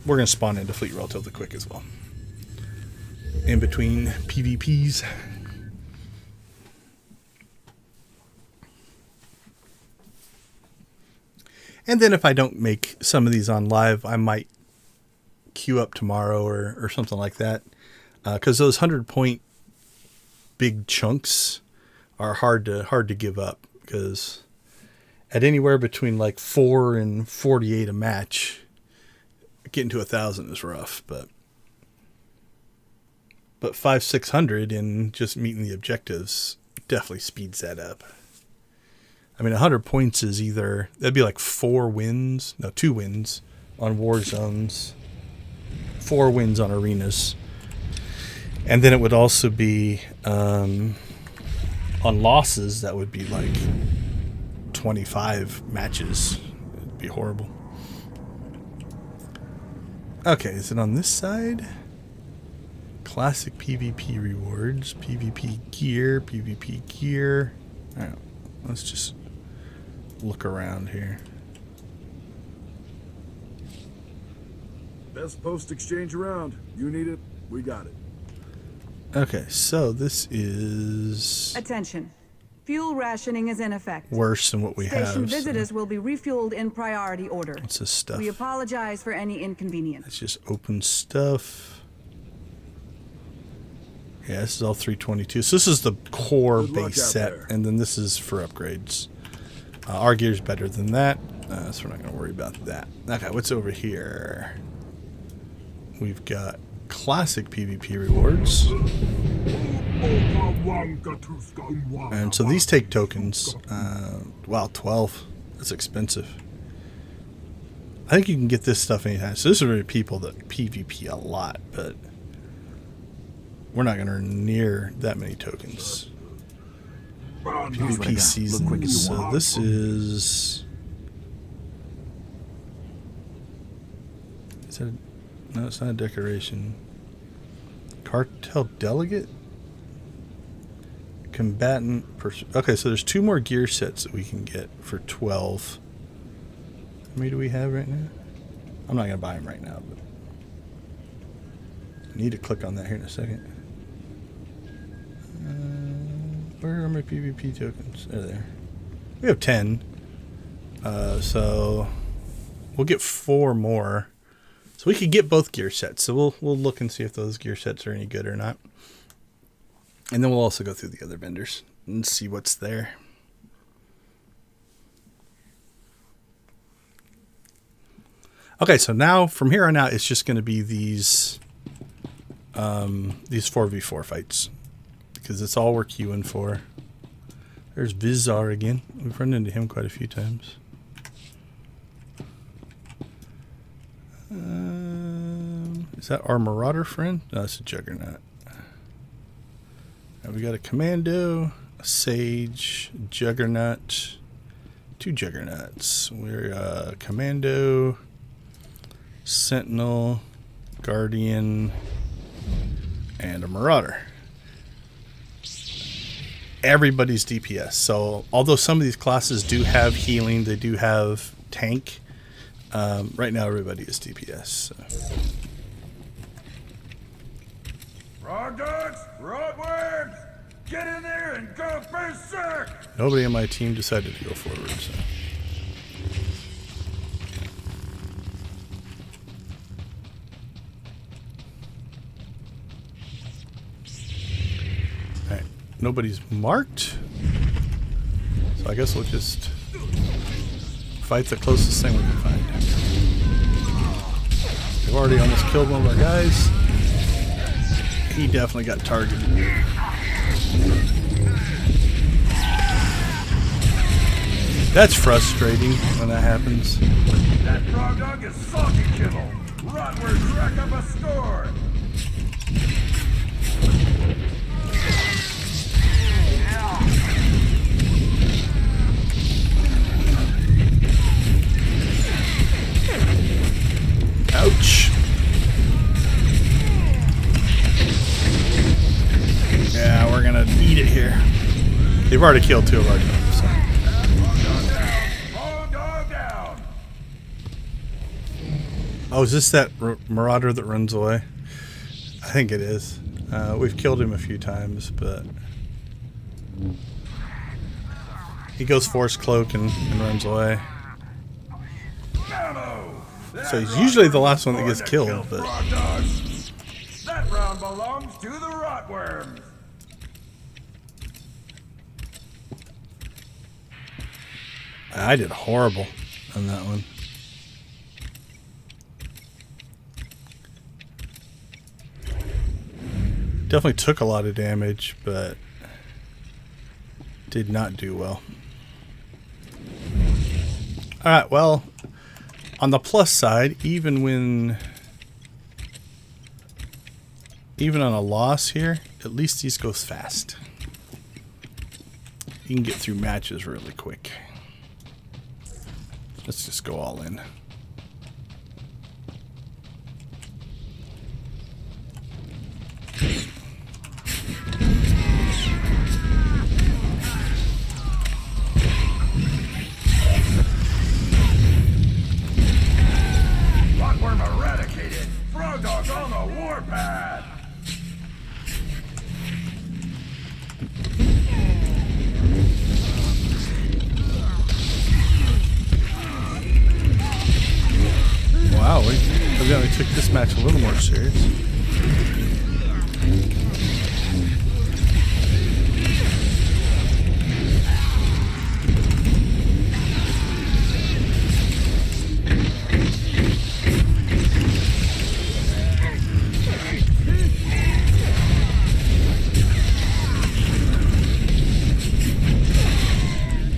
we're gonna spawn into Fleet relatively quick as well. In between PvPs. And then if I don't make some of these on live, I might queue up tomorrow or something like that. Because those 100-point big chunks are hard to give up. Because at anywhere between like 4 and 48 a match, getting to 1,000 is rough. But 500-600 and just meeting the objectives definitely speeds that up. I mean, 100 points is either, that'd be like 2 wins on war zones, 4 wins on arenas. And then it would also be, on losses, that would be like 25 matches. It'd be horrible. Okay, is it on this side? Classic PvP rewards, PvP gear. All right, let's just look around here. Best post exchange around. You need it, we got it. Okay, so this is Attention. Fuel rationing is in effect. worse than what we have. Station visitors will be refueled in priority order. What's this stuff? We apologize for any inconvenience. Let's just open stuff. Yeah, this is all 322. So this is the core Good luck base out set, there. and then this is for upgrades. Our gear's better than that, so we're not going to worry about that. Okay, what's over here? We've got classic PvP rewards. And so these take tokens. Wow, 12. That's expensive. I think you can get this stuff anytime. So this is really people that PvP a lot, but we're not going to earn near that many tokens. PvP season. So this is that no, it's not a decoration. Cartel delegate? Combatant okay, so there's 2 more gear sets that we can get for 12. How many do we have right now? I'm not going to buy them right now, but I need to click on that here in a second. Where are my PvP tokens? They're there. We have 10. So we'll get 4 more. So we could get both gear sets. So we'll look and see if those gear sets are any good or not. And then we'll also go through the other vendors and see what's there. Okay, so now from here on out, it's just going to be these 4v4 fights. Because it's all we're queuing for. There's Vizar again. We've run into him quite a few times. Is that our Marauder friend? No, that's a Juggernaut. Now we got a Commando, a Sage, a Juggernaut, 2 Juggernauts. We're Commando, Sentinel, Guardian, and a Marauder. Everybody's DPS. So although some of these classes do have healing, they do have tank. Right now, everybody is DPS. So. Frog dogs, rotworms, get in there and go berserk! Nobody on my team decided to go forward. So. All right, nobody's marked. So I guess we'll just fight the closest thing we can find. We've already almost killed one of our guys. He definitely got targeted. That's frustrating when that happens. That frog dog is soggy kibble. Rotworms rack up a score. gonna eat it here. They've already killed 2 of our dogs. So. Frog dog down. Oh, is this that marauder that runs away? I think it is. We've killed him a few times, but he goes force cloak and runs away. So he's usually the last one that gets killed, but that round belongs to the rotworms. I did horrible on that one. Definitely took a lot of damage, but did not do well. Alright, well, on the plus side, even on a loss here, at least these goes fast. You can get through matches really quick. Let's just go all in. Rotworm eradicated. Frog dog on the warpath. Wow, we evidently took this match a little more serious.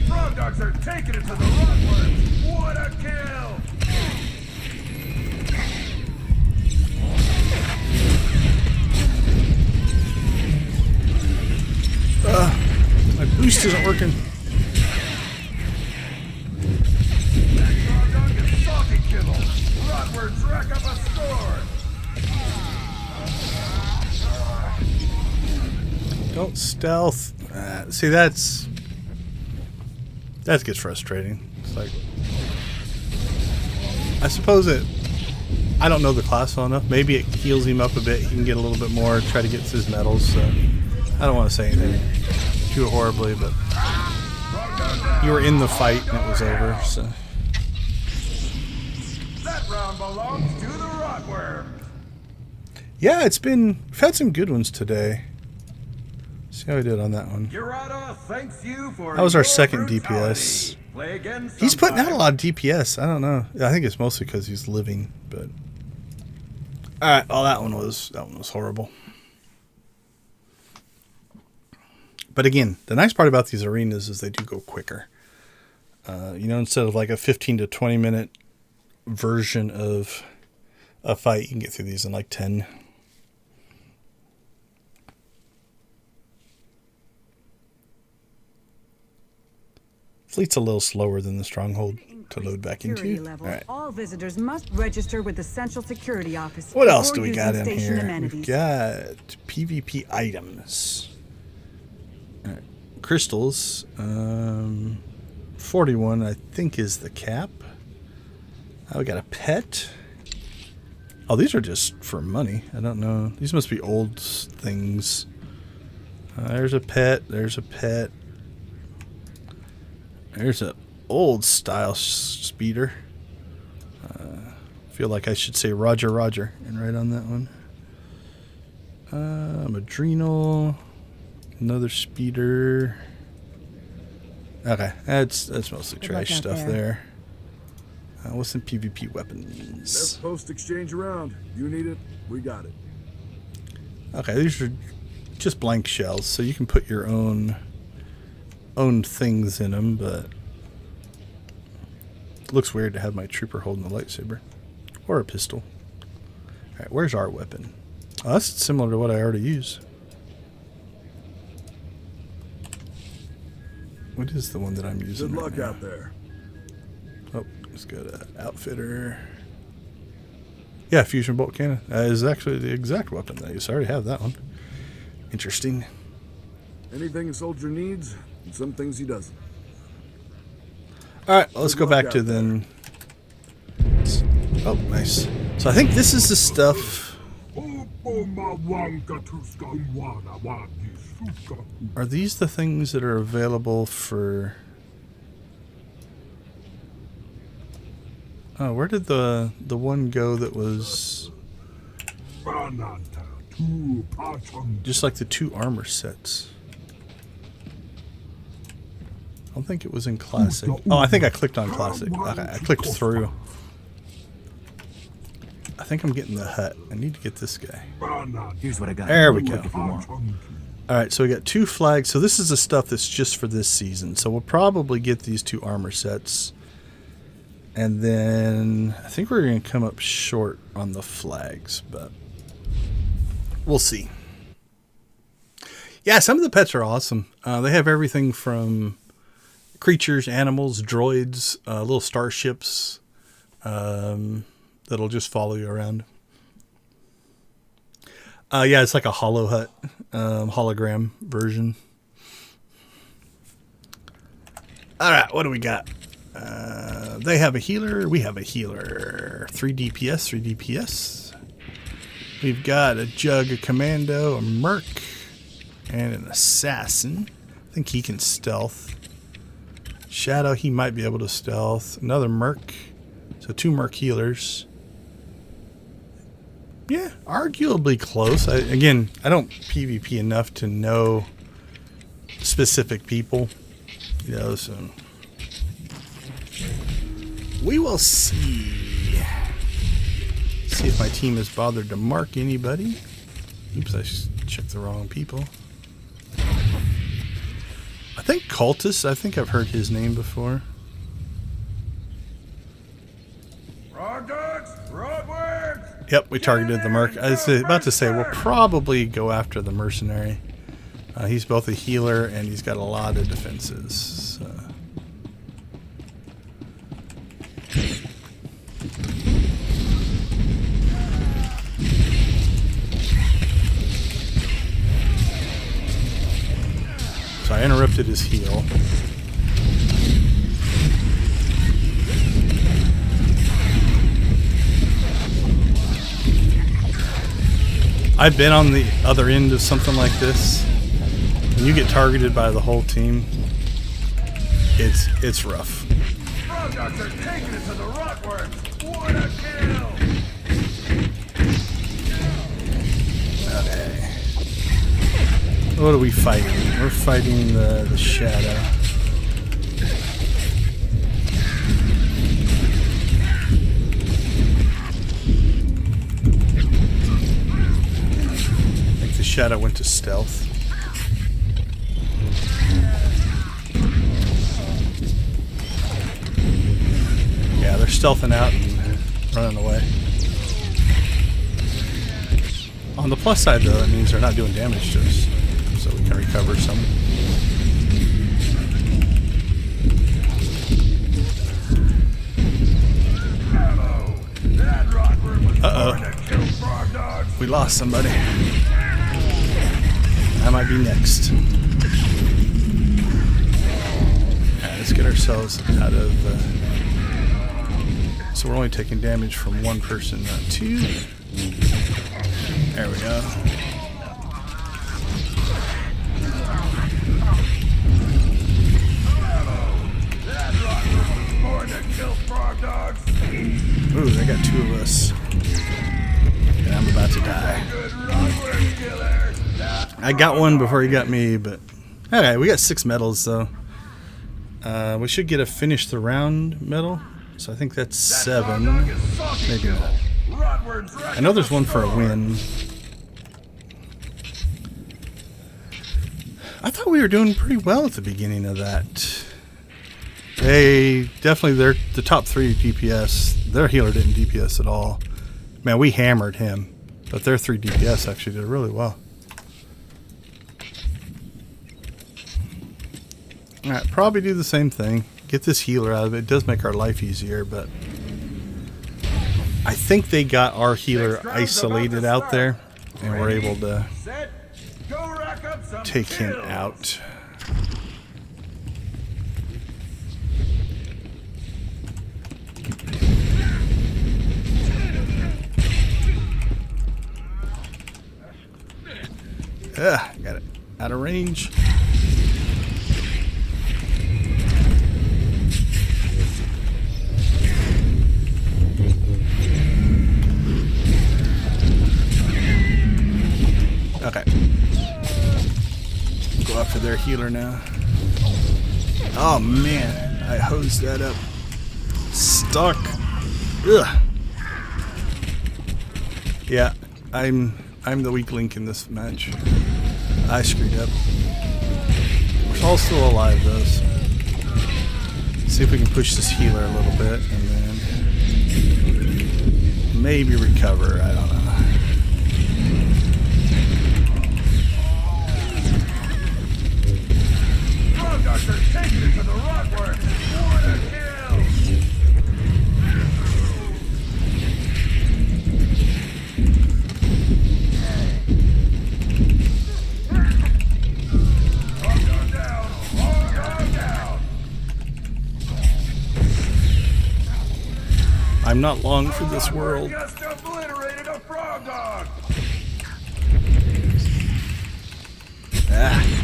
Frog dogs are taking it to the rotworms. What a kill! My boost isn't working. Frog dog is salty kibble. Rotworms rack up a score. Don't stealth. See, that gets frustrating. It's like, I suppose I don't know the class well enough. Maybe it heals him up a bit. He can get a little bit more, try to get to his medals. So I don't want to say anything too horribly, but you were in the fight and it was over. So That round belongs to the rotworms. yeah, we've had some good ones today. See how we did on that one. Urata thanks you for That was our your second brutality. DPS. Play again He's putting out a sometime. lot of DPS. I don't know. I think it's mostly because he's living. But all right, well that one was horrible. But again, the nice part about these arenas is they do go quicker. Instead of like a 15 to 20 minute version of a fight, you can get through these in like 10. Fleet's a little slower than the stronghold to load back Security into. level. All right. All visitors must register with the Central Security Office. What else do before we got in using station here? amenities. We've got PvP items. All right. Crystals. 41, I think, is the cap. We got a pet. Oh, these are just for money. I don't know. These must be old things. There's a pet. There's a pet. There's an old style speeder. Feel like I should say Roger Roger and right on that one. Adrenal. Another speeder. Okay, that's mostly Good luck trash out stuff there. there. What's some PvP weapons? Best post exchange around. You need it, we got it. Okay, these are just blank shells, so you can put your own things in them, but it looks weird to have my trooper holding the lightsaber or a pistol. All right, where's our weapon? Oh, that's similar to what I already use. What is the one that I'm using? Good right luck now? out there. Oh, let's go to outfitter. Yeah, fusion bolt cannon is actually the exact weapon that I use. I already have that one. Interesting. Anything a soldier needs, and some things he doesn't. All right, let's go back to then. Oh, nice. So I think this is the stuff. Are these the things that are available for? Oh, where did the one go that was just like the 2 armor sets? I don't think it was in classic. Oh, I think I clicked on classic. I clicked through. I think I'm getting the hut. I need to get this guy. Here's what I got. There we go. Alright, so we got 2 flags. So this is the stuff that's just for this season. So we'll probably get these 2 armor sets. And then I think we're going to come up short on the flags, but we'll see. Yeah, some of the pets are awesome. They have everything from creatures, animals, droids, little starships that'll just follow you around. Yeah, it's like a hollow hut, hologram version. All right, what do we got? They have a healer. We have a healer. 3 DPS, 3 DPS. We've got a Jug, a Commando, a Merc, and an Assassin. I think he can stealth. Shadow, he might be able to stealth. Another Merc. So 2 Merc healers. Yeah, arguably close. Again, I don't PvP enough to know specific people. You know, so we will see. See if my team has bothered to mark anybody. Oops, I checked the wrong people. I think Cultist. I think I've heard his name before. Yep, we targeted the Merc. I was about to say, we'll probably go after the Mercenary. He's both a healer and he's got a lot of defenses. So I interrupted his heal. I've been on the other end of something like this. When you get targeted by the whole team, it's rough. Frog dogs are taking it to the rotworms. What a kill! Okay. What are we fighting? We're fighting the Shadow. Shadow went to stealth. Yeah, they're stealthing out and running away. On the plus side, though, that means they're not doing damage to us, so we can recover some. Uh-oh. We lost somebody. That might be next. Yeah, let's get ourselves out of... so we're only taking damage from 1 person, not 2. There we go. Ooh, they got 2 of us. And I'm about to die. I got one before he got me, but okay, we got 6 medals, so we should get a finish the round medal. So I think that's 7. Maybe not. I know there's one for a win. I thought we were doing pretty well at the beginning of that. They're the top 3 DPS. Their healer didn't DPS at all. Man, we hammered him, but their 3 DPS actually did really well. Alright, probably do the same thing. Get this healer out of it. It does make our life easier, but I think they got our healer isolated out there, and we're able to... Set, go rack up take him out. Got it out of range. Okay. Go after their healer now. Oh man, I hosed that up. Stuck. Ugh. Yeah, I'm the weak link in this match. I screwed up. We're all still alive though. So see if we can push this healer a little bit and then maybe recover. I don't know. Doctor, take it to the rockworks! What a kill! All gone down! All gone down! I'm not long for this world. Just obliterated a frog dog!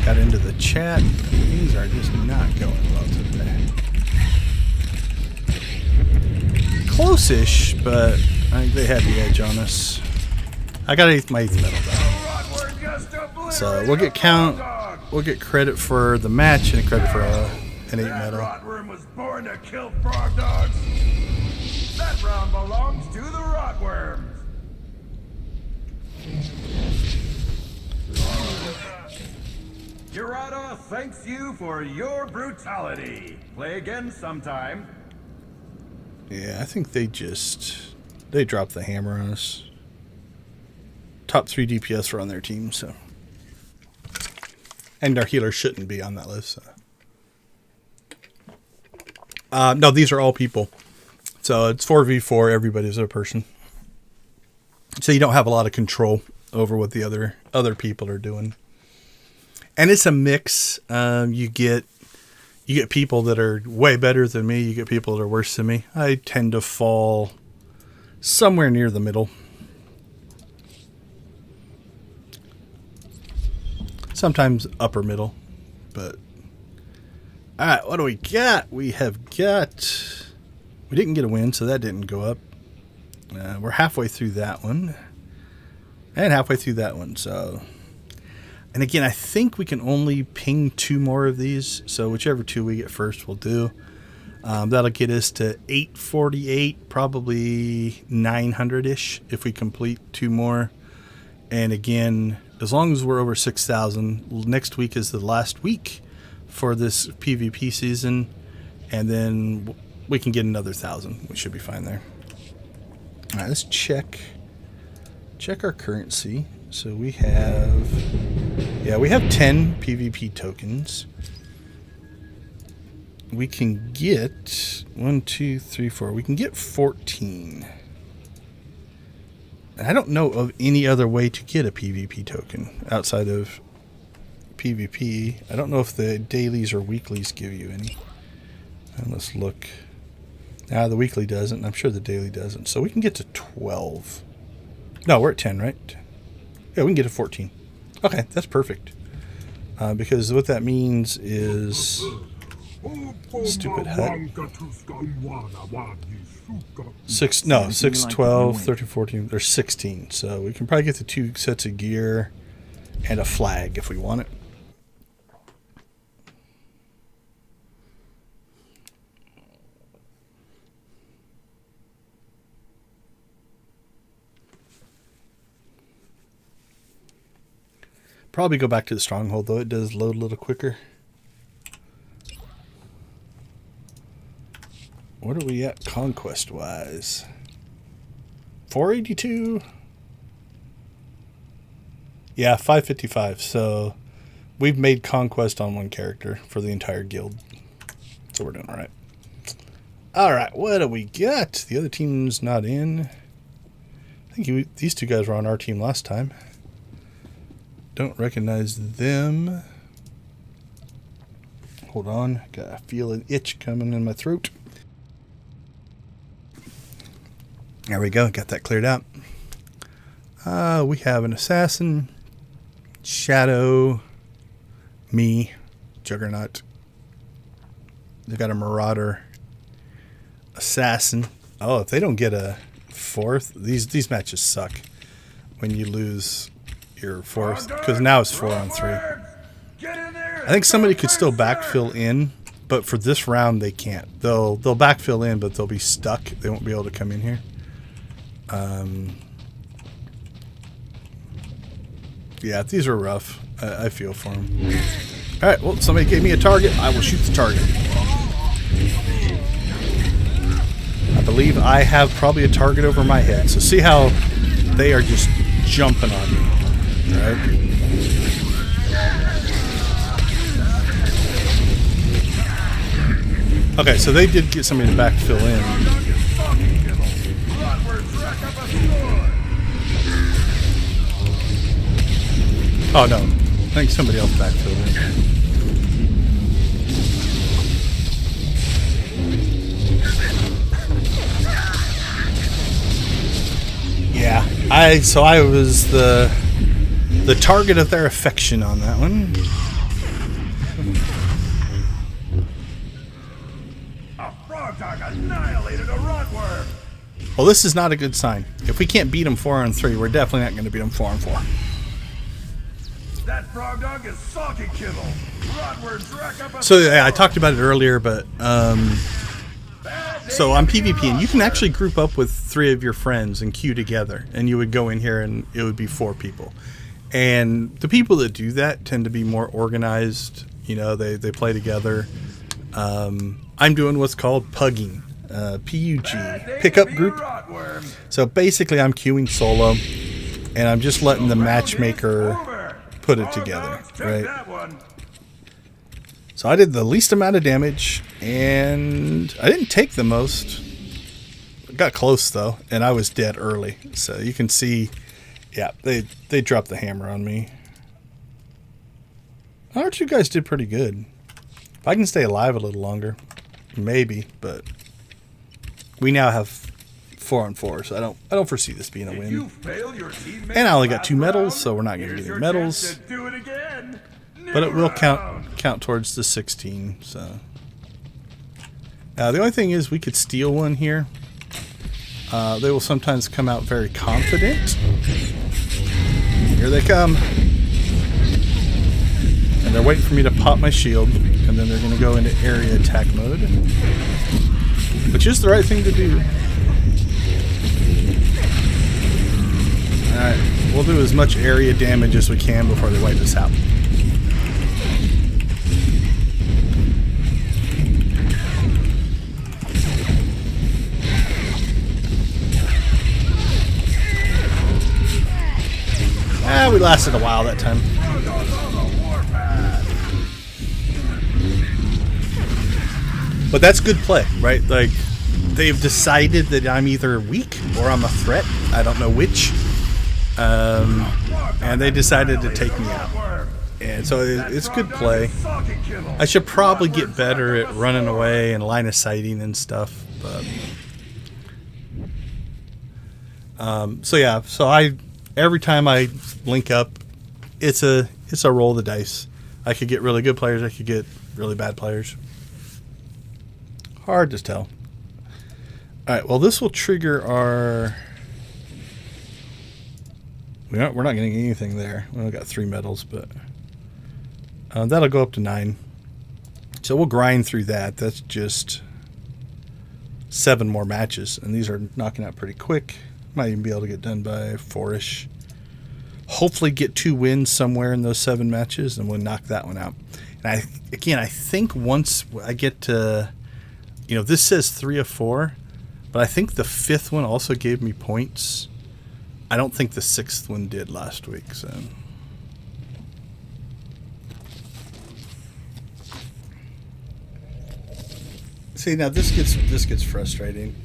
Got into the chat. Things are just not going well today. Close-ish, but I think they had the edge on us. I got my 8th medal though. So we'll get we'll get credit for the match and credit for an 8 medal. Rotworm was born to kill frog dogs. That round belongs to the rotworms. Urata thanks you for your brutality. Play again sometime. Yeah, I think they dropped the hammer on us. Top 3 DPS were on their team, so. And our healer shouldn't be on that list. So. No, these are all people. So it's 4v4, everybody's a person. So you don't have a lot of control over what the other people are doing. And it's a mix. You get people that are way better than me. You get people that are worse than me. I tend to fall somewhere near the middle. Sometimes upper middle. But all right, what do we got? We didn't get a win, so that didn't go up. We're halfway through that one. And halfway through that one, so. And again, I think we can only ping 2 more of these. So whichever 2 we get first, we'll do. That'll get us to 848, probably 900-ish if we complete 2 more. And again, as long as we're over 6,000, next week is the last week for this PvP season. And then we can get another 1,000. We should be fine there. All right, let's check our currency. So we have 10 PvP tokens. We can get 1, 2, 3, 4. We can get 14. And I don't know of any other way to get a PvP token outside of PvP. I don't know if the dailies or weeklies give you any. And let's look. The weekly doesn't. I'm sure the daily doesn't. So we can get to 12. No, we're at 10, right? Yeah, we can get to 14. Okay, that's perfect. Because what that means is... Stupid hut. 6, 12, 13, 14. There's 16. So we can probably get the 2 sets of gear and a flag if we want it. Probably go back to the stronghold, though. It does load a little quicker. What are we at conquest-wise? 482? Yeah, 555. So we've made conquest on 1 character for the entire guild. So we're doing all right. All right, what do we got? The other team's not in. I think these 2 guys were on our team last time. Don't recognize them. Hold on. I feel an itch coming in my throat. There we go. Got that cleared out. We have an assassin, Shadow, me, Juggernaut. They've got a Marauder, assassin. Oh, if they don't get a fourth, these matches suck when you lose your fourth, because now it's 4-on-3. I think somebody could still backfill in, but for this round they can't. They'll backfill in, but they'll be stuck. They won't be able to come in here. Yeah, these are rough. I feel for them. All right, well, somebody gave me a target. I will shoot the target. I believe I have probably a target over my head. So see how they are just jumping on me. All right. Okay, so they did get somebody to backfill in. Oh no, I think somebody else backfilled in. Yeah, I was the target of their affection on that one. A frog dog annihilated a rotworm. Well, this is not a good sign. If we can't beat them 4-on-3, we're definitely not going to beat them 4-on-4. That frog dog is socket kibble. Rotworms rack up a So yeah, I talked about it earlier, but so on PvP, and you can actually group up with 3 of your friends and queue together, and you would go in here and it would be 4 people. And the people that do that tend to be more organized. You know, they play together. I'm doing what's called pugging, P-U-G, pickup group. So basically, I'm queuing solo, and I'm just letting the matchmaker put it together, right? So I did the least amount of damage, and I didn't take the most. I got close though, and I was dead early. So you can see, yeah, they dropped the hammer on me. Aren't you guys did pretty good? If I can stay alive a little longer, maybe. But we now have 4-on-4, so I don't foresee this being a win. And I only got 2 medals, so we're not going to get any medals. But it will count towards the 16. So the only thing is we could steal one here. They will sometimes come out very confident. Here they come. And they're waiting for me to pop my shield, and then they're going to go into area attack mode, which is the right thing to do. Alright, we'll do as much area damage as we can before they wipe us out. We lasted a while that time. But that's good play, right? Like, they've decided that I'm either weak or I'm a threat. I don't know which. And they decided to take me out. And so it's good play. I should probably get better at running away and line of sighting and stuff. But so yeah, so every time I link up, it's a roll of the dice. I could get really good players. I could get really bad players. Hard to tell. All right. Well, this will trigger our. We're not getting anything there. We only got 3 medals, but that'll go up to 9. So we'll grind through that. That's just 7 more matches, and these are knocking out pretty quick. Might even be able to get done by 4-ish. Hopefully get 2 wins somewhere in those 7 matches, and we'll knock that one out. And I think once I get to, this says 3 of 4, but I think the 5th one also gave me points. I don't think the 6th one did last week, so. See, now this gets frustrating.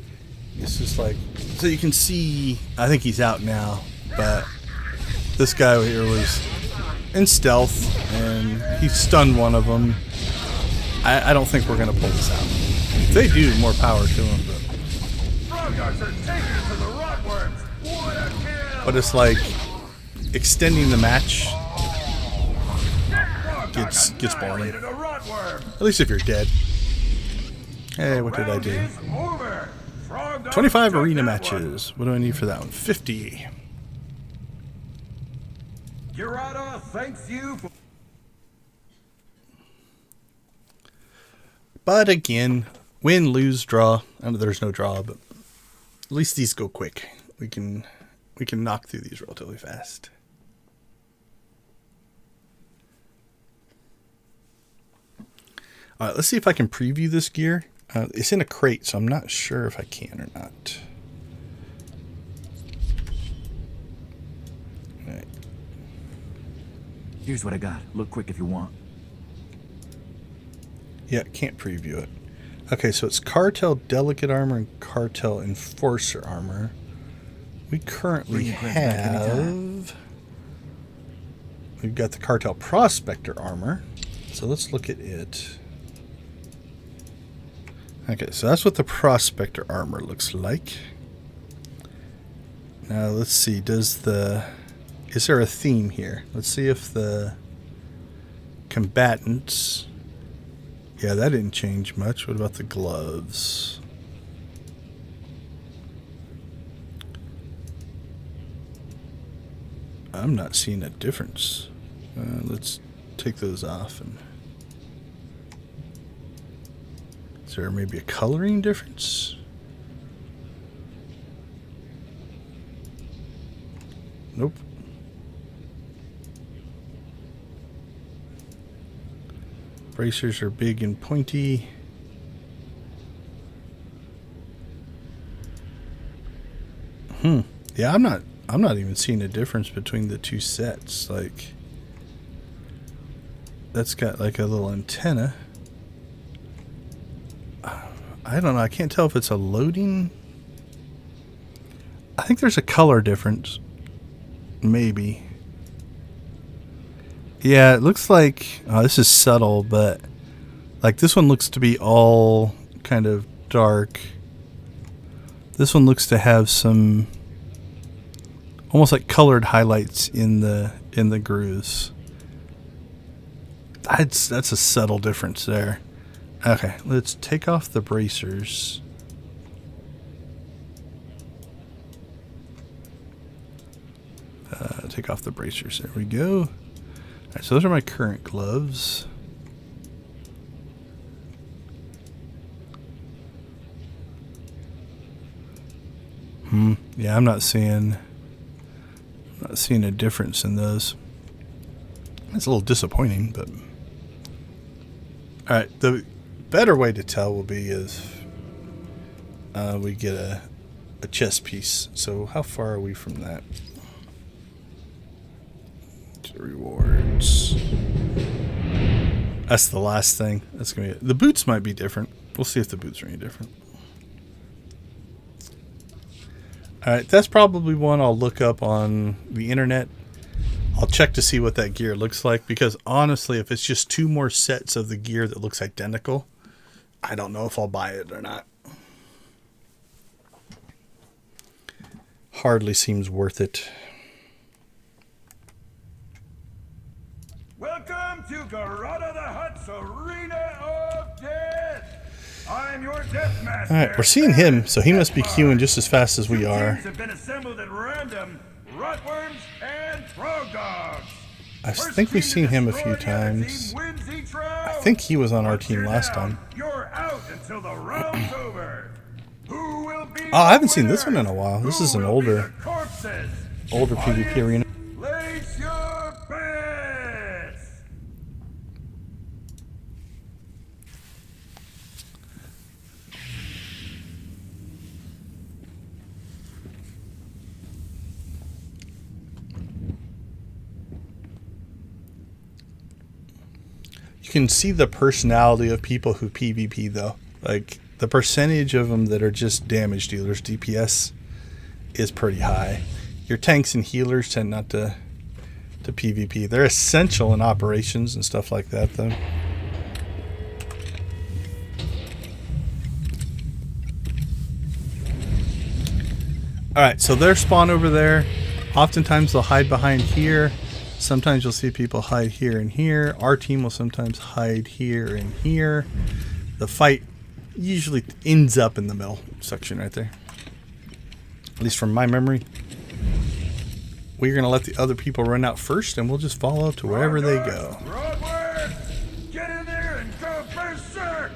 It's just like, so you can see, I think he's out now, but this guy here was and stealth, and he stunned one of them. I don't think we're going to pull this out. If they do, more power to them. But it's like extending the match gets boring. At least if you're dead. Hey, what did I do? 25 arena matches. What do I need for that one? 50. Gerada thanks you for... But again, win, lose, draw. I know there's no draw, but at least these go quick. We can knock through these relatively fast. All right, let's see if I can preview this gear. It's in a crate, so I'm not sure if I can or not. All right. Here's what I got. Look quick if you want. Yeah, can't preview it. Okay, so it's Cartel Delegate Armor and Cartel Enforcer Armor. We currently have... We've got the Cartel Prospector Armor. So let's look at it. Okay, so that's what the Prospector Armor looks like. Now, let's see. Is there a theme here? Let's see if the combatants... Yeah, that didn't change much. What about the gloves? I'm not seeing a difference. Let's take those off. And is there maybe a coloring difference? Nope. Bracers are big and pointy. Yeah, I'm not even seeing a difference between the two sets. Like, that's got like a little antenna. I don't know. I can't tell if it's a loading. I think there's a color difference. Maybe. Yeah, it looks like... Oh, this is subtle, but... Like, this one looks to be all kind of dark. This one looks to have some... Almost like colored highlights in the grooves. That's a subtle difference there. Okay, let's take off the bracers. Take off the bracers. There we go. All right, so those are my current gloves. Yeah, I'm not seeing a difference in those. It's a little disappointing, but all right. The better way to tell will be if we get a chest piece. So how far are we from that? To rewards. That's the last thing. That's gonna be it. The boots might be different. We'll see if the boots are any different. Alright, that's probably one I'll look up on the internet. I'll check to see what that gear looks like, because honestly, if it's just two more sets of the gear that looks identical, I don't know if I'll buy it or not. Hardly seems worth it. Welcome to Gerada the Hutt's Arena of Death. I'm your death master. All right, we're seeing him, so he must be queuing just as fast as we are. Teams have been assembled at random. Rotworms and frog dogs. I think we've seen him a few times. I think he was on our team last time. You're out until the round's over. Who will be I haven't seen this one in a while. This is an older PvP arena. Place your bets. You can see the personality of people who PvP though. Like the percentage of them that are just damage dealers, DPS, is pretty high. Your tanks and healers tend not to to PvP. They're essential in operations and stuff like that, though. Alright, so they're spawn over there. Oftentimes they'll hide behind here. Sometimes you'll see people hide here and here. Our team will sometimes hide here and here. The fight usually ends up in the middle section right there. At least from my memory. We're going to let the other people run out first, and we'll just follow to wherever they go. Get in there and go berserk!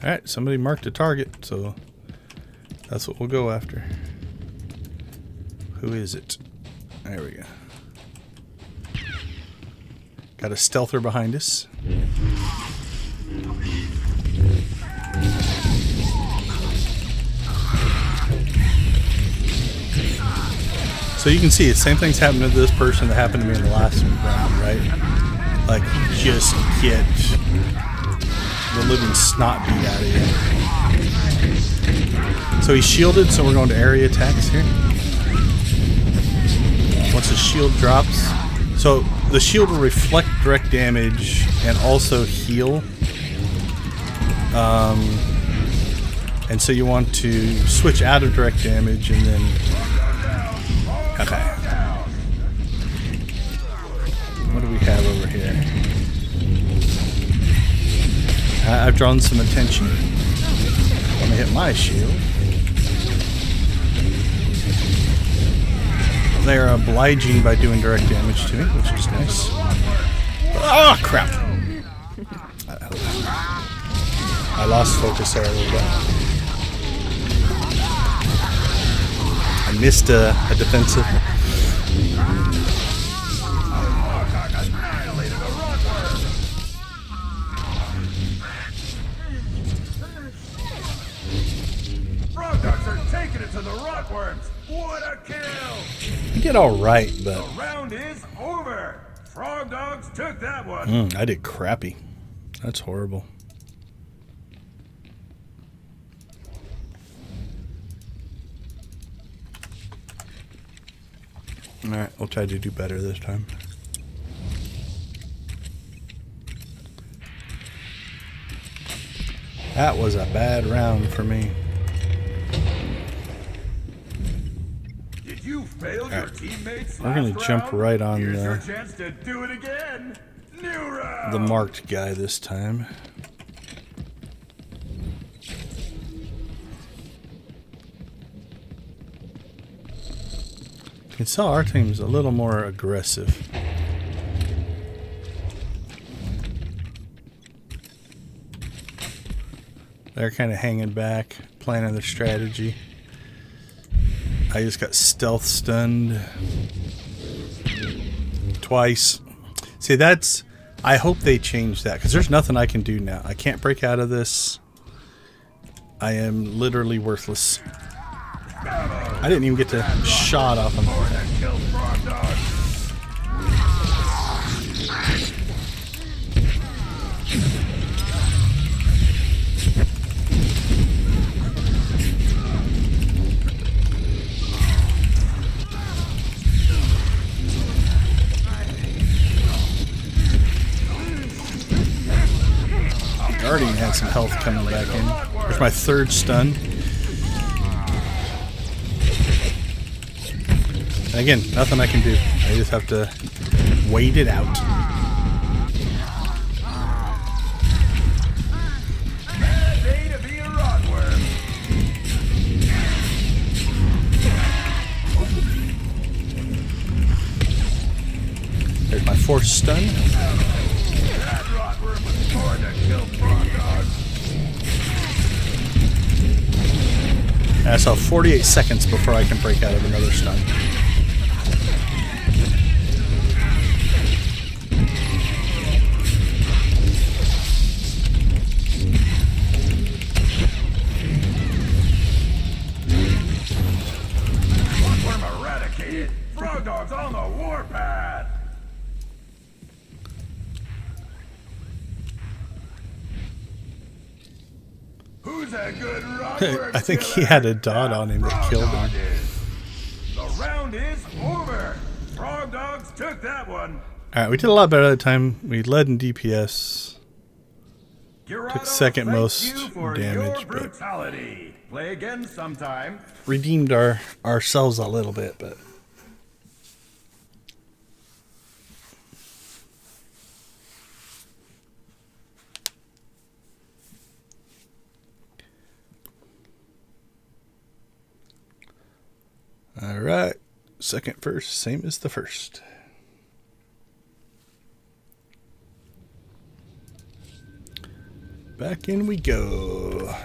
Alright, somebody marked a target, so that's what we'll go after. Who is it? There we go. Got a stealther behind us. So you can see the same thing's happened to this person that happened to me in the last round, right? Like, you just get the living snot beat out of you. So he's shielded, so we're going to area attacks here. Once the shield drops, so the shield will reflect direct damage and also heal. And so you want to switch out of direct damage and then... Okay. What do we have over here? I've drawn some attention. Let me hit my shield. They are obliging by doing direct damage to me, which is nice. Oh, crap! I lost focus there a little bit. I missed a defensive. Frog dogs are taking it to the rotworms. What a kill! You did all right, but The round is over. Frog dogs took that one. I did crappy. That's horrible. Alright, we'll try to do better this time. That was a bad round for me. Did you fail your teammates? We're going to jump right on Here's your chance to do it again. New round. the marked guy this time. You can tell our team's a little more aggressive. They're kind of hanging back, planning their strategy. I just got stealth stunned twice. See, that's... I hope they change that, because there's nothing I can do now. I can't break out of this. I am literally worthless. I didn't even get to shot off him. Guardian had some health coming back in. There's my third stun. And again, nothing I can do. I just have to wait it out. Bad day to be a rotworm. There's my fourth stun. That rotworm was born to kill frog dogs. I saw 48 seconds before I can break out of another stun. Rotworm eradicated. Frog dogs on the warpath. Who's a good rotworm? I think he had a dot on him that killed him. took that one. All right, we did a lot better that time. We led in DPS. Gerardo, Took second thank most you for damage, your but brutality. Play again sometime. redeemed ourselves a little bit, but all right. Second, first, same as the first. Back in we go.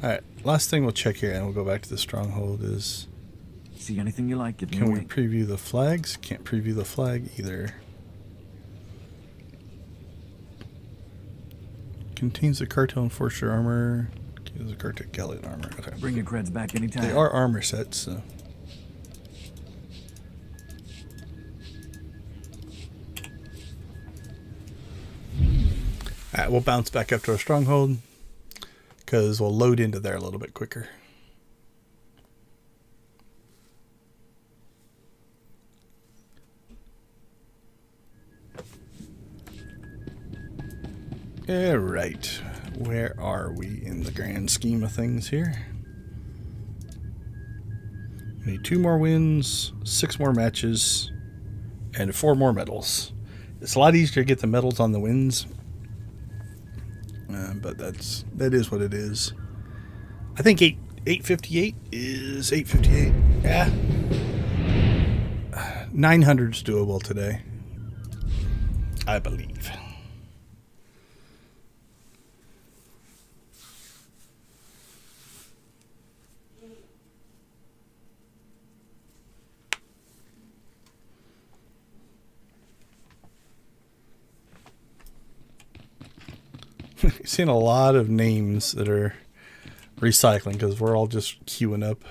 Alright, last thing we'll check here, and we'll go back to the stronghold is... See anything you like, give me Can a we wink. preview the flags? Can't preview the flag either. Contains the cartel enforcer armor. Contains the cartel gallant armor. Okay. Bring your creds back anytime. They are armor sets, so... Alright, we'll bounce back up to our stronghold, because we'll load into there a little bit quicker. Alright, where are we in the grand scheme of things here? We need 2 more wins, 6 more matches, and 4 more medals. It's a lot easier to get the medals on the wins. But that is what it is. I think 858 is 858. Yeah. 900's doable today, I believe. Seen a lot of names that are recycling because we're all just queuing up.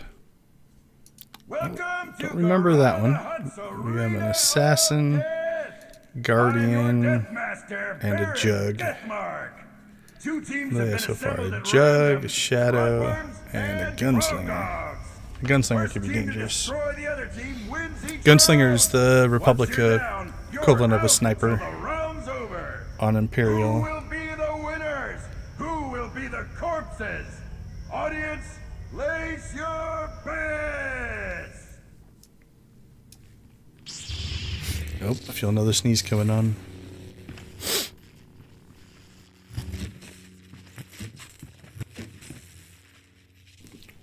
Welcome to Don't remember that one. Hudson We have an assassin, guardian, and a jug. Yeah, So far, a jug, a shadow, and a gunslinger. A gunslinger could be dangerous. Gunslinger is the Republic equivalent of a sniper on Imperial. Who will be the winners? Who will be the corpses? Audience, place your bets! Oh, I feel another sneeze coming on.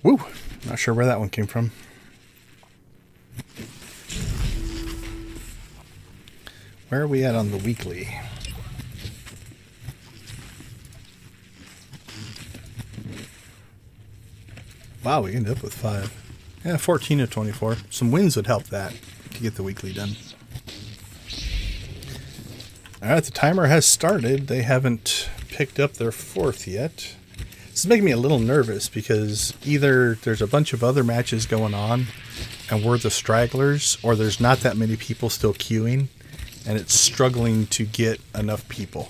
Woo! Not sure where that one came from. Where are we at on the weekly? Wow, we ended up with 5. Yeah, 14 of 24. Some wins would help that to get the weekly done. Alright, the timer has started. They haven't picked up their 4th yet. This is making me a little nervous because either there's a bunch of other matches going on and we're the stragglers, or there's not that many people still queuing and it's struggling to get enough people.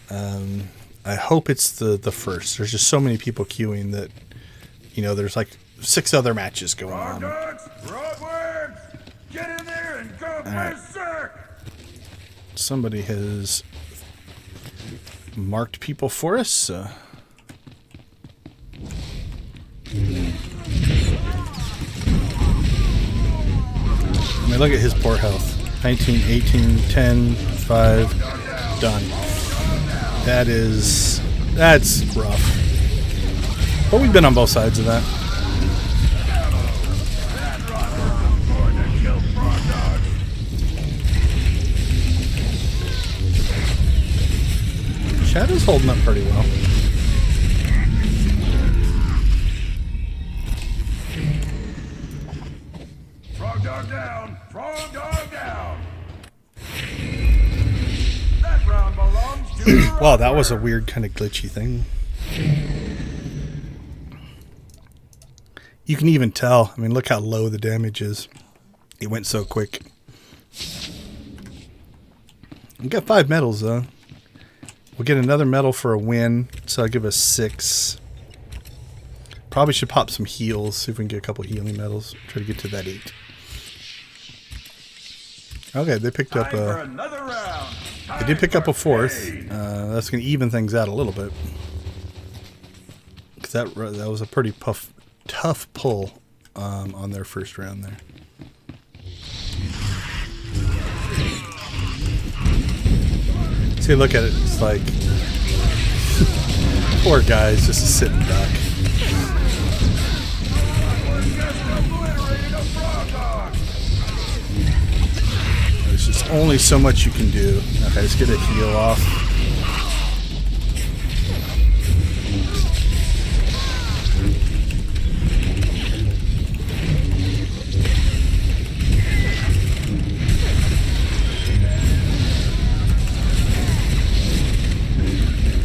I hope it's the first. There's just so many people queuing that, you know, there's like 6 other matches going on. Frogworms, get in there and go berserk! Somebody has marked people for us. I mean, look at his poor health. 19, 18, 10, 5, done. That's rough. But we've been on both sides of that. Shadow's holding up pretty well. Frog dog down! Frog dog down! That round belongs to the Wow, that was a weird kind of glitchy thing. You can even tell. I mean, look how low the damage is. It went so quick. We got 5 medals, though. We'll get another medal for a win, so I'll give us 6. Probably should pop some heals, see if we can get a couple healing medals. Try to get to that 8. Okay, they picked up a... They did pick up a 4th. That's going to even things out a little bit. Because that was a pretty tough pull on their first round there. See, look at it. It's like... poor guy's just a sitting duck. There's just only so much you can do. Okay, let's get a heal off.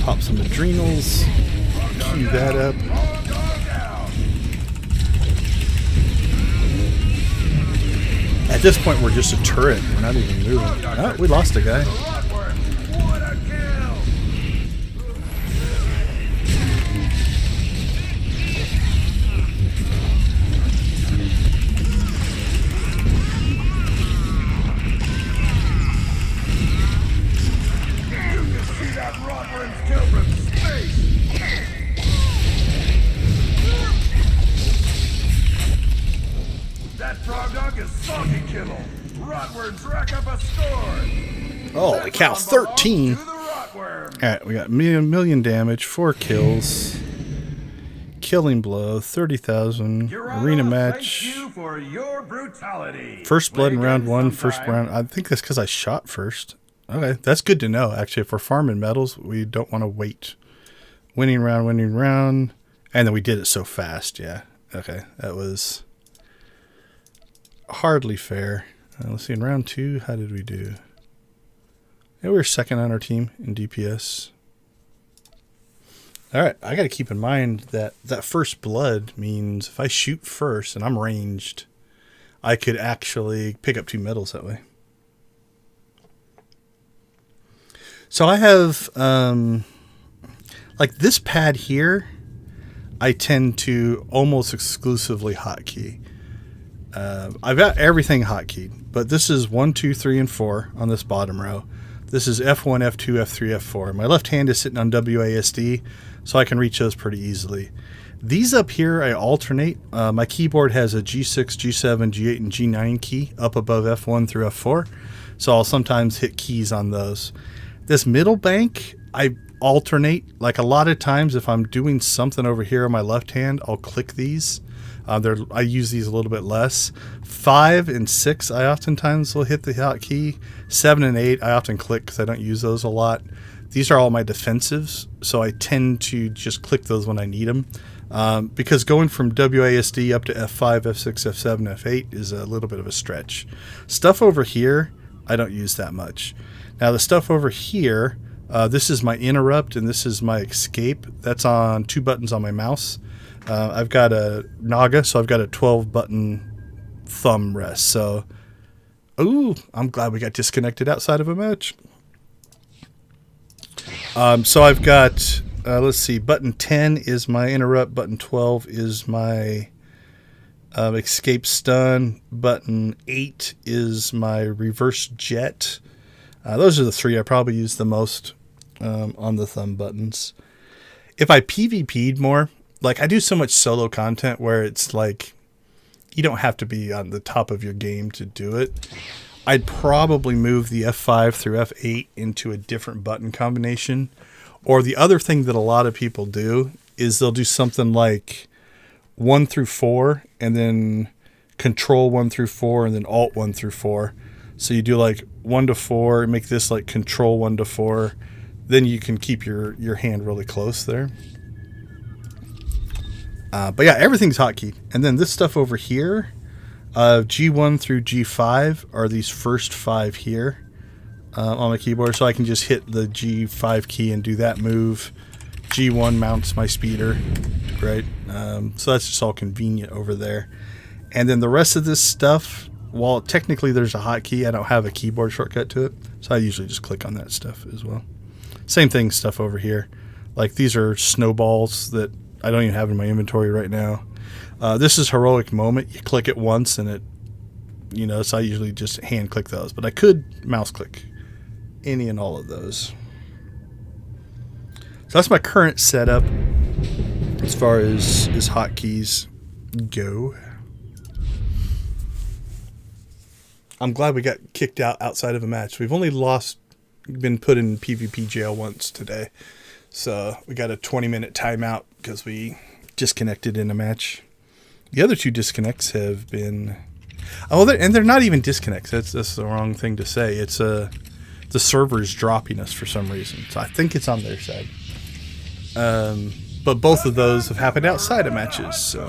Pop some adrenals. Cue that up. At this point, we're just a turret. We're not even moving. Oh, we lost a guy. Holy cow, 13! Alright, we got million damage, 4 kills. Killing blow, 30,000. Arena match. First blood in round 1, first round. I think that's because I shot first. Okay, that's good to know. Actually, if we're farming medals, we don't want to wait. Winning round. And then we did it so fast, yeah. Okay, that was hardly fair. Let's see, in round 2, how did we do? Yeah, we were second on our team in DPS. Alright, I got to keep in mind that that first blood means if I shoot first and I'm ranged, I could actually pick up 2 medals that way. So I have, like this pad here, I tend to almost exclusively hotkey. I've got everything hotkeyed, but this is 1, 2, 3, and 4 on this bottom row. This is F1, F2, F3, F4. My left hand is sitting on WASD, so I can reach those pretty easily. These up here, I alternate. My keyboard has a G6, G7, G8, and G9 key up above F1 through F4, so I'll sometimes hit keys on those. This middle bank, I alternate. Like a lot of times, if I'm doing something over here on my left hand, I'll click these. I use these a little bit less. 5 and 6, I oftentimes will hit the hotkey. 7 and 8, I often click because I don't use those a lot. These are all my defensives, so I tend to just click those when I need them. Because going from WASD up to F5, F6, F7, F8 is a little bit of a stretch. Stuff over here, I don't use that much. Now the stuff over here, this is my interrupt and this is my escape. That's on 2 buttons on my mouse. I've got a Naga, so I've got a 12-button thumb rest. So, ooh, I'm glad we got disconnected outside of a match. So I've got, let's see, button 10 is my interrupt, button 12 is my escape stun, button 8 is my reverse jet. Those are the 3 I probably use the most on the thumb buttons. If I PvP'd more, like I do so much solo content where it's like you don't have to be on the top of your game to do it. I'd probably move the F5 through F8 into a different button combination. Or the other thing that a lot of people do is they'll do something like 1 through 4 and then Control 1 through 4 and then Alt 1 through 4. So you do like 1 to 4, make this like Control 1 to 4. Then you can keep your hand really close there. But yeah, everything's hotkeyed. And then this stuff over here, G1 through G5 are these first 5 here on my keyboard. So I can just hit the G5 key and do that move. G1 mounts my speeder, right? So that's just all convenient over there. And then the rest of this stuff, while technically there's a hotkey, I don't have a keyboard shortcut to it. So I usually just click on that stuff as well. Same thing, stuff over here. Like these are snowballs that I don't even have it in my inventory right now. This is Heroic Moment. You click it once and it, so I usually just hand click those. But I could mouse click any and all of those. So that's my current setup as far as hotkeys go. I'm glad we got kicked out outside of a match. We've only been put in PvP jail once today. So we got a 20-minute timeout because we disconnected in a match. The other 2 disconnects have been... and they're not even disconnects. That's the wrong thing to say. It's the server's dropping us for some reason. So I think it's on their side. But both of those have happened outside of matches. So.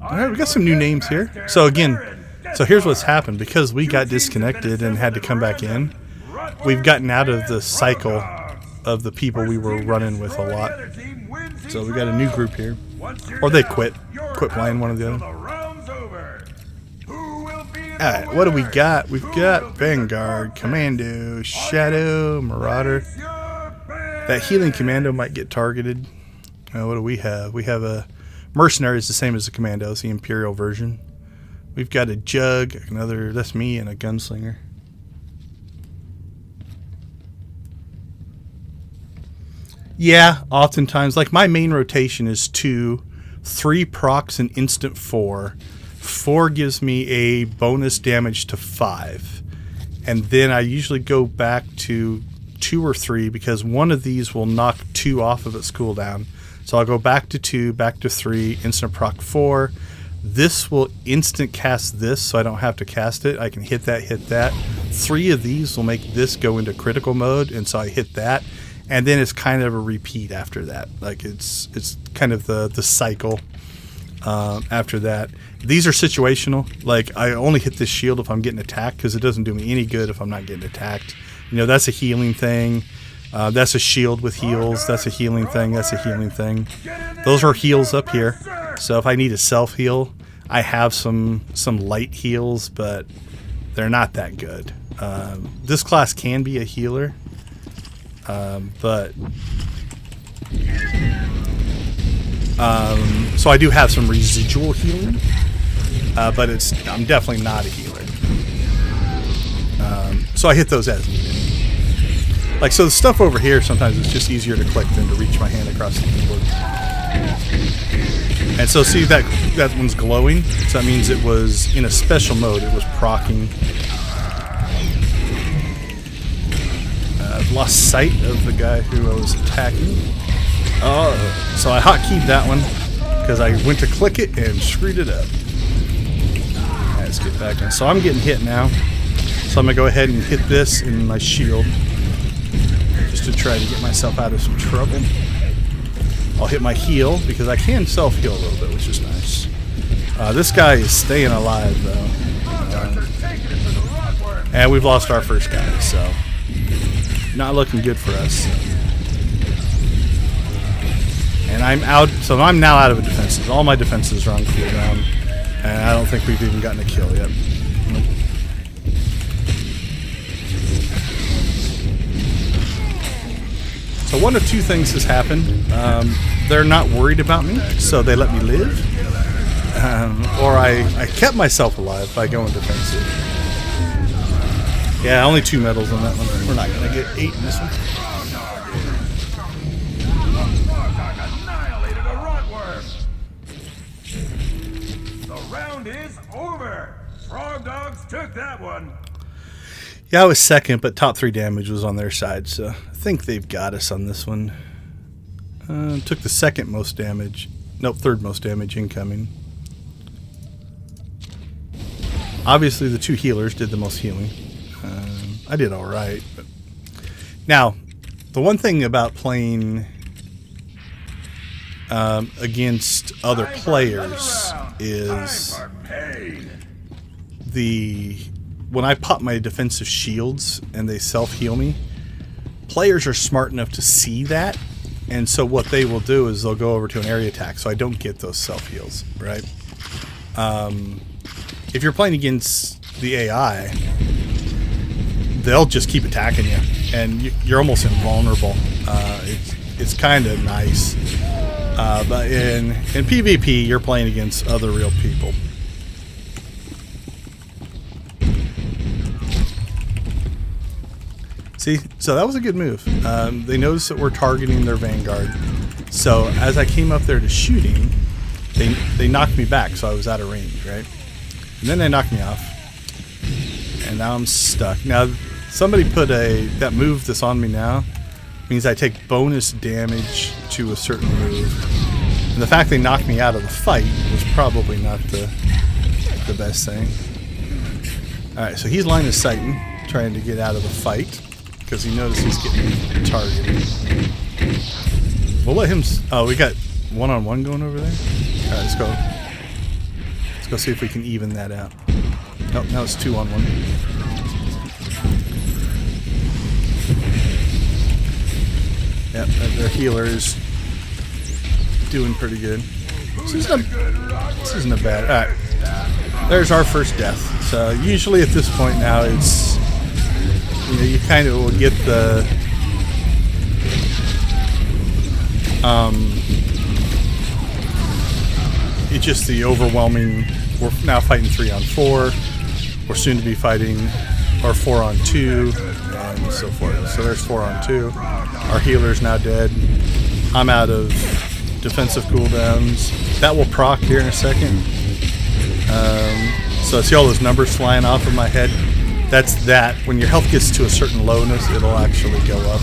Alright, we got some new names here. So here's what's happened. Because we got disconnected and had to come back in, we've gotten out of the cycle of the people we were running with a lot. So we got a new group here. Or they quit playing, one or the other. Alright, what do we got? We've got Vanguard, Commando, Shadow, Marauder. That healing Commando might get targeted. What do we have? We have a Mercenary, is the same as the Commando. It's the Imperial version. We've got a Jug, that's me, and a Gunslinger. Yeah, oftentimes. Like my main rotation is 2, 3 procs and instant 4. 4 gives me a bonus damage to 5. And then I usually go back to 2 or 3 because one of these will knock 2 off of its cooldown. So I'll go back to 2, back to 3, instant proc 4. This will instant cast this, so I don't have to cast it. I can hit that. 3 of these will make this go into critical mode, and so I hit that. And then it's kind of a repeat after that. Like it's kind of the cycle after that. These are situational. Like I only hit this shield if I'm getting attacked because it doesn't do me any good if I'm not getting attacked. That's a healing thing. That's a shield with heals. That's a healing thing. That's a healing thing. Those are heals up here. So if I need a self-heal, I have some light heals, but they're not that good. This class can be a healer, but... so I do have some residual healing, but I'm definitely not a healer. So I hit those as needed. Like, so the stuff over here, sometimes it's just easier to click than to reach my hand across the keyboard. And so see that one's glowing, so that means it was in a special mode, it was proccing. I've lost sight of the guy who I was attacking. So I hotkeyed that one because I went to click it and screwed it up. Alright, let's get back in. So I'm getting hit now. So I'm going to go ahead and hit this in my shield just to try to get myself out of some trouble. I'll hit my heal because I can self-heal a little bit, which is nice. This guy is staying alive, though. And we've lost our first guy, so not looking good for us. And I'm out, so I'm now out of defenses. All my defenses are on cooldown, and I don't think we've even gotten a kill yet. Nope. So one of 2 things has happened. They're not worried about me, so they let me live. Or I kept myself alive by going defensive. Yeah, only 2 medals on that one. We're not going to get 8 in this one. The round is over. Frog Dogs took that one. Yeah, I was second, but top 3 damage was on their side, so I think they've got us on this one. Took the second most damage. Nope, third most damage incoming. Obviously, the 2 healers did the most healing. I did all right. But now, the one thing about playing against other players is when I pop my defensive shields and they self-heal me, players are smart enough to see that, and so what they will do is they'll go over to an area attack, so I don't get those self-heals, right? If you're playing against the AI, they'll just keep attacking you, and you're almost invulnerable. it's kind of nice. But in PvP, you're playing against other real people. See, so that was a good move. They noticed that we're targeting their vanguard. So as I came up there to shooting, they knocked me back, so I was out of range, right? And then they knocked me off. And now I'm stuck. Now, somebody put that move that's on me now means I take bonus damage to a certain move. And the fact they knocked me out of the fight was probably not the best thing. Alright, so he's line of sighting, trying to get out of the fight. Because he noticed he's getting targeted. We'll let him... Oh, we got one-on-one going over there? Alright, let's go. Let's go see if we can even that out. Nope, now it's 2-on-1. Yep, their healer's doing pretty good. This isn't a bad... Alright. There's our first death. So usually at this point now it's... You know, you kind of will get the... It's just the overwhelming... We're now fighting 3-on-4. We're soon to be fighting... Or 4-on-2. And so forth. So there's 4-on-2. Our healer's now dead. I'm out of defensive cooldowns. That will proc here in a second. So I see all those numbers flying off of my head. That's that. When your health gets to a certain lowness, it'll actually go up.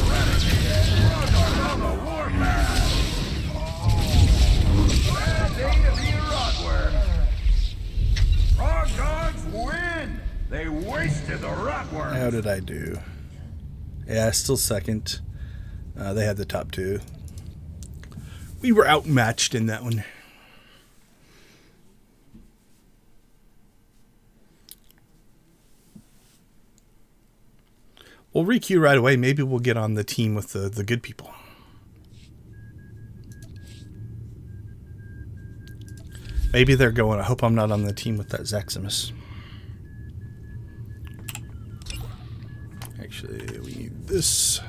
Frog dogs win. They wasted the rotworms. How did I do? Yeah, still second. They had the top two. We were outmatched in that one. We'll re-queue right away. Maybe we'll get on the team with the good people. Maybe they're going, I hope I'm not on the team with that Zaximus. Actually, we need this.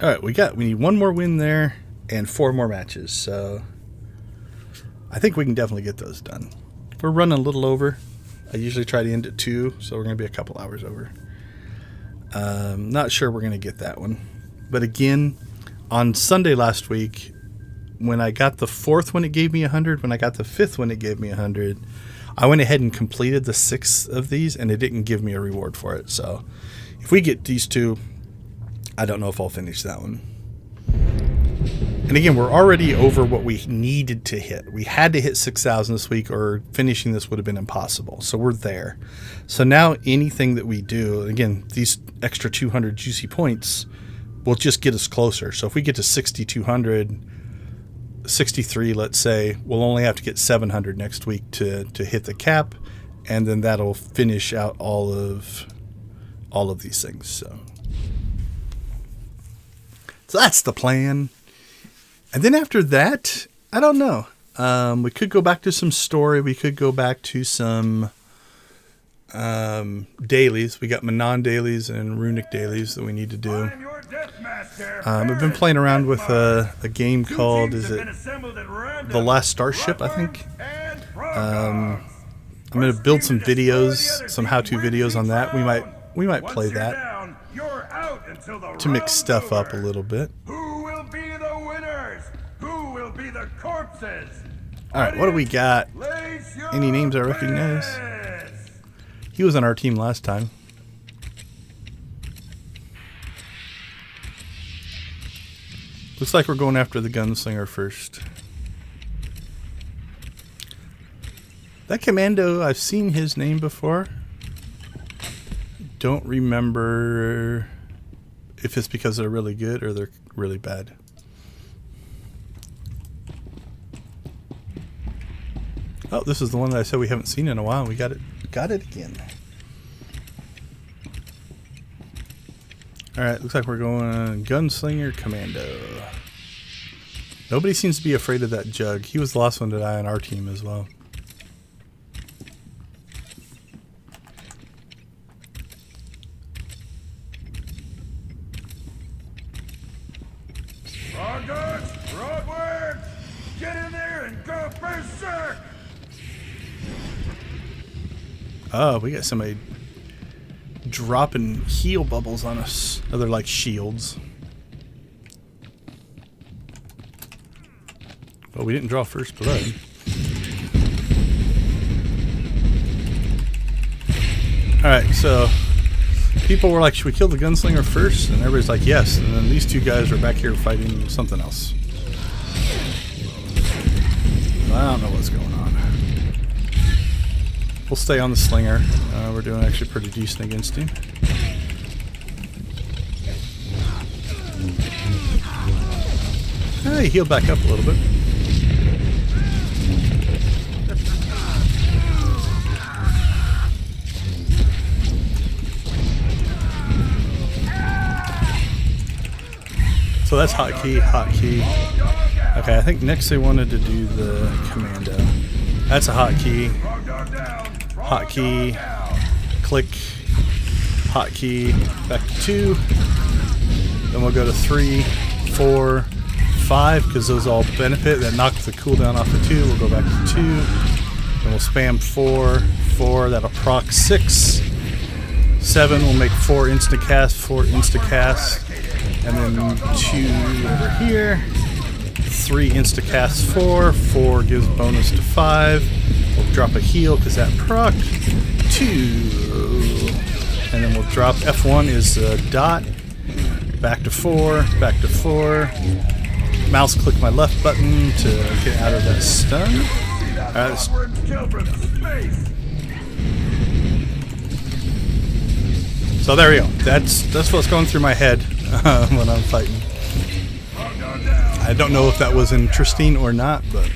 Alright, we need one more win there and 4 more matches. So I think we can definitely get those done. We're running a little over. I usually try to end at 2, so we're going to be a couple hours over. Not sure we're going to get that one. But again, on Sunday last week, when I got the 4th one, it gave me 100. When I got the 5th one, it gave me 100. I went ahead and completed the 6th of these, and it didn't give me a reward for it. So if we get these 2, I don't know if I'll finish that one. And again, we're already over what we needed to hit. We had to hit 6,000 this week, or finishing this would have been impossible. So we're there. So now anything that we do, again, these extra 200 juicy points will just get us closer. So if we get to 6,200, 63, let's say, we'll only have to get 700 next week to hit the cap, and then that'll finish out all of these things. So that's the plan. And then after that, I don't know. We could go back to some story. We could go back to some dailies. We got Manon dailies and Runic dailies that we need to do. I've been playing around with a game called, is it The Last Starship, I think? I'm going to build some videos, some how-to videos on that. We might play that to mix stuff up a little bit. Who will be the winners? Who will be the corpses? Alright, what do we got? Any names I recognize? He was on our team last time. Looks like we're going after the gunslinger first. That commando, I've seen his name before. Don't remember if it's because they're really good or they're really bad. Oh, this is the one that I said we haven't seen in a while. We got it again. Alright, looks like we're going Gunslinger Commando. Nobody seems to be afraid of that Jug. He was the last one to die on our team as well. Frog dogs, road work! Get in there and go berserk! Oh, we got somebody dropping heal bubbles on us. Oh, they're like shields. But we didn't draw first blood. Alright, so people were like, should we kill the gunslinger first? And everybody's like, yes. And then these two guys are back here fighting something else. I don't know what's going on. We'll stay on the slinger. We're doing actually pretty decent against him. He healed back up a little bit. So that's hotkey, hotkey. Okay, I think next they wanted to do the commando. That's a hotkey. Hotkey. Click. Hotkey. Back to 2. Then we'll go to 3, 4, 5, because those all benefit. That knocks the cooldown off of 2. We'll go back to 2. Then we'll spam 4, 4. That'll proc 6. 7 will make 4 insta cast, 4 insta cast. And then 2 over here. 3 insta cast 4. 4 gives bonus to 5. We'll drop a heal because that proc 2. And then we'll drop F1 is a dot. Back to 4. Back to 4. Mouse click my left button to get out of that stun. Alright. So there we go. That's what's going through my head when I'm fighting. I don't know if that was interesting or not, but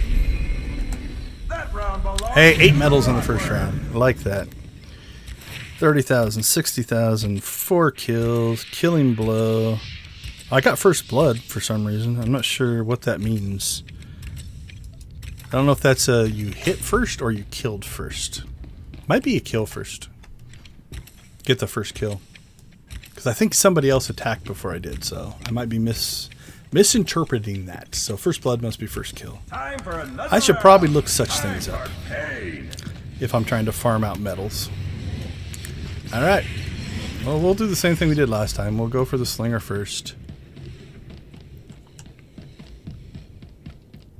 hey, 8 medals in the first round. I like that. 30,000, 60,000, 4 kills, killing blow. I got first blood for some reason. I'm not sure what that means. I don't know if that's a you hit first or you killed first. Might be a kill first. Get the first kill. Because I think somebody else attacked before I did, so I might be misinterpreting that. So first blood must be first kill. I should probably look such things up if I'm trying to farm out medals. Alright. Well, we'll do the same thing we did last time. We'll go for the slinger first.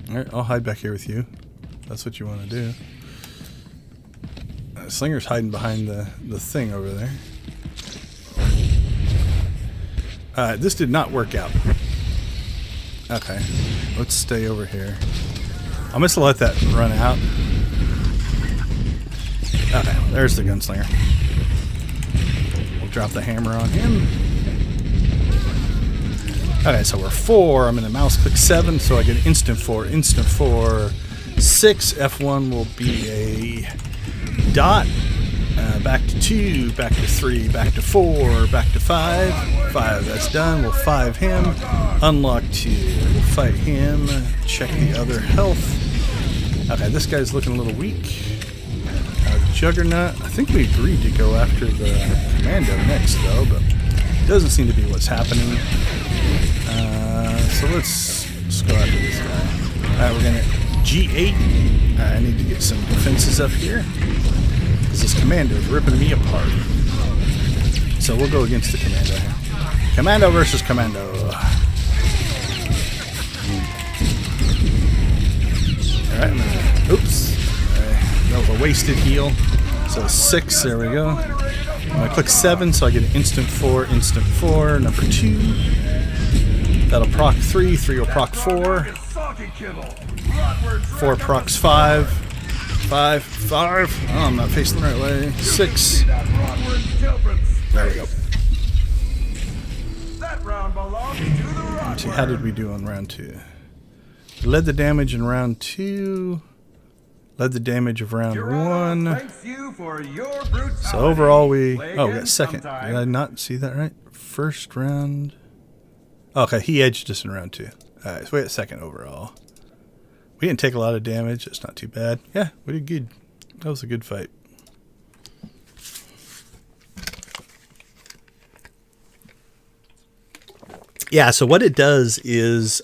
Alright, I'll hide back here with you. That's what you want to do. Slinger's hiding behind the thing over there. Alright, this did not work out. Okay, let's stay over here. I'm just gonna let that run out. Okay, there's the gunslinger. We'll drop the hammer on him. Okay, so we're 4. I'm gonna mouse click 7, so I get instant 4, instant 4. 6, F1 will be a dot. Back to 2, back to 3, back to 4, back to 5. 5, that's done. We'll 5 him. Unlock 2. We'll fight him. Check the other health. Okay, this guy's looking a little weak. Juggernaut. I think we agreed to go after the commando next, though, but it doesn't seem to be what's happening. So let's go after this guy. Alright, we're gonna G8. I need to get some defenses up here. Because this commando is ripping me apart. So we'll go against the commando here. Commando versus commando. Alright, oops. That was a wasted heal. So 6, there we go. I'm going to click 7 so I get an instant 4, instant 4. Number 2. That'll proc 3, 3 will proc 4. 4 procs 5. 5, 5. Oh, I'm not facing the right way. 6. There we go. Let's see, how did we do on round 2? Led the damage in round 2. Led the damage of round 1. So overall we got second. Did I not see that right? First round. Okay, he edged us in round 2. Alright, so we got second overall. We didn't take a lot of damage. It's not too bad. Yeah, we did good. That was a good fight. Yeah, so what it does is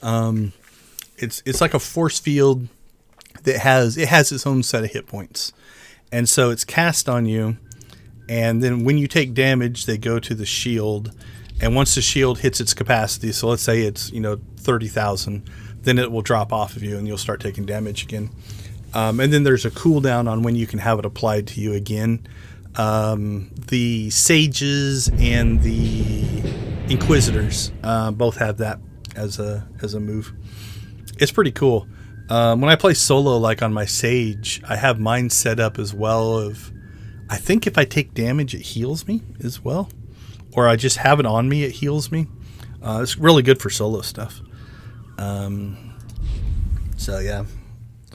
it's like a force field that has its own set of hit points. And so it's cast on you, and then when you take damage, they go to the shield. And once the shield hits its capacity, so let's say it's 30,000, then it will drop off of you and you'll start taking damage again. And then there's a cooldown on when you can have it applied to you again. The sages and the inquisitors both have that as a move. It's pretty cool. When I play solo, like on my sage, I have mine set up as well. I think if I take damage, it heals me as well, or I just have it on me, it heals me. It's really good for solo stuff. So yeah,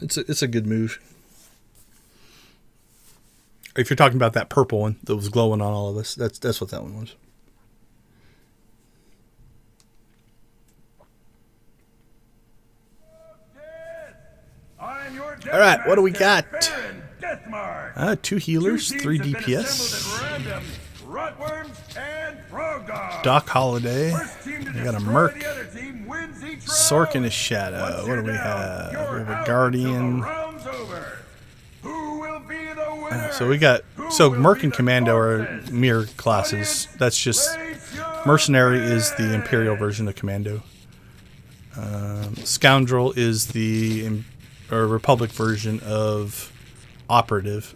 it's a good move. If you're talking about that purple one that was glowing on all of us, that's what that one was. Yes, I'm your All right, what do we got? Baron Deathmark. 2 healers, Two 3 teams have been DPS. assembled at random. Rotworms and Frog Dogs. Doc Holiday. First team to We got a destroy Merc. the other team wins each round. Sork and a Shadow. Once What you're do we down, have? you're We have a out Guardian. until the round's over. Who will be the winner? So we got Merc and Commando are mirror classes. That's just Mercenary is the Imperial version of Commando. Scoundrel is the Republic version of Operative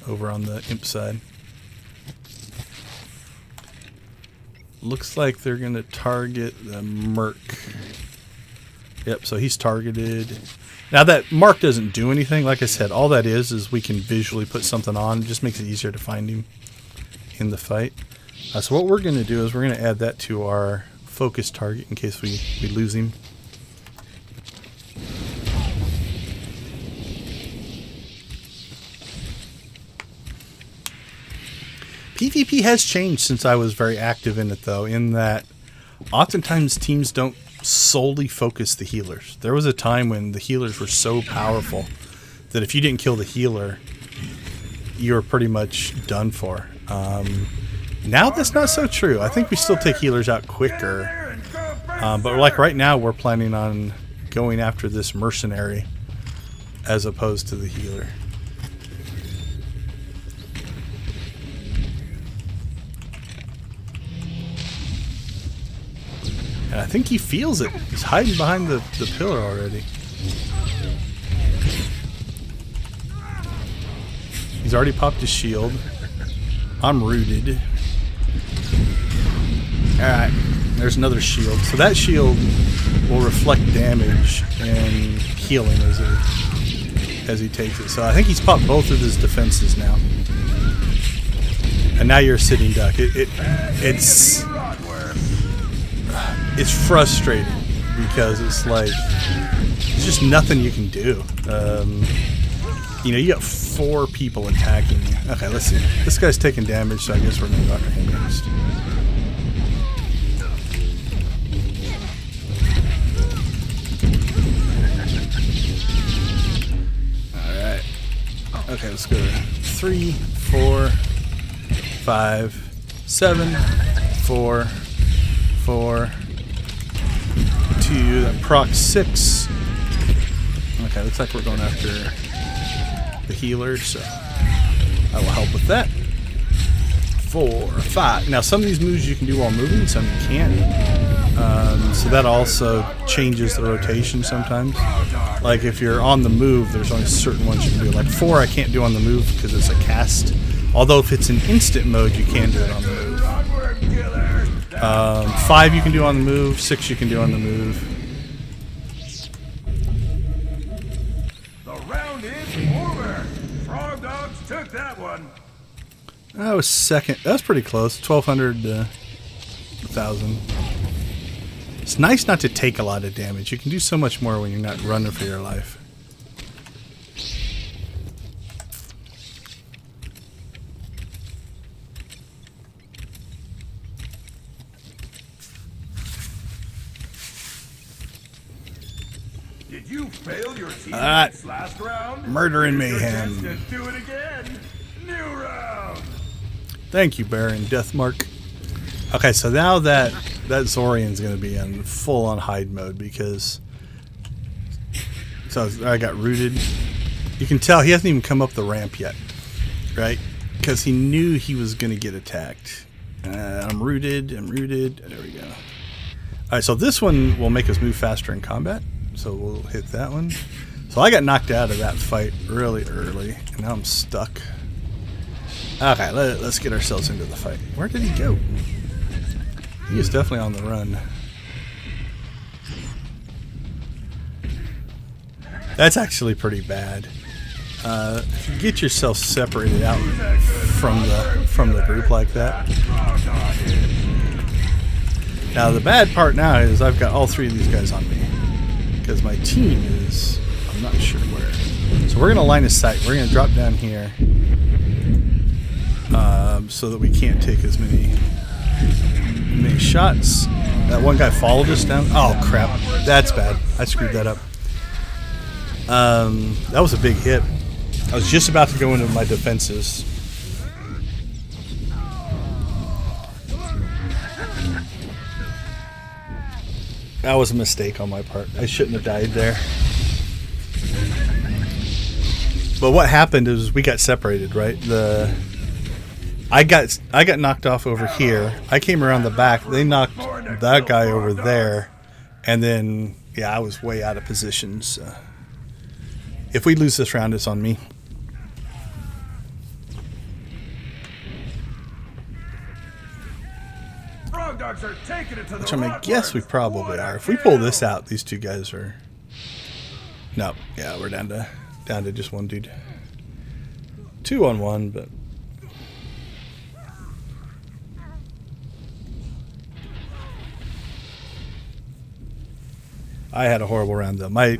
over on the Imp side. Looks like they're going to target the Merc. Yep, so he's targeted. Now that Mark doesn't do anything, like I said, all that is we can visually put something on. It just makes it easier to find him in the fight. So what we're going to do is we're going to add that to our focus target in case we lose him. PvP has changed since I was very active in it, though, in that oftentimes teams don't solely focus the healers. There was a time when the healers were so powerful that if you didn't kill the healer, you were pretty much done for. Now that's not so true. I think we still take healers out quicker. But like right now, we're planning on going after this mercenary as opposed to the healer. And I think he feels it. He's hiding behind the pillar already. He's already popped his shield. I'm rooted. Alright, there's another shield. So that shield will reflect damage and healing as he takes it. So I think he's popped both of his defenses now. And now you're a sitting duck. It's frustrating because it's like there's just nothing you can do. You got 4 people attacking you. Okay, let's see. This guy's taking damage, so I guess we're gonna go after him next. Alright. Okay, let's go 3, 4, 5, 7, 4, 4, 2, that proc 6. Okay, looks like we're going after the healer, so I will help with that. 4, 5. Now, some of these moves you can do while moving, some you can't. So that also changes the rotation sometimes. Like if you're on the move, there's only certain ones you can do. Like 4 I can't do on the move because it's a cast. Although if it's in instant mode, you can do it on the move. 5 you can do on the move, 6 you can do on the move. The round is over. Frog Dogs took that one. That was second. That was pretty close. 1,200 to 1,000. It's nice not to take a lot of damage. You can do so much more when you're not running for your life. Did you fail your teammates last round? Murder and Here's your mayhem. chance to do it again. New round. Thank you, Baron Deathmark. Okay, so now that that Zorian's going to be in full on hide mode because. So I got rooted. You can tell he hasn't even come up the ramp yet, right? Because he knew he was going to get attacked. I'm rooted. There we go. All right, so this one will make us move faster in combat. So we'll hit that one. So I got knocked out of that fight really early, and now I'm stuck. Okay, let's get ourselves into the fight. Where did he go? He is definitely on the run. That's actually pretty bad. If you get yourself separated out from the group like that. Now the bad part now is I've got all three of these guys on me because my team is, I'm not sure where. So we're gonna line of sight. We're gonna drop down here so that we can't take as many shots. That one guy followed us down. Oh crap! That's bad. I screwed that up. That was a big hit. I was just about to go into my defenses. That was a mistake on my part. I shouldn't have died there. But what happened is we got separated, right? I got knocked off over here. I came around the back. They knocked that guy over there, and then yeah, I was way out of position. So if we lose this round, it's on me. Which I mean, guess we probably are. If we pull this out, these two guys are. No, yeah, we're down to just one dude. 2-on-1, but. I had a horrible round though. My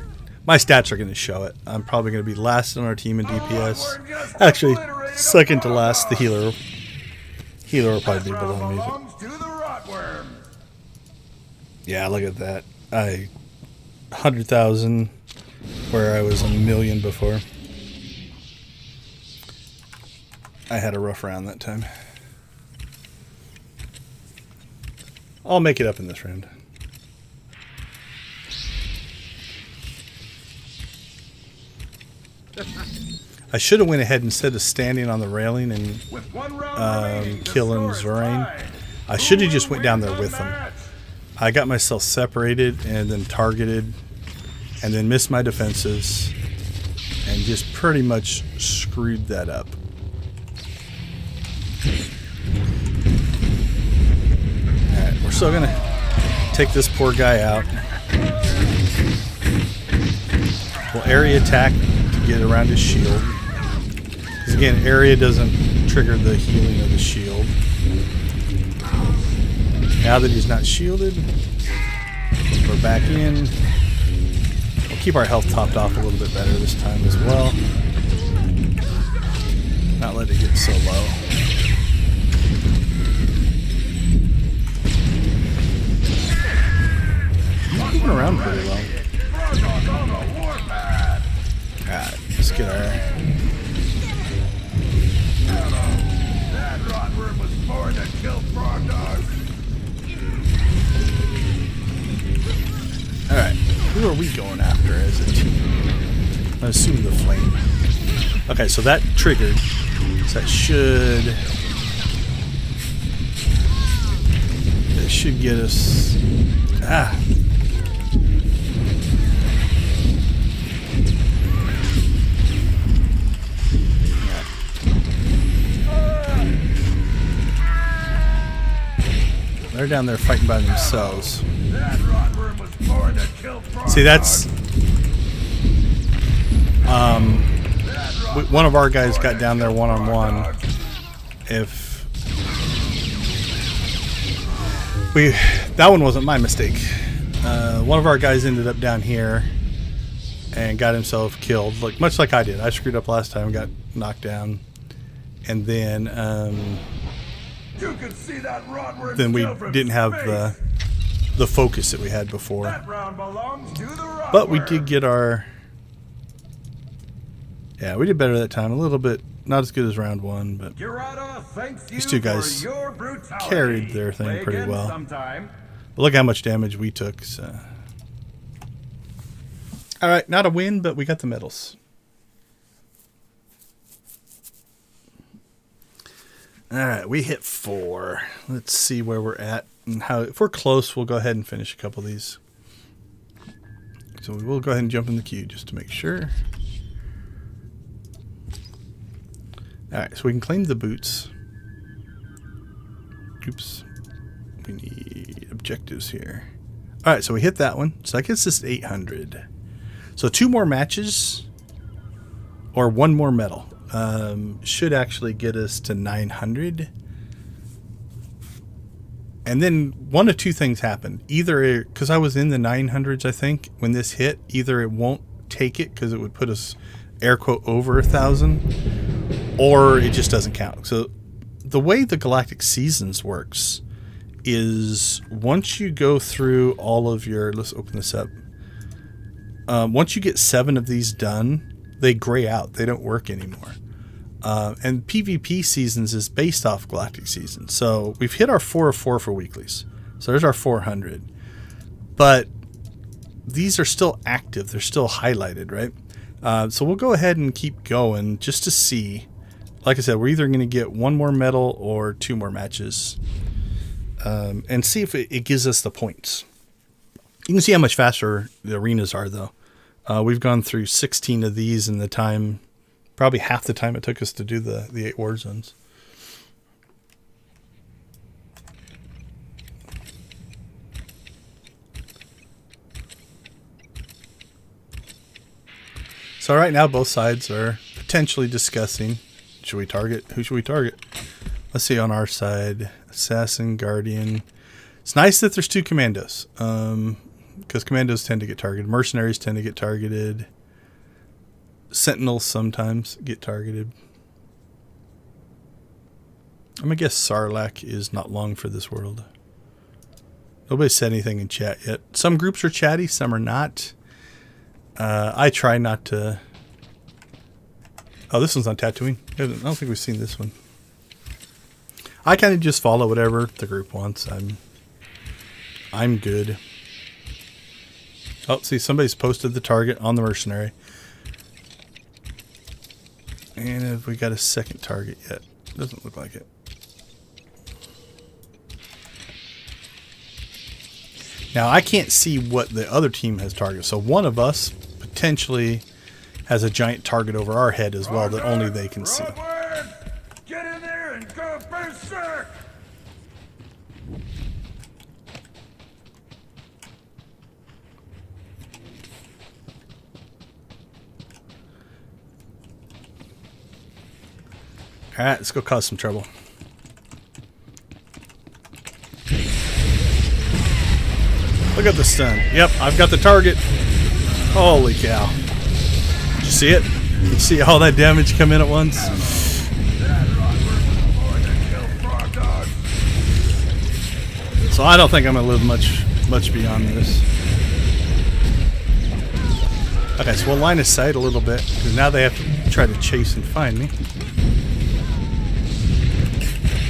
stats are going to show it. I'm probably going to be last on our team in DPS. Actually, second to last. The healer will probably be below me. But. Yeah, look at that. 100,000 where I was a million before. I had a rough round that time. I'll make it up in this round. I should have went ahead instead of standing on the railing and killing Zorain. I should have just went down there with him. I got myself separated and then targeted and then missed my defenses and just pretty much screwed that up. Alright, we're still gonna take this poor guy out. We'll area attack to get around his shield. Because again, area doesn't trigger the healing of the shield. Now that he's not shielded, we're back in. We'll keep our health topped off a little bit better this time as well. Not let it get so low. Moving around pretty well. Alright, let's get our... That rotworm was born to kill frog dogs. Alright, who are we going after as a team? I assume the flame. Okay, so that triggered. So that should get us... Ah! They're down there fighting by themselves. See, that's one of our guys got down there one-on-one. That one wasn't my mistake. One of our guys ended up down here and got himself killed, much like I did. I screwed up last time, got knocked down, and then we didn't have the focus that we had before. But we did get our... Yeah, we did better that time. A little bit, not as good as round one, but these two guys carried their thing pretty well. But look how much damage we took. So. All right, not a win, but we got the medals. All right, we hit 4. Let's see where we're at and how. If we're close, we'll go ahead and finish a couple of these. So we will go ahead and jump in the queue just to make sure. All right, so we can claim the boots. Oops. We need objectives here. All right, so we hit that one. So that gets us 800. So 2 more matches or 1 more medal should actually get us to 900. And then one of 2 things happened. Either, because I was in the 900s, I think, when this hit, either it won't take it because it would put us, air quote, over 1,000, or it just doesn't count. So the way the Galactic Seasons works is once you go through all of your, let's open this up. Once you get 7 of these done, they gray out. They don't work anymore. And PvP Seasons is based off Galactic Seasons. So we've hit our 4 of 4 for weeklies. So there's our 400. But these are still active. They're still highlighted, right? So we'll go ahead and keep going just to see. Like I said, we're either going to get 1 more medal or 2 more matches. And see if it gives us the points. You can see how much faster the arenas are, though. We've gone through 16 of these in the time... Probably half the time it took us to do the 8 war zones. So right now both sides are potentially discussing, should we target? Who should we target? Let's see on our side. Assassin, Guardian. It's nice that there's 2 commandos. Because commandos tend to get targeted. Mercenaries tend to get targeted. Sentinels sometimes get targeted. I'm going to guess Sarlacc is not long for this world. Nobody said anything in chat yet. Some groups are chatty, some are not. I try not to... Oh, this one's on Tatooine. I don't think we've seen this one. I kind of just follow whatever the group wants. I'm good. Oh, see, somebody's posted the target on the mercenary. And have we got a second target yet? Doesn't look like it. Now, I can't see what the other team has targeted. So one of us potentially has a giant target over our head as well that only they can see. Get in there and go berserk! Alright, let's go cause some trouble. Look at the stun. Yep, I've got the target. Holy cow. Did you see it? You see all that damage come in at once? So I don't think I'm going to live much beyond this. Okay, so we'll line of sight a little bit, because now they have to try to chase and find me.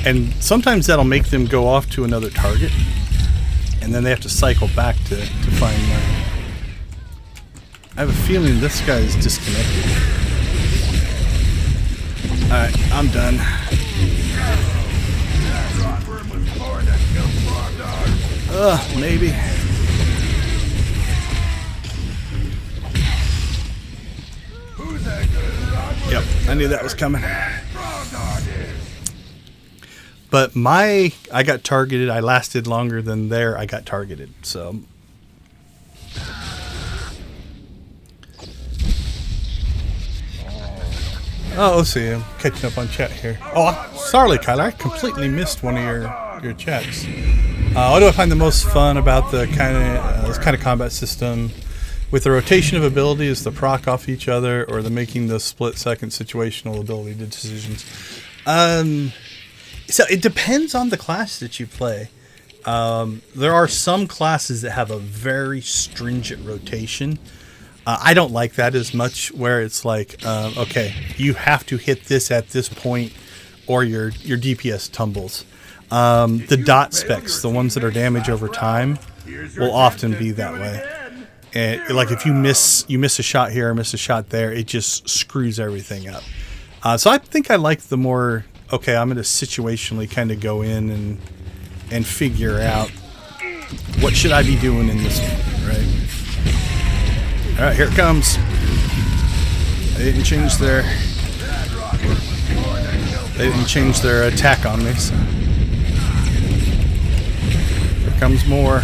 And sometimes that'll make them go off to another target, and then they have to cycle back to find mine. I have a feeling this guy is disconnected. Alright, I'm done. Maybe. Yep, I knew that was coming. But I got targeted. I lasted longer than I got targeted. So. Oh, let's see. I'm catching up on chat here. Oh, sorry, Kyler. I completely missed one of your chats. What do I find the most fun about this kind of combat system? With the rotation of ability, is the proc off each other, or the making the split-second situational ability decisions? So it depends on the class that you play. There are some classes that have a very stringent rotation. I don't like that as much, where it's like, okay, you have to hit this at this point or your DPS tumbles. The dot specs, the ones that are damage over time, will often be that way. And like if you miss a shot here or miss a shot there, it just screws everything up. So I think I like the more, okay, I'm going to situationally kind of go in and figure out what should I be doing in this one, right? All right, here it comes. They didn't change their attack on me. So. Here comes more.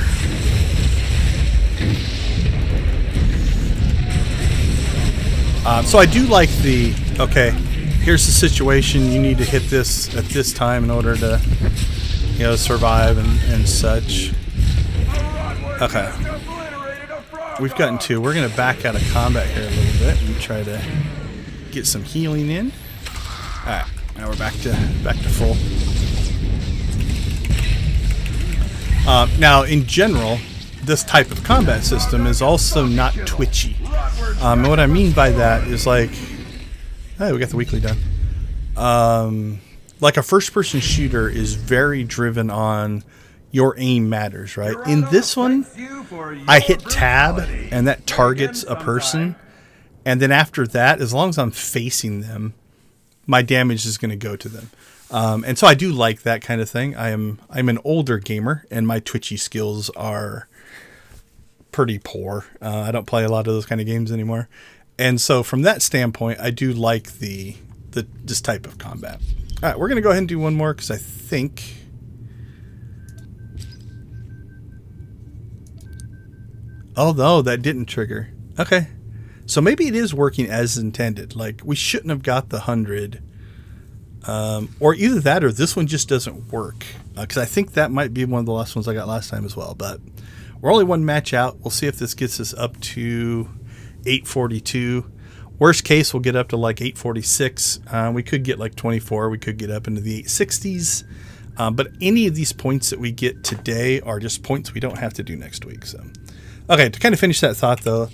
So I do like the, okay, here's the situation. You need to hit this at this time in order to, you know, survive and such. Okay. We've gotten two. We're going to back out of combat here a little bit and try to get some healing in. Alright, now we're back to full. Now, in general, this type of combat system is also not twitchy. And what I mean by that is like, hey, we got the weekly done. Like a first-person shooter is very driven on your aim matters, right? In this one, I hit tab and that targets a person, and then after that, as long as I'm facing them, my damage is going to go to them. And so I do like that kind of thing. I'm an older gamer, and my twitchy skills are pretty poor. I don't play a lot of those kind of games anymore. And so from that standpoint, I do like this type of combat. All right, we're going to go ahead and do one more because I think... Oh, no, that didn't trigger. Okay. So maybe it is working as intended. Like, we shouldn't have got the 100. Or either that or this one just doesn't work. Because I think that might be one of the last ones I got last time as well. But we're only one match out. We'll see if this gets us up to 842. Worst case, we'll get up to like 846. We could get like 24. We could get up into the 860s. But any of these points that we get today are just points we don't have to do next week. So, okay, to kind of finish that thought though,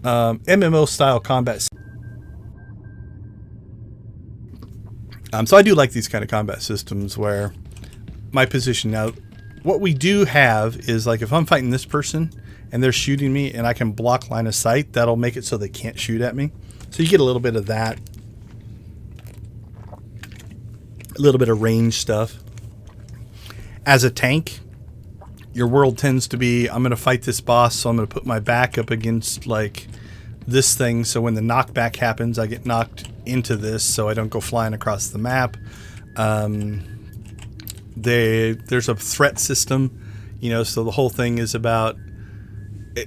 MMO style combat. So I do like these kind of combat systems where my position now, what we do have is like if I'm fighting this person and they're shooting me and I can block line of sight, that'll make it so they can't shoot at me. So you get a little bit of that, a little bit of range stuff. As a tank, your world tends to be, I'm going to fight this boss, so I'm going to put my back up against like this thing, so when the knockback happens, I get knocked into this, so I don't go flying across the map. There's a threat system, you know, so the whole thing is about,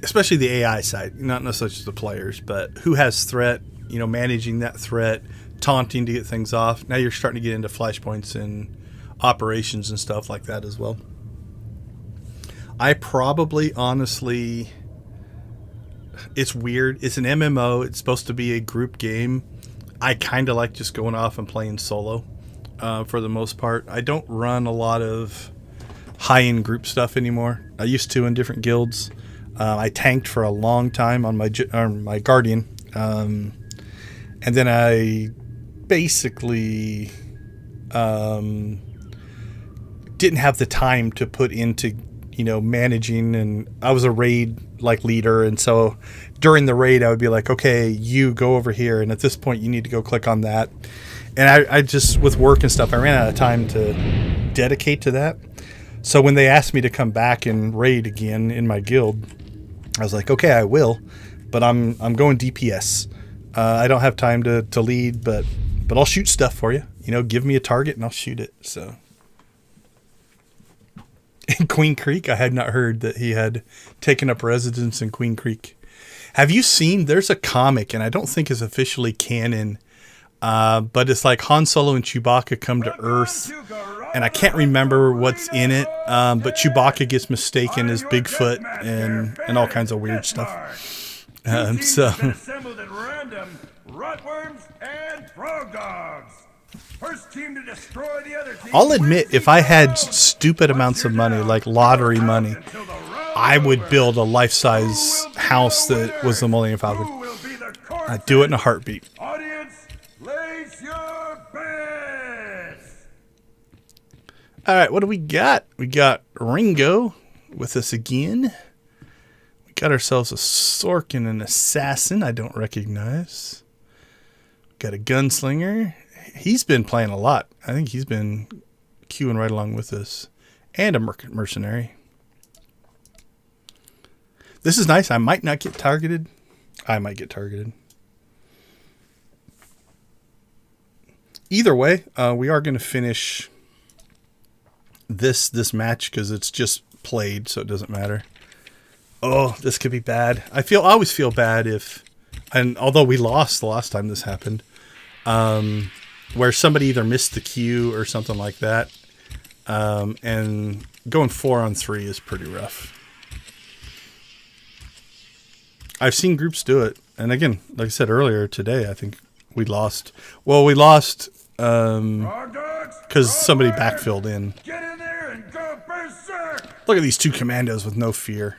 especially the AI side, not necessarily just the players, but who has threat, you know, managing that threat, taunting to get things off. Now you're starting to get into flashpoints and operations and stuff like that as well. I probably, honestly, it's weird. It's an MMO. It's supposed to be a group game. I kind of like just going off and playing solo for the most part. I don't run a lot of high-end group stuff anymore. I used to in different guilds. I tanked for a long time on my Guardian. And then I basically didn't have the time to put into, you know, managing, and I was a raid like leader, and so during the raid I would be like, okay, you go over here, and at this point you need to go click on that. And I just, with work and stuff, I ran out of time to dedicate to that. So when they asked me to come back and raid again in my guild, I was like, okay, I will, but I'm going DPS. I don't have time to lead, but I'll shoot stuff for you. You know, give me a target and I'll shoot it. So in Queen Creek, I had not heard that he had taken up residence in Queen Creek. Have you seen, there's a comic, and I don't think it's officially canon, but it's like Han Solo and Chewbacca come to Earth, and I can't remember what's in it, but Chewbacca gets mistaken as Bigfoot and all kinds of weird stuff. Assembled at random, rotworms and frog dogs. First team to destroy the other team. I'll admit, if I had stupid amounts of money, like lottery money, I would build a life-size house that was the Millennium Falcon. I'd do it in a heartbeat. Audience, place your bets. All right, what do we got? We got Ringo with us again. We got ourselves a Sork and an assassin I don't recognize. Got a gunslinger. He's been playing a lot. I think he's been queuing right along with us. And a mercenary. This is nice. I might not get targeted. I might get targeted. Either way, we are going to finish this match because it's just played, so it doesn't matter. Oh, this could be bad. I always feel bad if, and although we lost the last time this happened, where somebody either missed the queue or something like that, and going 4-on-3 is pretty rough. I've seen groups do it, and again, like I said earlier today, I think we lost. Well, we lost because somebody backfilled in. Get in there and go berserk! Look at these two commandos with no fear.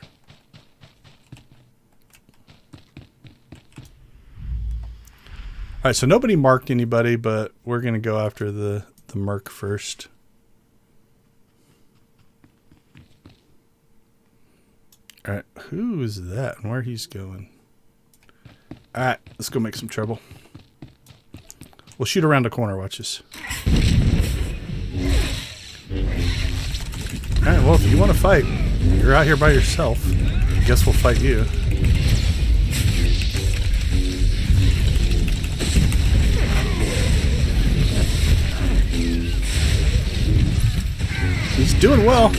All right, so nobody marked anybody, but we're going to go after the merc first. All right, who is that and where he's going? All right, let's go make some trouble. We'll shoot around the corner, watch this. All right, well, if you want to fight, you're out here by yourself. I guess we'll fight you. He's doing well.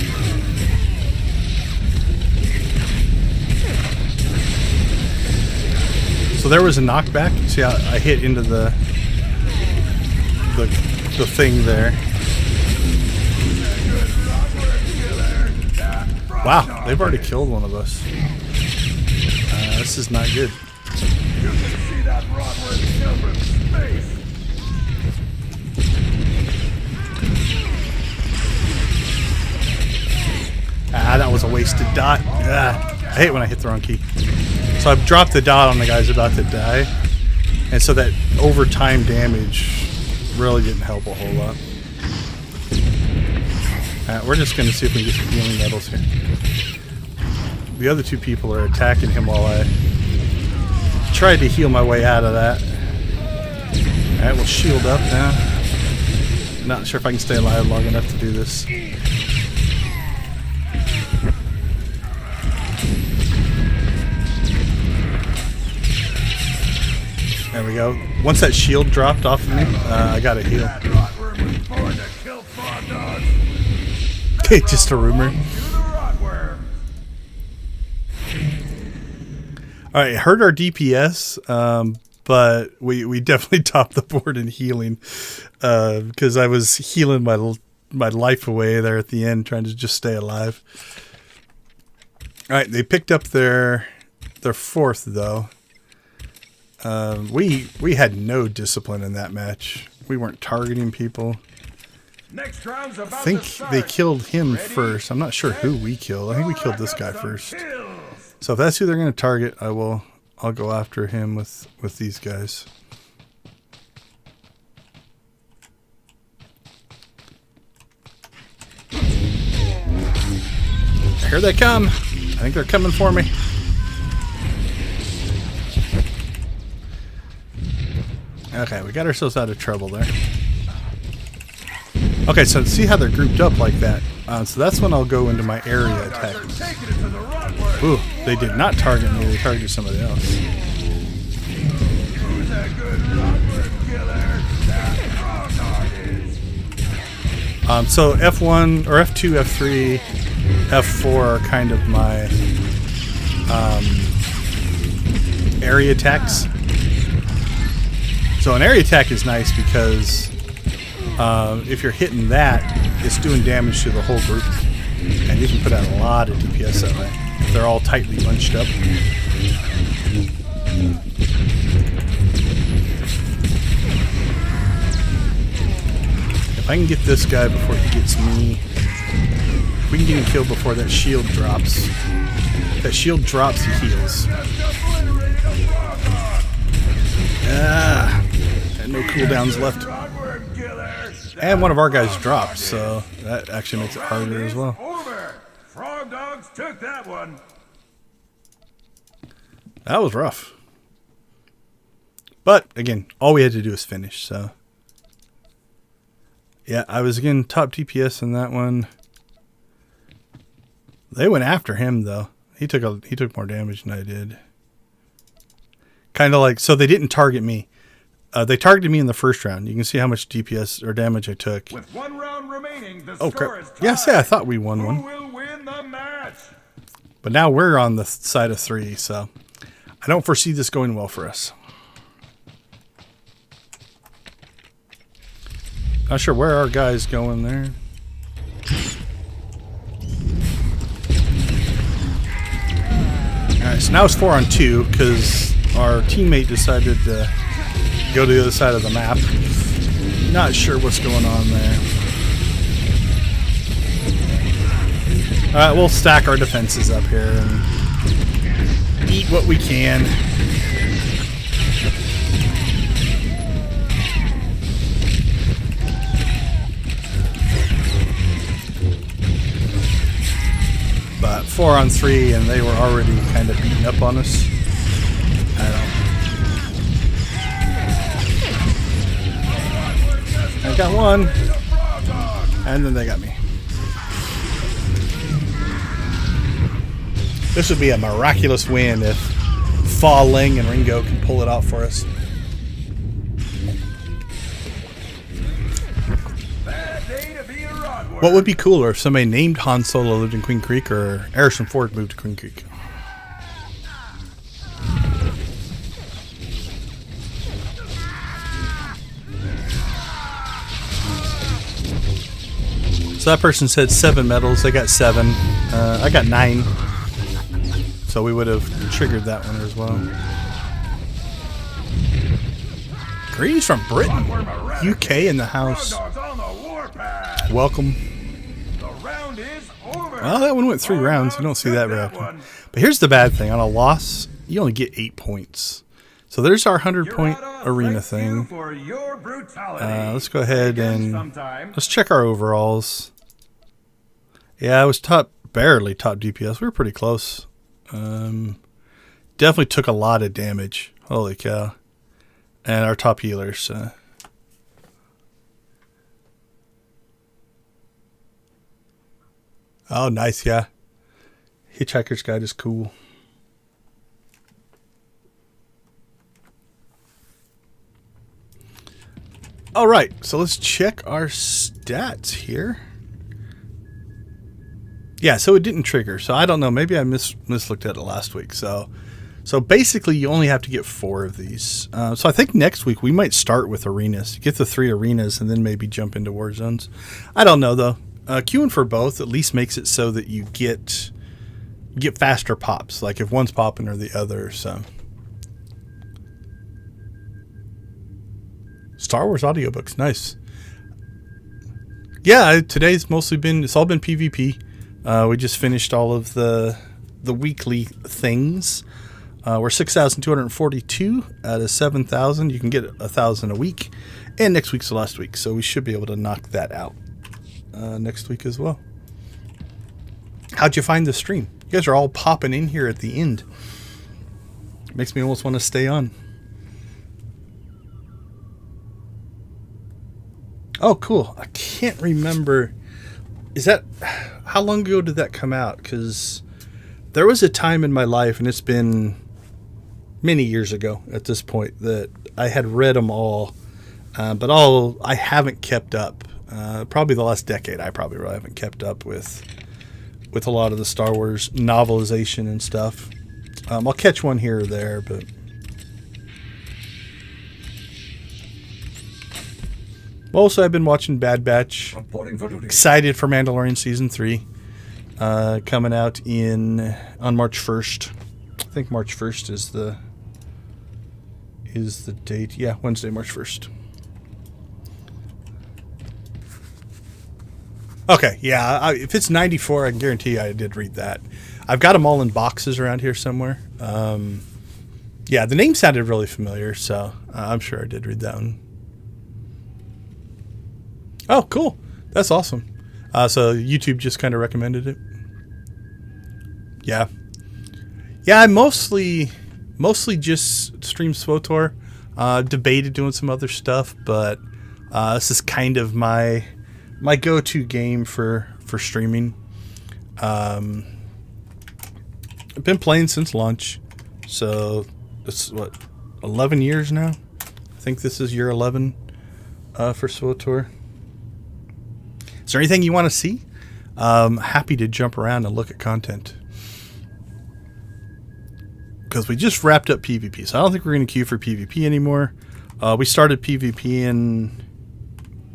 So there was a knockback. See how I hit into the thing there. Wow, they've already killed one of us. This is not good. You can see that Rodworth kill from space! That was a wasted dot. I hate when I hit the wrong key. So I've dropped the dot on the guy's about to die. And so that overtime damage really didn't help a whole lot. We're just going to see if we can get some healing medals here. The other two people are attacking him while I tried to heal my way out of that. Alright, we'll shield up now. Not sure if I can stay alive long enough to do this. There we go. Once that shield dropped off of me, I got a heal. Okay, just a rumor. Alright, hurt our DPS, but we definitely topped the board in healing because I was healing my life away there at the end, trying to just stay alive. Alright, they picked up their fourth, though. We had no discipline in that match. We weren't targeting people. Next round's about I think they killed him first. I'm not sure who we killed. I think we killed this guy first. So if that's who they're going to target, I'll go after him with these guys. Here they come. I think they're coming for me. Okay, we got ourselves out of trouble there. Okay, so see how they're grouped up like that. So that's when I'll go into my area attack. Ooh, they did not target me. They targeted somebody else. So F1 or F2, F3, F4 are kind of my area attacks. So an area attack is nice because if you're hitting that, it's doing damage to the whole group. And you can put out a lot of DPS that way. If they're all tightly bunched up. If I can get this guy before he gets me, if we can get him killed before that shield drops. If that shield drops, he heals. And no cooldowns left. Nuclear. And one of our guys dropped, so that actually makes it Round harder as is well. Over. Frog Dogs took that one. That was rough. But, again, all we had to do was finish, so. Yeah, I was, again, top DPS in that one. They went after him, though. He took more damage than I did. Kind of like, so they didn't target me. They targeted me in the first round. You can see how much DPS or damage I took. With 1 round remaining, the Oh, score crap. is tied. Yeah, see, I thought we won Who one. will win the match? But now we're on the side of 3, so I don't foresee this going well for us. Not sure where our guy's going there. Alright, so now it's 4 on 2 because our teammate decided to go to the other side of the map. Not sure what's going on there. Alright, we'll stack our defenses up here and eat what we can. But 4 on 3 and they were already kind of beating up on us. I got one. And then they got me. This would be a miraculous win if Fa Ling and Ringo can pull it out for us. What would be cooler if somebody named Han Solo lived in Queen Creek or Harrison Ford moved to Queen Creek? So that person said 7 medals. They got 7. I got 9. So we would have triggered that one as well. Greetings from Britain. UK in the house. Welcome. Well, that one went 3 rounds. You don't see that very often. But here's the bad thing. On a loss, you only get 8 points. So there's our 100-point arena thing. Let's go ahead and let's check our overalls. Yeah, I was barely top DPS. We were pretty close. Definitely took a lot of damage. Holy cow. And our top healers. Oh, nice, yeah. Hitchhiker's Guide is cool. All right, so let's check our stats here. Yeah, so it didn't trigger. So I don't know. Maybe I mislooked at it last week. So basically, you only have to get 4 of these. So I think next week we might start with arenas. Get the 3 arenas and then maybe jump into war zones. I don't know though. Queuing for both at least makes it so that you get faster pops. Like if one's popping or the other. So Star Wars audiobooks, nice. Yeah, today's it's all been PvP. We just finished all of the weekly things. We're 6,242 out of 7,000. You can get 1,000 a week. And next week's the last week, so we should be able to knock that out next week as well. How'd you find the stream? You guys are all popping in here at the end. Makes me almost want to stay on. Oh, cool. I can't remember. How long ago did that come out? Because there was a time in my life, and it's been many years ago at this point, that I had read them all. But I haven't kept up. Probably the last decade, I probably really haven't kept up with a lot of the Star Wars novelization and stuff. I'll catch one here or there, but also I've been watching Bad Batch. Excited for Mandalorian Season 3 coming out on March 1st. I think March 1st is the date. Yeah, Wednesday, March 1st. Okay, yeah, if it's 94, I can guarantee you I did read that. I've got them all in boxes around here somewhere. Yeah, the name sounded really familiar, so I'm sure I did read that one. Oh, cool. That's awesome. So YouTube just kind of recommended it. Yeah. Yeah, I mostly just stream SWTOR. Debated doing some other stuff, but this is kind of my go-to game for streaming. I've been playing since launch, so it's 11 years now. I think this is year 11 for SWTOR. Is there anything you want to see? Happy to jump around and look at content. Because we just wrapped up PvP, so I don't think we're going to queue for PvP anymore. We started PvP in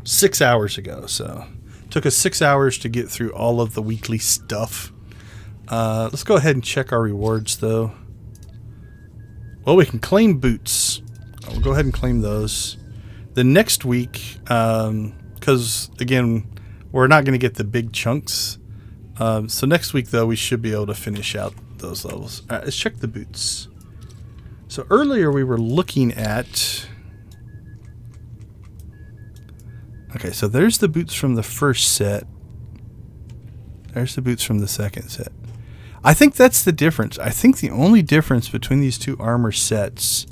6 hours ago, so it took us 6 hours to get through all of the weekly stuff. Let's go ahead and check our rewards, though. Well, we can claim boots. We'll go ahead and claim those. The next week, because, again, we're not going to get the big chunks. So next week, though, we should be able to finish out those levels. All right, let's check the boots. So earlier we were looking at... Okay, so there's the boots from the first set. There's the boots from the second set. I think that's the difference. I think the only difference between these two armor sets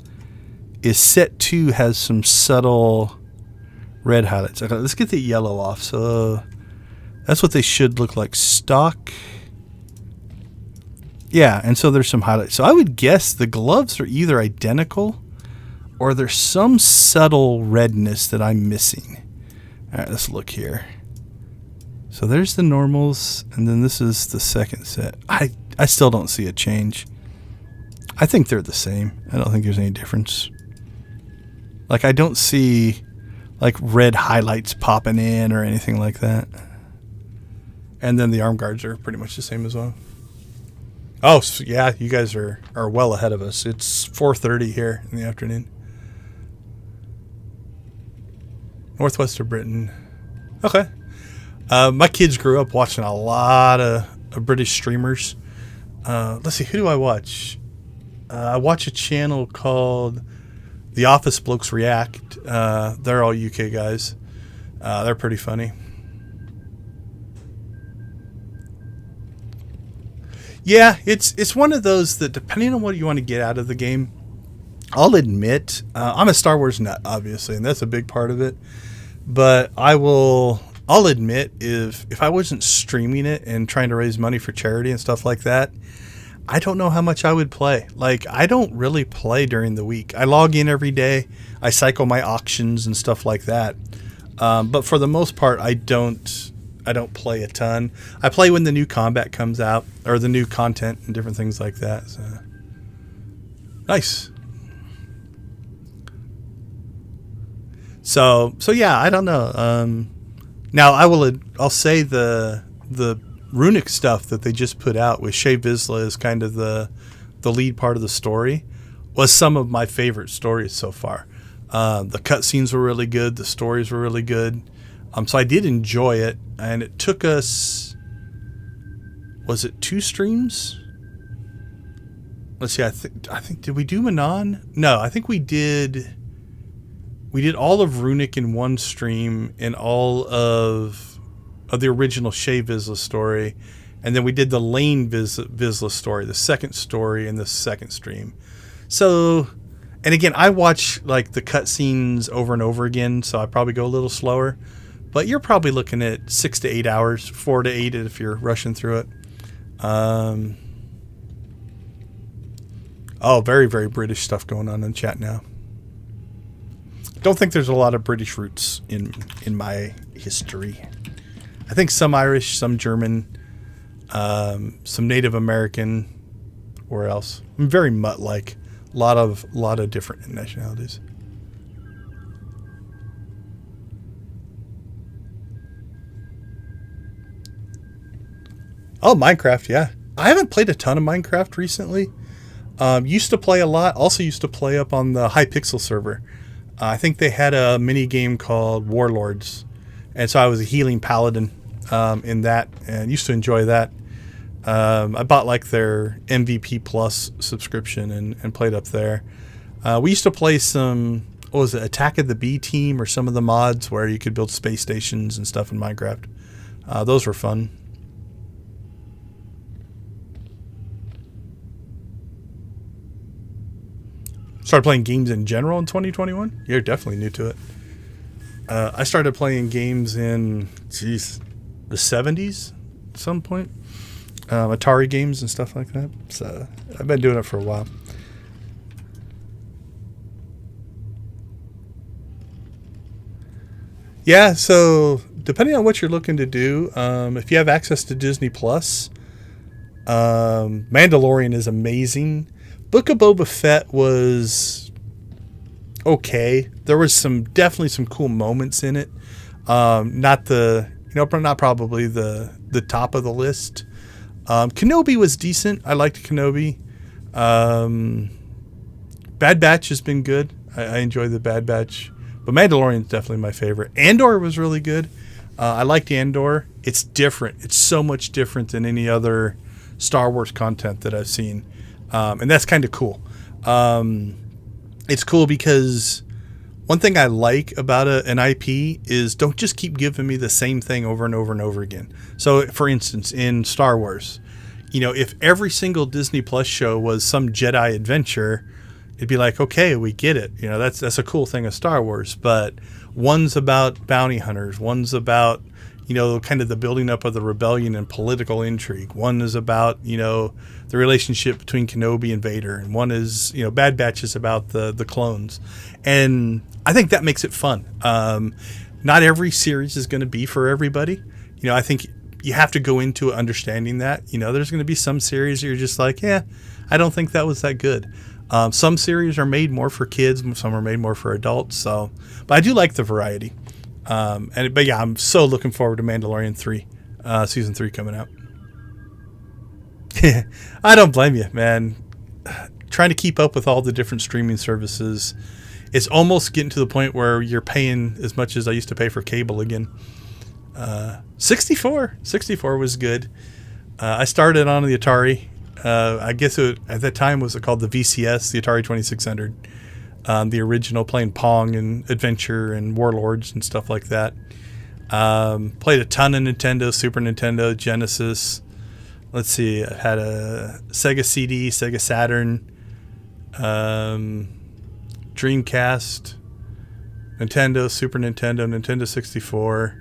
is set 2 has some subtle red highlights. Okay, let's get the yellow off. So that's what they should look like. Stock. Yeah, and so there's some highlights. So I would guess the gloves are either identical or there's some subtle redness that I'm missing. All right, let's look here. So there's the normals, and then this is the second set. I still don't see a change. I think they're the same. I don't think there's any difference. Like, I don't see, like, red highlights popping in or anything like that. And then the arm guards are pretty much the same as well. Oh, so yeah, you guys are well ahead of us. It's 4:30 here in the afternoon. Northwest of Britain. Okay. My kids grew up watching a lot of British streamers. Let's see, who do I watch? I watch a channel called The Office Blokes React. They're all UK guys. They're pretty funny. Yeah, it's one of those that, depending on what you want to get out of the game, I'll admit, I'm a Star Wars nut, obviously, and that's a big part of it. But I'll admit, if I wasn't streaming it and trying to raise money for charity and stuff like that, I don't know how much I would play. Like, I don't really play during the week. I log in every day. I cycle my auctions and stuff like that. But for the most part, I don't play a ton. I play when the new combat comes out, or the new content and different things like that. So nice. So yeah, I don't know. Now I'll say the runic stuff that they just put out with Shea Vizsla as kind of the lead part of the story was some of my favorite stories so far. The cutscenes were really good. The stories were really good. So I did enjoy it, and it took us, was it 2 streams? Let's see, I think did we do Manon? No, I think we did all of Runic in one stream and all of the original Shea Vizsla story, and then we did the Lane Vizsla story, the second story in the second stream. So, and again, I watch like the cutscenes over and over again, so I probably go a little slower. But you're probably looking at 6 to 8 hours, 4 to 8 if you're rushing through it. Oh, very, very British stuff going on in chat now. Don't think there's a lot of British roots in my history. I think some Irish, some German, some Native American, or else. I'm very mutt-like. A lot of different nationalities. Oh, Minecraft, yeah. I haven't played a ton of Minecraft recently. Used to play a lot. Also used to play up on the Hypixel server. I think they had a mini game called Warlords. And so I was a healing paladin in that, and used to enjoy that. I bought like their MVP Plus subscription and played up there. We used to play some what was it, Attack of the B Team, or some of the mods where you could build space stations and stuff in Minecraft. Those were fun. Started playing games in general in 2021. You're definitely new to it. I started playing games in, the 70s at some point. Atari games and stuff like that. So I've been doing it for a while. Yeah, so depending on what you're looking to do, if you have access to Disney Plus, Mandalorian is amazing. Book of Boba Fett was okay. There was definitely some cool moments in it. Not probably the top of the list. Kenobi was decent. I liked Kenobi. Bad Batch has been good. I enjoy the Bad Batch. But Mandalorian is definitely my favorite. Andor was really good. I liked Andor. It's different. It's so much different than any other Star Wars content that I've seen. And that's kind of cool. It's cool because one thing I like about an IP is don't just keep giving me the same thing over and over and over again. So, for instance, in Star Wars, if every single Disney Plus show was some Jedi adventure, it'd be like, okay, we get it. That's a cool thing of Star Wars. But one's about bounty hunters. One's about, kind of the building up of the rebellion and political intrigue. One is about, the relationship between Kenobi and Vader. And one is, Bad Batch is about the clones. And I think that makes it fun. Not every series is going to be for everybody. I think you have to go into it understanding that. There's going to be some series you're just like, yeah, I don't think that was that good. Some series are made more for kids, some are made more for adults. But I do like the variety. But yeah, I'm so looking forward to Mandalorian 3, season 3 coming out. I don't blame you, man. Trying to keep up with all the different streaming services, it's almost getting to the point where you're paying as much as I used to pay for cable again. 64 was good. I started on the Atari. I guess at that time was it called the VCS, the Atari 2600. The original, playing Pong and Adventure and Warlords and stuff like that. Played a ton of Nintendo, Super Nintendo, Genesis. Let's see, I had a Sega CD, Sega Saturn, Dreamcast, Nintendo, Super Nintendo, Nintendo 64,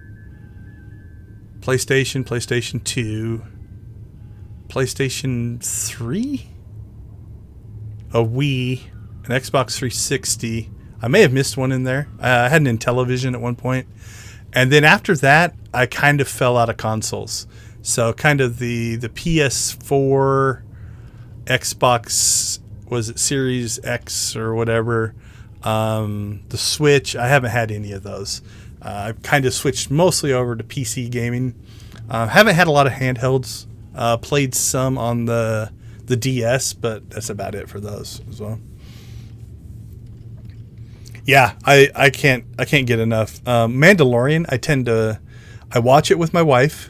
PlayStation 2, PlayStation 3, a Wii, an Xbox 360. I may have missed one in there. I had an Intellivision at one point. And then after that, I kind of fell out of consoles. So kind of the PS4, Xbox, was it Series X or whatever, the Switch, I haven't had any of those. I've kind of switched mostly over to PC gaming. Haven't had a lot of handhelds. Played some on the DS, but that's about it for those as well. Yeah, I can't get enough. Mandalorian, I watch it with my wife,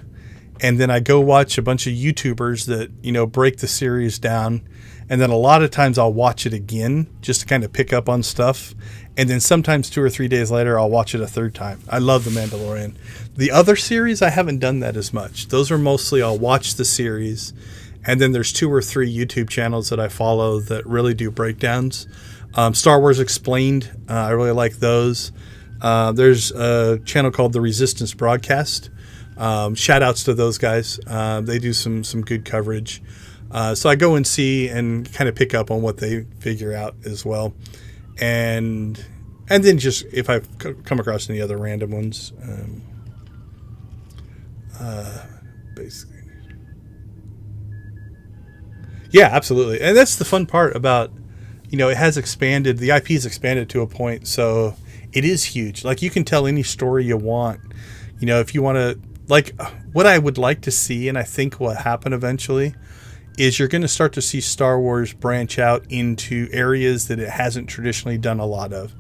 and then I go watch a bunch of YouTubers that, break the series down. And then a lot of times I'll watch it again just to kind of pick up on stuff. And then sometimes 2 or 3 days later, I'll watch it a third time. I love The Mandalorian. The other series, I haven't done that as much. Those are mostly I'll watch the series. And then there's 2 or 3 YouTube channels that I follow that really do breakdowns. Star Wars Explained, I really like those. There's a channel called The Resistance Broadcast. Shout outs to those guys. They do some good coverage. So I go and see and kind of pick up on what they figure out as well. And then just if I come across any other random ones, basically. Yeah, absolutely. And that's the fun part about, it has expanded. The IP has expanded to a point. So it is huge. Like, you can tell any story you want. If you want to, like, what I would like to see, and I think will happen eventually, is you're going to start to see Star Wars branch out into areas that it hasn't traditionally done a lot of.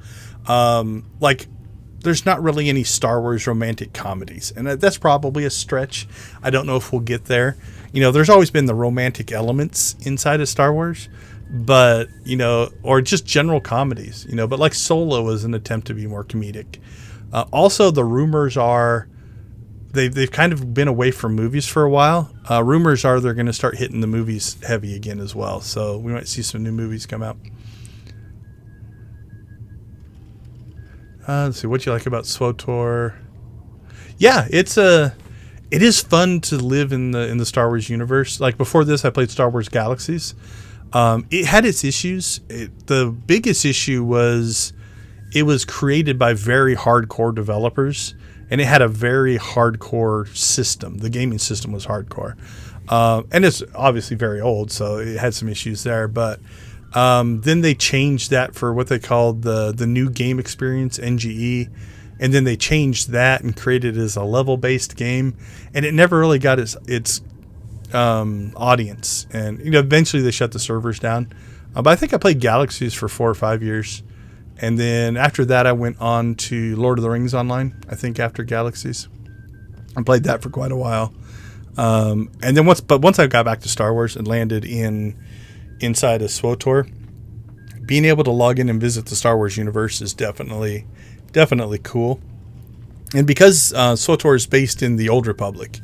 Like, there's not really any Star Wars romantic comedies, and that's probably a stretch. I don't know if we'll get there. There's always been the romantic elements inside of Star Wars, but or just general comedies, but like Solo is an attempt to be more comedic. Also, the rumors are they've kind of been away from movies for a while. Rumors are they're going to start hitting the movies heavy again as well, so we might see some new movies come out. Let's see, what you like about SWTOR? Yeah, it is fun to live in the Star Wars universe. Like before this, I played Star Wars Galaxies. It had its issues. The biggest issue was it was created by very hardcore developers, and it had a very hardcore system. The gaming system was hardcore. And it's obviously very old, so it had some issues there. But then they changed that for what they called the new game experience, NGE. And then they changed that and created it as a level-based game. And it never really got its audience. And eventually they shut the servers down. But I think I played Galaxies for 4 or 5 years. And then after that, I went on to Lord of the Rings Online, I think after Galaxies. I played that for quite a while. And then once I got back to Star Wars and landed inside of SWTOR, being able to log in and visit the Star Wars universe is definitely cool. And because SWTOR is based in the Old Republic,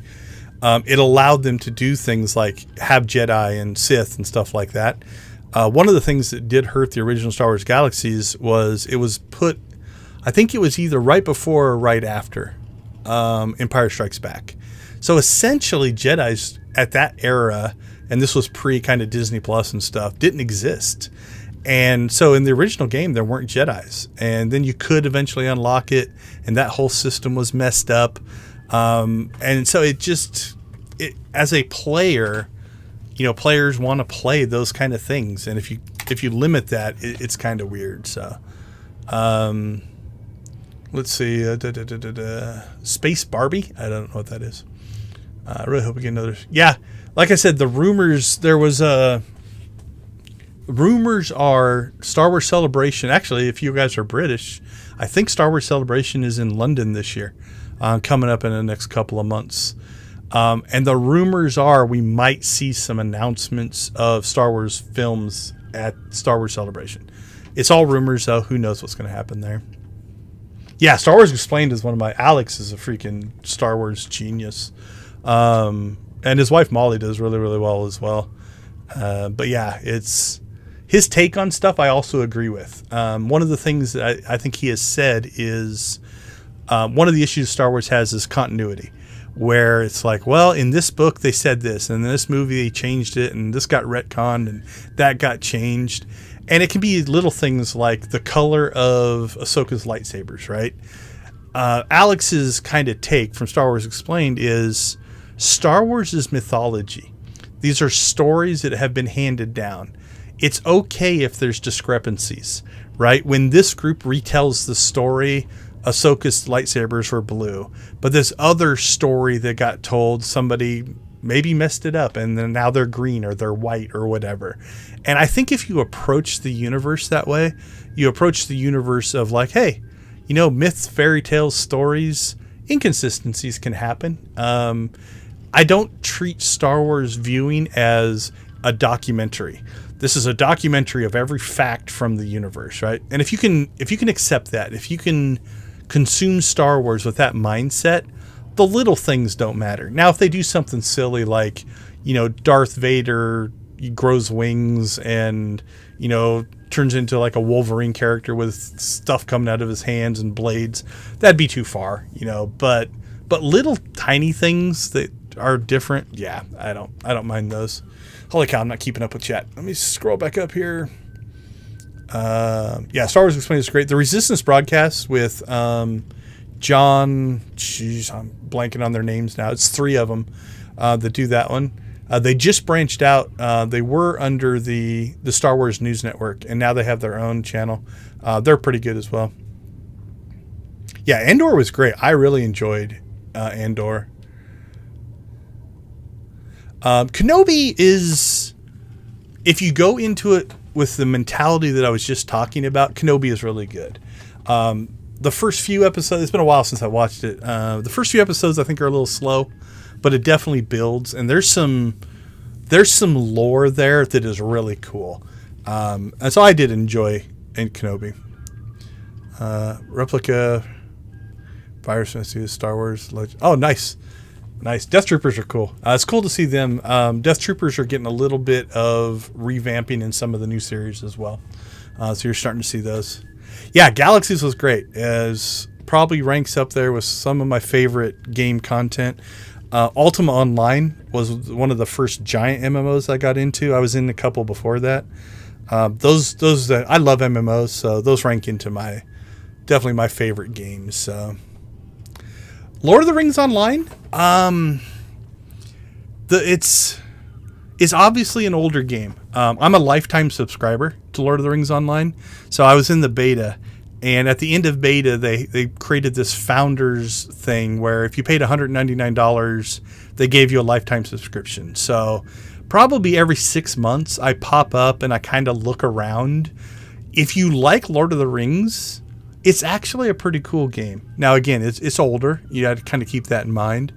it allowed them to do things like have Jedi and Sith and stuff like that. One of the things that did hurt the original Star Wars Galaxies was it was put, I think it was either right before or right after Empire Strikes Back. So essentially Jedis at that era, and this was pre kind of Disney Plus and stuff, didn't exist. And so in the original game, there weren't Jedis. And then you could eventually unlock it, and that whole system was messed up. And so it as a player, players want to play those kind of things. And if you limit that, it's kind of weird. So let's see. Space Barbie? I don't know what that is. I really hope we get another. Yeah, like I said, the rumors, rumors are Star Wars Celebration. Actually, if you guys are British, I think Star Wars Celebration is in London this year, coming up in the next couple of months. And the rumors are we might see some announcements of Star Wars films at Star Wars Celebration. It's all rumors, though. Who knows what's going to happen there? Yeah, Star Wars Explained is Alex is a freaking Star Wars genius. And his wife Molly does really, really well as well. But yeah, it's his take on stuff I also agree with. One of the things that I think he has said is one of the issues Star Wars has is continuity, where it's like, well, in this book they said this, and in this movie they changed it, and this got retconned, and that got changed. And it can be little things like the color of Ahsoka's lightsabers, right? Alex's kind of take from Star Wars Explained is Star Wars is mythology. These are stories that have been handed down. It's okay if there's discrepancies, right? When this group retells the story, Ahsoka's lightsabers were blue, but this other story that got told, somebody maybe messed it up, and then now they're green or they're white or whatever. And I think if you approach the universe that way, you approach the universe of like, hey, myths, fairy tales, stories, inconsistencies can happen. I don't treat Star Wars viewing as a documentary. This is a documentary of every fact from the universe, right? And if you can accept that, if you can consume Star Wars with that mindset, the little things don't matter. Now, if they do something silly like, Darth Vader grows wings and, turns into like a Wolverine character with stuff coming out of his hands and blades, that'd be too far, but little tiny things that are different, yeah, I don't mind those. Holy cow, I'm not keeping up with chat. Let me scroll back up here. Yeah, Star Wars Explained is great. The Resistance broadcast with John, jeez, I'm blanking on their names now. It's 3 of them that do that one. They just branched out. They were under the Star Wars News Network, and now they have their own channel. They're pretty good as well. Yeah, Andor was great. I really enjoyed Andor. Kenobi is, if you go into it with the mentality that I was just talking about, Kenobi is really good. The first few episodes, it's been a while since I watched it. The first few episodes I think are a little slow, but it definitely builds, and there's some lore there that is really cool. And so I did enjoy in Kenobi. Replica, Virus Messages, Star Wars Legend. Oh, nice. Death Troopers are cool. It's cool to see them. Death Troopers are getting a little bit of revamping in some of the new series as well. So you're starting to see those. Yeah, Galaxies was great. As probably ranks up there with some of my favorite game content. Ultima Online was one of the first giant MMOs I got into. I was in a couple before that. Those I love MMOs, so those rank into definitely my favorite games. So, Lord of the Rings Online. It's obviously an older game. I'm a lifetime subscriber to Lord of the Rings Online, so I was in the beta. And at the end of beta, they created this founders thing where if you paid $199, they gave you a lifetime subscription. So probably every 6 months, I pop up and I kind of look around. If you like Lord of the Rings, it's actually a pretty cool game. Now, again, it's older. You have to kind of keep that in mind.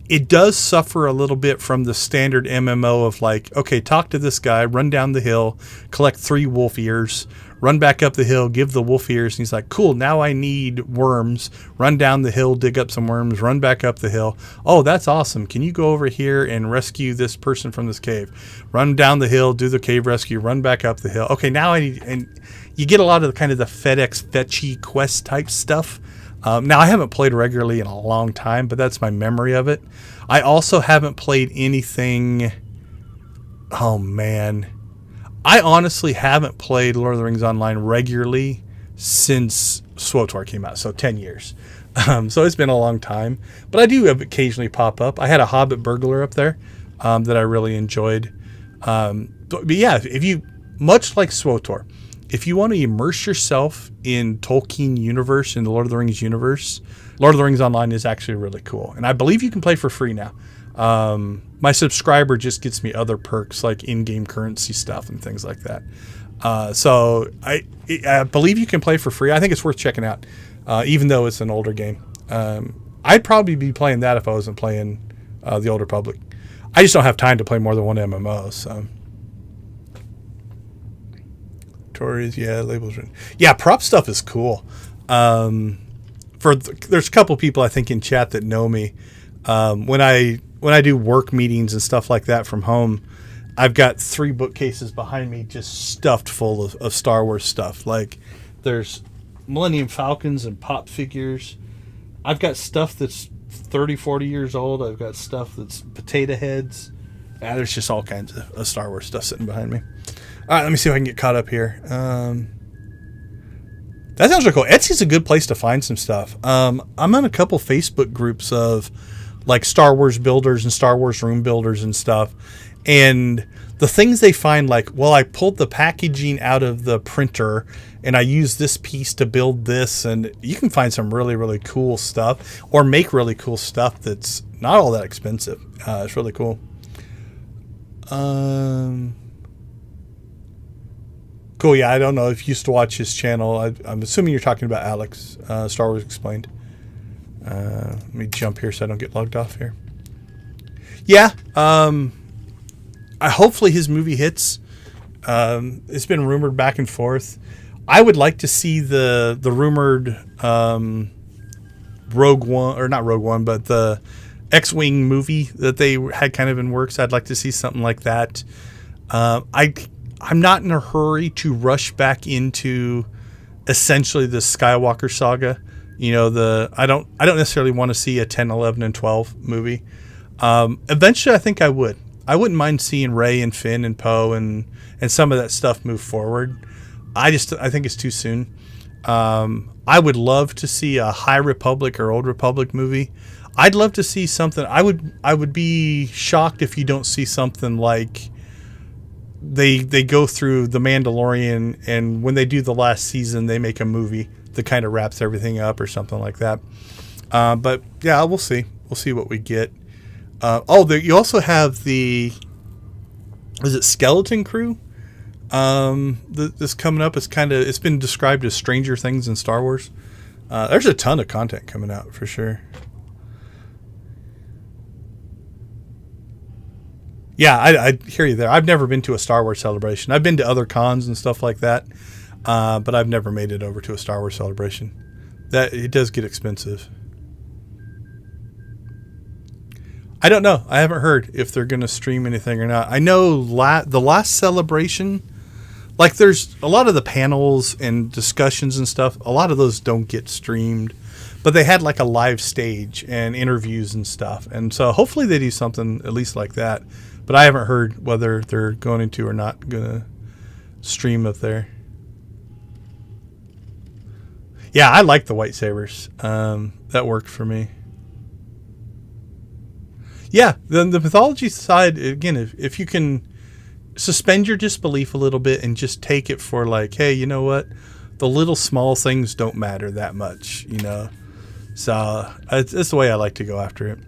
It does suffer a little bit from the standard MMO of like, okay, talk to this guy, run down the hill, collect 3 wolf ears, run back up the hill, give the wolf ears. And he's like, cool, now I need worms. Run down the hill, dig up some worms, run back up the hill. Oh, that's awesome. Can you go over here and rescue this person from this cave? Run down the hill, do the cave rescue, run back up the hill. Okay, now I need, and you get a lot of the kind of the FedEx fetchy quest type stuff. Now, I haven't played regularly in a long time, but that's my memory of it. I also haven't played anything. Oh, man. I honestly haven't played Lord of the Rings Online regularly since SWTOR came out, so 10 years. So it's been a long time. But I do occasionally pop up. I had a Hobbit Burglar up there that I really enjoyed. But yeah, if you, much like SWTOR, if you want to immerse yourself in Tolkien universe, in the Lord of the Rings universe, Lord of the Rings Online is actually really cool. And I believe you can play for free now. My subscriber just gets me other perks like in-game currency stuff and things like that. So I believe you can play for free. I think it's worth checking out, even though it's an older game. I'd probably be playing that if I wasn't playing the Old Republic. I just don't have time to play more than one MMO, so... Tories, yeah, labels written. Yeah, prop stuff is cool. There's a couple people I think in chat that know me. When I do work meetings and stuff like that from home, I've got 3 bookcases behind me just stuffed full of Star Wars stuff. Like there's Millennium Falcons and pop figures. I've got stuff that's 30, 40 years old. I've got stuff that's potato heads. There's just all kinds of Star Wars stuff sitting behind me. All right, let me see if I can get caught up here. That sounds really cool. Etsy's a good place to find some stuff. I'm on a couple Facebook groups of like Star Wars builders and Star Wars room builders and stuff. And the things they find, like, well, I pulled the packaging out of the printer and I used this piece to build this. And you can find some really, really cool stuff or make really cool stuff that's not all that expensive. It's really cool. Cool, yeah, I don't know if you used to watch his channel. I'm assuming you're talking about Alex, Star Wars Explained. Let me jump here so I don't get logged off here. Yeah, hopefully his movie hits. It's been rumored back and forth. I would like to see the rumored Rogue One, or not Rogue One, but the X-Wing movie that they had kind of in works. I'd like to see something like that. I'm not in a hurry to rush back into essentially the Skywalker saga. You know, I don't necessarily want to see a 10, 11, and 12 movie. Eventually, I think I would. I wouldn't mind seeing Rey and Finn and Poe and some of that stuff move forward. I think it's too soon. I would love to see a High Republic or Old Republic movie. I'd love to see something. I would be shocked if you don't see something like they go through The Mandalorian, and when they do the last season, they make a movie that kind of wraps everything up or something like that. But yeah, we'll see. We'll see what we get. You also have is it Skeleton Crew? This coming up is it's been described as Stranger Things in Star Wars. There's a ton of content coming out for sure. Yeah, I hear you there. I've never been to a Star Wars celebration. I've been to other cons and stuff like that, but I've never made it over to a Star Wars celebration. That it does get expensive. I don't know. I haven't heard if they're going to stream anything or not. I know the last celebration, like there's a lot of the panels and discussions and stuff, a lot of those don't get streamed, but they had like a live stage and interviews and stuff. And so hopefully they do something at least like that. But I haven't heard whether they're going to or not going to stream up there. Yeah, I like the lightsabers. That worked for me. Yeah, the mythology side, again, if you can suspend your disbelief a little bit and just take it for like, hey, you know what? The little small things don't matter that much, you know? So it's the way I like to go after it.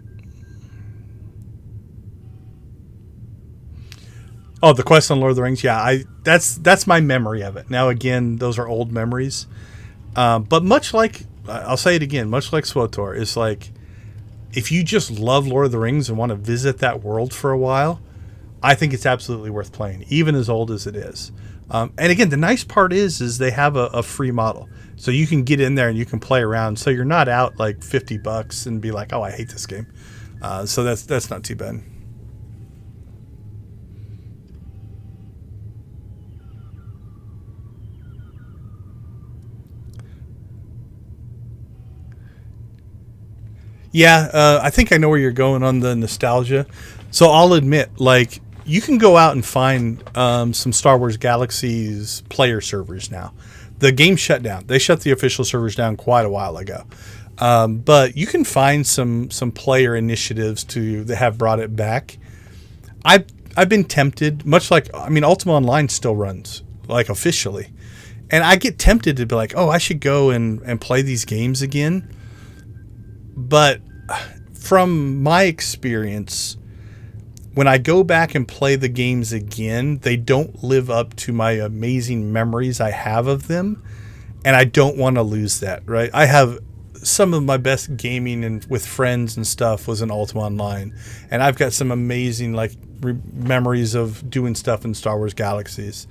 Oh, the quest on Lord of the Rings. Yeah, that's my memory of it. Now, again, those are old memories. But much like, I'll say it again, much like SWTOR, it's like, if you just love Lord of the Rings and want to visit that world for a while, I think it's absolutely worth playing, even as old as it is. And again, the nice part is they have a free model. So you can get in there and you can play around. So you're not out like $50 and be like, oh, I hate this game. So that's not too bad. Yeah, I think I know where you're going on the nostalgia. So I'll admit, like, you can go out and find some Star Wars Galaxies player servers now. The game shut down. They shut the official servers down quite a while ago. But you can find some player initiatives that have brought it back. I've been tempted, much like, I mean, Ultima Online still runs, like, officially. And I get tempted to be like, oh, I should go and play these games again. But from my experience, when I go back and play the games again, they don't live up to my amazing memories I have of them. And I don't want to lose that, right? I have some of my best gaming and with friends and stuff was in Ultima Online. And I've got some amazing memories of doing stuff in Star Wars Galaxies.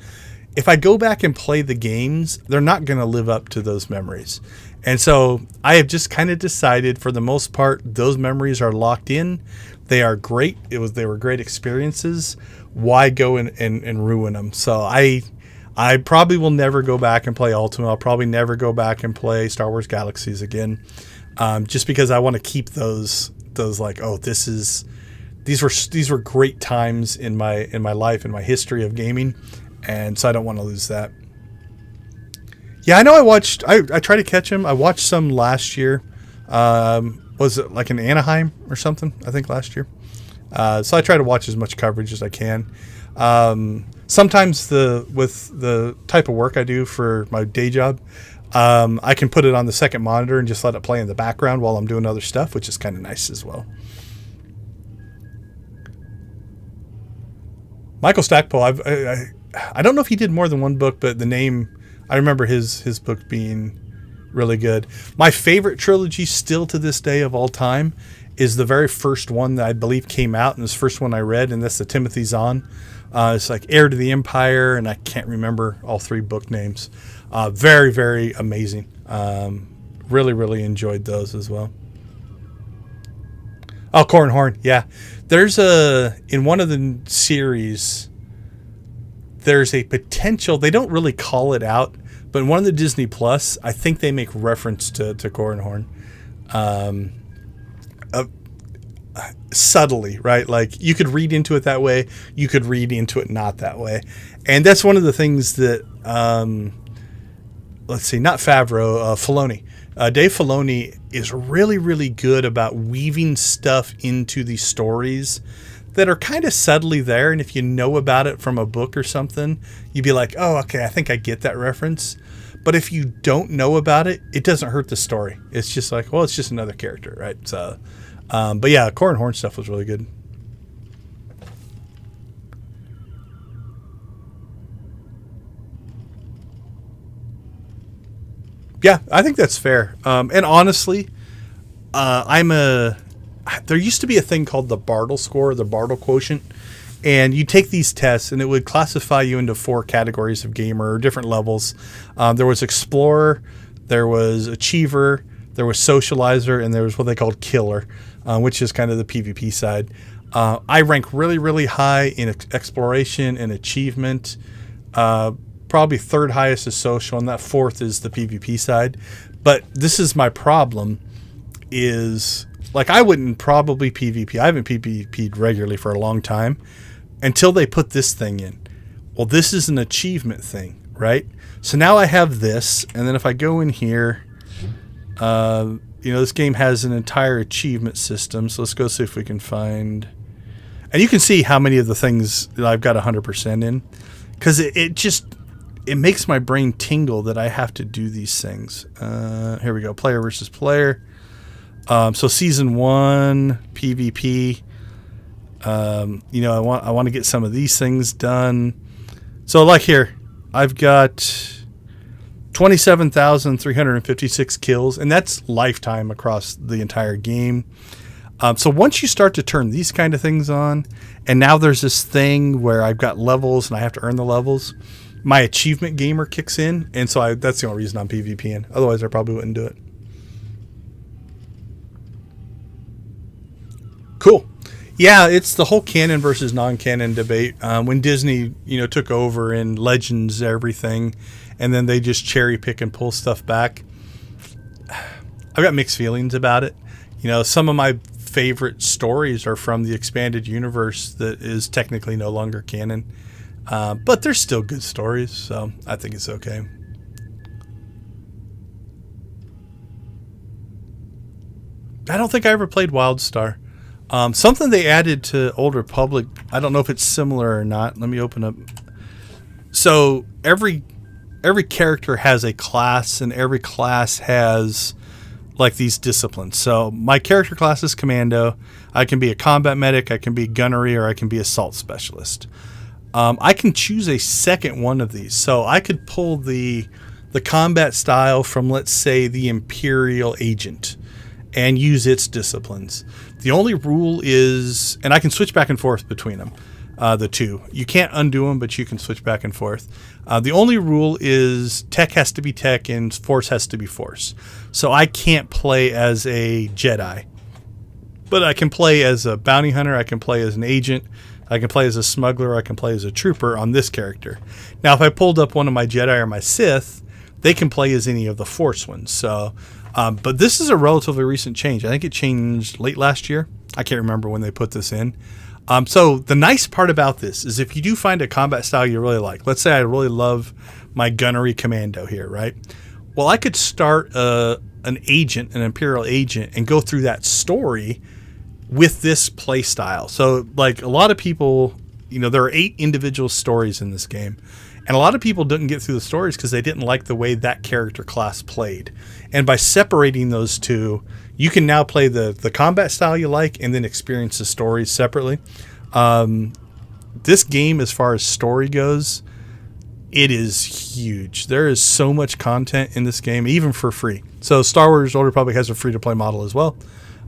If I go back and play the games, they're not going to live up to those memories. And so I have just kind of decided, for the most part, those memories are locked in. They are great. They were great experiences. Why go and ruin them? So I probably will never go back and play Ultima. I'll probably never go back and play Star Wars Galaxies again, just because I want to keep those like, oh, these were great times in my life, in my history of gaming, and so I don't want to lose that. Yeah, I know I tried to catch him. I watched some last year. Was it like in Anaheim or something? I think last year. So I try to watch as much coverage as I can. Sometimes with the type of work I do for my day job, I can put it on the second monitor and just let it play in the background while I'm doing other stuff, which is kind of nice as well. Michael Stackpole, I don't know if he did more than one book, but the name, I remember his book being really good. My favorite trilogy still to this day of all time is the very first one that I believe came out, and this first one I read, and that's the Timothy Zahn. It's like Heir to the Empire, and I can't remember all three book names. Very, very amazing. Really, really enjoyed those as well. Oh, Corran Horn, yeah. There's in one of the series, there's a potential, they don't really call it out, but in one of the Disney Plus, I think they make reference to Corran Horn. Subtly, right? Like, you could read into it that way, you could read into it not that way. And that's one of the things that, let's see, not Favreau, Filoni. Dave Filoni is really, really good about weaving stuff into these stories that are kind of subtly there. And if you know about it from a book or something, you'd be like, oh, okay, I think I get that reference. But if you don't know about it, it doesn't hurt the story. It's just like, well, it's just another character, right? So, but yeah, Corran Horn stuff was really good. Yeah, I think that's fair. And honestly, there used to be a thing called the Bartle score, the Bartle quotient, And you take these tests, and it would classify you into 4 categories of gamer, or different levels. There was Explorer, there was Achiever, there was Socializer, and there was what they called Killer, which is kind of the PvP side. I rank really, really high in Exploration and Achievement. Probably 3rd highest is Social, and that 4th is the PvP side. But this is my problem, is like I wouldn't probably PvP. I haven't PvP'd regularly for a long time until they put this thing in. Well, this is an achievement thing, right? So now I have this, and then if I go in here, this game has an entire achievement system. So let's go see if we can find, and you can see how many of the things that I've got 100% in, because it makes my brain tingle that I have to do these things. Here we go, player versus player. So season 1 PvP. I want to get some of these things done. So like here, I've got 27,356 kills, and that's lifetime across the entire game. So once you start to turn these kind of things on, and now there's this thing where I've got levels and I have to earn the levels, my achievement gamer kicks in, and so that's the only reason I'm PvPing. Otherwise, I probably wouldn't do it. Cool. Yeah, it's the whole canon versus non-canon debate. When Disney, took over and Legends everything, and then they just cherry pick and pull stuff back. I've got mixed feelings about it. Some of my favorite stories are from the expanded universe that is technically no longer canon, but they're still good stories, so I think it's okay. I don't think I ever played WildStar. Something they added to Old Republic, I don't know if it's similar or not. Let me open up. So every character has a class, and every class has like these disciplines. So my character class is Commando. I can be a combat medic, I can be gunnery, or I can be assault specialist. I can choose a second one of these. So I could pull the combat style from, let's say, the Imperial Agent and use its disciplines. The only rule is, and I can switch back and forth between them, the two. You can't undo them, but you can switch back and forth. The only rule is tech has to be tech and force has to be force. So I can't play as a Jedi, but I can play as a bounty hunter, I can play as an agent, I can play as a smuggler, I can play as a trooper on this character. Now, if I pulled up one of my Jedi or my Sith, they can play as any of the Force ones. So, but this is a relatively recent change. I think it changed late last year. I can't remember when they put this in. So the nice part about this is if you do find a combat style you really like, let's say I really love my gunnery commando here, right? Well, I could start an agent, an Imperial agent, and go through that story with this play style. So like a lot of people, there are 8 individual stories in this game. And a lot of people didn't get through the stories because they didn't like the way that character class played. And by separating those two, you can now play the combat style you like and then experience the stories separately. This game, as far as story goes, it is huge. There is so much content in this game, even for free. So Star Wars Old Republic has a free-to-play model as well.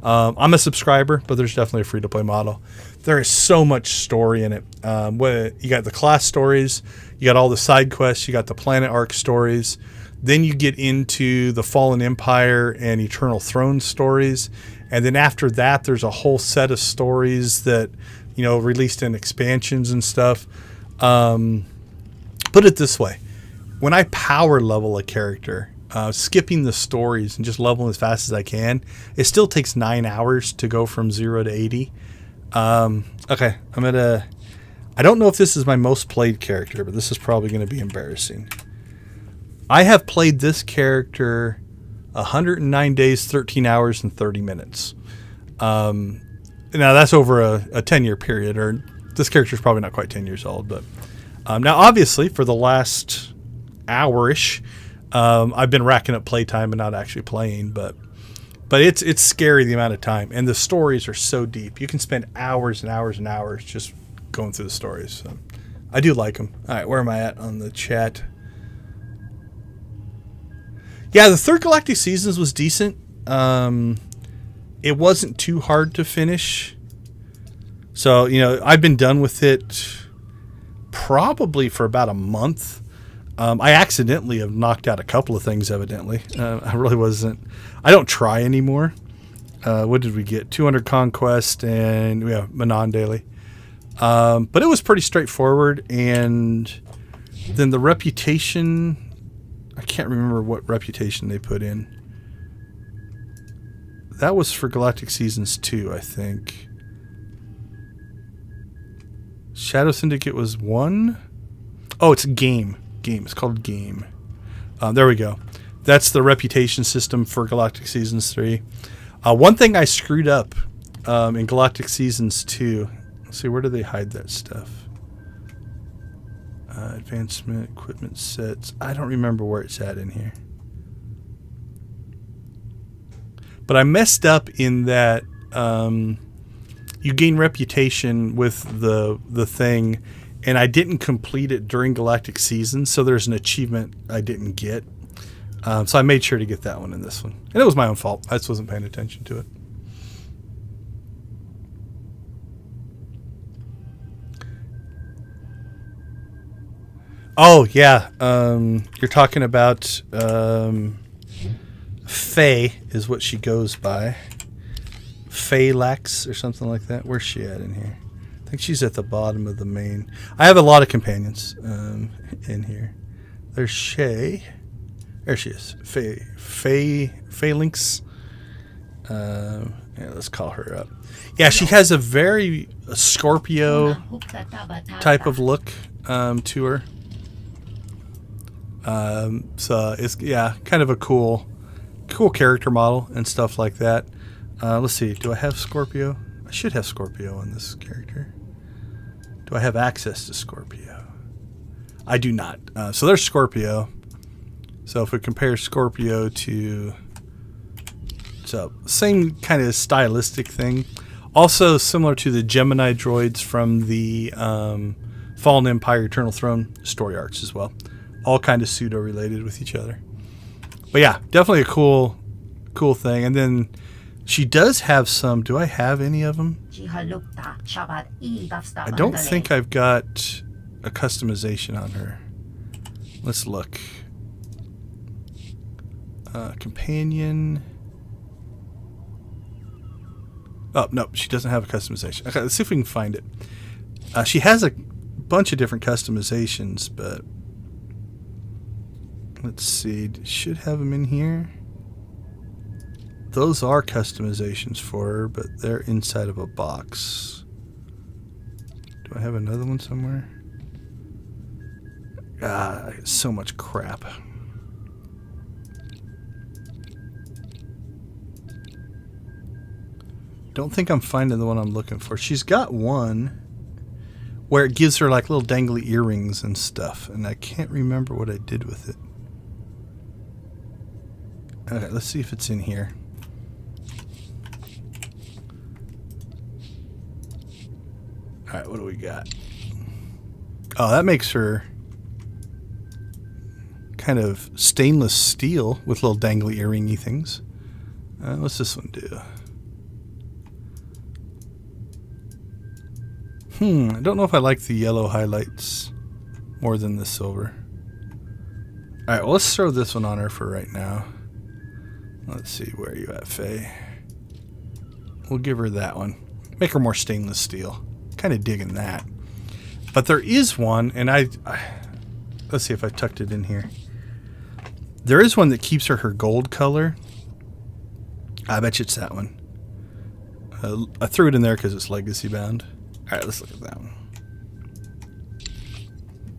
I'm a subscriber, but there's definitely a free-to-play model. There is so much story in it. You got the class stories, you got all the side quests, you got the planet arc stories. Then you get into the Fallen Empire and Eternal Throne stories. And then after that, there's a whole set of stories that, released in expansions and stuff. Put it this way. When I power level a character, skipping the stories and just leveling as fast as I can, it still takes 9 hours to go from 0 to 80. Okay, I don't know if this is my most played character, but this is probably going to be embarrassing. I have played this character 109 days, 13 hours, and 30 minutes. Now, that's over a 10-year period, or this character is probably not quite 10 years old. But now, obviously, for the last hour-ish, I've been racking up playtime and not actually playing, but it's scary the amount of time. And the stories are so deep. You can spend hours and hours and hours just going through the stories. So I do like them. All right, where am I at on the chat? Yeah, the third Galactic Seasons was decent. It wasn't too hard to finish. So, I've been done with it probably for about a month. I accidentally have knocked out a couple of things, evidently. I really wasn't. I don't try anymore. What did we get? 200 Conquest and we have Manon Daily. But it was pretty straightforward. And then the Reputation, I can't remember what Reputation they put in. That was for Galactic Seasons 2, I think. Shadow Syndicate was 1. Oh, it's Game. It's called Game. There we go. That's the Reputation system for Galactic Seasons 3. One thing I screwed up in Galactic Seasons 2. Let's see, where do they hide that stuff? Advancement, equipment sets. I don't remember where it's at in here. But I messed up in that you gain Reputation with the thing, and I didn't complete it during Galactic Seasons, so there's an achievement I didn't get. So I made sure to get that one in this one. And it was my own fault. I just wasn't paying attention to it. Oh, yeah. You're talking about Faye is what she goes by. Phaelax or something like that. Where's she at in here? I think she's at the bottom of the main. I have a lot of companions in here. There's Shay. There she is. Phalanx. Yeah, let's call her up. Yeah, she has a very Scorpio type of look to her. So it's kind of a cool character model and stuff like that. Let's see. Do I have Scorpio? I should have Scorpio on this character. Do I have access to Scorpio? I do not. So there's Scorpio. So if we compare Scorpio to... So same kind of stylistic thing. Also similar to the Gemini droids from the Fallen Empire Eternal Throne story arcs as well. All kind of pseudo-related with each other. But yeah, definitely a cool thing. And then she does have some... Do I have any of them? I don't think I've got a customization on her. Let's look. Companion. Oh, no, she doesn't have a customization. Okay, let's see if we can find it. She has a bunch of different customizations, but... Let's see. Should have them in here. Those are customizations for her, but they're inside of a box. Do I have another one somewhere? I got so much crap. Don't think I'm finding the one I'm looking for. She's got one where it gives her like little dangly earrings and stuff, and I can't remember what I did with it. Okay, let's see if it's in here. Alright, what do we got? Oh, that makes her kind of stainless steel with little dangly earringy things. What's this one do? I don't know if I like the yellow highlights more than the silver. Alright, well, let's throw this one on her for right now. Let's see, where are you at, Faye? We'll give her that one. Make her more stainless steel. Kind of digging that. But there is one, and I let's see if I tucked it in here. There is one that keeps her gold color. I bet you it's that one. I threw it in there because it's legacy bound. Alright, let's look at that one.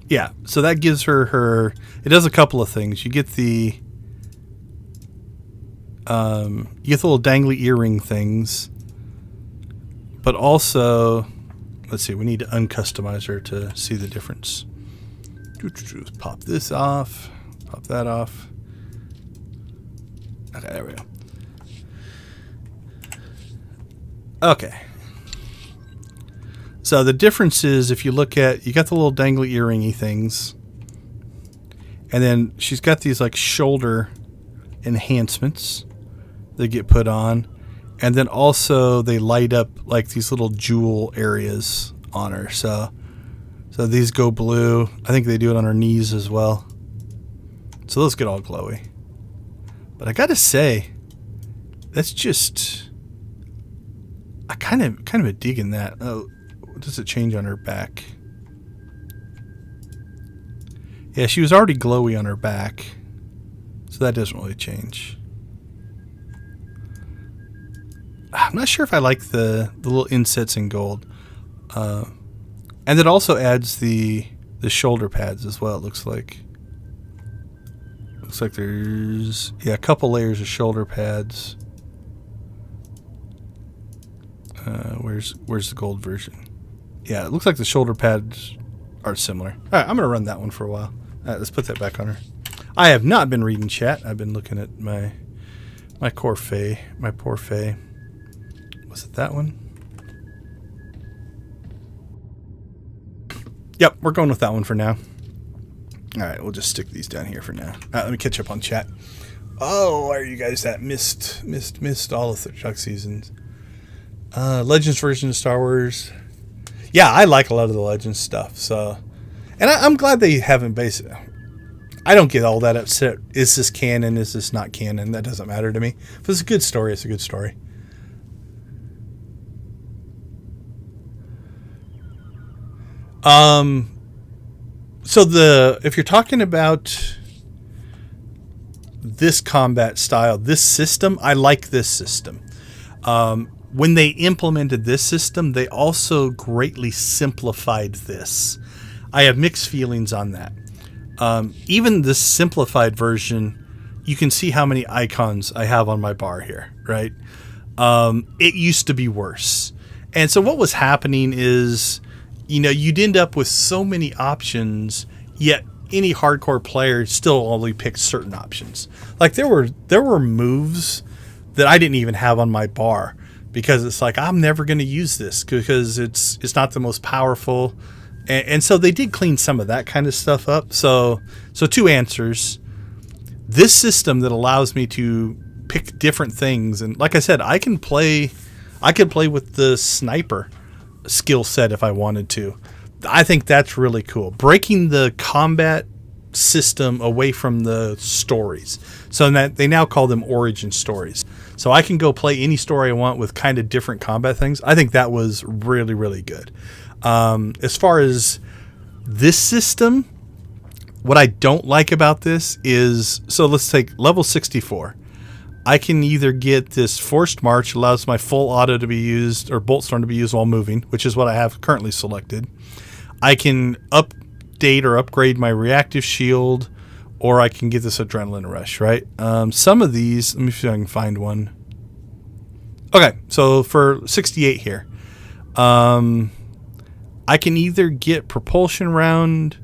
Yeah, so that gives her... It does a couple of things. You get the... you get the little dangly earring things. But also... Let's see, we need to uncustomize her to see the difference. Pop this off. Pop that off. Okay, there we go. Okay. So the difference is, if you look at, you got the little dangly earringy things, and then she's got these like shoulder enhancements that get put on, And then also they light up like these little jewel areas on her. So these go blue. I think they do it on her knees as well. So those get all glowy. But I gotta say, that's just, I kind of a digging that. Oh, what does it change on her back? Yeah, she was already glowy on her back, so that doesn't really change. I'm not sure if I like the little insets in gold. And it also adds the shoulder pads as well, it looks like. Looks like there's, yeah, a couple layers of shoulder pads. Where's the gold version? Yeah, it looks like the shoulder pads are similar. All right, I'm going to run that one for a while. All right, let's put that back on her. I have not been reading chat. I've been looking at my poor Faye. Was it that one? Yep, we're going with that one for now. All right, we'll just stick these down here for now. Let me catch up on chat. Oh, why are you guys that missed all of the Chuck seasons? Legends version of Star Wars. Yeah, I like a lot of the Legends stuff. So, and I'm glad they haven't based it. I don't get all that upset. Is this canon? Is this not canon? That doesn't matter to me. If it's a good story, it's a good story. So if you're talking about this combat style, this system, I like this system. When they implemented this system, they also greatly simplified this. I have mixed feelings on that. Even the simplified version, you can see how many icons I have on my bar here, right? It used to be worse. And so what was happening is, you'd end up with so many options, yet any hardcore player still only picked certain options. Like there were moves that I didn't even have on my bar because it's like, I'm never going to use this because it's not the most powerful. And so they did clean some of that kind of stuff up. So two answers. This system that allows me to pick different things. And like I said, I could play with the sniper skill set if I wanted to. I think that's really cool. Breaking the combat system away from the stories. So that they now call them origin stories. So I can go play any story I want with kind of different combat things. I think that was really, really good. As far as this system, what I don't like about this is, so let's take level 64. I can either get this forced march, allows my full auto to be used, or bolt storm to be used while moving, which is what I have currently selected. I can update or upgrade my reactive shield, or I can get this adrenaline rush, right? Some of these, let me see if I can find one. Okay, so for 68 here, I can either get propulsion round,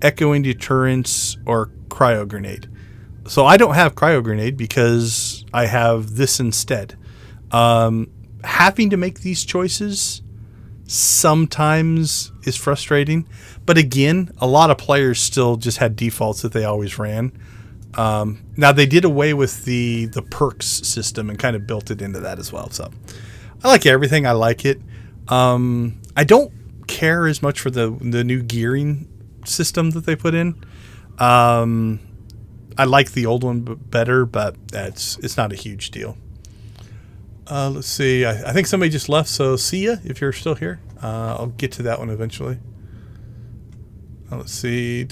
echoing deterrence, or cryo grenade. So I don't have cryo grenade because I have this instead. Having to make these choices sometimes is frustrating, but again, a lot of players still just had defaults that they always ran. Now they did away with the perks system and kind of built it into that as well. So I like everything. I like it. I don't care as much for the new gearing system that they put in. I like the old one better, but it's not a huge deal. Let's see. I think somebody just left, so see ya if you're still here. I'll get to that one eventually. Let's see.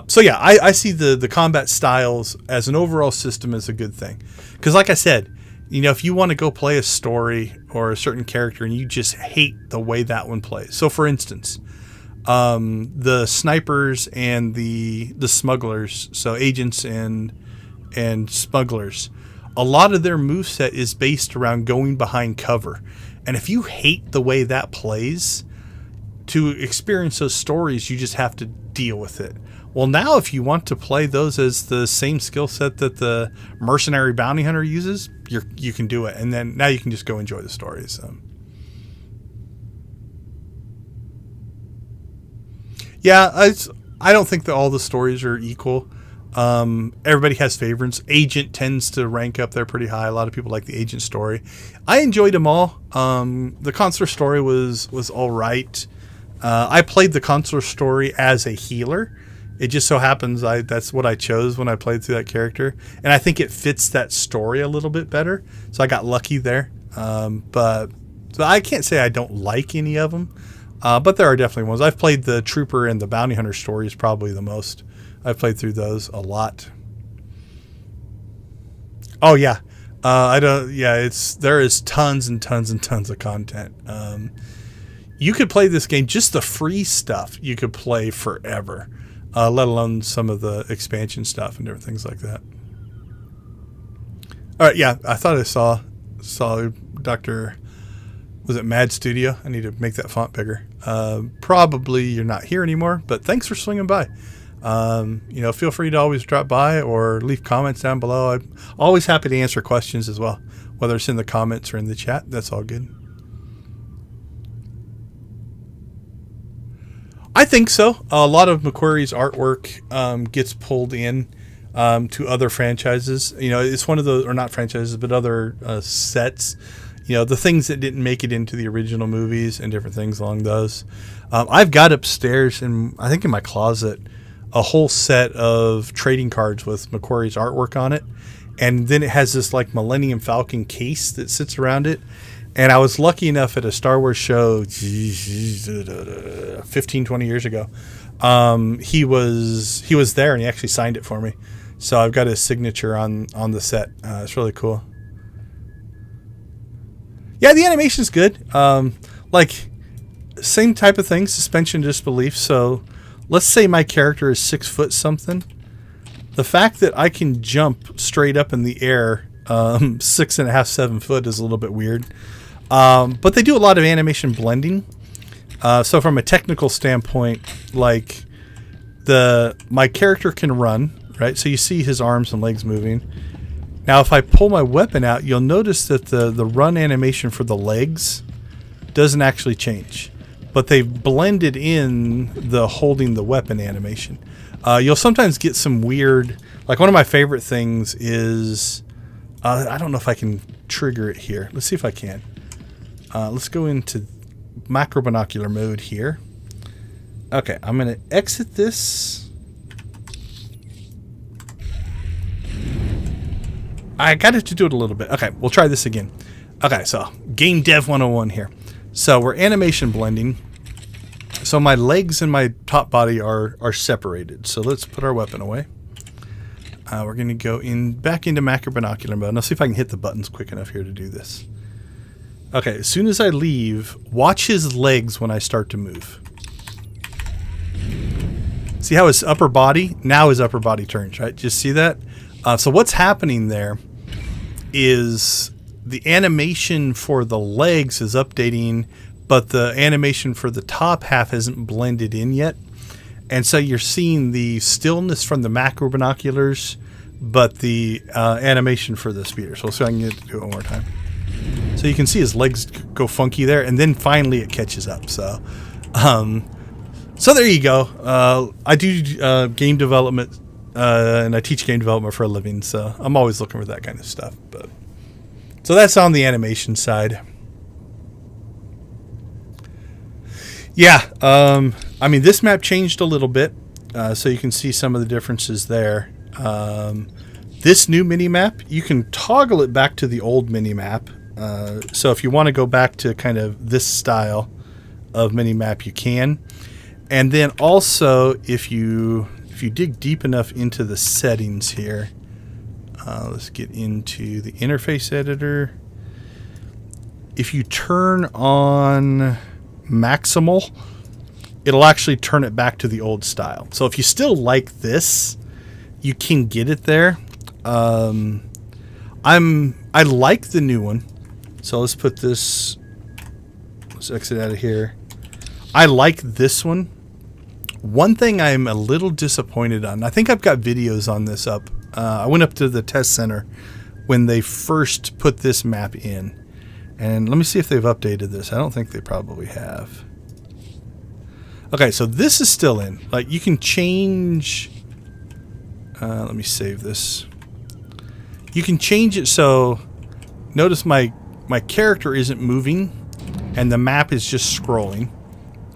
So yeah, I see the combat styles as an overall system as a good thing. Because like I said, if you want to go play a story or a certain character and you just hate the way that one plays. So for instance, the snipers and the smugglers, so agents and smugglers, a lot of their moveset is based around going behind cover. And if you hate the way that plays, to experience those stories, you just have to deal with it. Well, now if you want to play those as the same skill set that the mercenary bounty hunter uses, you can do it. And then now you can just go enjoy the stories. Yeah, I don't think that all the stories are equal. Everybody has favorites. Agent tends to rank up there pretty high. A lot of people like the Agent story. I enjoyed them all. The Consular story was all right. I played the Consular story as a healer. It just so happens that's what I chose when I played through that character. And I think it fits that story a little bit better. So I got lucky there. But so I can't say I don't like any of them. But there are definitely ones. I've played the Trooper and the Bounty Hunter stories probably the most. I've played through those a lot. Oh yeah. There is tons and tons and tons of content. You could play this game, just the free stuff you could play forever. Let alone some of the expansion stuff and different things like that. All right, yeah, I thought I saw Dr. Was it Mad Studio? I need to make that font bigger. Probably you're not here anymore, but thanks for swinging by. Feel free to always drop by or leave comments down below. I'm always happy to answer questions as well, whether it's in the comments or in the chat. That's all good. I think so. A lot of McQuarrie's artwork gets pulled in to other franchises. It's one of those, or not franchises, but other sets. The things that didn't make it into the original movies and different things along those. I've got upstairs, I think in my closet, a whole set of trading cards with McQuarrie's artwork on it. And then it has this like Millennium Falcon case that sits around it. And I was lucky enough at a Star Wars show 15, 20 years ago. He was there and he actually signed it for me. So I've got his signature on the set. It's really cool. Yeah, the animation's good. Same type of thing, suspension of disbelief. So let's say my character is 6 foot something. The fact that I can jump straight up in the air 6.5, 7 foot is a little bit weird. But they do a lot of animation blending. So from a technical standpoint, my character can run, right? So you see his arms and legs moving. Now, if I pull my weapon out, you'll notice that the run animation for the legs doesn't actually change, but they've blended in the holding the weapon animation. You'll sometimes get some weird, like one of my favorite things is, I don't know if I can trigger it here. Let's see if I can. Let's go into macro binocular mode here. Okay, I'm going to exit this. I got it to do it a little bit. Okay, we'll try this again. Okay, so Game Dev 101 here. So we're animation blending. So my legs and my top body are separated. So let's put our weapon away. We're going to go back into macro binocular mode. Let's see if I can hit the buttons quick enough here to do this. Okay, as soon as I leave, watch his legs when I start to move. See how his upper body, now his upper body turns, right? Just see that? So what's happening there is the animation for the legs is updating, but the animation for the top half hasn't blended in yet. And so you're seeing the stillness from the macro binoculars, but the animation for the speeder. So let's see if I can get it to do it one more time. So you can see his legs go funky there, and then finally it catches up. So there you go. I do game development, and I teach game development for a living, so I'm always looking for that kind of stuff. But so that's on the animation side. Yeah, this map changed a little bit, so you can see some of the differences there. This new mini-map, you can toggle it back to the old mini-map. So if you want to go back to kind of this style of mini-map, you can. And then also, if you dig deep enough into the settings here, let's get into the interface editor. If you turn on maximal, it'll actually turn it back to the old style. So if you still like this, you can get it there. I like the new one. So let's put this, let's exit out of here. I like this one. One thing I'm a little disappointed on, I think I've got videos on this up. I went up to the test center when they first put this map in. And let me see if they've updated this. I don't think they probably have. Okay, so this is still in. Like, you can change... Let me save this. You can change it so notice my character isn't moving and the map is just scrolling,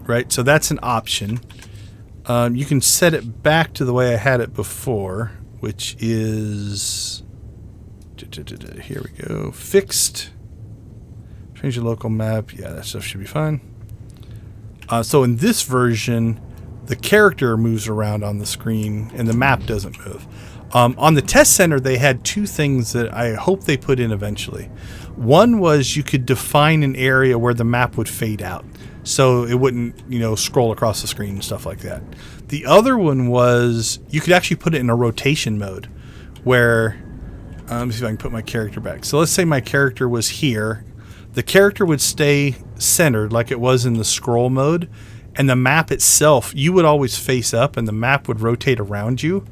right? So that's an option. You can set it back to the way I had it before, which is here we go, fixed. Change the local map. Yeah, that stuff should be fine. So in this version, the character moves around on the screen and the map doesn't move. On the test center, they had two things that I hope they put in eventually. One was you could define an area where the map would fade out, so it wouldn't, scroll across the screen and stuff like that. The other one was you could actually put it in a rotation mode, where let me see if I can put my character back. So let's say my character was here. The character would stay centered like it was in the scroll mode, and the map itself, you would always face up, and the map would rotate around you.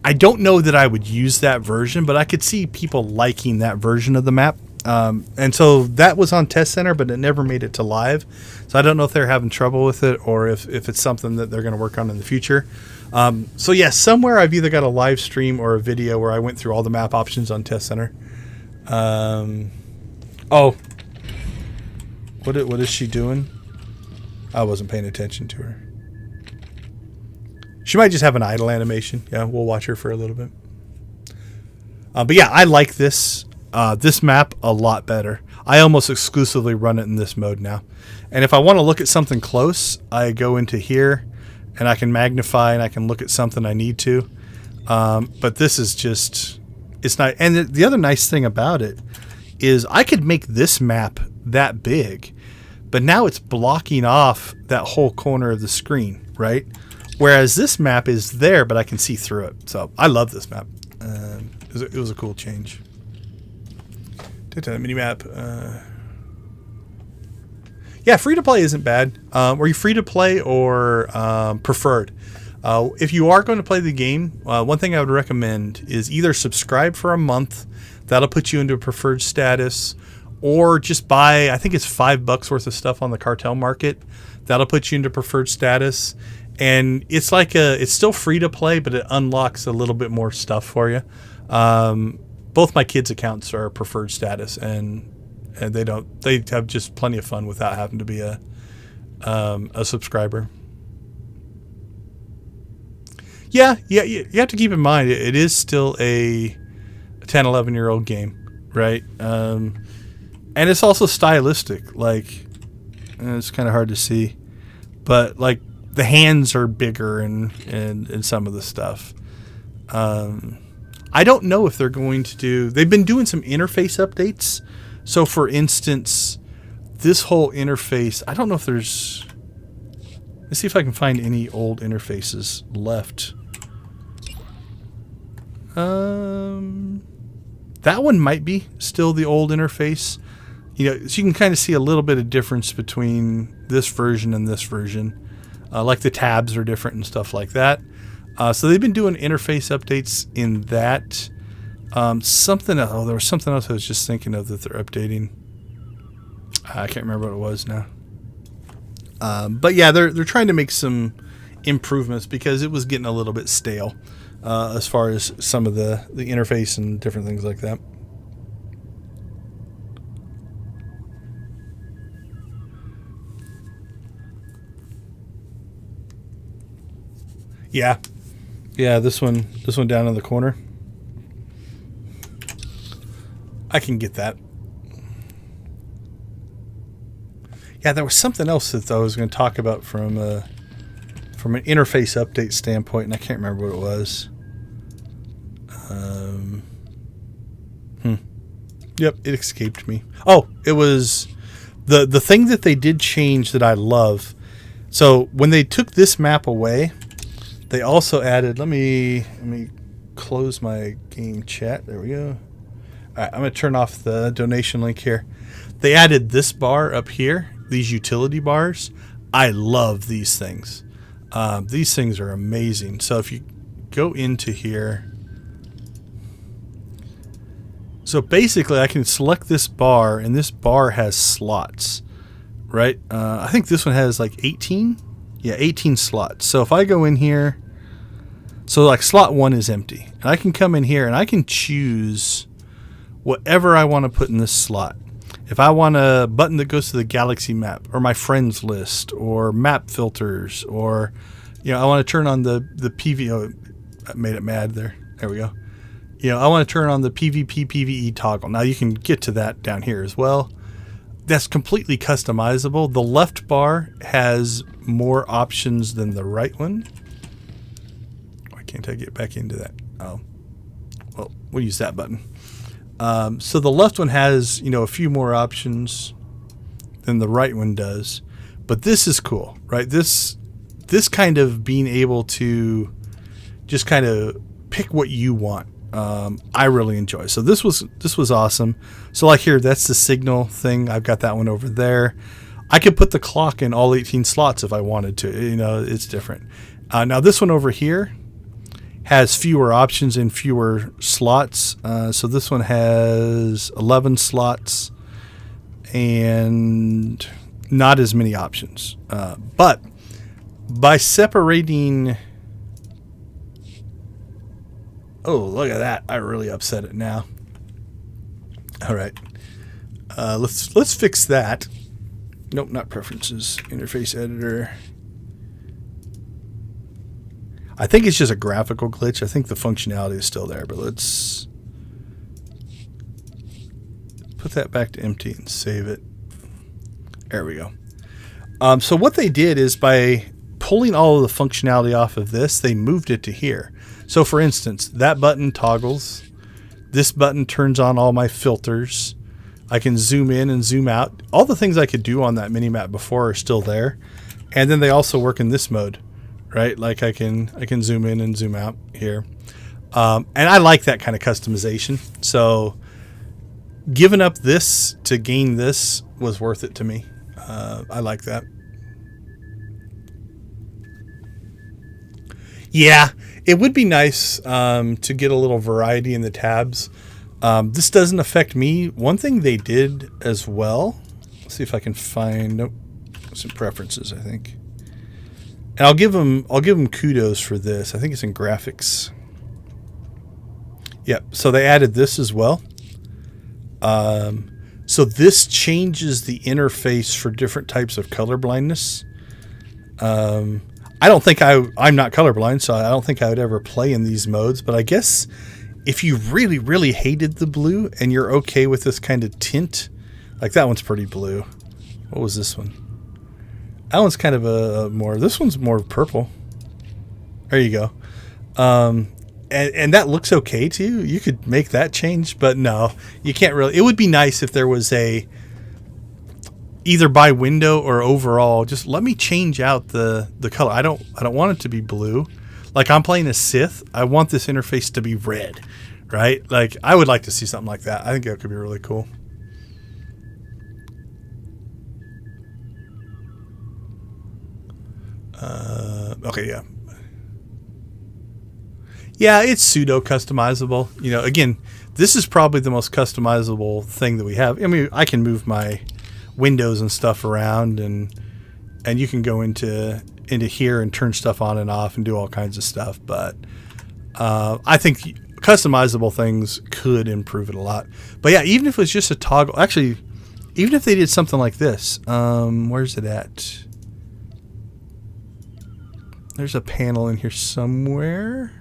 I don't know that I would use that version, but I could see people liking that version of the map. And so that was on Test Center, but it never made it to live. So I don't know if they're having trouble with it or if it's something that they're going to work on in the future. So yeah, somewhere I've either got a live stream or a video where I went through all the map options on Test Center. Oh, what is she doing? I wasn't paying attention to her. She might just have an idle animation. Yeah, we'll watch her for a little bit. But yeah, I like this map a lot better. I almost exclusively run it in this mode now. And if I want to look at something close, I go into here and I can magnify and I can look at something I need to. But this is just, it's not. And the other nice thing about it is I could make this map that big, but now it's blocking off that whole corner of the screen, right? Whereas this map is there, but I can see through it. So I love this map. It was a cool change. Mini map. Yeah, free to play isn't bad. Are you free to play or preferred? If you are going to play the game, one thing I would recommend is either subscribe for a month. That'll put you into a preferred status, or just buy, I think it's $5 worth of stuff on the cartel market. That'll put you into preferred status. And it's like it's still free to play, but it unlocks a little bit more stuff for you. Both my kids' accounts are preferred status, and they have just plenty of fun without having to be a subscriber. Yeah, you have to keep in mind it is still a 10, 11-year-old game, right? And it's also stylistic. Like, it's kind of hard to see, but like, the hands are bigger and some of the stuff. I don't know if they're going to do... They've been doing some interface updates. So, for instance, this whole interface... I don't know if there's... Let's see if I can find any old interfaces left. That one might be still the old interface. So you can kind of see a little bit of difference between this version and this version. Like the tabs are different and stuff like that. So they've been doing interface updates in that. There was something else I was just thinking of that they're updating. I can't remember what it was now. But yeah, they're trying to make some improvements because it was getting a little bit stale as far as some of the interface and different things like that. Yeah, this one down in the corner. I can get that. Yeah, there was something else that I was going to talk about from an interface update standpoint, and I can't remember what it was. Yep, it escaped me. Oh, it was the thing that they did change that I love. So when they took this map away, they also added, let me close my game chat. There we go. All right, I'm going to turn off the donation link here. They added this bar up here, these utility bars. I love these things. These things are amazing. So if you go into here, so basically I can select this bar, and this bar has slots, right? I think this one has like 18. Yeah, 18 slots. So if I go in here, So like slot 1 is empty. And I can come in here and I can choose whatever I want to put in this slot. If I want a button that goes to the galaxy map or my friends list or map filters, or, you know, I want to turn on the PV. Oh, I made it mad there. There we go. You know, I want to turn on the PvP PvE toggle. Now you can get to that down here as well. That's completely customizable. The left bar has more options than the right one. Why can't I get back into that? Oh, well, we'll use that button. So the left one has, you know, a few more options than the right one does, but this is cool, right? This kind of being able to just kind of pick what you want. I really enjoy. So this was awesome. So like here, that's the signal thing. I've got that one over there. I could put the clock in all 18 slots if I wanted to. You know, it's different. Now this one over here has fewer options and fewer slots. So this one has 11 slots and not as many options. But by separating... Oh, look at that. I really upset it now. All right. Let's fix that. Nope, not preferences. Interface editor. I think it's just a graphical glitch. I think the functionality is still there, but let's put that back to empty and save it. There we go. So what they did is by pulling all of the functionality off of this, they moved it to here. So for instance, that button toggles. This button turns on all my filters. I can zoom in and zoom out. All the things I could do on that mini-map before are still there. And then they also work in this mode, right? Like I can zoom in and zoom out here. And I like that kind of customization. So giving up this to gain this was worth it to me. I like that. Yeah, it would be nice to get a little variety in the tabs. This doesn't affect me. One thing they did as well, let's see if I can find, nope, some preferences, I think. And I'll give them kudos for this. I think it's in graphics. Yep, so they added this as well. So this changes the interface for different types of color blindness. I don't think I'm not colorblind, so I don't think I would ever play in these modes. But I guess if you really, really hated the blue and you're okay with this kind of tint, like that one's pretty blue. What was this one? That one's kind of this one's more purple. There you go. And that looks okay to you. You could make that change, but no, you can't really. It would be nice if there was either by window or overall, just let me change out the color. I don't want it to be blue. Like I'm playing a Sith. I want this interface to be red, right? Like I would like to see something like that. I think that could be really cool. Okay, yeah. Yeah, it's pseudo customizable. You know, again, this is probably the most customizable thing that we have. I mean, I can move my windows and stuff around, and you can go into here and turn stuff on and off and do all kinds of stuff. But I think customizable things could improve it a lot. But yeah, even if it was just a toggle, actually, even if they did something like this, where's it at? There's a panel in here somewhere.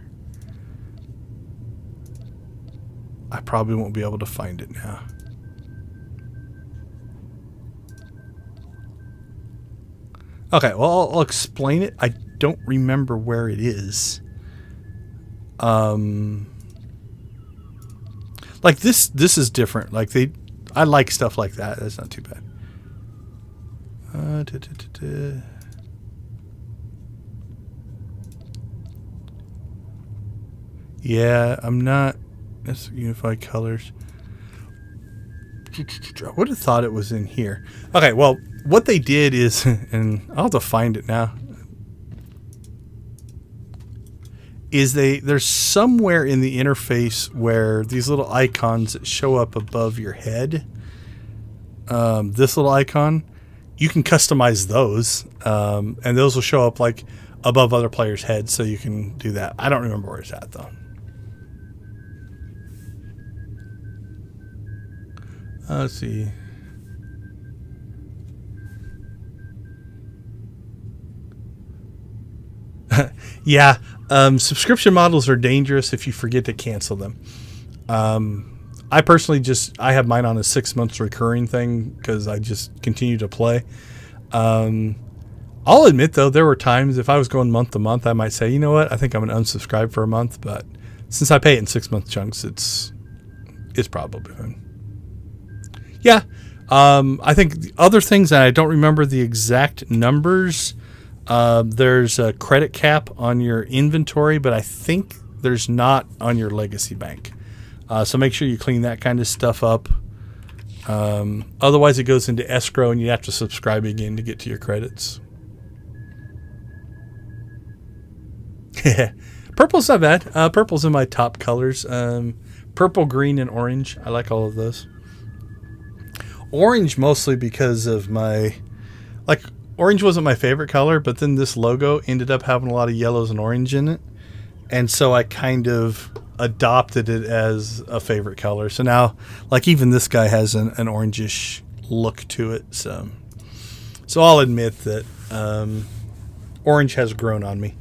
I probably won't be able to find it now. Okay, well, I'll explain it. I don't remember where it is. Like this is different. Like I like stuff like that. That's not too bad. Yeah, I'm not. That's unified colors. I would have thought it was in here. Okay, well, what they did is, and I'll have to find it now, is there's somewhere in the interface where these little icons that show up above your head, this little icon, you can customize those, and those will show up like above other players' heads, so you can do that. I don't remember where it's at though. Let's see. Yeah, subscription models are dangerous if you forget to cancel them. I personally I have mine on a 6 months recurring thing because I just continue to play. I'll admit though, there were times if I was going month to month, I might say, you know what, I think I'm going to unsubscribe for a month. But since I pay it in 6 month chunks, it's probably fine. Yeah, I think the other things, and I don't remember the exact numbers. There's a credit cap on your inventory, but I think there's not on your legacy bank. So make sure you clean that kind of stuff up. Otherwise, it goes into escrow, and you have to subscribe again to get to your credits. Purple's not bad. Purple's in my top colors. Purple, green, and orange. I like all of those. Orange mostly because of orange wasn't my favorite color, but then this logo ended up having a lot of yellows and orange in it. And so I kind of adopted it as a favorite color. So now, even this guy has an orangish look to it. So I'll admit that orange has grown on me.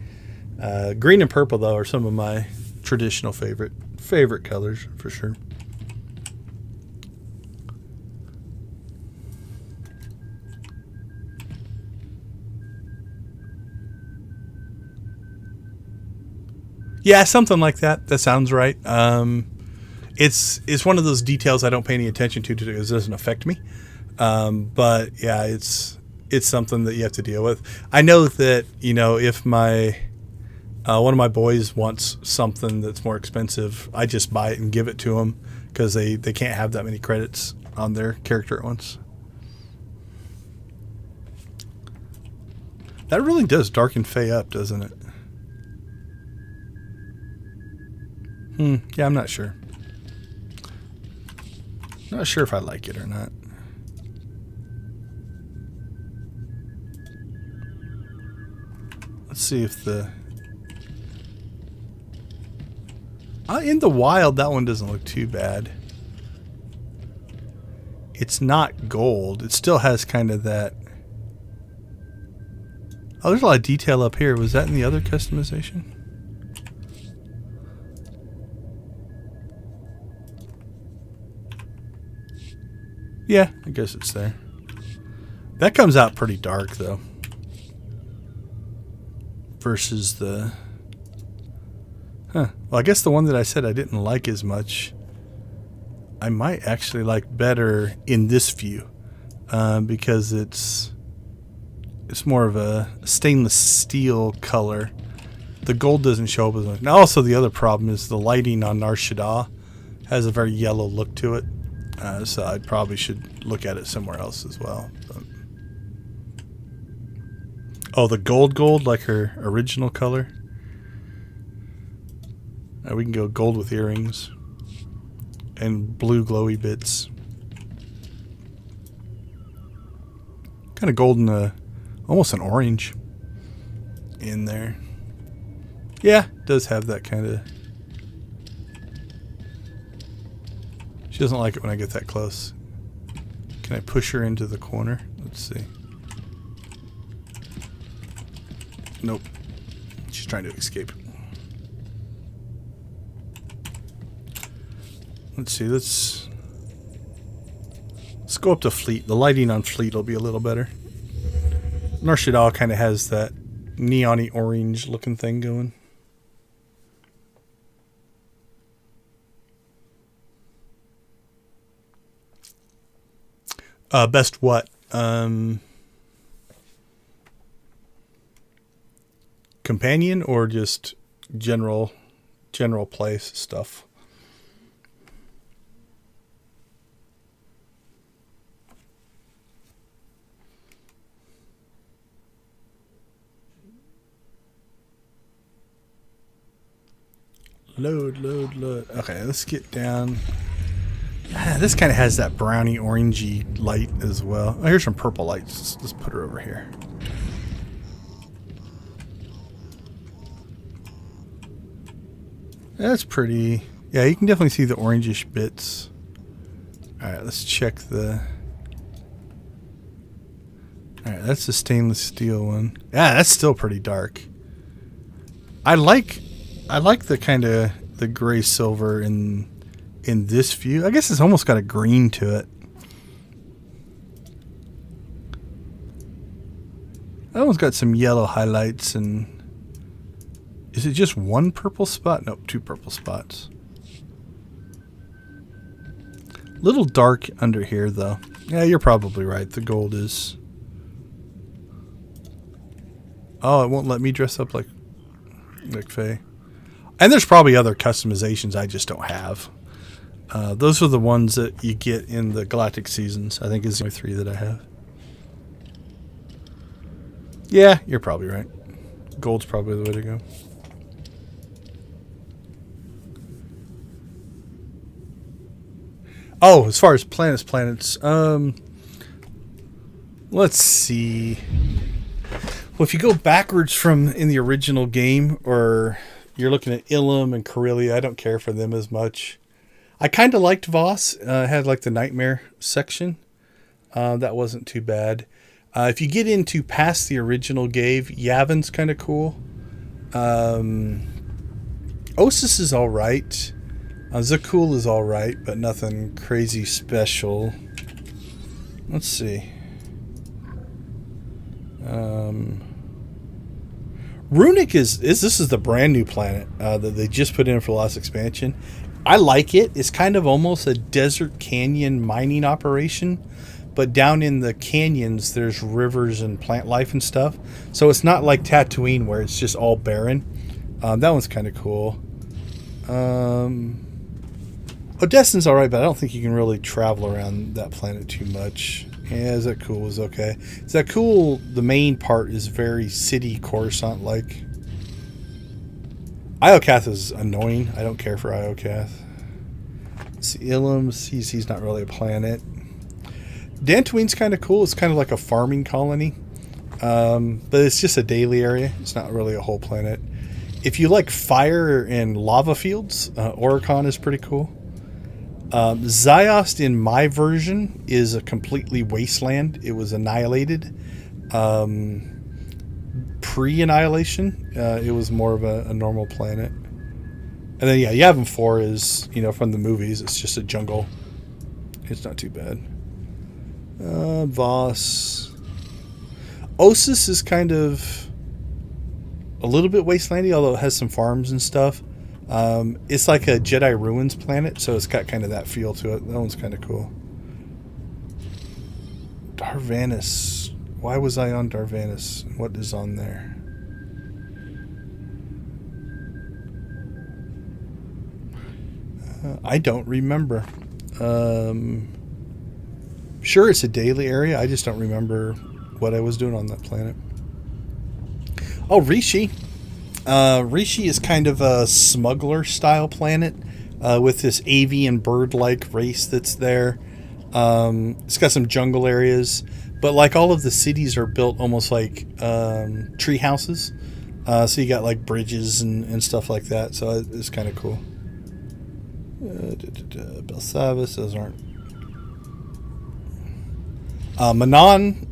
Green and purple, though, are some of my traditional favorite colors for sure. Yeah, something like that. That sounds right. It's one of those details I don't pay any attention to because it doesn't affect me. But yeah, it's something that you have to deal with. I know that, if my one of my boys wants something that's more expensive, I just buy it and give it to them because they can't have that many credits on their character at once. That really does darken Faye up, doesn't it? Yeah, I'm not sure. Not sure if I like it or not. Let's see if in the wild, that one doesn't look too bad. It's not gold. It still has kind of that. Oh, there's a lot of detail up here. Was that in the other customization? Yeah, I guess it's there. That comes out pretty dark, though. Versus the... Well, I guess the one that I said I didn't like as much, I might actually like better in this view. Because it's more of a stainless steel color. The gold doesn't show up as much. Now, also, the other problem is the lighting on Nar Shaddaa has a very yellow look to it. So I probably should look at it somewhere else as well. But. Oh, the gold, like her original color. We can go gold with earrings and blue glowy bits. Kind of golden, almost an orange in there. Yeah, it does have that kind of. She doesn't like it when I get that close. Can I push her into the corner? Let's see. Nope. She's trying to escape. Let's see. Let's go up to Fleet. The lighting on Fleet will be a little better. Nar Shaddaa kind of has that neon-y orange looking thing going. Best what? Companion or just general place stuff? Load. Okay, let's get down. This kind of has that browny orangey light as well. Oh, here's some purple lights. Let's put her over here. That's pretty. Yeah, you can definitely see the orangish bits. All right, let's check the. All right, that's the stainless steel one. Yeah, that's still pretty dark. I like the kind of the gray silver in this view. I guess it's almost got a green to it. That one's got some yellow highlights and. Is it just one purple spot? Nope, 2 purple spots. Little dark under here, though. Yeah, you're probably right. The gold is... Oh, it won't let me dress up like Faye. And there's probably other customizations I just don't have. Those are the ones that you get in the Galactic Seasons. I think is the only 3 that I have. Yeah, you're probably right. Gold's probably the way to go. Oh, as far as planets, let's see. Well, if you go backwards from in the original game, or you're looking at Ilum and Corellia, I don't care for them as much. I kind of liked Voss. Had like the Nightmare section. That wasn't too bad. If you get into past the original game, Yavin's kind of cool. Osis is all right. Zakul is all right, but nothing crazy special. Let's see. Runic is this is the brand new planet that they just put in for the last expansion. I like it. It's kind of almost a desert canyon mining operation, but down in the canyons there's rivers and plant life and stuff. So it's not like Tatooine where it's just all barren. That one's kind of cool. Odessan's alright, but I don't think you can really travel around that planet too much. Yeah, Zakul is okay. Zakul, the main part is very city Coruscant-like. Iokath is annoying. I don't care for Iokath. See, Ilum, he's not really a planet. Dantooine's kind of cool. It's kind of like a farming colony. But it's just a daily area. It's not really a whole planet. If you like fire and lava fields, Oricon is pretty cool. Ziost in my version is a completely wasteland. It was annihilated. Pre-annihilation, it was more of a normal planet. And then, yeah, Yavin 4 is, from the movies, it's just a jungle. It's not too bad. Voss. Osis is kind of a little bit wastelandy, although it has some farms and stuff. It's like a Jedi Ruins planet, so it's got kind of that feel to it. That one's kind of cool. Darvanis. Why was I on Darvanis? What is on there? I don't remember. Sure, it's a daily area. I just don't remember what I was doing on that planet. Oh, Rishi. Rishi is kind of a smuggler-style planet with this avian bird-like race that's there. It's got some jungle areas, but like all of the cities are built almost like tree houses. So you got like bridges and stuff like that. So it's kind of cool. Belsavis, those aren't. Manon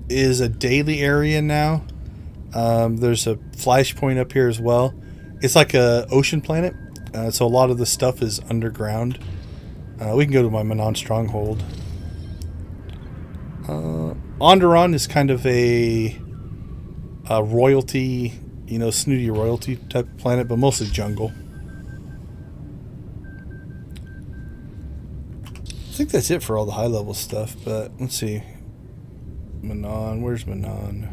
is a daily area now. There's a flashpoint up here as well. It's like a ocean planet, so a lot of the stuff is underground. We can go to my Manon stronghold. Onderon is kind of a royalty, snooty royalty type of planet, but mostly jungle. I think that's it for all the high level stuff, but let's see. Manon, where's Manon?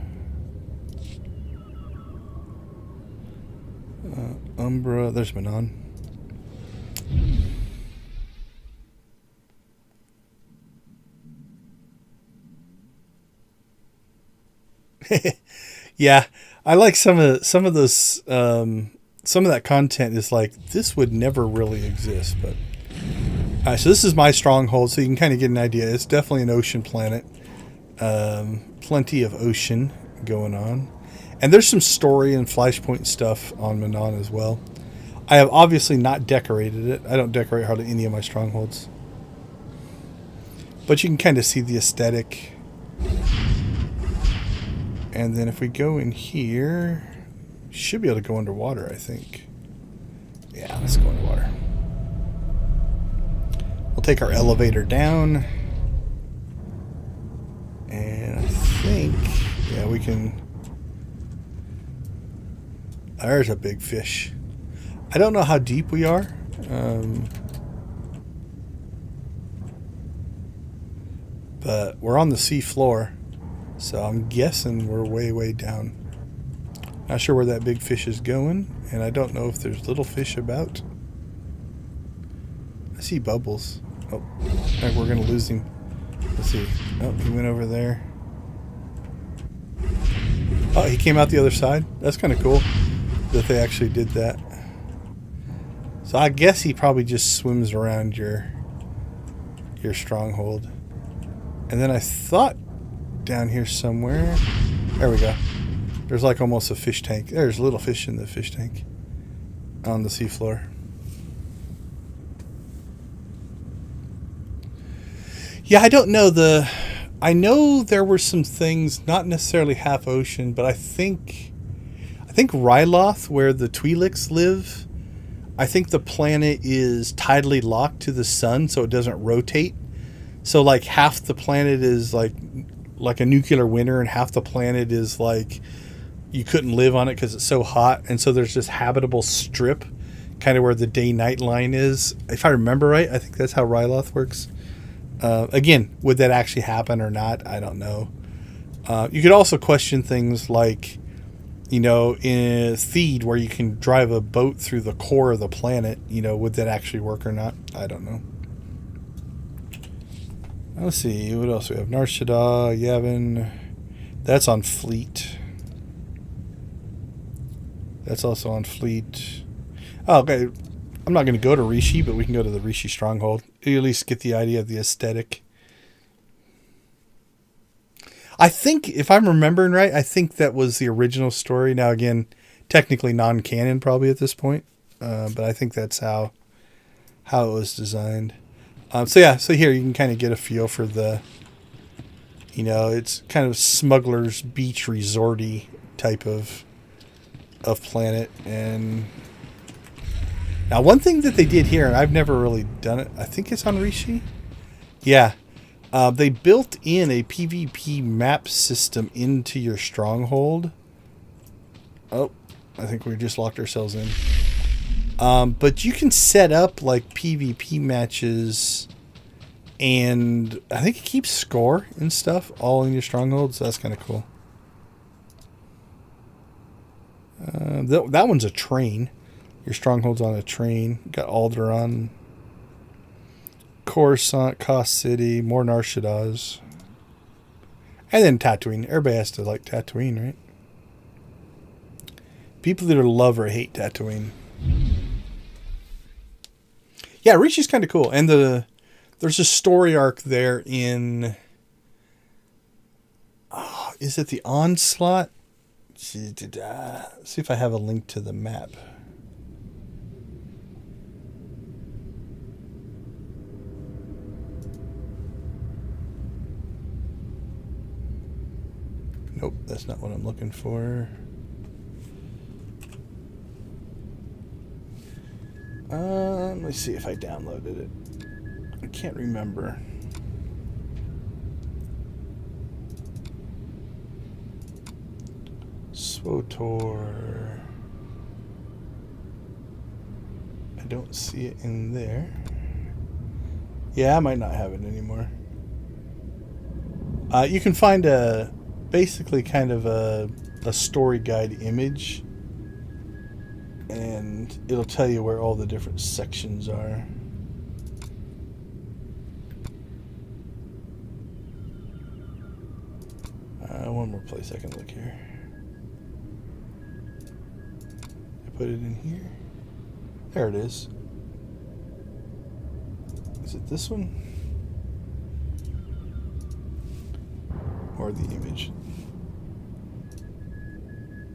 Umbra, there's Manon. Yeah, I like some of those. Some of that content is like this would never really exist, but. So this is my stronghold, so you can kind of get an idea. It's definitely an ocean planet. Plenty of ocean going on. And there's some story and flashpoint stuff on Manon as well. I have obviously not decorated it. I don't decorate hardly any of my strongholds. But you can kind of see the aesthetic. And then if we go in here, should be able to go underwater, I think. Yeah, let's go underwater. We'll take our elevator down. And I think, yeah, we can... There's a big fish. I don't know how deep we are. But we're on the sea floor. So I'm guessing we're way, way down. Not sure where that big fish is going. And I don't know if there's little fish about. I see bubbles. Oh, I think we're going to lose him. Let's see. Oh, he went over there. Oh, he came out the other side. That's kind of cool that they actually did that. So I guess he probably just swims around your stronghold. And then I thought down here somewhere. There we go. There's like almost a fish tank. There's little fish in the fish tank on the seafloor. Yeah, I don't know. I know there were some things, not necessarily half ocean, but I think Ryloth, where the Twi'leks live, I think the planet is tidally locked to the sun, so it doesn't rotate. So like half the planet is like a nuclear winter, and half the planet is like you couldn't live on it because it's so hot. And so there's this habitable strip, kind of where the day-night line is. If I remember right, I think that's how Ryloth works. Again, would that actually happen or not? I don't know. You could also question things like, in Theed, where you can drive a boat through the core of the planet, would that actually work or not? I don't know. Let's see, what else we have? Nar Shaddaa, Yavin. That's on Fleet. That's also on Fleet. Oh, okay. I'm not going to go to Rishi, but we can go to the Rishi stronghold. You at least get the idea of the aesthetic. I think, if I'm remembering right, I think that was the original story. Now, again, technically non-canon probably at this point. But I think that's how it was designed. So here you can kind of get a feel for the, it's kind of Smuggler's Beach resorty type of planet. And now one thing that they did here, and I've never really done it, I think it's on Rishi. Yeah. They built in a PvP map system into your stronghold. Oh, I think we just locked ourselves in. But you can set up like PvP matches, and I think it keeps score and stuff all in your stronghold, so that's kind of cool. That one's a train. Your stronghold's on a train. Got Alderaan, Coruscant, Cost City, more Nar Shaddaa's. And then Tatooine. Everybody has to like Tatooine, right? People either love or hate Tatooine. Yeah, Rishi's kind of cool. And there's a story arc there in... Oh, is it the Onslaught? See if I have a link to the map. Nope, that's not what I'm looking for. Let me see if I downloaded it. I can't remember. SWTOR. I don't see it in there. Yeah, I might not have it anymore. You can find basically kind of a story guide image, and it'll tell you where all the different sections are. One more place I can look here. I put it in here. There it is. Is it this one? Or the image?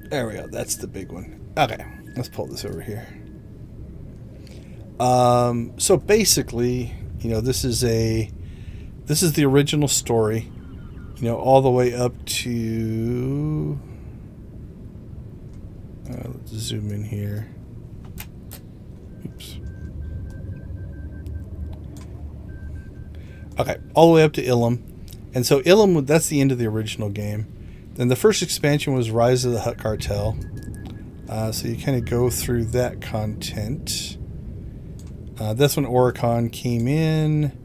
There we go. That's the big one. Okay, let's pull this over here. So basically, this is the original story, all the way up to, let's zoom in here. Oops. Okay, all the way up to Ilum. And so Ilum, that's the end of the original game. Then the first expansion was Rise of the Hutt Cartel. So you kind of go through that content. That's when Oricon came in.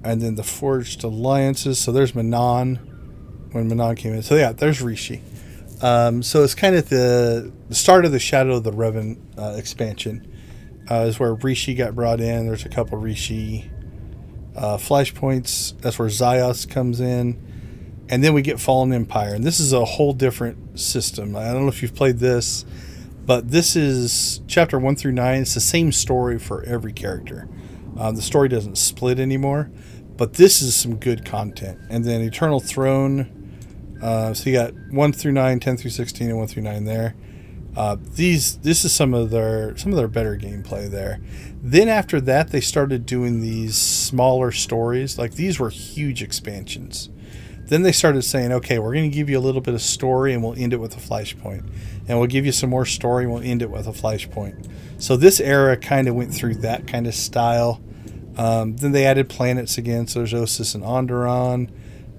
And then the Forged Alliances. So there's Manon, when Manon came in. So yeah, there's Rishi. So it's kind of the start of the Shadow of the Revan expansion. Is where Rishi got brought in. There's a couple Rishi flashpoints. That's where Zyos comes in. And then we get Fallen Empire. And this is a whole different system. I don't know if you've played this, but this is chapter 1 through 9. It's the same story for every character. The story doesn't split anymore, but this is some good content. And then Eternal Throne. So you got 1 through 9, 10 through 16, and 1 through 9 there. This is some of their better gameplay there. Then after that, they started doing these smaller stories. Like, these were huge expansions. Then they started saying, okay, we're going to give you a little bit of story and we'll end it with a flashpoint. And we'll give you some more story and we'll end it with a flashpoint. So this era kind of went through that kind of style. Then they added planets again. So there's Ossus and Onderon.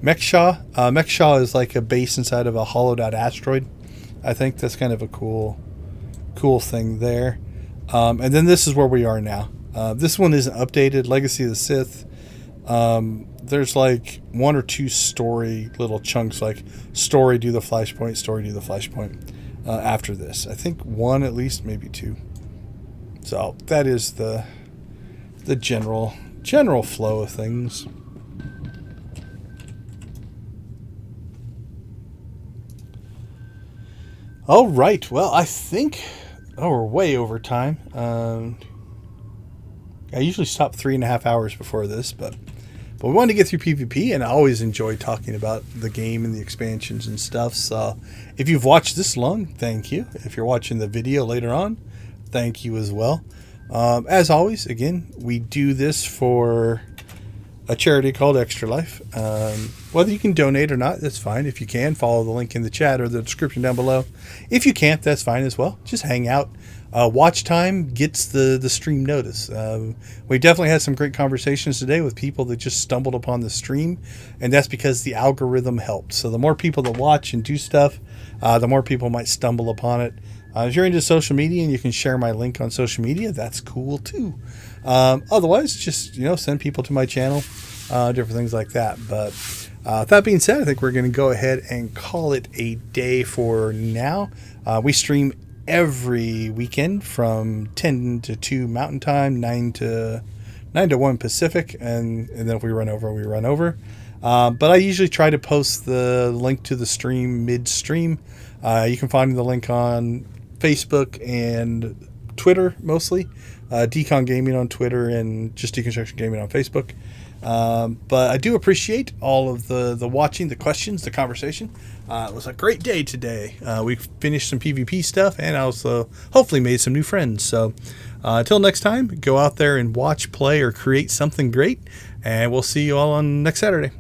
Mechshaw. Mechshaw is like a base inside of a hollowed out asteroid. I think that's kind of a cool thing there. And then this is where we are now. This one isn't updated. Legacy of the Sith. There's like 1 or 2 story little chunks, like story do the flashpoint, story do the flashpoint after this. I think 1 at least, maybe 2. So that is the general flow of things. All right. Well, I think we're way over time. I usually stop 3.5 hours before this, but we wanted to get through PvP, and I always enjoy talking about the game and the expansions and stuff. So if you've watched this long, thank you. If you're watching the video later on, thank you as well. As always, again, we do this for a charity called Extra Life. Whether you can donate or not, that's fine. If you can, follow the link in the chat or the description down below. If you can't, that's fine as well. Just hang out. Watch time gets the stream notice. We definitely had some great conversations today with people that just stumbled upon the stream, and that's because the algorithm helped. So the more people that watch and do stuff, the more people might stumble upon it. If you're into social media and you can share my link on social media, that's cool too. Otherwise, just send people to my channel, different things like that. But that being said, I think we're going to go ahead and call it a day for now. We stream every weekend from 10 to 2 Mountain Time, 9 to 1 Pacific, and then if we run over, we run over. But I usually try to post the link to the stream mid-stream. You can find the link on Facebook and Twitter mostly. Decon Gaming on Twitter and just Deconstruction Gaming on Facebook. But I do appreciate all of the watching, the questions, the conversation. It was a great day today. We finished some PvP stuff and also hopefully made some new friends. So until next time, go out there and watch, play, or create something great. And we'll see you all on next Saturday.